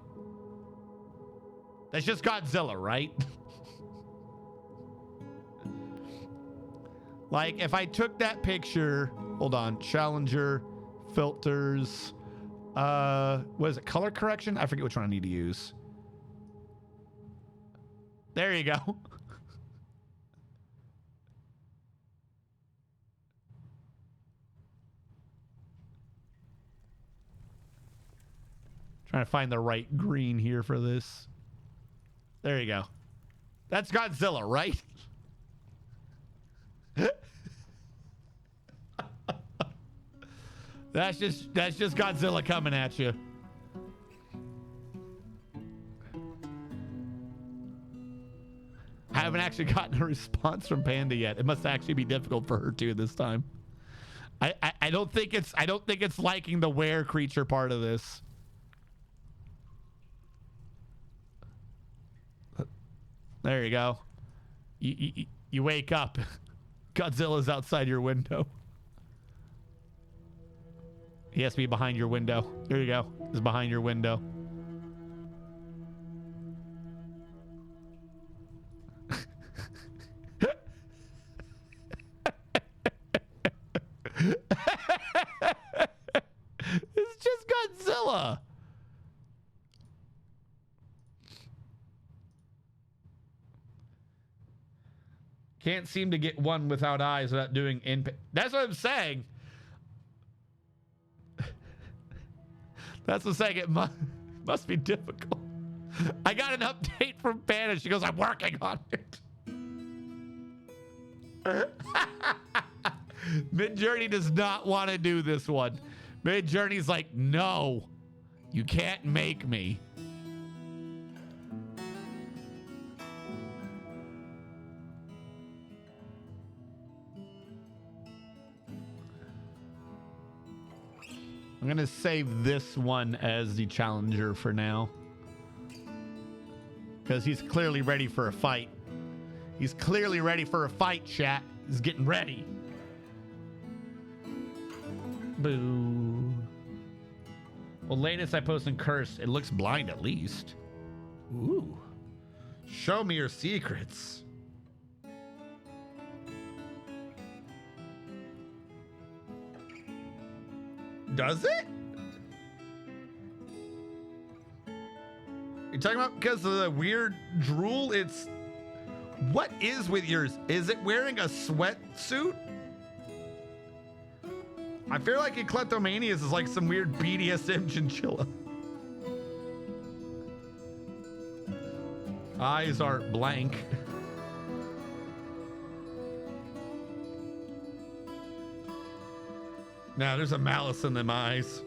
That's just Godzilla, right? Like if I took that picture, hold on, Challenger, filters, what is it, color correction? I forget which one I need to use. There you go. Trying to find the right green here for this. There you go. That's Godzilla, right? That's just Godzilla coming at you. I haven't actually gotten a response from Panda yet. It must actually be difficult for her too this time. I don't think it's liking the were creature part of this. There you go. You wake up. Godzilla's outside your window. He has to be behind your window. There you go. He's behind your window. It's just Godzilla. Can't seem to get one without eyes without doing input. That's what I'm saying. That's what I'm saying. It must be difficult. I got an update from Panda. She goes, I'm working on it. Midjourney does not want to do this one. Midjourney's like, no, you can't make me. I'm going to save this one as the challenger for now. Because he's clearly ready for a fight. He's clearly ready for a fight, chat. He's getting ready. Boo. Well, latest I posted Curse. It looks blind at least. Ooh. Show me your secrets. Does it? You're talking about because of the weird drool? It's... What is with yours? Is it wearing a sweatsuit? I feel like a kleptomaniac is like some weird BDSM chinchilla. Eyes are blank. Now there's a malice in them eyes.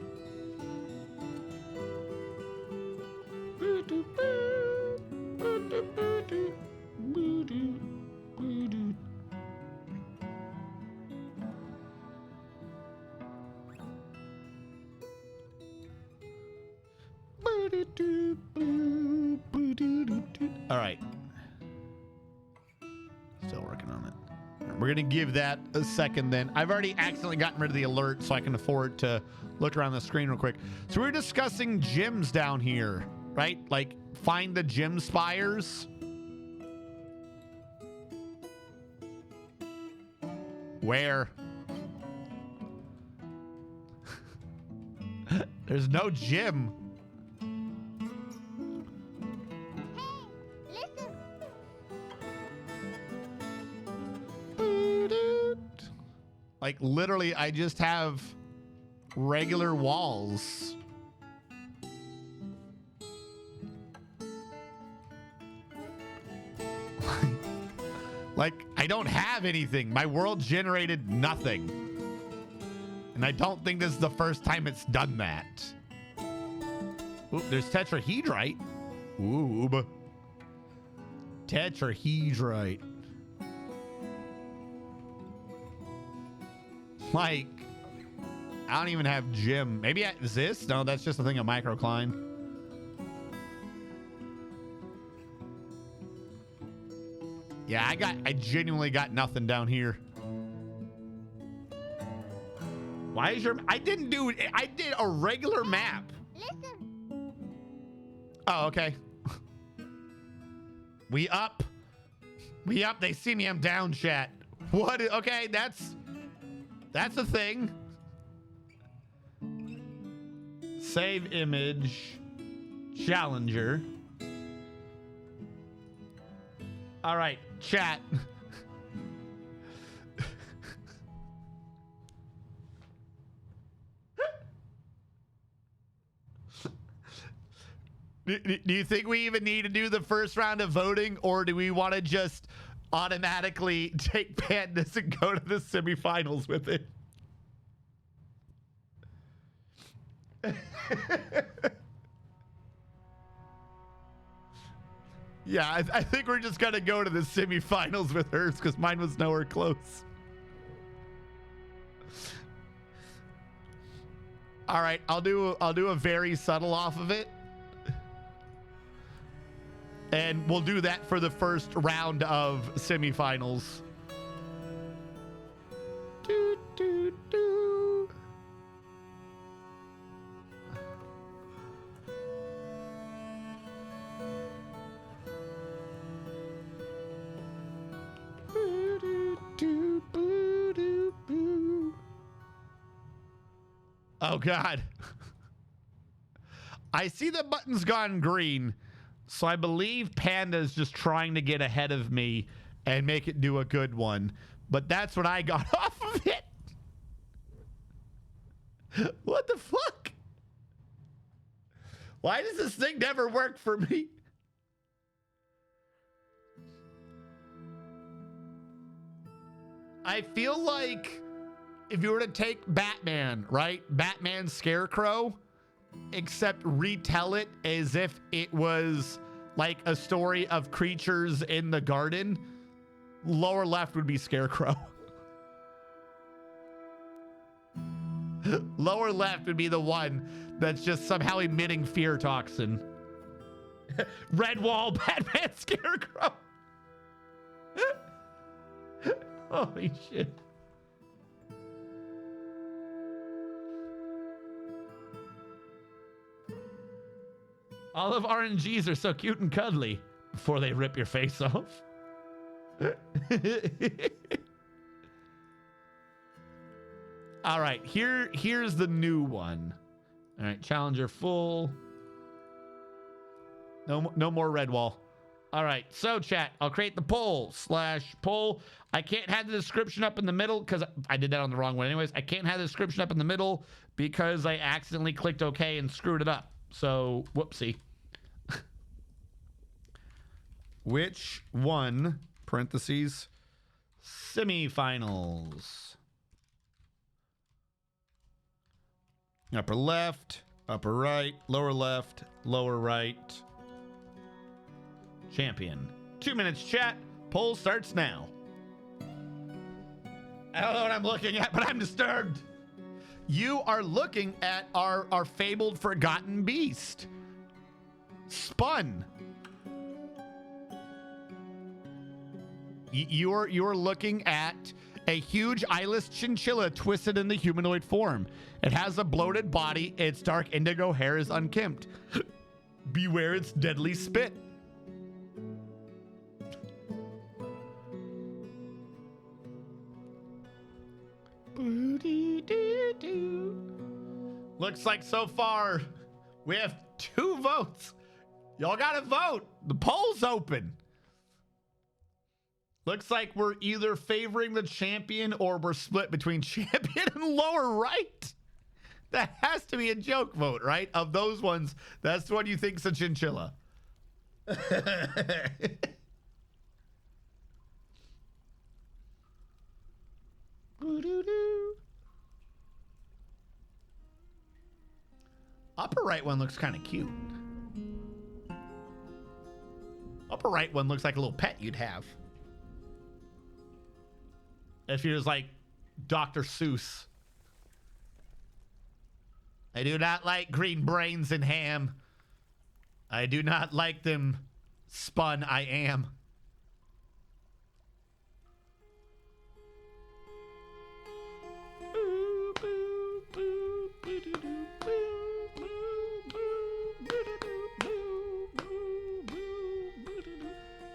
All right. Still working on it. We're going to give that a second then. I've already accidentally gotten rid of the alert so I can afford to look around the screen real quick. So we're discussing gyms down here, right? Like find the gym spires. Where? There's no gym. Like literally, I just have regular walls. Like I don't have anything. My world generated nothing. And I don't think this is the first time it's done that. Ooh, there's tetrahedrite. Ooh. Tetrahedrite. Like, I don't even have gym. Maybe is this? No, that's just a thing of microcline. Yeah, I genuinely got nothing down here. Why is your, I did a regular map. Listen. Oh, okay. We up. They see me, I'm down, chat. What? Okay, that's a thing. Save image. Challenger. All right, chat. Do you think we even need to do the first round of voting, or do we want to just automatically take Pandas and go to the semifinals with it? Yeah, I think we're just gonna go to the semifinals with hers because mine was nowhere close. All right, I'll do a very subtle off of it. And we'll do that for the first round of semifinals. Do, do, do. Boo, do, do, boo, do, boo. Oh, God. I see the button's gone green. So I believe Panda's just trying to get ahead of me and make it do a good one. But that's what I got off of it. What the fuck? Why does this thing never work for me? I feel like if you were to take Batman, right? Batman Scarecrow, except retell it as if it was like a story of creatures in the garden, lower left would be Scarecrow. Lower left would be the one that's just somehow emitting fear toxin. Red wall, Batman Scarecrow. Holy shit. All of RNGs are so cute and cuddly before they rip your face off. All right, here's the new one. All right, Challenger full. No more red wall. All right, so chat, I'll create the poll/poll. I can't have the description up in the middle because I did that on the wrong one. Anyways, I can't have the description up in the middle because I accidentally clicked OK and screwed it up. So, whoopsie. Which one, parentheses, semifinals? Upper left, upper right, lower right. Champion. 2 minutes chat. Poll starts now. I don't know what I'm looking at, but I'm disturbed. You are looking at our fabled forgotten beast. Spun. You're looking at a huge eyeless chinchilla twisted in the humanoid form. It has a bloated body. Its dark indigo hair is unkempt. Beware its deadly spit. Looks like so far we have 2 votes. Y'all gotta vote. The poll's open. Looks like we're either favoring the champion or we're split between champion and lower right. That has to be a joke vote, right? Of those ones, that's the one you think's a chinchilla. Upper right one looks kind of cute. Upper right one looks like a little pet you'd have. If you're just like Dr. Seuss. I do not like green brains and ham. I do not like them spun. I am.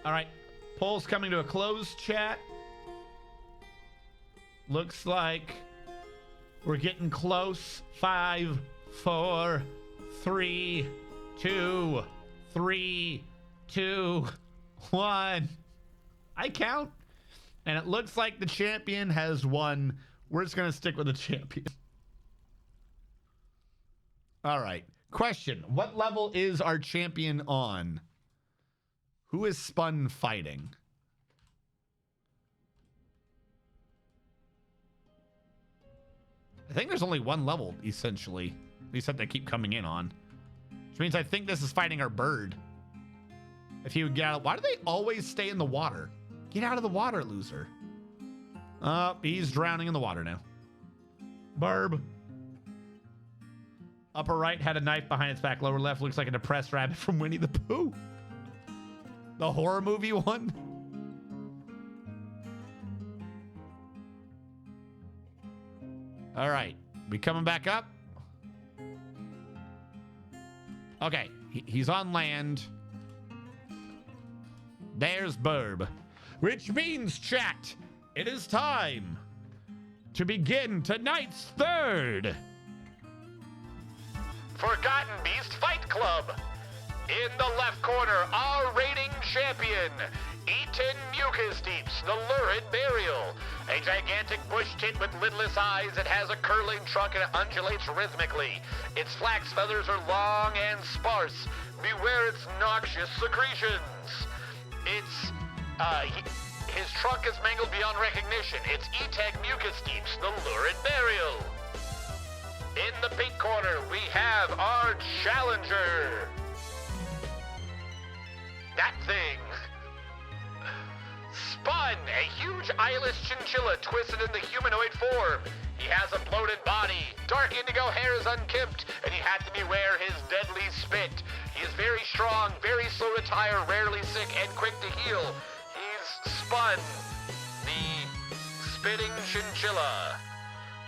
All right, poll's coming to a close, chat. Looks like we're getting close. 5, 4, 3, 2, 3, 2, 1. I count. And it looks like the champion has won. We're just going to stick with the champion. All right. Question. What level is our champion on? Who is Spun fighting? I think there's only one level, essentially. At least that they keep coming in on. Which means I think this is fighting our bird. If he would get out. Why do they always stay in the water? Get out of the water, loser. He's drowning in the water now. Burb. Upper right had a knife behind its back. Lower left looks like a depressed rabbit from Winnie the Pooh. The horror movie one. All right. We coming back up? Okay. He's on land. There's Burb. Which means, chat, it is time to begin tonight's third Forgotten Beast Fight Club. In the left corner, our reigning champion, Eaton Mucus Deeps, the Lurid Burial. A gigantic bush tit with lidless eyes. It has a curling trunk and it undulates rhythmically. Its flax feathers are long and sparse. Beware its noxious secretions. His trunk is mangled beyond recognition. It's Eaton Mucus Deeps, the Lurid Burial. In the pink corner, we have our challenger. That thing. Spun, a huge eyeless chinchilla twisted in the humanoid form. He has a bloated body, dark indigo hair is unkempt, and he had to beware his deadly spit. He is very strong, very slow to tire, rarely sick, and quick to heal. He's Spun, the spitting chinchilla.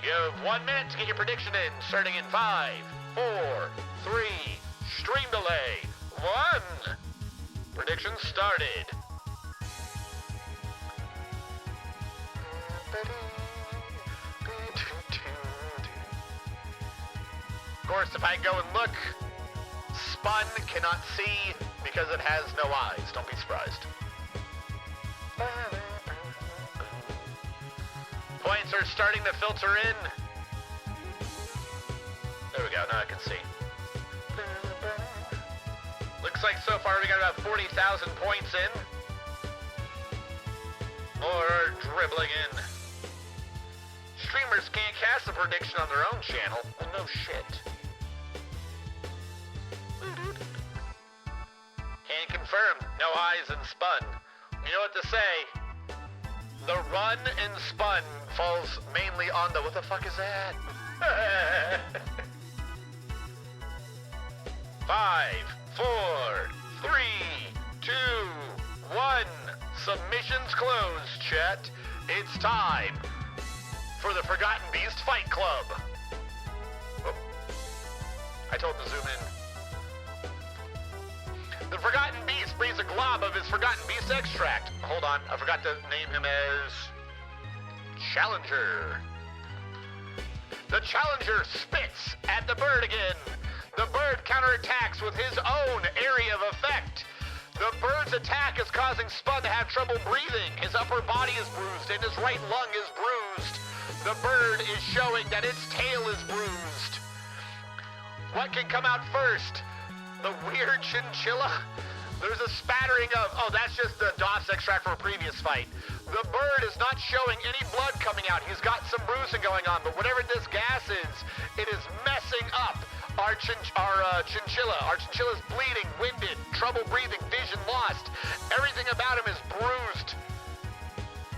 You have 1 minute to get your prediction in, starting in 5, 4, 3, stream delay, 1. Prediction started. Of course, if I go and look, Spun cannot see because it has no eyes. Don't be surprised. Points are starting to filter in. There we go, now I can see. Looks like so far we got about 40,000 points in. Or dribbling in. Streamers can't cast a prediction on their own channel. Well, no shit. Can confirm, no eyes in Spun. You know what to say? The run in Spun falls mainly on the... What the fuck is that? 5, 4, 3, 2, 1. Submissions closed, chat. It's time for the Forgotten Beast Fight Club. Oh. I told him to zoom in. The Forgotten Beast breathes a glob of his Forgotten Beast extract. Hold on, I forgot to name him as Challenger. The Challenger spits at the bird again. The bird counterattacks with his own area of effect. The bird's attack is causing Spun to have trouble breathing. His upper body is bruised and his right lung is bruised. The bird is showing that its tail is bruised. What can come out first? The weird chinchilla? There's a spattering of... Oh, that's just the DOS extract from a previous fight. The bird is not showing any blood coming out. He's got some bruising going on, but whatever this gas is, it is messing up our chinchilla. Our chinchilla's bleeding, winded, trouble breathing, vision lost. Everything about him is bruised.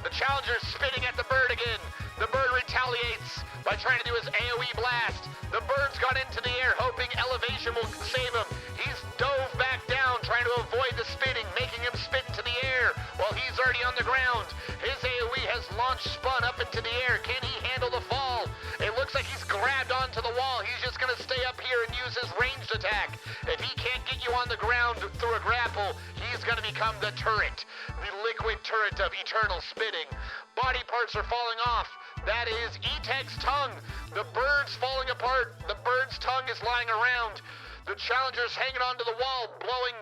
The Challenger's spitting at the bird again. The bird retaliates by trying to do his AoE blast. The bird's gone into the air, hoping elevation will save him. He's dove back down, trying to avoid the spitting, making him spit into the air while he's already on the ground. His AoE has launched Spun up into the air. Can he handle the fall? It looks like he's grabbed onto the wall. He's just going to stay up here and use his ranged attack. If he can't get you on the ground through a grapple, he's going to become the turret, the liquid turret of eternal spitting. Body parts are falling off. That is E-Tech's tongue. The bird's falling apart. The bird's tongue is lying around. The Challenger's hanging onto the wall, blowing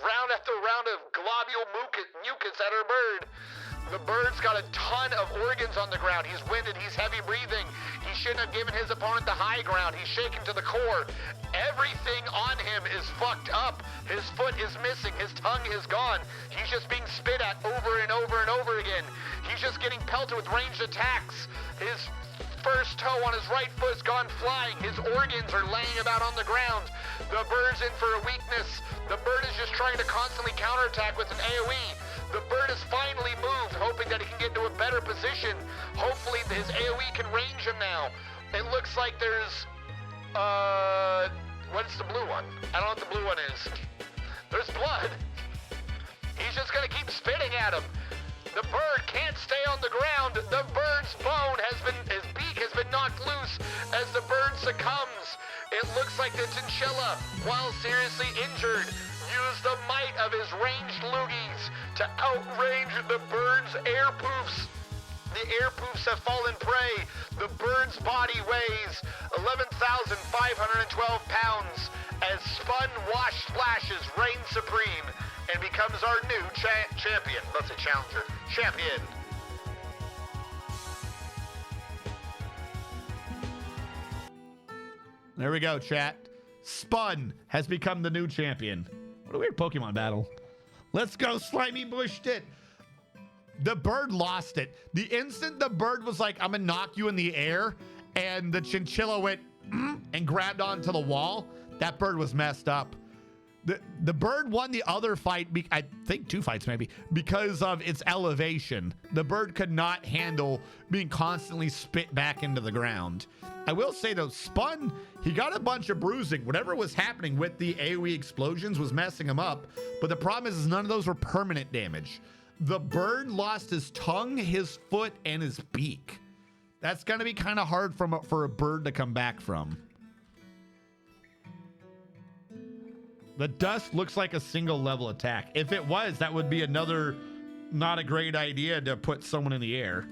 round after round of globule mucus at her bird. The bird's got a ton of organs on the ground. He's winded. He's heavy breathing. He shouldn't have given his opponent the high ground. He's shaken to the core. Everything on him is fucked up. His foot is missing. His tongue is gone. He's just being spit at over and over and over again. He's just getting pelted with ranged attacks. His first toe on his right foot's gone flying. His organs are laying about on the ground. The bird's in for a weakness. The bird is just trying to constantly counterattack with an AoE. The bird has finally moved, hoping that he can get into a better position. Hopefully his AoE can range him now. It looks like there's, what's the blue one? I don't know what the blue one is. There's blood. He's just gonna keep spitting at him. The bird can't stay on the ground. The bird's bone his beak has been knocked loose as the bird succumbs. It looks like the chinchilla, while seriously injured, used the might of his ranged loogies to outrange the bird's air poofs. The air poofs have fallen prey. The bird's body weighs 11,512 pounds as Spun Wash Splashes reigns supreme and becomes our new champion. Let's say challenger. Champion. There we go, chat. Spun has become the new champion. What a weird Pokemon battle. Let's go, Slimy Bushed it. The bird lost it. The instant the bird was like, I'm gonna knock you in the air, and the chinchilla went and grabbed onto the wall, that bird was messed up. The bird won the other fight, I think 2 fights maybe, because of its elevation. The bird could not handle being constantly spit back into the ground. I will say though, Spun, he got a bunch of bruising. Whatever was happening with the AoE explosions was messing him up. But the problem is none of those were permanent damage. The bird lost his tongue, his foot, and his beak. That's gonna be kind of hard for a bird to come back from. The dust looks like a single level attack. If it was, that would be another not a great idea to put someone in the air.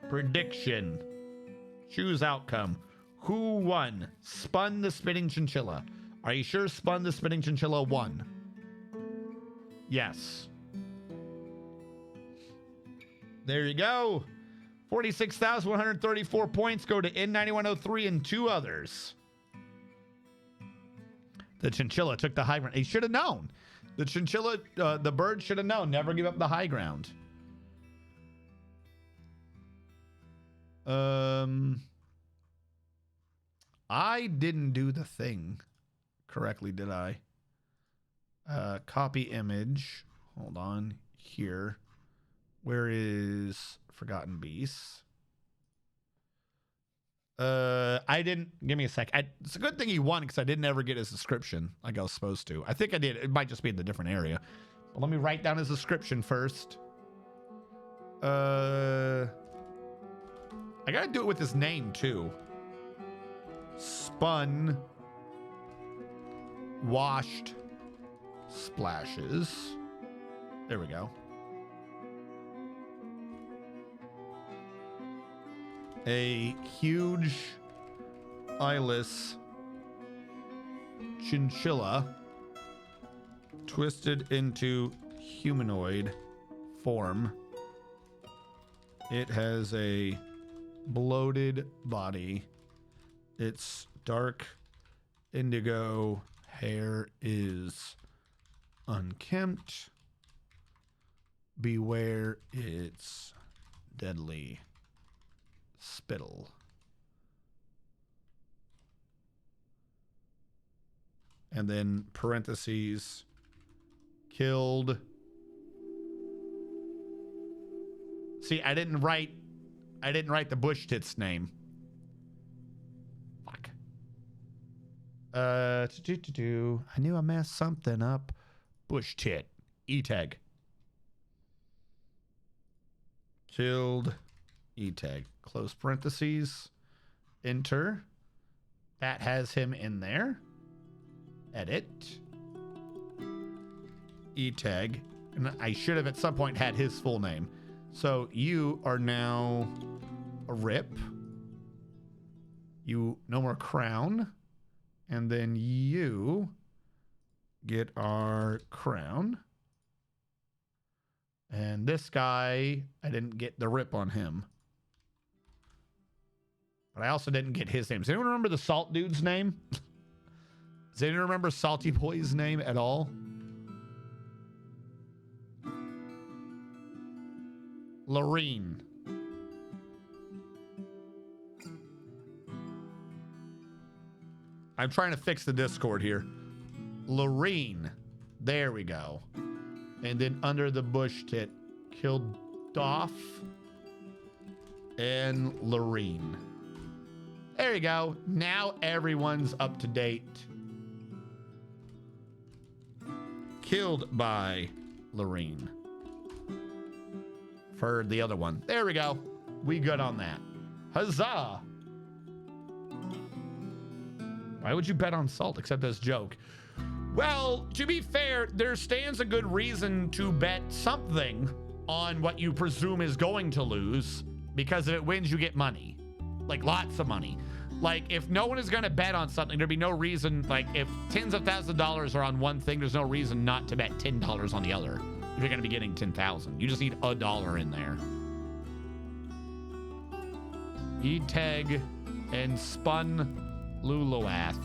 Prediction. Choose outcome. Who won? Spun the Spitting Chinchilla. Are you sure Spun the Spinning Chinchilla won? Yes. There you go. 46,134 points go to N9103 and 2 others. The chinchilla took the high ground. He should have known. The chinchilla, the bird should have known. Never give up the high ground. I didn't do the thing correctly, did I? Copy image. Hold on. Here. Where is Forgotten Beasts? I didn't. Give me a sec. It's a good thing he won because I didn't ever get his description like I was supposed to. I think I did. It might just be in a different area. But let me write down his description first. I gotta do it with his name too. Spun, washed, splashes. There we go. A huge eyeless chinchilla twisted into humanoid form. It has a bloated body. Its dark indigo hair is unkempt. Beware its deadly spittle. And then parentheses, killed. See, I didn't write the bush tit's name. Fuck. I knew I messed something up. Bush tit. E-tag. Killed. E-tag. Close parentheses. Enter. That has him in there. Edit. E-tag. And I should have at some point had his full name. So you are now a rip. You no more crown. And then you get our crown. And this guy, I didn't get the rip on him. But I also didn't get his name. Does anyone remember the Salt Dude's name? Does anyone remember Salty Boy's name at all? Lorene. I'm trying to fix the Discord here. Lorene. There we go. And then under the bush tit, killed Doff and Lorene. There you go. Now everyone's up to date. Killed by Lorene. For the other one. There we go. We good on that. Huzzah. Why would you bet on Salt except as joke? Well, to be fair, there stands a good reason to bet something on what you presume is going to lose, because if it wins, you get money. Like lots of money. Like if no one is going to bet on something, there'd be no reason, like if tens of thousands of dollars are on one thing, there's no reason not to bet $10 on the other. If you're going to be getting 10,000, you just need $1 in there. E-tag and Spun Luluath.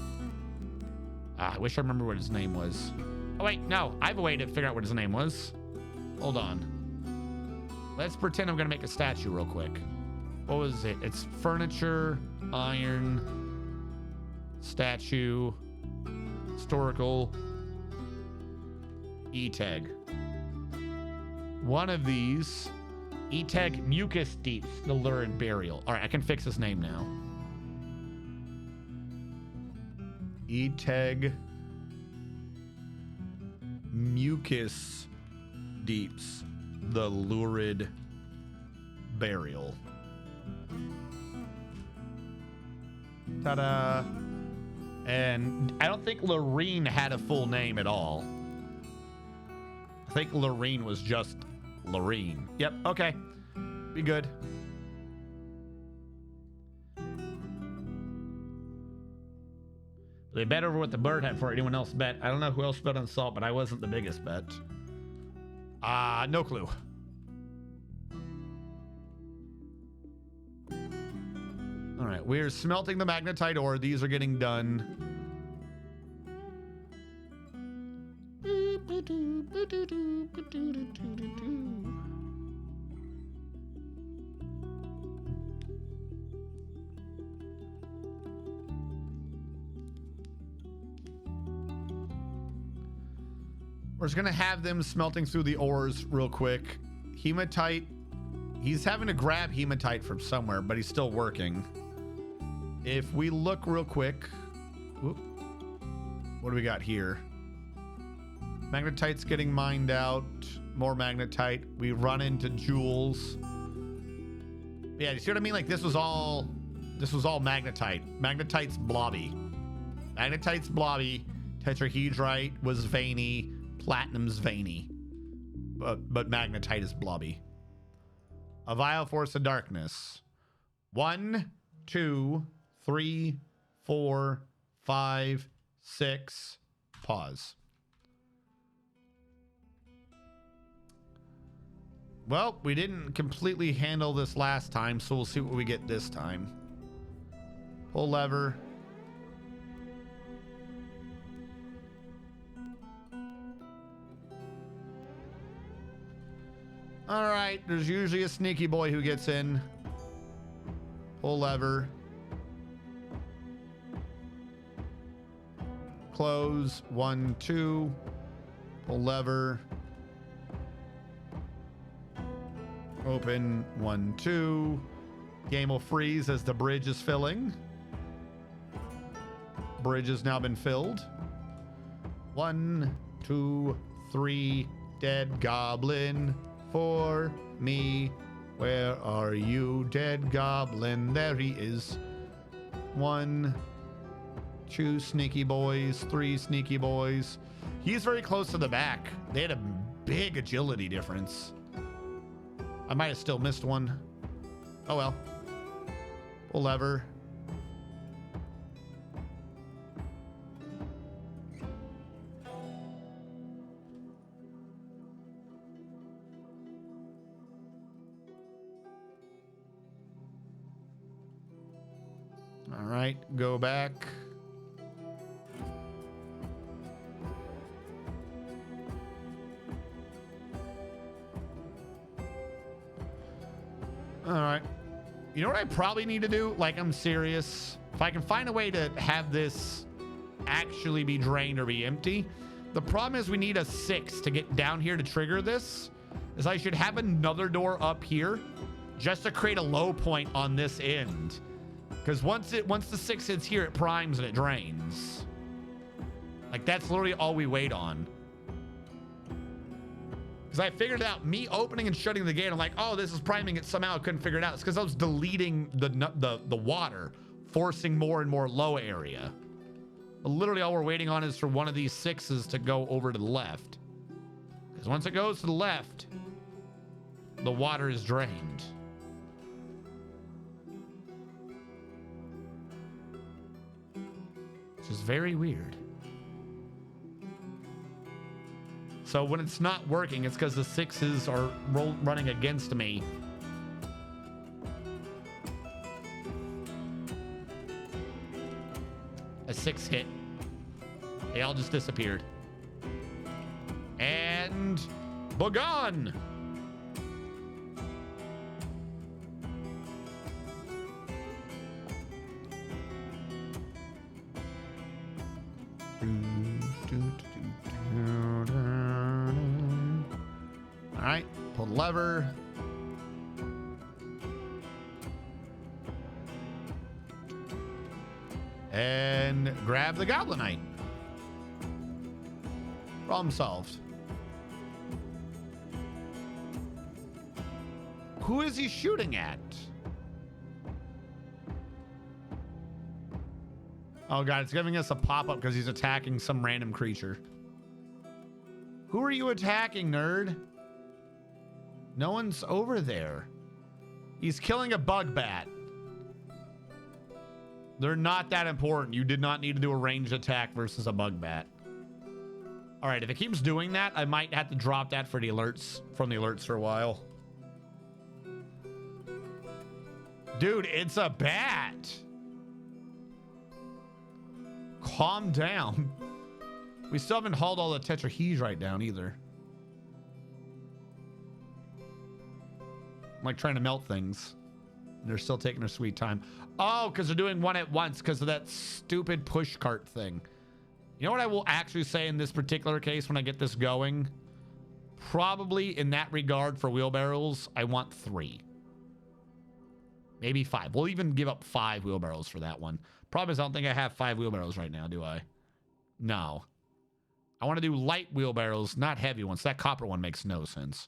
I wish I remember what his name was. Oh, wait, no. I have a way to figure out what his name was. Hold on. Let's pretend I'm going to make a statue real quick. What was it? It's furniture, iron, statue, historical, E-tag. One of these, E-tag Mucus Deeps, the lurid burial. All right, I can fix his name now. E-tag Mucus Deeps, the lurid burial. Ta-da. And I don't think Lorene had a full name at all. I think Lorene was just Lorene. Yep, okay. Be good. They bet over what the bird had for anyone else bet. I don't know who else bet on salt, but I wasn't the biggest bet. No clue. All right, we're smelting the magnetite ore. These are getting done. We're just gonna have them smelting through the ores real quick. Hematite, he's having to grab hematite from somewhere, but he's still working. If we look real quick, whoop, what do we got here? Magnetite's getting mined out. More magnetite. We run into jewels. Yeah, you see what I mean? Like this was all magnetite. Magnetite's blobby. Magnetite's blobby. Tetrahedrite was veiny. Platinum's veiny. But magnetite is blobby. A vile force of darkness. 1, 2, 3, 4, 5, 6. Pause. Well, we didn't completely handle this last time, so we'll see what we get this time. Pull lever. All right, there's usually a sneaky boy who gets in. Pull lever. Close. 1, 2. Pull lever. Open. 1, 2. Game will freeze as the bridge is filling. Bridge has now been filled. 1, 2, 3. Dead goblin for me. Where are you, dead goblin? There he is. 1, 2 sneaky boys. 3 sneaky boys. He's very close to the back. They had a big agility difference. I might have still missed one. Oh well. Pull lever. All right, go back. All right. You know what I probably need to do? Like, I'm serious. If I can find a way to have this actually be drained or be empty. The problem is we need a 6 to get down here to trigger this. Is I should have another door up here just to create a low point on this end. Because once the 6 hits here, it primes and it drains. Like, that's literally all we wait on. Because I figured it out, me opening and shutting the gate, I'm like, oh, this is priming it somehow. I couldn't figure it out. It's because I was deleting the water, forcing more and more low area. But literally all we're waiting on is for one of these 6s to go over to the left. Because once it goes to the left, the water is drained. Which is very weird. So when it's not working, it's because the 6s are running against me. A 6 hit. They all just disappeared. And begone! All right, pull the lever. And grab the Goblinite. Problem solved. Who is he shooting at? Oh god, it's giving us a pop-up because he's attacking some random creature. Who are you attacking, nerd? No one's over there. He's killing a bug bat. They're not that important. You did not need to do a ranged attack versus a bug bat. All right, if it keeps doing that, I might have to drop that for the alerts, from the alerts for a while. Dude, it's a bat. Calm down. We still haven't hauled all the tetrahes right down either. I'm like trying to melt things. They're still taking their sweet time. Oh, because they're doing one at once because of that stupid push cart thing. You know what I will actually say in this particular case when I get this going? Probably in that regard for wheelbarrows, I want 3. Maybe 5. We'll even give up 5 wheelbarrows for that one. Problem is, I don't think I have 5 wheelbarrows right now, do I? No. I want to do light wheelbarrows, not heavy ones. That copper one makes no sense.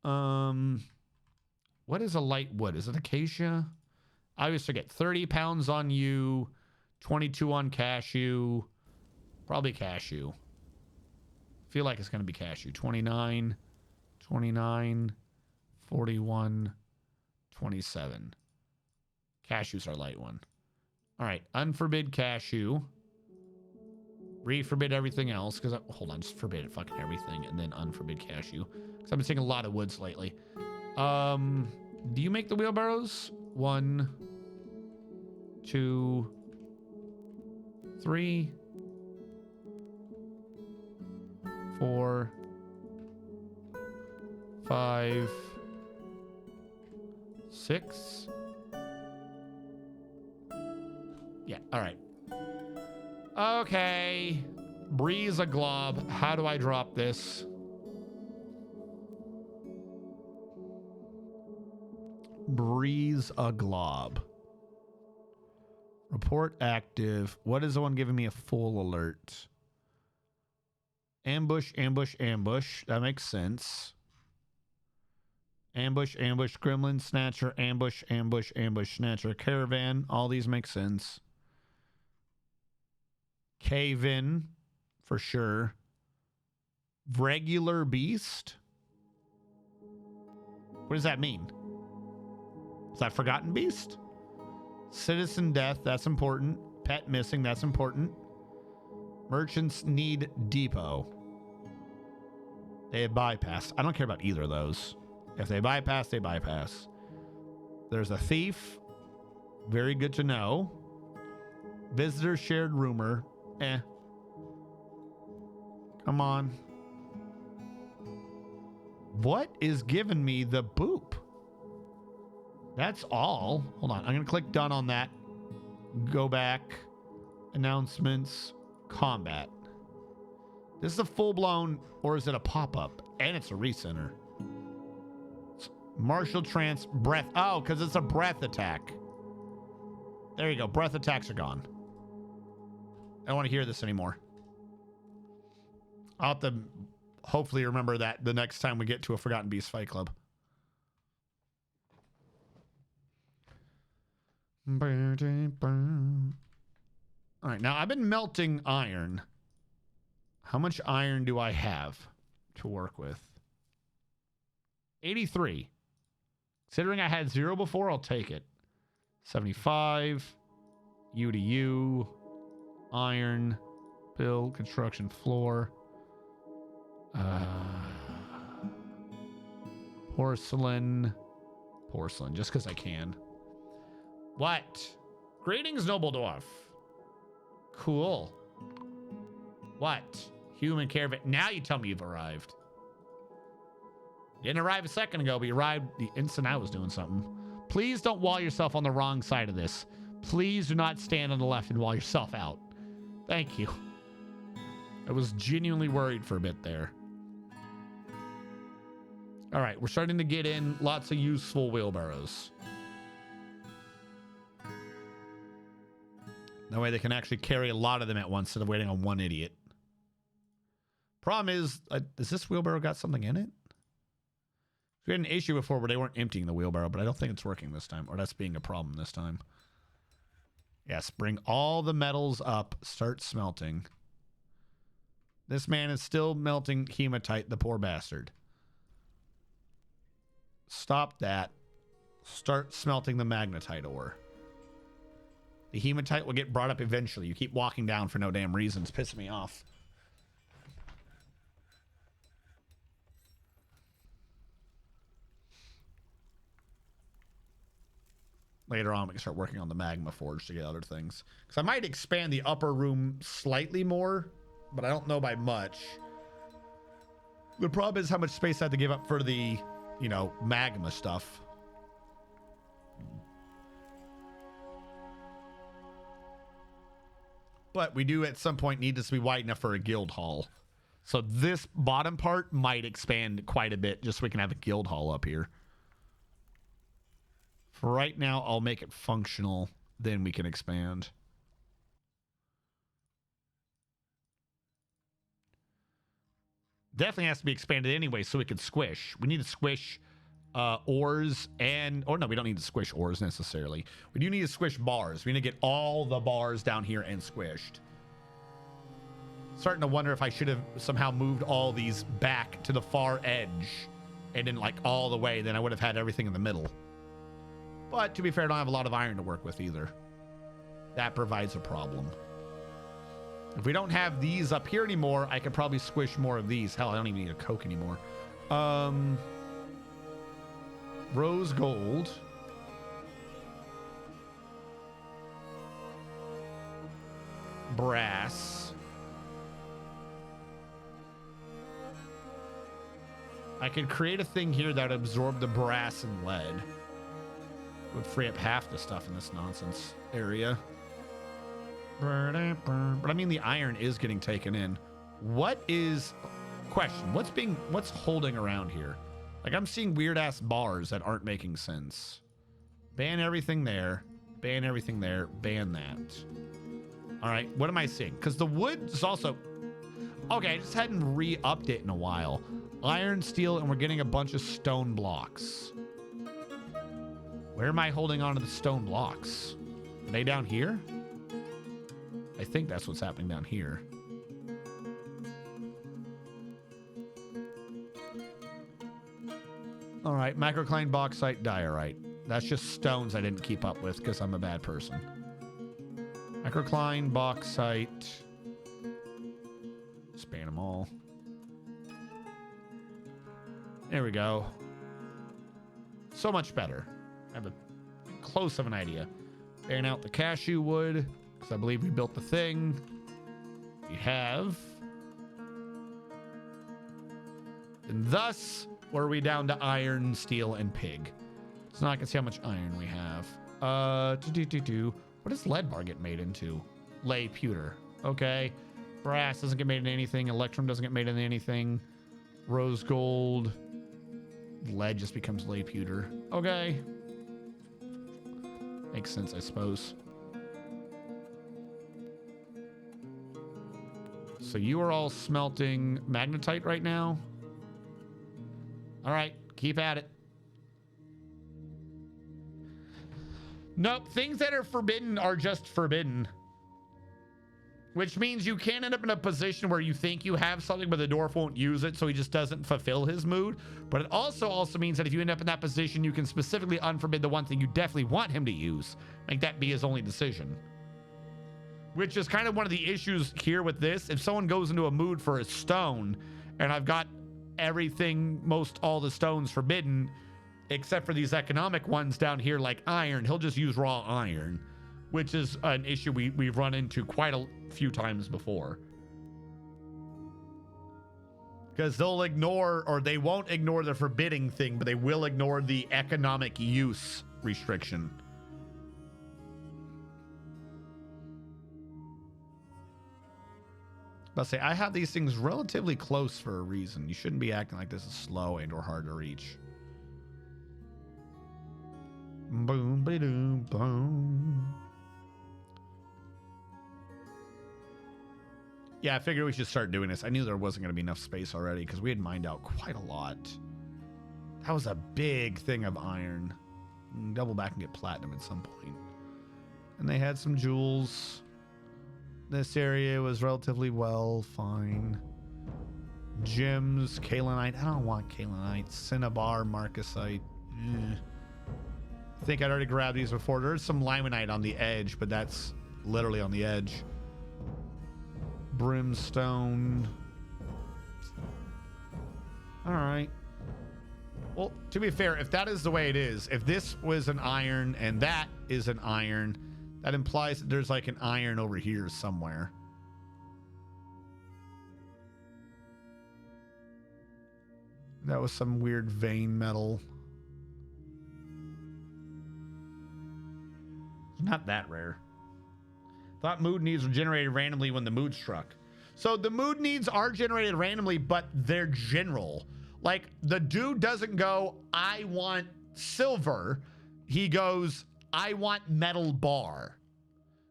What is a light wood? Is it acacia? I always forget. 30 pounds on you, 22 on cashew. Probably cashew. Feel like it's going to be cashew. 29, 29, 41, 27. Cashew's our light one. All right. Unforbid cashew. Re-forbid everything else. Because hold on. Just forbid fucking everything. And then unforbid cashew. Because I've been taking a lot of woods lately. Do you make the wheelbarrows? 1, 2, 3, 4, 5, 6. Yeah, all right. Okay. Breeze a glob. How do I drop this? Breeze a glob. Report active. What is the one giving me a full alert? Ambush, ambush, ambush. That makes sense. Ambush, ambush, gremlin, snatcher, ambush, ambush, ambush, snatcher, caravan. All these make sense. Cave in, for sure. Regular beast? What does that mean? Is that forgotten beast? Citizen death, that's important. Pet missing, that's important. Merchants need depot. They have bypass. I don't care about either of those. If they bypass, they bypass. There's a thief. Very good to know. Visitor shared rumor. Come on. What is giving me the boop? That's all. Hold on. I'm going to click done on that. Go back. Announcements. Combat. This is a full-blown, or is it a pop-up? And it's a recenter. Martial trance, breath. Oh, because it's a breath attack. There you go. Breath attacks are gone. I don't want to hear this anymore. I'll have to hopefully remember that the next time we get to a Forgotten Beast Fight Club. All right, now I've been melting iron. How much iron do I have to work with? 83. Considering I had 0 before, I'll take it. 75. U to U. Iron. Build. Construction floor. Porcelain. Porcelain, just because I can. What? Greetings, noble dwarf. Cool. What? Human caravan. Now you tell me you've arrived. Didn't arrive a second ago, but you arrived the instant I was doing something. Please don't wall yourself on the wrong side of this. Please do not stand on the left and wall yourself out. Thank you. I was genuinely worried for a bit there. All right, we're starting to get in lots of useful wheelbarrows. That way they can actually carry a lot of them at once instead of waiting on one idiot. Problem is this wheelbarrow got something in it? We had an issue before where they weren't emptying the wheelbarrow, but I don't think it's working this time, or that's being a problem this time. Yes, bring all the metals up. Start smelting. This man is still melting hematite, the poor bastard. Stop that. Start smelting the magnetite ore. The hematite will get brought up eventually. You keep walking down for no damn reason. It's pissing me off. Later on, we can start working on the magma forge to get other things. Because I might expand the upper room slightly more, but I don't know by much. The problem is how much space I have to give up for the, you know, magma stuff. But we do at some point need this to be wide enough for a guild hall. So this bottom part might expand quite a bit just so we can have a guild hall up here. For right now, I'll make it functional. Then we can expand. Definitely has to be expanded anyway so we can squish. We need to squish ores and... Or no, we don't need to squish ores necessarily. We do need to squish bars. We need to get all the bars down here and squished. Starting to wonder if I should have somehow moved all these back to the far edge and then like all the way. Then I would have had everything in the middle. But to be fair, I don't have a lot of iron to work with either. That provides a problem. If we don't have these up here anymore, I could probably squish more of these. Hell, I don't even need a coke anymore. Rose gold. Brass. I could create a thing here that would absorb the brass and lead. Would free up half the stuff in this nonsense area. But I mean, the iron is getting taken in. What is... Question. What's holding around here? Like, I'm seeing weird-ass bars that aren't making sense. Ban everything there. Ban everything there. Ban that. All right, what am I seeing? Because the wood is also... Okay, I just hadn't re-upped it in a while. Iron, steel, and we're getting a bunch of stone blocks. Where am I holding on to the stone blocks? Are they down here? I think that's what's happening down here. All right, microcline, bauxite, diorite. That's just stones I didn't keep up with because I'm a bad person. Microcline, bauxite. Span them all. There we go. So much better. I have a close of an idea. Ban out the cashew wood, because I believe we built the thing. We have. And thus, were we down to iron, steel, and pig. So now I can see how much iron we have. What does lead bar get made into? Lay pewter. Okay. Brass doesn't get made into anything. Electrum doesn't get made into anything. Rose gold. Lead just becomes lay pewter. Okay. Makes sense, I suppose. So you are all smelting magnetite right now? All right, keep at it. Nope, things that are forbidden are just forbidden. Which means you can't end up in a position where you think you have something, but the dwarf won't use it, so he just doesn't fulfill his mood. But it also means that if you end up in that position, you can specifically unforbid the one thing you definitely want him to use. Make that be his only decision. Which is kind of one of the issues here with this. If someone goes into a mood for a stone, and I've got everything, all the stones forbidden, except for these economic ones down here like iron, he'll just use raw iron. Which is an issue we've run into quite a few times before. Because they'll ignore, or they won't ignore the forbidding thing, but they will ignore the economic use restriction. But say, I have these things relatively close for a reason. You shouldn't be acting like this is slow and or hard to reach. Boom, ba-doom, boom. Yeah, I figured we should start doing this. I knew there wasn't going to be enough space already because we had mined out quite a lot. That was a big thing of iron. Double back and get platinum at some point. And they had some jewels. This area was relatively fine. Gems, kaolinite. I don't want kaolinite. Cinnabar, marcasite. I think I'd already grabbed these before. There's some limonite on the edge, but that's literally on the edge. Brimstone. All right. Well, to be fair, if that is the way it is, if this was an iron and that is an iron, that implies that there's like an iron over here somewhere. That was some weird vein metal. Not that rare. Thought mood needs were generated randomly when the mood struck. So the mood needs are generated randomly, but they're general. Like, the dude doesn't go, I want silver. He goes, I want metal bar.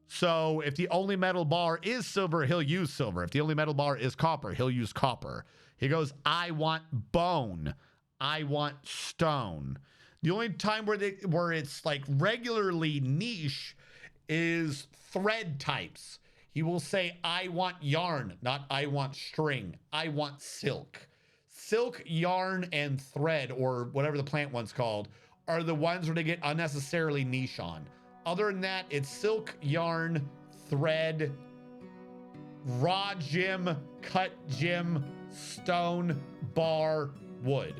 So if the only metal bar is silver, he'll use silver. If the only metal bar is copper, he'll use copper. He goes, I want bone. I want stone. The only time where it's like regularly niche is thread types. He will say, I want yarn, not I want string. I want silk. Silk, yarn, and thread, or whatever the plant one's called, are the ones where they get unnecessarily niche on. Other than that, it's silk, yarn, thread, raw gem, cut gem, stone, bar, wood.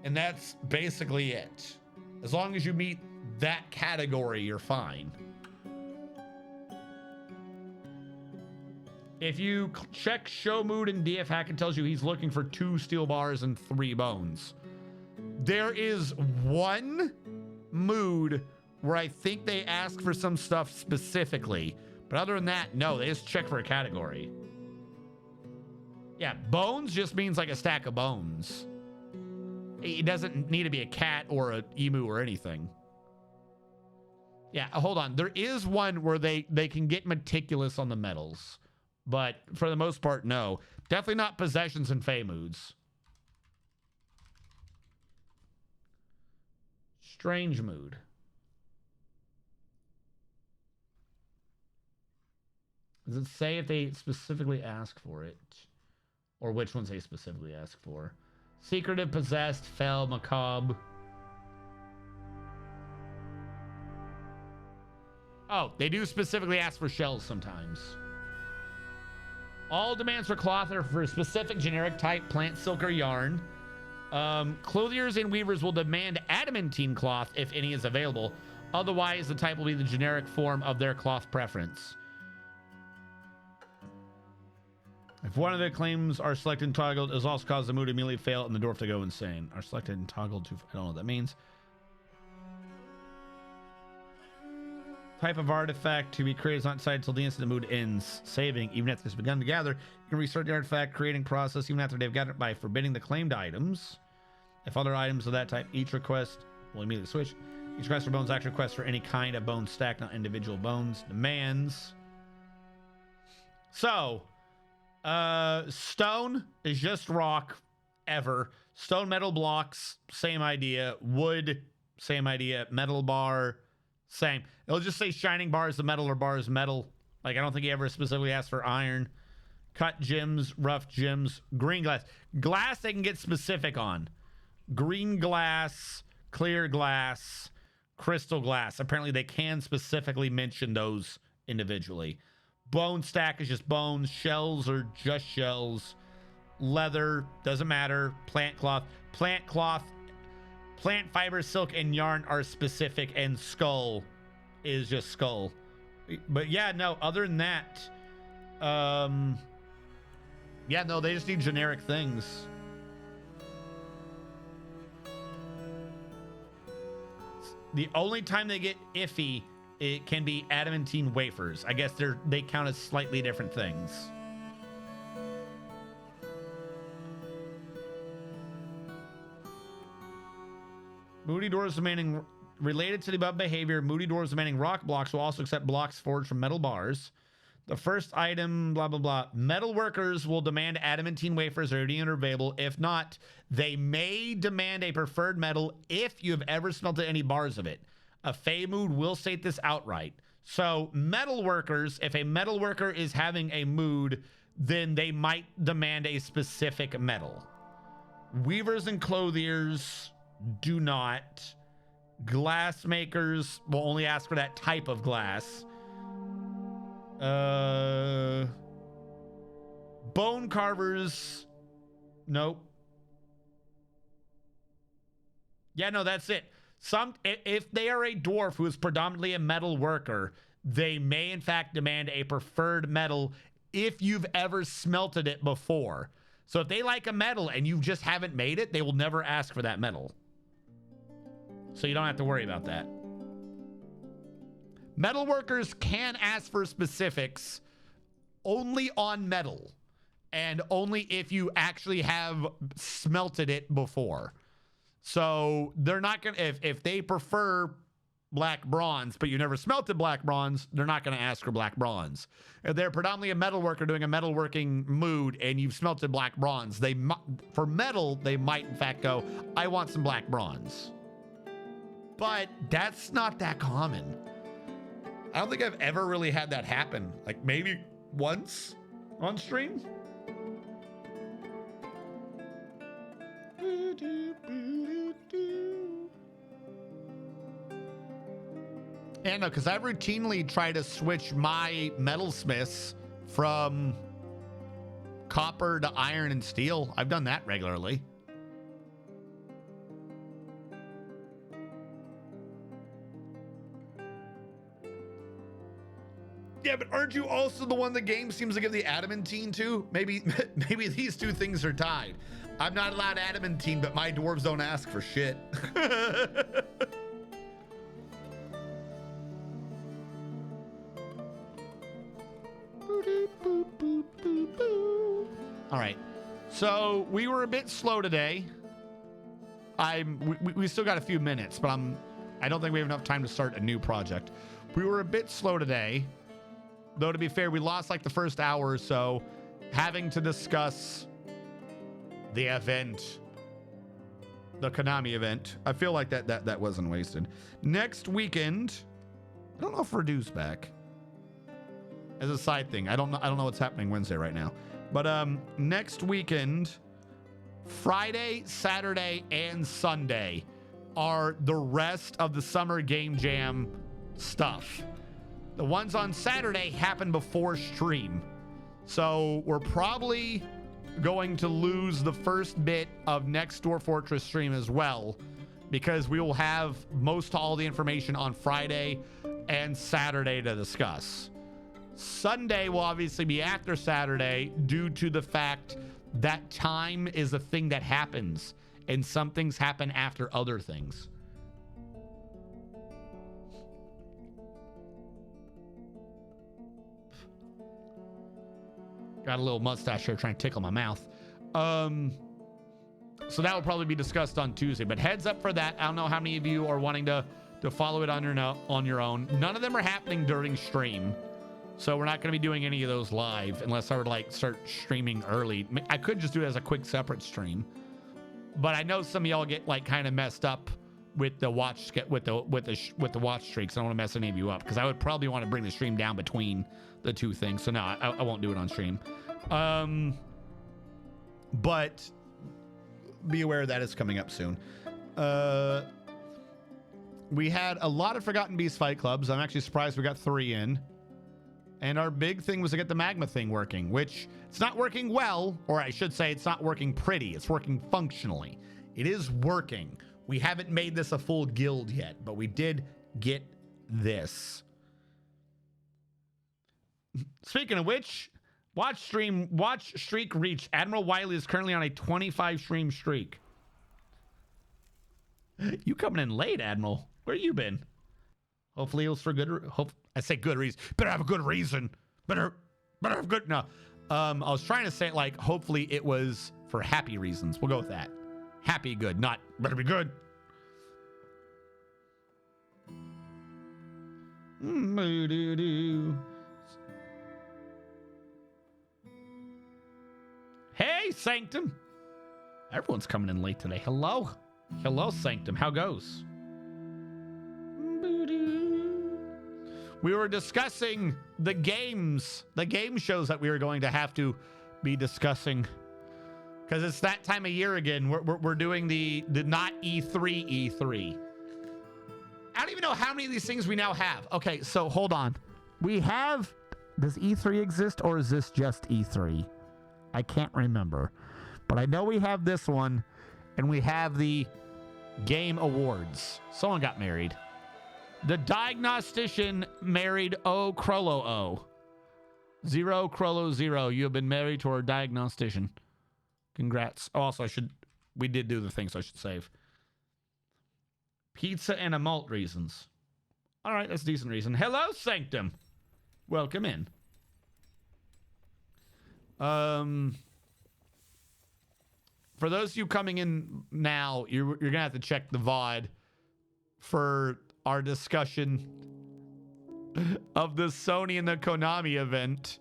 And that's basically it. As long as you meet that category, you're fine. If you check show mood in DF Hack, it tells you he's looking for 2 steel bars and 3 bones. There is one mood where I think they ask for some stuff specifically. But other than that, no, they just check for a category. Yeah, bones just means like a stack of bones. It doesn't need to be a cat or an emu or anything. Yeah, hold on. There is one where they can get meticulous on the metals. But for the most part, no. Definitely not possessions and fey moods. Strange mood. Does it say if they specifically ask for it? Or which ones they specifically ask for? Secretive, possessed, fell, macabre. Oh, they do specifically ask for shells sometimes. All demands for cloth are for a specific generic type, plant, silk, or yarn. Clothiers and weavers will demand adamantine cloth if any is available. Otherwise, the type will be the generic form of their cloth preference. If one of the claims are selected and toggled, it will also cause the mood to immediately fail and the dwarf to go insane. Are selected and toggled to... I don't know what that means. Type of artifact to be created is not decided until the instant the mood ends. Saving, even after it's begun to gather, you can restart the artifact creating process even after they've gathered it by forbidding the claimed items. If other items of that type, each request will immediately switch. Each request for bones actually requests for any kind of bone stack, not individual bones. Demands. So, stone is just rock, ever. Stone metal blocks, same idea. Wood, same idea. Metal bar, same. It'll just say shining bar is the metal or bar is metal. Like, I don't think he ever specifically asked for iron. Cut gems, rough gems, green glass. Glass they can get specific on. Green glass, clear glass, crystal glass. Apparently they can specifically mention those individually. Bone stack is just bones. Shells are just shells. Leather, doesn't matter. Plant cloth. Plant cloth, plant fiber, silk, and yarn are specific, and skull is just skull. But yeah, no, other than that, yeah, no, they just need generic things. The only time they get iffy, it can be adamantine wafers. I guess they count as slightly different things. Moody doors demanding related to the above behavior. Moody doors demanding rock blocks will also accept blocks forged from metal bars. The first item, blah, blah, blah. Metal workers will demand adamantine wafers are available. If not, they may demand a preferred metal if you have ever smelted any bars of it. A Fey mood will state this outright. So metal workers, if a metal worker is having a mood, then they might demand a specific metal. Weavers and clothiers do not. Glass makers will only ask for that type of glass. Bone carvers, nope. Yeah, no, that's it. If they are a dwarf who is predominantly a metal worker, they may in fact demand a preferred metal if you've ever smelted it before. So if they like a metal and you just haven't made it, they will never ask for that metal. So you don't have to worry about that. Metal workers can ask for specifics only on metal and only if you actually have smelted it before. So they're not going to, if they prefer black bronze, but you never smelted black bronze, they're not going to ask for black bronze. If they're predominantly a metal worker doing a metalworking mood and you've smelted black bronze, for metal, they might in fact go, I want some black bronze. But that's not that common. I don't think I've ever really had that happen. Like maybe once on stream. Yeah, no, because I routinely try to switch my metalsmiths from copper to iron and steel. I've done that regularly. Yeah, but aren't you also the one the game seems to give the adamantine to? Maybe these two things are tied. I'm not allowed adamantine, but my dwarves don't ask for shit. All right, so we were a bit slow today. We still got a few minutes, but I don't think we have enough time to start a new project. We were a bit slow today, though. To be fair, we lost like the first hour or so, having to discuss the event, the Konami event. I feel like that wasn't wasted. Next weekend, I don't know if Verdu's back. As a side thing, I don't know what's happening Wednesday right now. But next weekend, Friday, Saturday, and Sunday are the rest of the Summer Game Jam stuff. The ones on Saturday happen before stream. So we're probably going to lose the first bit of Next Door Fortress stream as well, because we will have most all the information on Friday and Saturday to discuss. Sunday will obviously be after Saturday due to the fact that time is a thing that happens and some things happen after other things. Got a little mustache here trying to tickle my mouth. So that will probably be discussed on Tuesday, but heads up for that. I don't know how many of you are wanting to follow it on your own. None of them are happening during stream. So we're not going to be doing any of those live unless I would like start streaming early. I could just do it as a quick separate stream, but I know some of y'all get like kind of messed up with the watch with the watch streaks. I don't want to mess any of you up because I would probably want to bring the stream down between the two things. So no, I won't do it on stream. But be aware that is coming up soon. We had a lot of Forgotten Beast fight clubs. I'm actually surprised we got 3 in. And our big thing was to get the magma thing working, which it's not working well, or I should say it's not working pretty. It's working functionally. It is working. We haven't made this a full guild yet, but we did get this. Speaking of which, watch streak reached. Admiral Wiley is currently on a 25 stream streak. You coming in late, Admiral. Where you been? Hopefully it was for good. I say good reason. Better have a good reason. Better have good. No. I was trying to say like, hopefully it was for happy reasons. We'll go with that. Happy good, not better be good. Hey, Sanctum. Everyone's coming in late today. Hello. Hello, Sanctum. How goes? We were discussing the game shows that we were going to have to be discussing. Because it's that time of year again. We're doing the not E3. I don't even know how many of these things we now have. Okay, so hold on. We have... Does E3 exist, or is this just E3? I can't remember. But I know we have this one, and we have the Game Awards. Someone got married. The Diagnostician married O Crollo O. 0 Crollo 0. You have been married to our Diagnostician. Congrats. Oh, also, we did do the thing, so I should save. Pizza and a malt reasons. All right, that's a decent reason. Hello, Sanctum. Welcome in. For those of you coming in now, you're gonna have to check the VOD for our discussion of the Sony and the Konami event,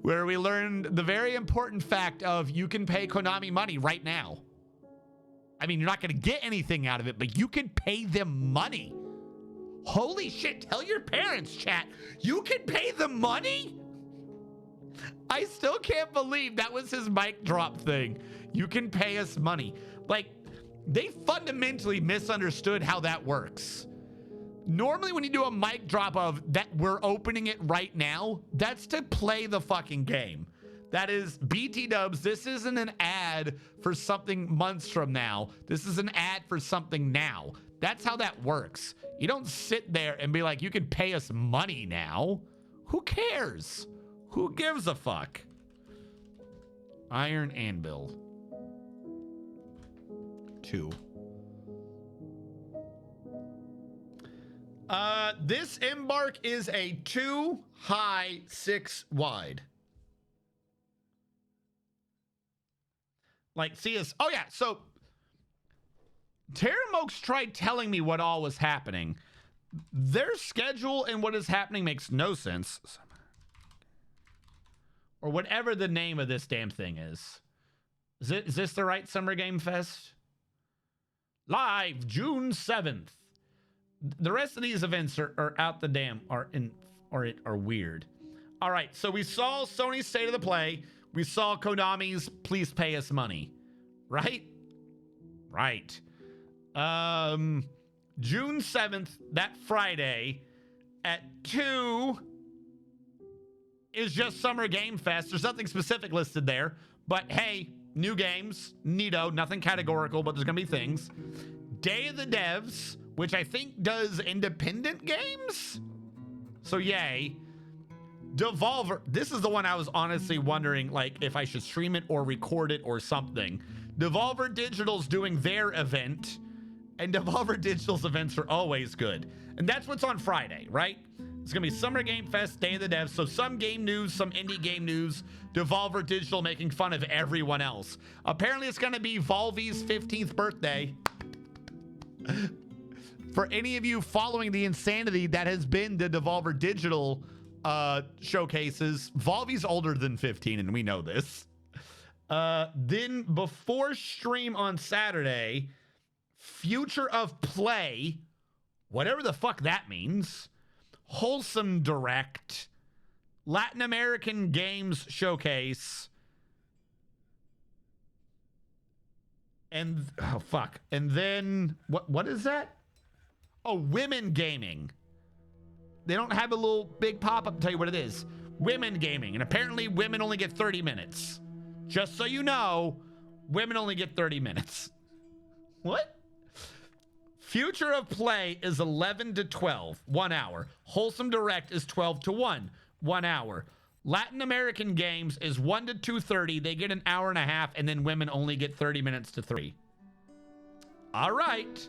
where we learned the very important fact of you can pay Konami money right now. I mean, you're not gonna get anything out of it, but you can pay them money. Holy shit, tell your parents, chat. You can pay them money? I still can't believe that was his mic drop thing. You can pay us money. Like, they fundamentally misunderstood how that works. Normally when you do a mic drop of that we're opening it right now, that's to play the fucking game. That is BT dubs. This isn't an ad for something months from now. This is an ad for something now. That's how that works. You don't sit there and be like, you can pay us money now. Who cares? Who gives a fuck? Iron Anvil 2. This Embark is a 2 high, 6 wide. Like, see us. Oh, yeah. So, Terramokes tried telling me what all was happening. Their schedule and what is happening makes no sense. Or whatever the name of this damn thing is. Is this the right Summer Game Fest? Live June 7th. The rest of these events are out the damn, are weird. All right, so we saw Sony's State of the Play. We saw Konami's Please Pay Us Money. Right? Right. June 7th, that Friday, at 2 is just Summer Game Fest. There's nothing specific listed there, but hey, new games, neato, nothing categorical, but there's gonna be things. Day of the Devs, which I think does independent games, so yay. Devolver, this is the one I was honestly wondering, like, if I should stream it or record it or something. Devolver Digital's doing their event, and Devolver Digital's events are always good. And that's what's on Friday, right? It's gonna be Summer Game Fest, Day of the Devs, so some game news, some indie game news, Devolver Digital making fun of everyone else. Apparently it's gonna be Volvy's 15th birthday. For any of you following the insanity that has been the Devolver Digital showcases, Volvy's older than 15, and we know this. Then before stream on Saturday, Future of Play, whatever the fuck that means, Wholesome Direct, Latin American Games Showcase, and oh fuck, and then what is that? Oh, Women Gaming. They don't have a little big pop-up to tell you what it is. Women Gaming, and apparently women only get 30 minutes. Just so you know, women only get 30 minutes. What? Future of Play is 11 to 12, 1 hour. Wholesome Direct is 12 to 1, 1 hour. Latin American Games is 1 to 2:30. They get an hour and a half, and then women only get 30 minutes to 3. All right.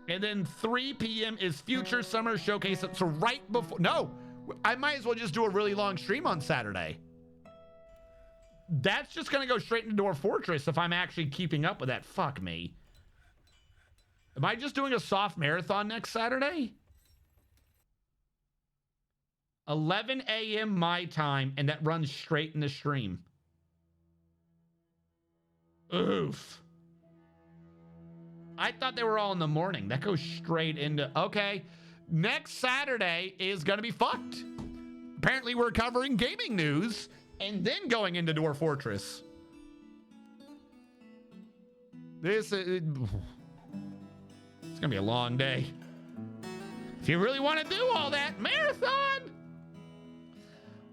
And then 3 p.m. is Future Summer Showcase. So right before... No, I might as well just do a really long stream on Saturday. That's just going to go straight into Dwarf Fortress if I'm actually keeping up with that. Fuck me. Am I just doing a soft marathon next Saturday? 11 a.m. my time, and that runs straight in the stream. Oof. I thought they were all in the morning. That goes straight into... Okay. Next Saturday is going to be fucked. Apparently, we're covering gaming news and then going into Dwarf Fortress. This is... gonna be a long day. If you really want to do all that marathon.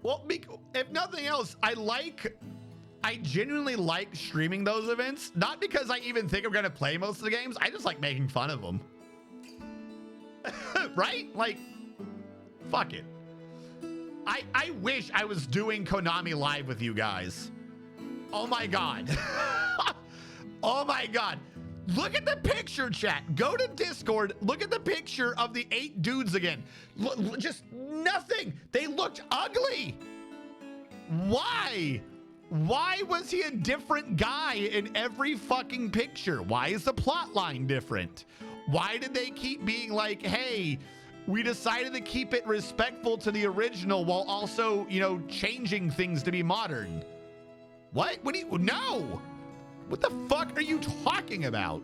Well, if nothing else, I genuinely like streaming those events. Not because I even think I'm gonna play most of the games. I just like making fun of them. Right? Like, fuck it. I wish I was doing Konami Live with you guys. Oh my God. Oh my God. Look at the picture, chat. Go to Discord. Look at the picture of the 8 dudes again. Just nothing. They looked ugly. Why? Why was he a different guy in every fucking picture? Why is the plot line different? Why did they keep being like, hey, we decided to keep it respectful to the original while also, you know, changing things to be modern? What? What do you, no. What the fuck are you talking about?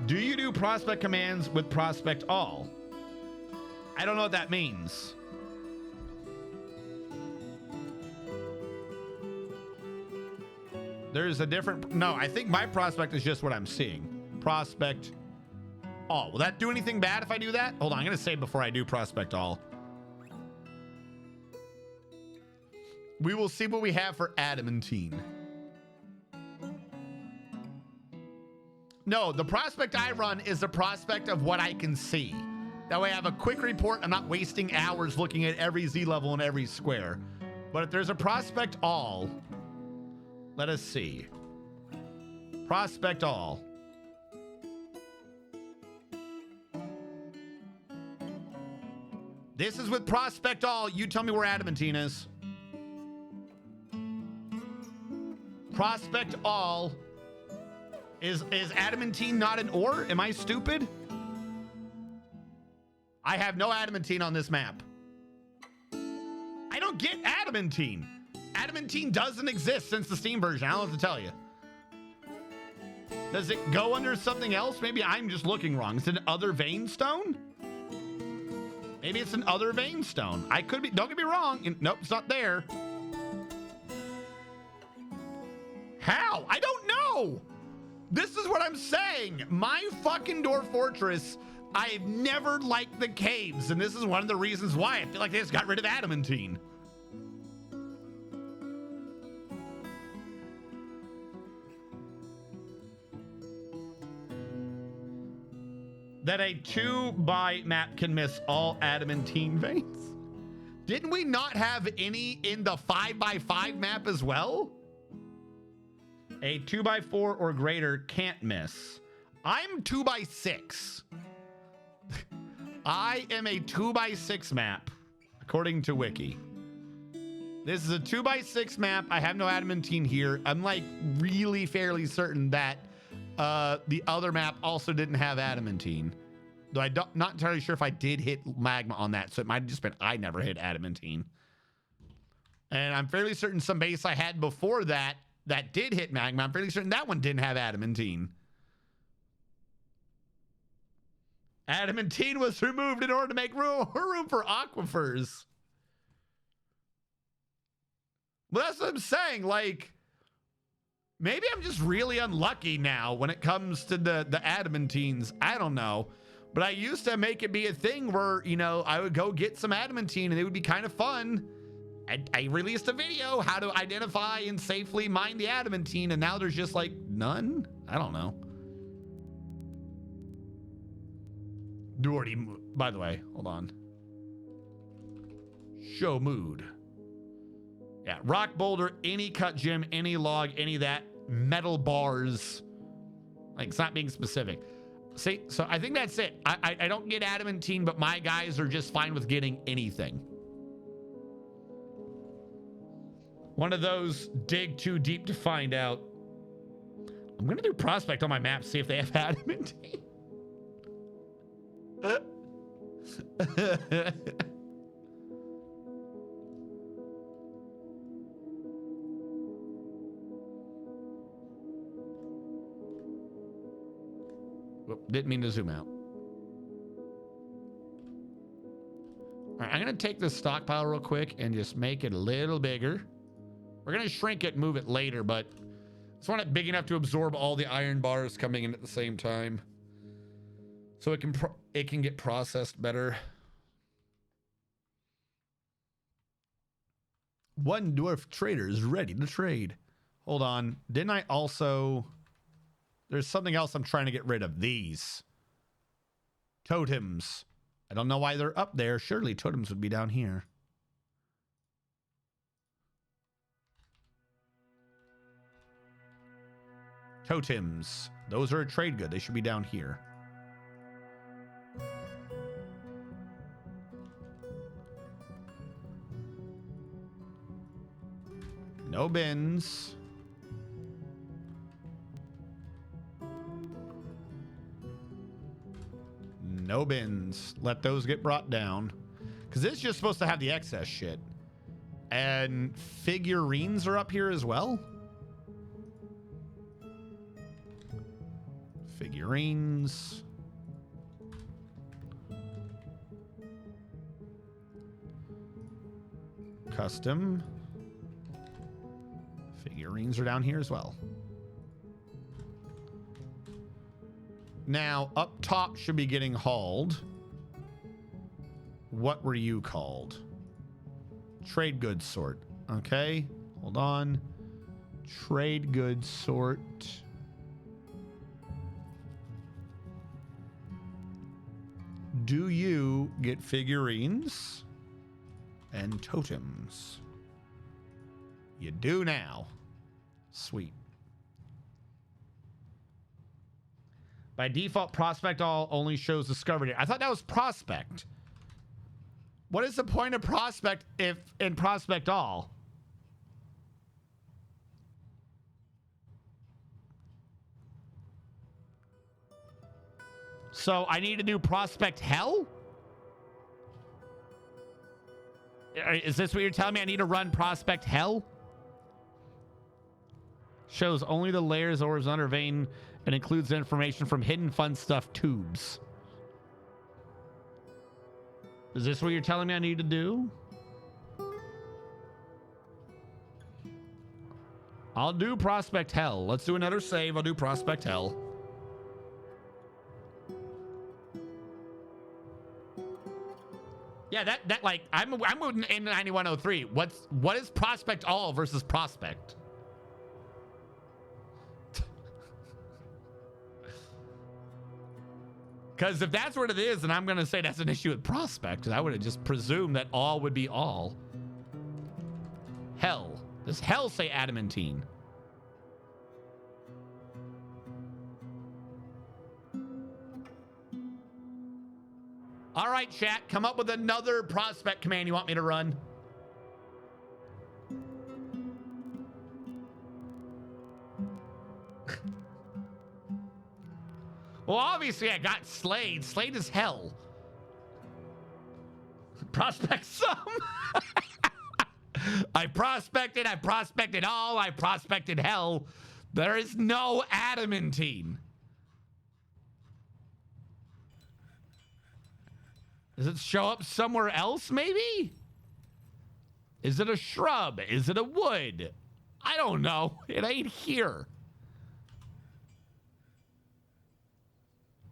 Do you do prospect commands with prospect all? I don't know what that means. There's a different, no, I think my prospect is just what I'm seeing. Prospect all. Will that do anything bad if I do that? Hold on, I'm gonna save before I do prospect all. We will see what we have for adamantine. No, the prospect I run is the prospect of what I can see. That way I have a quick report. I'm not wasting hours looking at every Z level and every square. But if there's a prospect all, let us see. Prospect all. This is with prospect all. You tell me where adamantine is. Prospect all. Is adamantine not an ore? Am I stupid? I have no adamantine on this map. I don't get adamantine. Adamantine doesn't exist since the Steam version. I don't know what to tell you. Does it go under something else? Maybe I'm just looking wrong. It's an other vein stone? Maybe it's an other vein stone. I could be, don't get me wrong. Nope, it's not there. How? I don't know. This is what I'm saying. My fucking Dwarf Fortress, I've never liked the caves, and this is one of the reasons why. I feel like they just got rid of adamantine. That a 2x map can miss all adamantine veins? Didn't we not have any in the 5x5 map as well? A 2x4 or greater can't miss. I'm 2x6. I am a 2x6 map, according to Wiki. This is a 2x6 map. I have no adamantine here. I'm like really fairly certain that the other map also didn't have adamantine. Though I'm not entirely sure if I did hit magma on that, so it might have just been I never hit adamantine. And I'm fairly certain some base I had before that did hit magma. I'm fairly certain that one didn't have adamantine. Adamantine was removed in order to make room for aquifers. Well, that's what I'm saying. Like, maybe I'm just really unlucky now when it comes to the adamantines. I don't know. But I used to make it be a thing where, you know, I would go get some adamantine and it would be kind of fun. I released a video how to identify and safely mine the adamantine, and now there's just like none. I don't know. Doherty, by the way, hold on. Show mood. Yeah, rock boulder, any cut gem, any log, any of that, metal bars. Like, it's not being specific. See, so I think that's it. I don't get adamantine, but my guys are just fine with getting anything. One of those dig too deep to find out. I'm gonna do prospect on my map, see if they have adamantine. Whoop, didn't mean to zoom out. All right, I'm gonna take this stockpile real quick and just make it a little bigger. We're going to shrink it, move it later, but I just want it big enough to absorb all the iron bars coming in at the same time. So it can get processed better. One dwarf trader is ready to trade. Hold on. Didn't I also... There's something else I'm trying to get rid of. These. Totems. I don't know why they're up there. Surely totems would be down here. Totems. Those are a trade good. They should be down here. No bins. No bins. Let those get brought down. Because this is just supposed to have the excess shit. And figurines are up here as well. Figurines. Custom. Figurines are down here as well. Now, up top should be getting hauled. What were you called? Trade goods sort. Okay, hold on. Trade goods sort. Do you get figurines and totems? You do now. Sweet. By default, Prospect All only shows discovered here. I thought that was Prospect. What is the point of Prospect if in Prospect All? So I need to do Prospect Hell? Is this what you're telling me? I need to run Prospect Hell? Shows only the layers orbs under vein and includes information from hidden fun stuff tubes. Is this what you're telling me I need to do? I'll do Prospect Hell. Let's do another save. I'll do Prospect Hell. Yeah, that like I'm moving in 9103. What is Prospect All versus Prospect? Because if that's what it is, then I'm going to say that's an issue with Prospect. Because I would have just presumed that all would be all. Hell. Does Hell say adamantine? All right, chat. Come up with another Prospect command you want me to run. Well, obviously I got Slade. Slade is hell. Prospect some. I prospected all. I prospected hell. There is no adamantine. Does it show up somewhere else, maybe? Is it a shrub? Is it a wood? I don't know. It ain't here.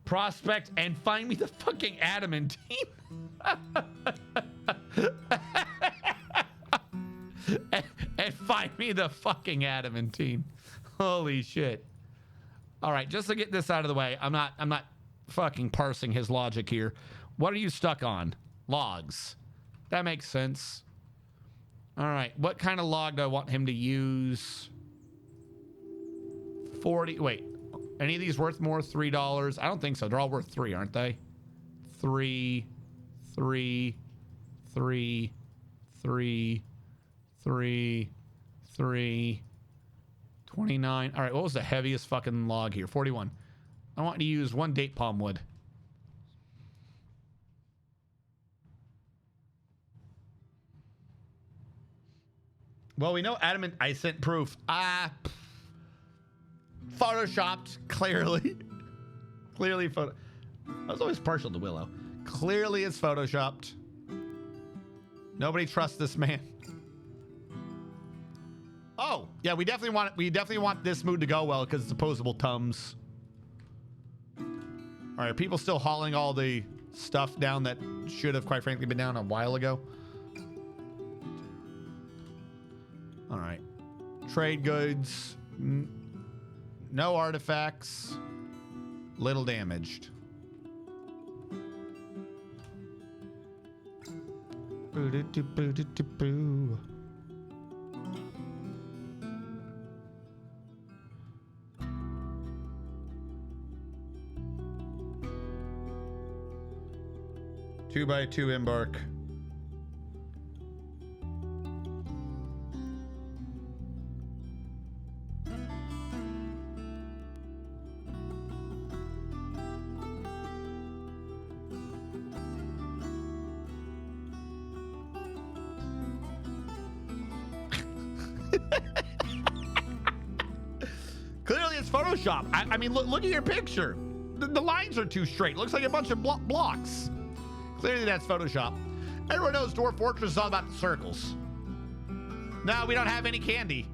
Prospect and find me the fucking adamantine. and find me the fucking adamantine. Holy shit. All right, just to get this out of the way, I'm not fucking parsing his logic here. What are you stuck on? Logs. That makes sense. All right, what kind of log do I want him to use? 40, wait. Any of these worth more? $3? I don't think so. They're all worth 3, aren't they? 3, 3, 3, 3, 3, 3, 29. All right, what was the heaviest fucking log here? 41. I want to use 1 date palm wood. Well, we know adamant. I sent proof. Photoshopped, clearly. Clearly photo. I was always partial to Willow. Clearly it's photoshopped. Nobody trusts this man. Oh, yeah, we definitely want this mood to go well because it's opposable Tums. All right, are people still hauling all the stuff down that should have, quite frankly, been down a while ago? All right. Trade goods. No artifacts. Little damaged. Boo-doo-doo-boo-doo-doo-boo. Two by two embark. Clearly it's Photoshop. I mean, look at your picture. The lines are too straight. Looks like a bunch of blocks. Clearly that's Photoshop. Everyone knows Dwarf Fortress is all about the circles. No, we don't have any candy.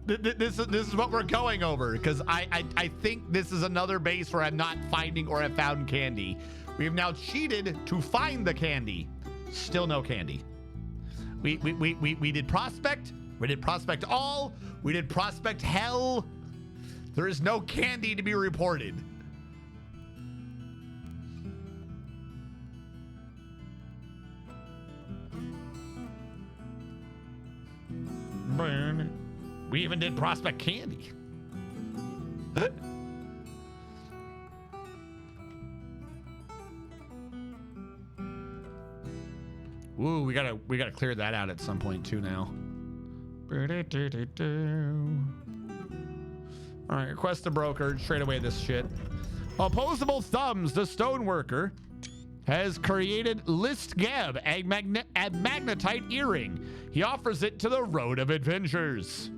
This is what we're going over, because I think this is another base where I'm not finding or have found candy. We have now cheated to find the candy. Still no candy. We did Prospect. We did Prospect All. We did Prospect Hell. There is no candy to be reported. Burn. We even did Prospect Candy. Ooh, we gotta clear that out at some point too now. All right, request a broker. Trade away this shit. Opposable Thumbs, the stoneworker, has created List Geb, a magnetite earring. He offers it to the Road of Adventures.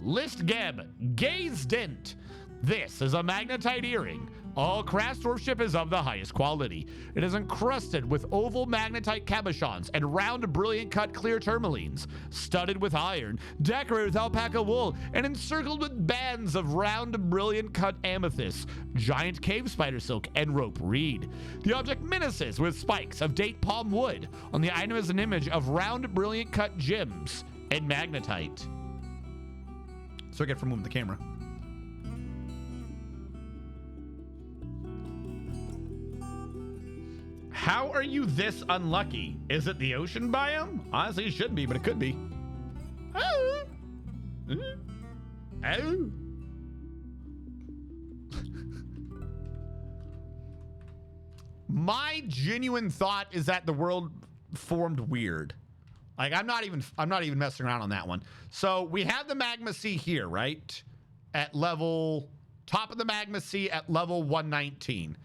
List Geb, Gaze Dent. This is a magnetite earring. All craft worship is of the highest quality. It is encrusted with oval magnetite cabochons and round brilliant cut clear tourmalines, studded with iron, decorated with alpaca wool, and encircled with bands of round brilliant cut amethyst, giant cave spider silk, and rope reed. The object menaces with spikes of date palm wood. On the item is an image of round brilliant cut gems and magnetite. So I get from moving the camera. How are you this unlucky? Is it the ocean biome? Honestly, it should be, but it could be. Oh. Oh. My genuine thought is that the world formed weird. Like, I'm not even messing around on that one. So we have the magma sea here, right? At level, top of the magma sea at level 119.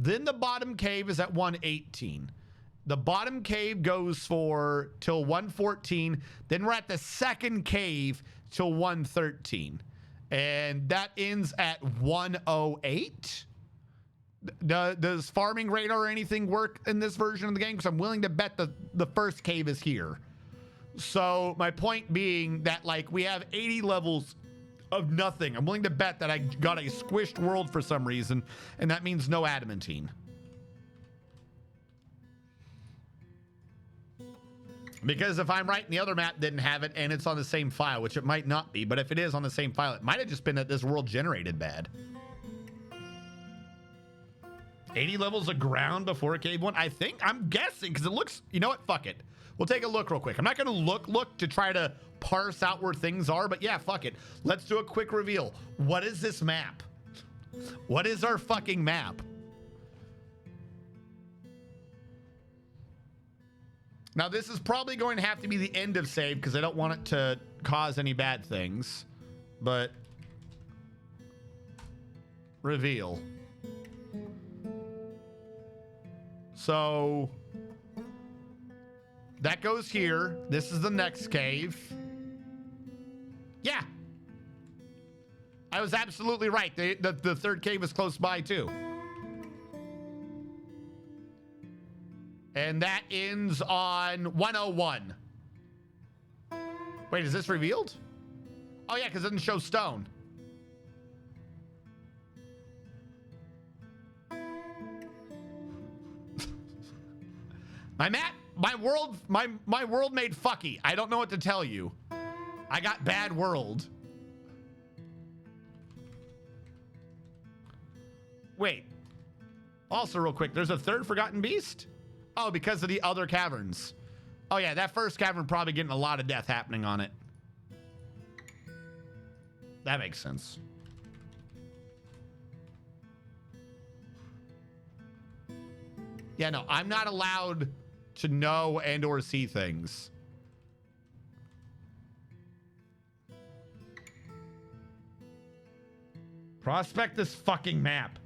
Then the bottom cave is at 118. The bottom cave goes for till 114. Then we're at the second cave till 113. And that ends at 108. Does farming radar or anything work in this version of the game? Because I'm willing to bet the first cave is here. So my point being that, like, we have 80 levels of nothing. I'm willing to bet that I got a squished world for some reason, and that means no adamantine. Because if I'm right and the other map didn't have it and it's on the same file, which it might not be, but if it is on the same file, it might have just been that this world generated bad. 80 levels of ground before cave one? I'm guessing, because it looks, you know what? Fuck it. We'll take a look real quick. I'm not going to look to try to parse out where things are, but yeah, fuck it. Let's do a quick reveal. What is this map? What is our fucking map? Now, this is probably going to have to be the end of save because I don't want it to cause any bad things, but reveal. So that goes here. This is the next cave. Yeah. I was absolutely right. The third cave is close by too. And that ends on 101. Wait, is this revealed? Oh yeah, because it doesn't show stone. My world made fucky. I don't know what to tell you. I got bad world. Wait. Also, real quick, there's a third Forgotten Beast? Oh, because of the other caverns. Oh yeah, that first cavern probably getting a lot of death happening on it. That makes sense. Yeah, no, I'm not allowed to know and or see things. Prospect this fucking map.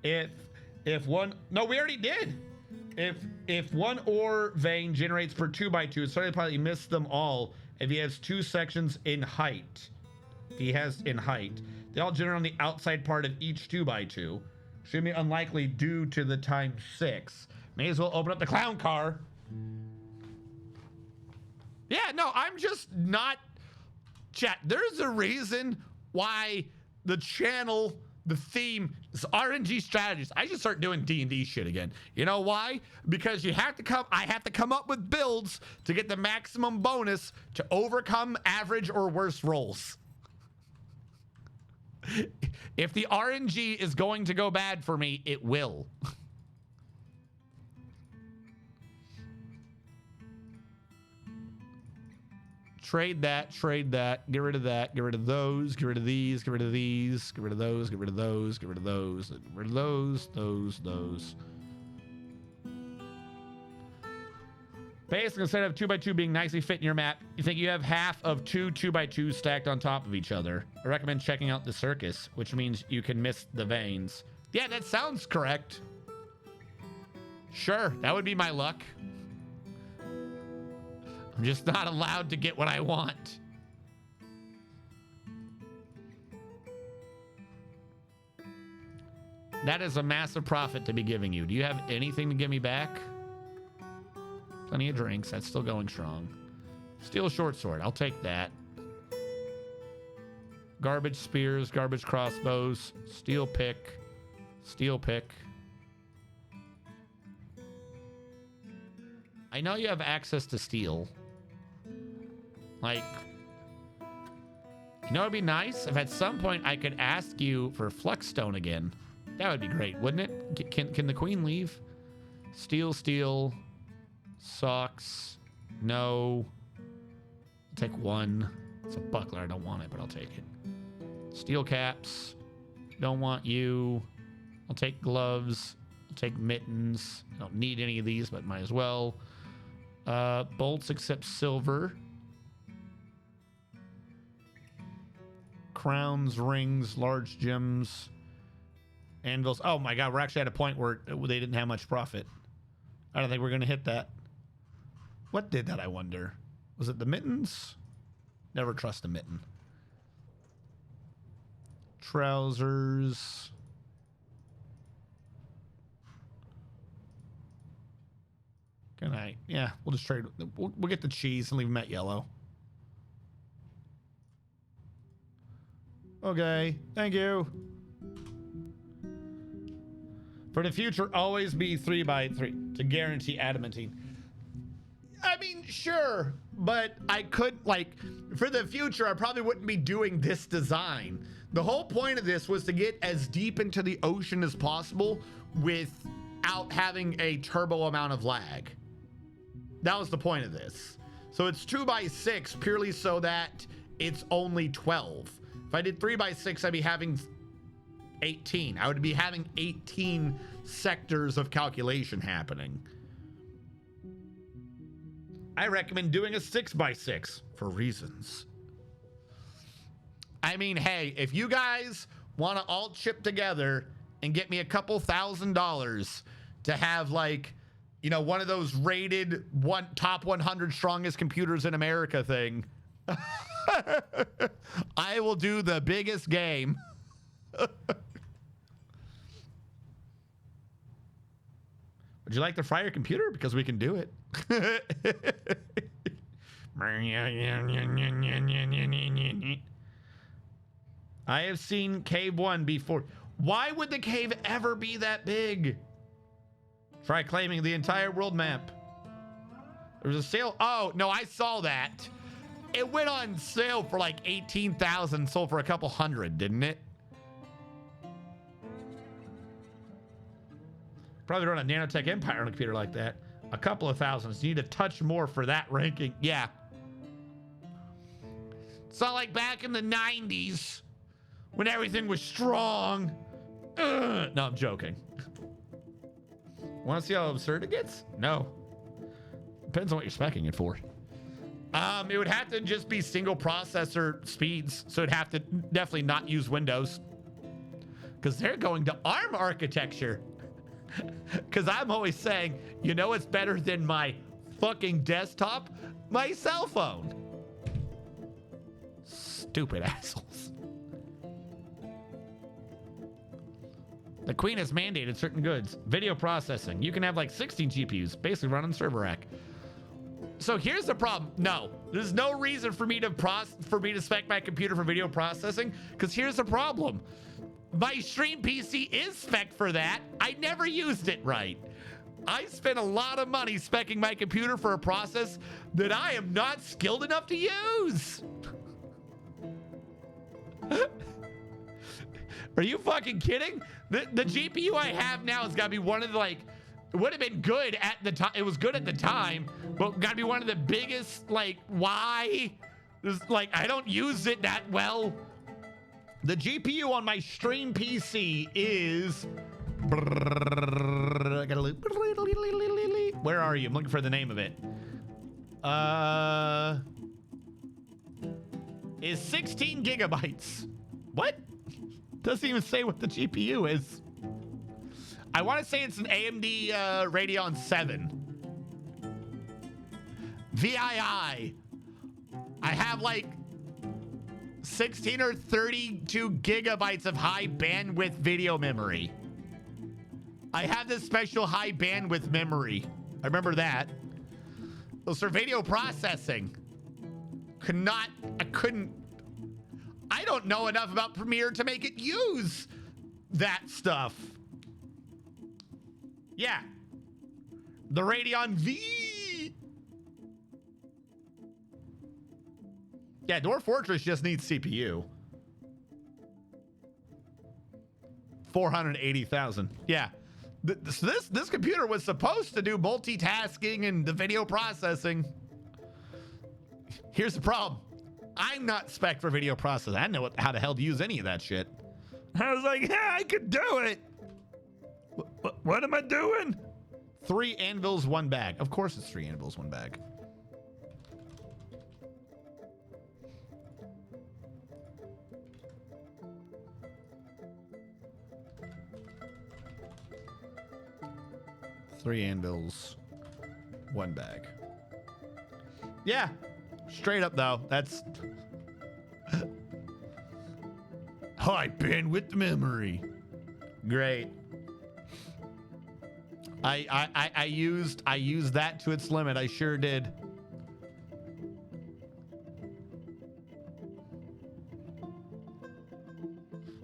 If one, no, we already did. If one ore vein generates per 2x2, it's probably missed them all. If he has 2 sections in height, if he has in height, they all generate on the outside part of each 2x2. Should be unlikely due to the time 6. May as well open up the clown car. Yeah, no, I'm just not. Chat, there's a reason why the channel, the theme is RNG strategies. I should start doing D&D shit again. You know why? Because you have to come. I have to come up with builds to get the maximum bonus to overcome average or worse rolls. If the RNG is going to go bad for me, it will. Trade that, get rid of that, get rid of those, get rid of these, get rid of these, get rid of those, get rid of those, get rid of those, get rid of those, those. Basically, instead of 2x2 being nicely fit in your map, you think you have half of 2 2x2s stacked on top of each other. I recommend checking out the circus, which means you can miss the veins. Yeah, that sounds correct. Sure, that would be my luck. I'm just not allowed to get what I want. That is a massive profit to be giving you. Do you have anything to give me back? Plenty of drinks. That's still going strong. Steel short sword. I'll take that. Garbage spears, garbage crossbows, steel pick, steel pick. I know you have access to steel. Like, you know, it'd be nice if at some point I could ask you for Flexstone again. That would be great, wouldn't it? Can the queen leave? Steel, socks, no. I'll take 1. It's a buckler, I don't want it, but I'll take it. Steel caps, don't want you. I'll take gloves, I'll take mittens. I don't need any of these, but might as well. Bolts except silver. Crowns, rings, large gems, anvils. Oh my god, we're actually at a point where they didn't have much profit. I don't think we're gonna hit that. What did that, I wonder? Was it the mittens? Never trust a mitten. Trousers. Can I? Yeah, we'll just trade. We'll get the cheese and leave them at yellow. Okay, thank you. For the future, always be 3x3 to guarantee adamantine. I mean, sure, but I could, like, for the future, I probably wouldn't be doing this design. The whole point of this was to get as deep into the ocean as possible without having a turbo amount of lag. That was the point of this. So it's 2x6 purely so that it's only 12. If I did 3x6, I'd be having 18. I would be having 18 sectors of calculation happening. I recommend doing a 6x6 for reasons. I mean, hey, if you guys want to all chip together and get me a couple $1,000 to have, like, you know, one of those rated top 100 strongest computers in America thing, I will do the biggest game. Would you like to fry your computer? Because we can do it. I have seen Cave 1 before. Why would the cave ever be that big? Try claiming the entire world map. There was a sale. Oh, no, I saw that. It went on sale for like 18,000, sold for a couple hundred, didn't it? Probably run a Nanotech Empire on a computer like that. A couple of thousands. You need a touch more for that ranking. Yeah. It's not like back in the 90s when everything was strong. Ugh. No, I'm joking. Want to see how absurd it gets? No. Depends on what you're speccing it for. It would have to just be single processor speeds. So it'd have to definitely not use Windows. Because they're going to ARM architecture. Because I'm always saying, you know what's better than my fucking desktop? My cell phone. Stupid assholes. The Queen has mandated certain goods. Video processing. You can have like 16 GPUs, basically run on server rack. So here's the problem. No, there's no reason for me to spec my computer for video processing, because here's the problem. My stream PC is spec for that. I never used it right. I spent a lot of money specing my computer for a process that I am not skilled enough to use. Are you fucking kidding? The GPU I have now has got to be one of the, like, it would have been good at the time. It was good at the time, but got to be one of the biggest, like, why? There's, like, I don't use it that well. The GPU on my stream PC is... I gotta look. Where are you? I'm looking for the name of it. Is 16 gigabytes. What? Doesn't even say what the GPU is. I want to say it's an AMD Radeon 7. VII. I have like 16 or 32 gigabytes of high bandwidth video memory. I have this special high bandwidth memory. I remember that. Those for video processing. I don't know enough about Premiere to make it use that stuff. Yeah. The Radeon V. Yeah, Dwarf Fortress just needs CPU. 480,000. Yeah. This computer was supposed to do multitasking and the video processing. Here's the problem. I'm not spec for video processing. I know how the hell to use any of that shit. I was like, yeah, I could do it. What am I doing? 3 anvils, 1 bag. Of course it's 3 anvils, 1 bag. Three anvils, 1 bag. Yeah, straight up though. That's high bandwidth memory. Great. I used that to its limit. I sure did.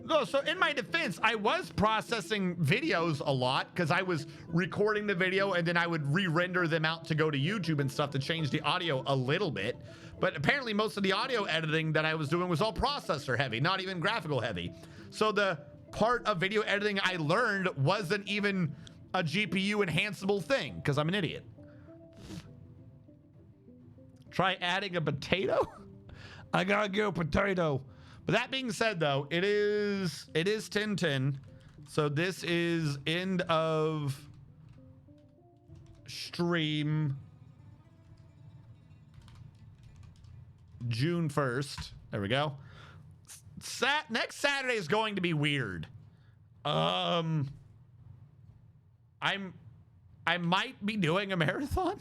No, so in my defense, I was processing videos a lot because I was recording the video and then I would re-render them out to go to YouTube and stuff to change the audio a little bit. But apparently most of the audio editing that I was doing was all processor heavy, not even graphical heavy. So the part of video editing I learned wasn't even a GPU enhanceable thing because I'm an idiot. Try adding a potato? I gotta go potato. But that being said, though, it is 10:10, so this is end of stream June 1st. There we go. Next Saturday is going to be weird. I might be doing a marathon.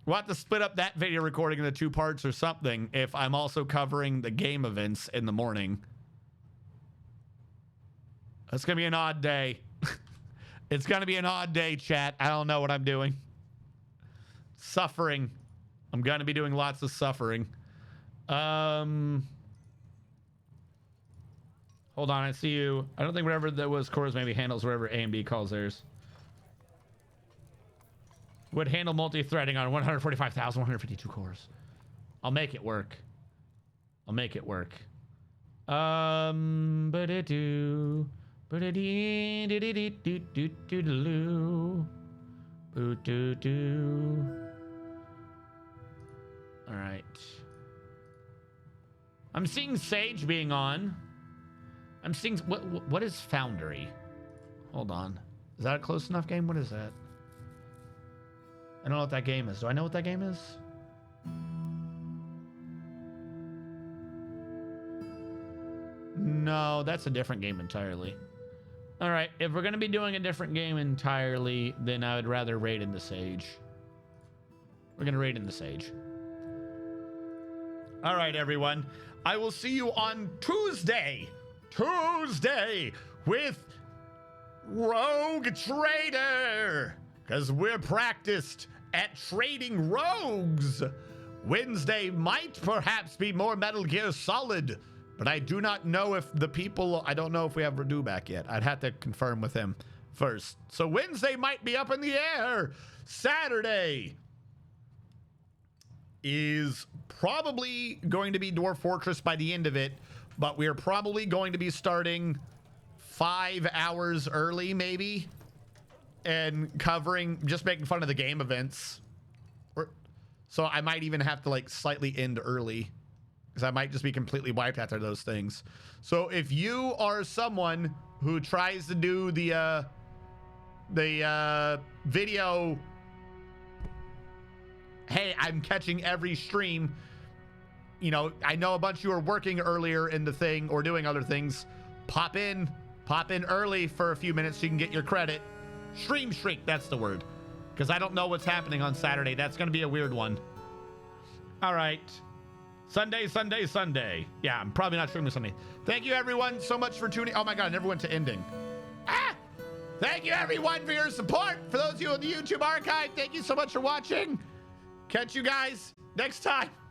We'll have to split up that video recording into 2 parts or something if I'm also covering the game events in the morning. That's going to be an odd day. It's going to be an odd day, chat. I don't know what I'm doing. Suffering. I'm going to be doing lots of suffering. Hold on, I see you. I don't think whatever that was cores maybe handles whatever AMD calls theirs. Would handle multi-threading on 145,152 cores. I'll make it work. I'll make it work. Ba-da-doo. Ba-da-dee-dee-dee-doo-doo-doo-doo. Boo-doo-doo. All right. I'm seeing Sage being on. I'm seeing... What is Foundry? Hold on. Is that a close enough game? What is that? I don't know what that game is. Do I know what that game is? No, that's a different game entirely. All right, if we're going to be doing a different game entirely, then I would rather raid in the Sage. We're going to raid in the Sage. All right, everyone. I will see you on Tuesday. Tuesday with Rogue Trader. Because we're practiced at trading rogues. Wednesday might perhaps be more Metal Gear Solid, but I do not know if the people, I don't know if we have Radu back yet. I'd have to confirm with him first. So Wednesday might be up in the air. Saturday is probably going to be Dwarf Fortress by the end of it, but we're probably going to be starting 5 hours early, maybe, and covering, just making fun of the game events. So I might even have to like slightly end early, because I might just be completely wiped after those things. So if you are someone who tries to do the video, hey, I'm catching every stream, you know, I know a bunch of you are working earlier in the thing or doing other things. Pop in early for a few minutes so you can get your credit. Stream streak, that's the word. Because I don't know what's happening on Saturday. That's going to be a weird one. All right. Sunday. Yeah, I'm probably not streaming Sunday. Thank you, everyone, so much for tuning. Oh, my God, I never went to ending. Thank you, everyone, for your support. For those of you in the YouTube archive, thank you so much for watching. Catch you guys next time.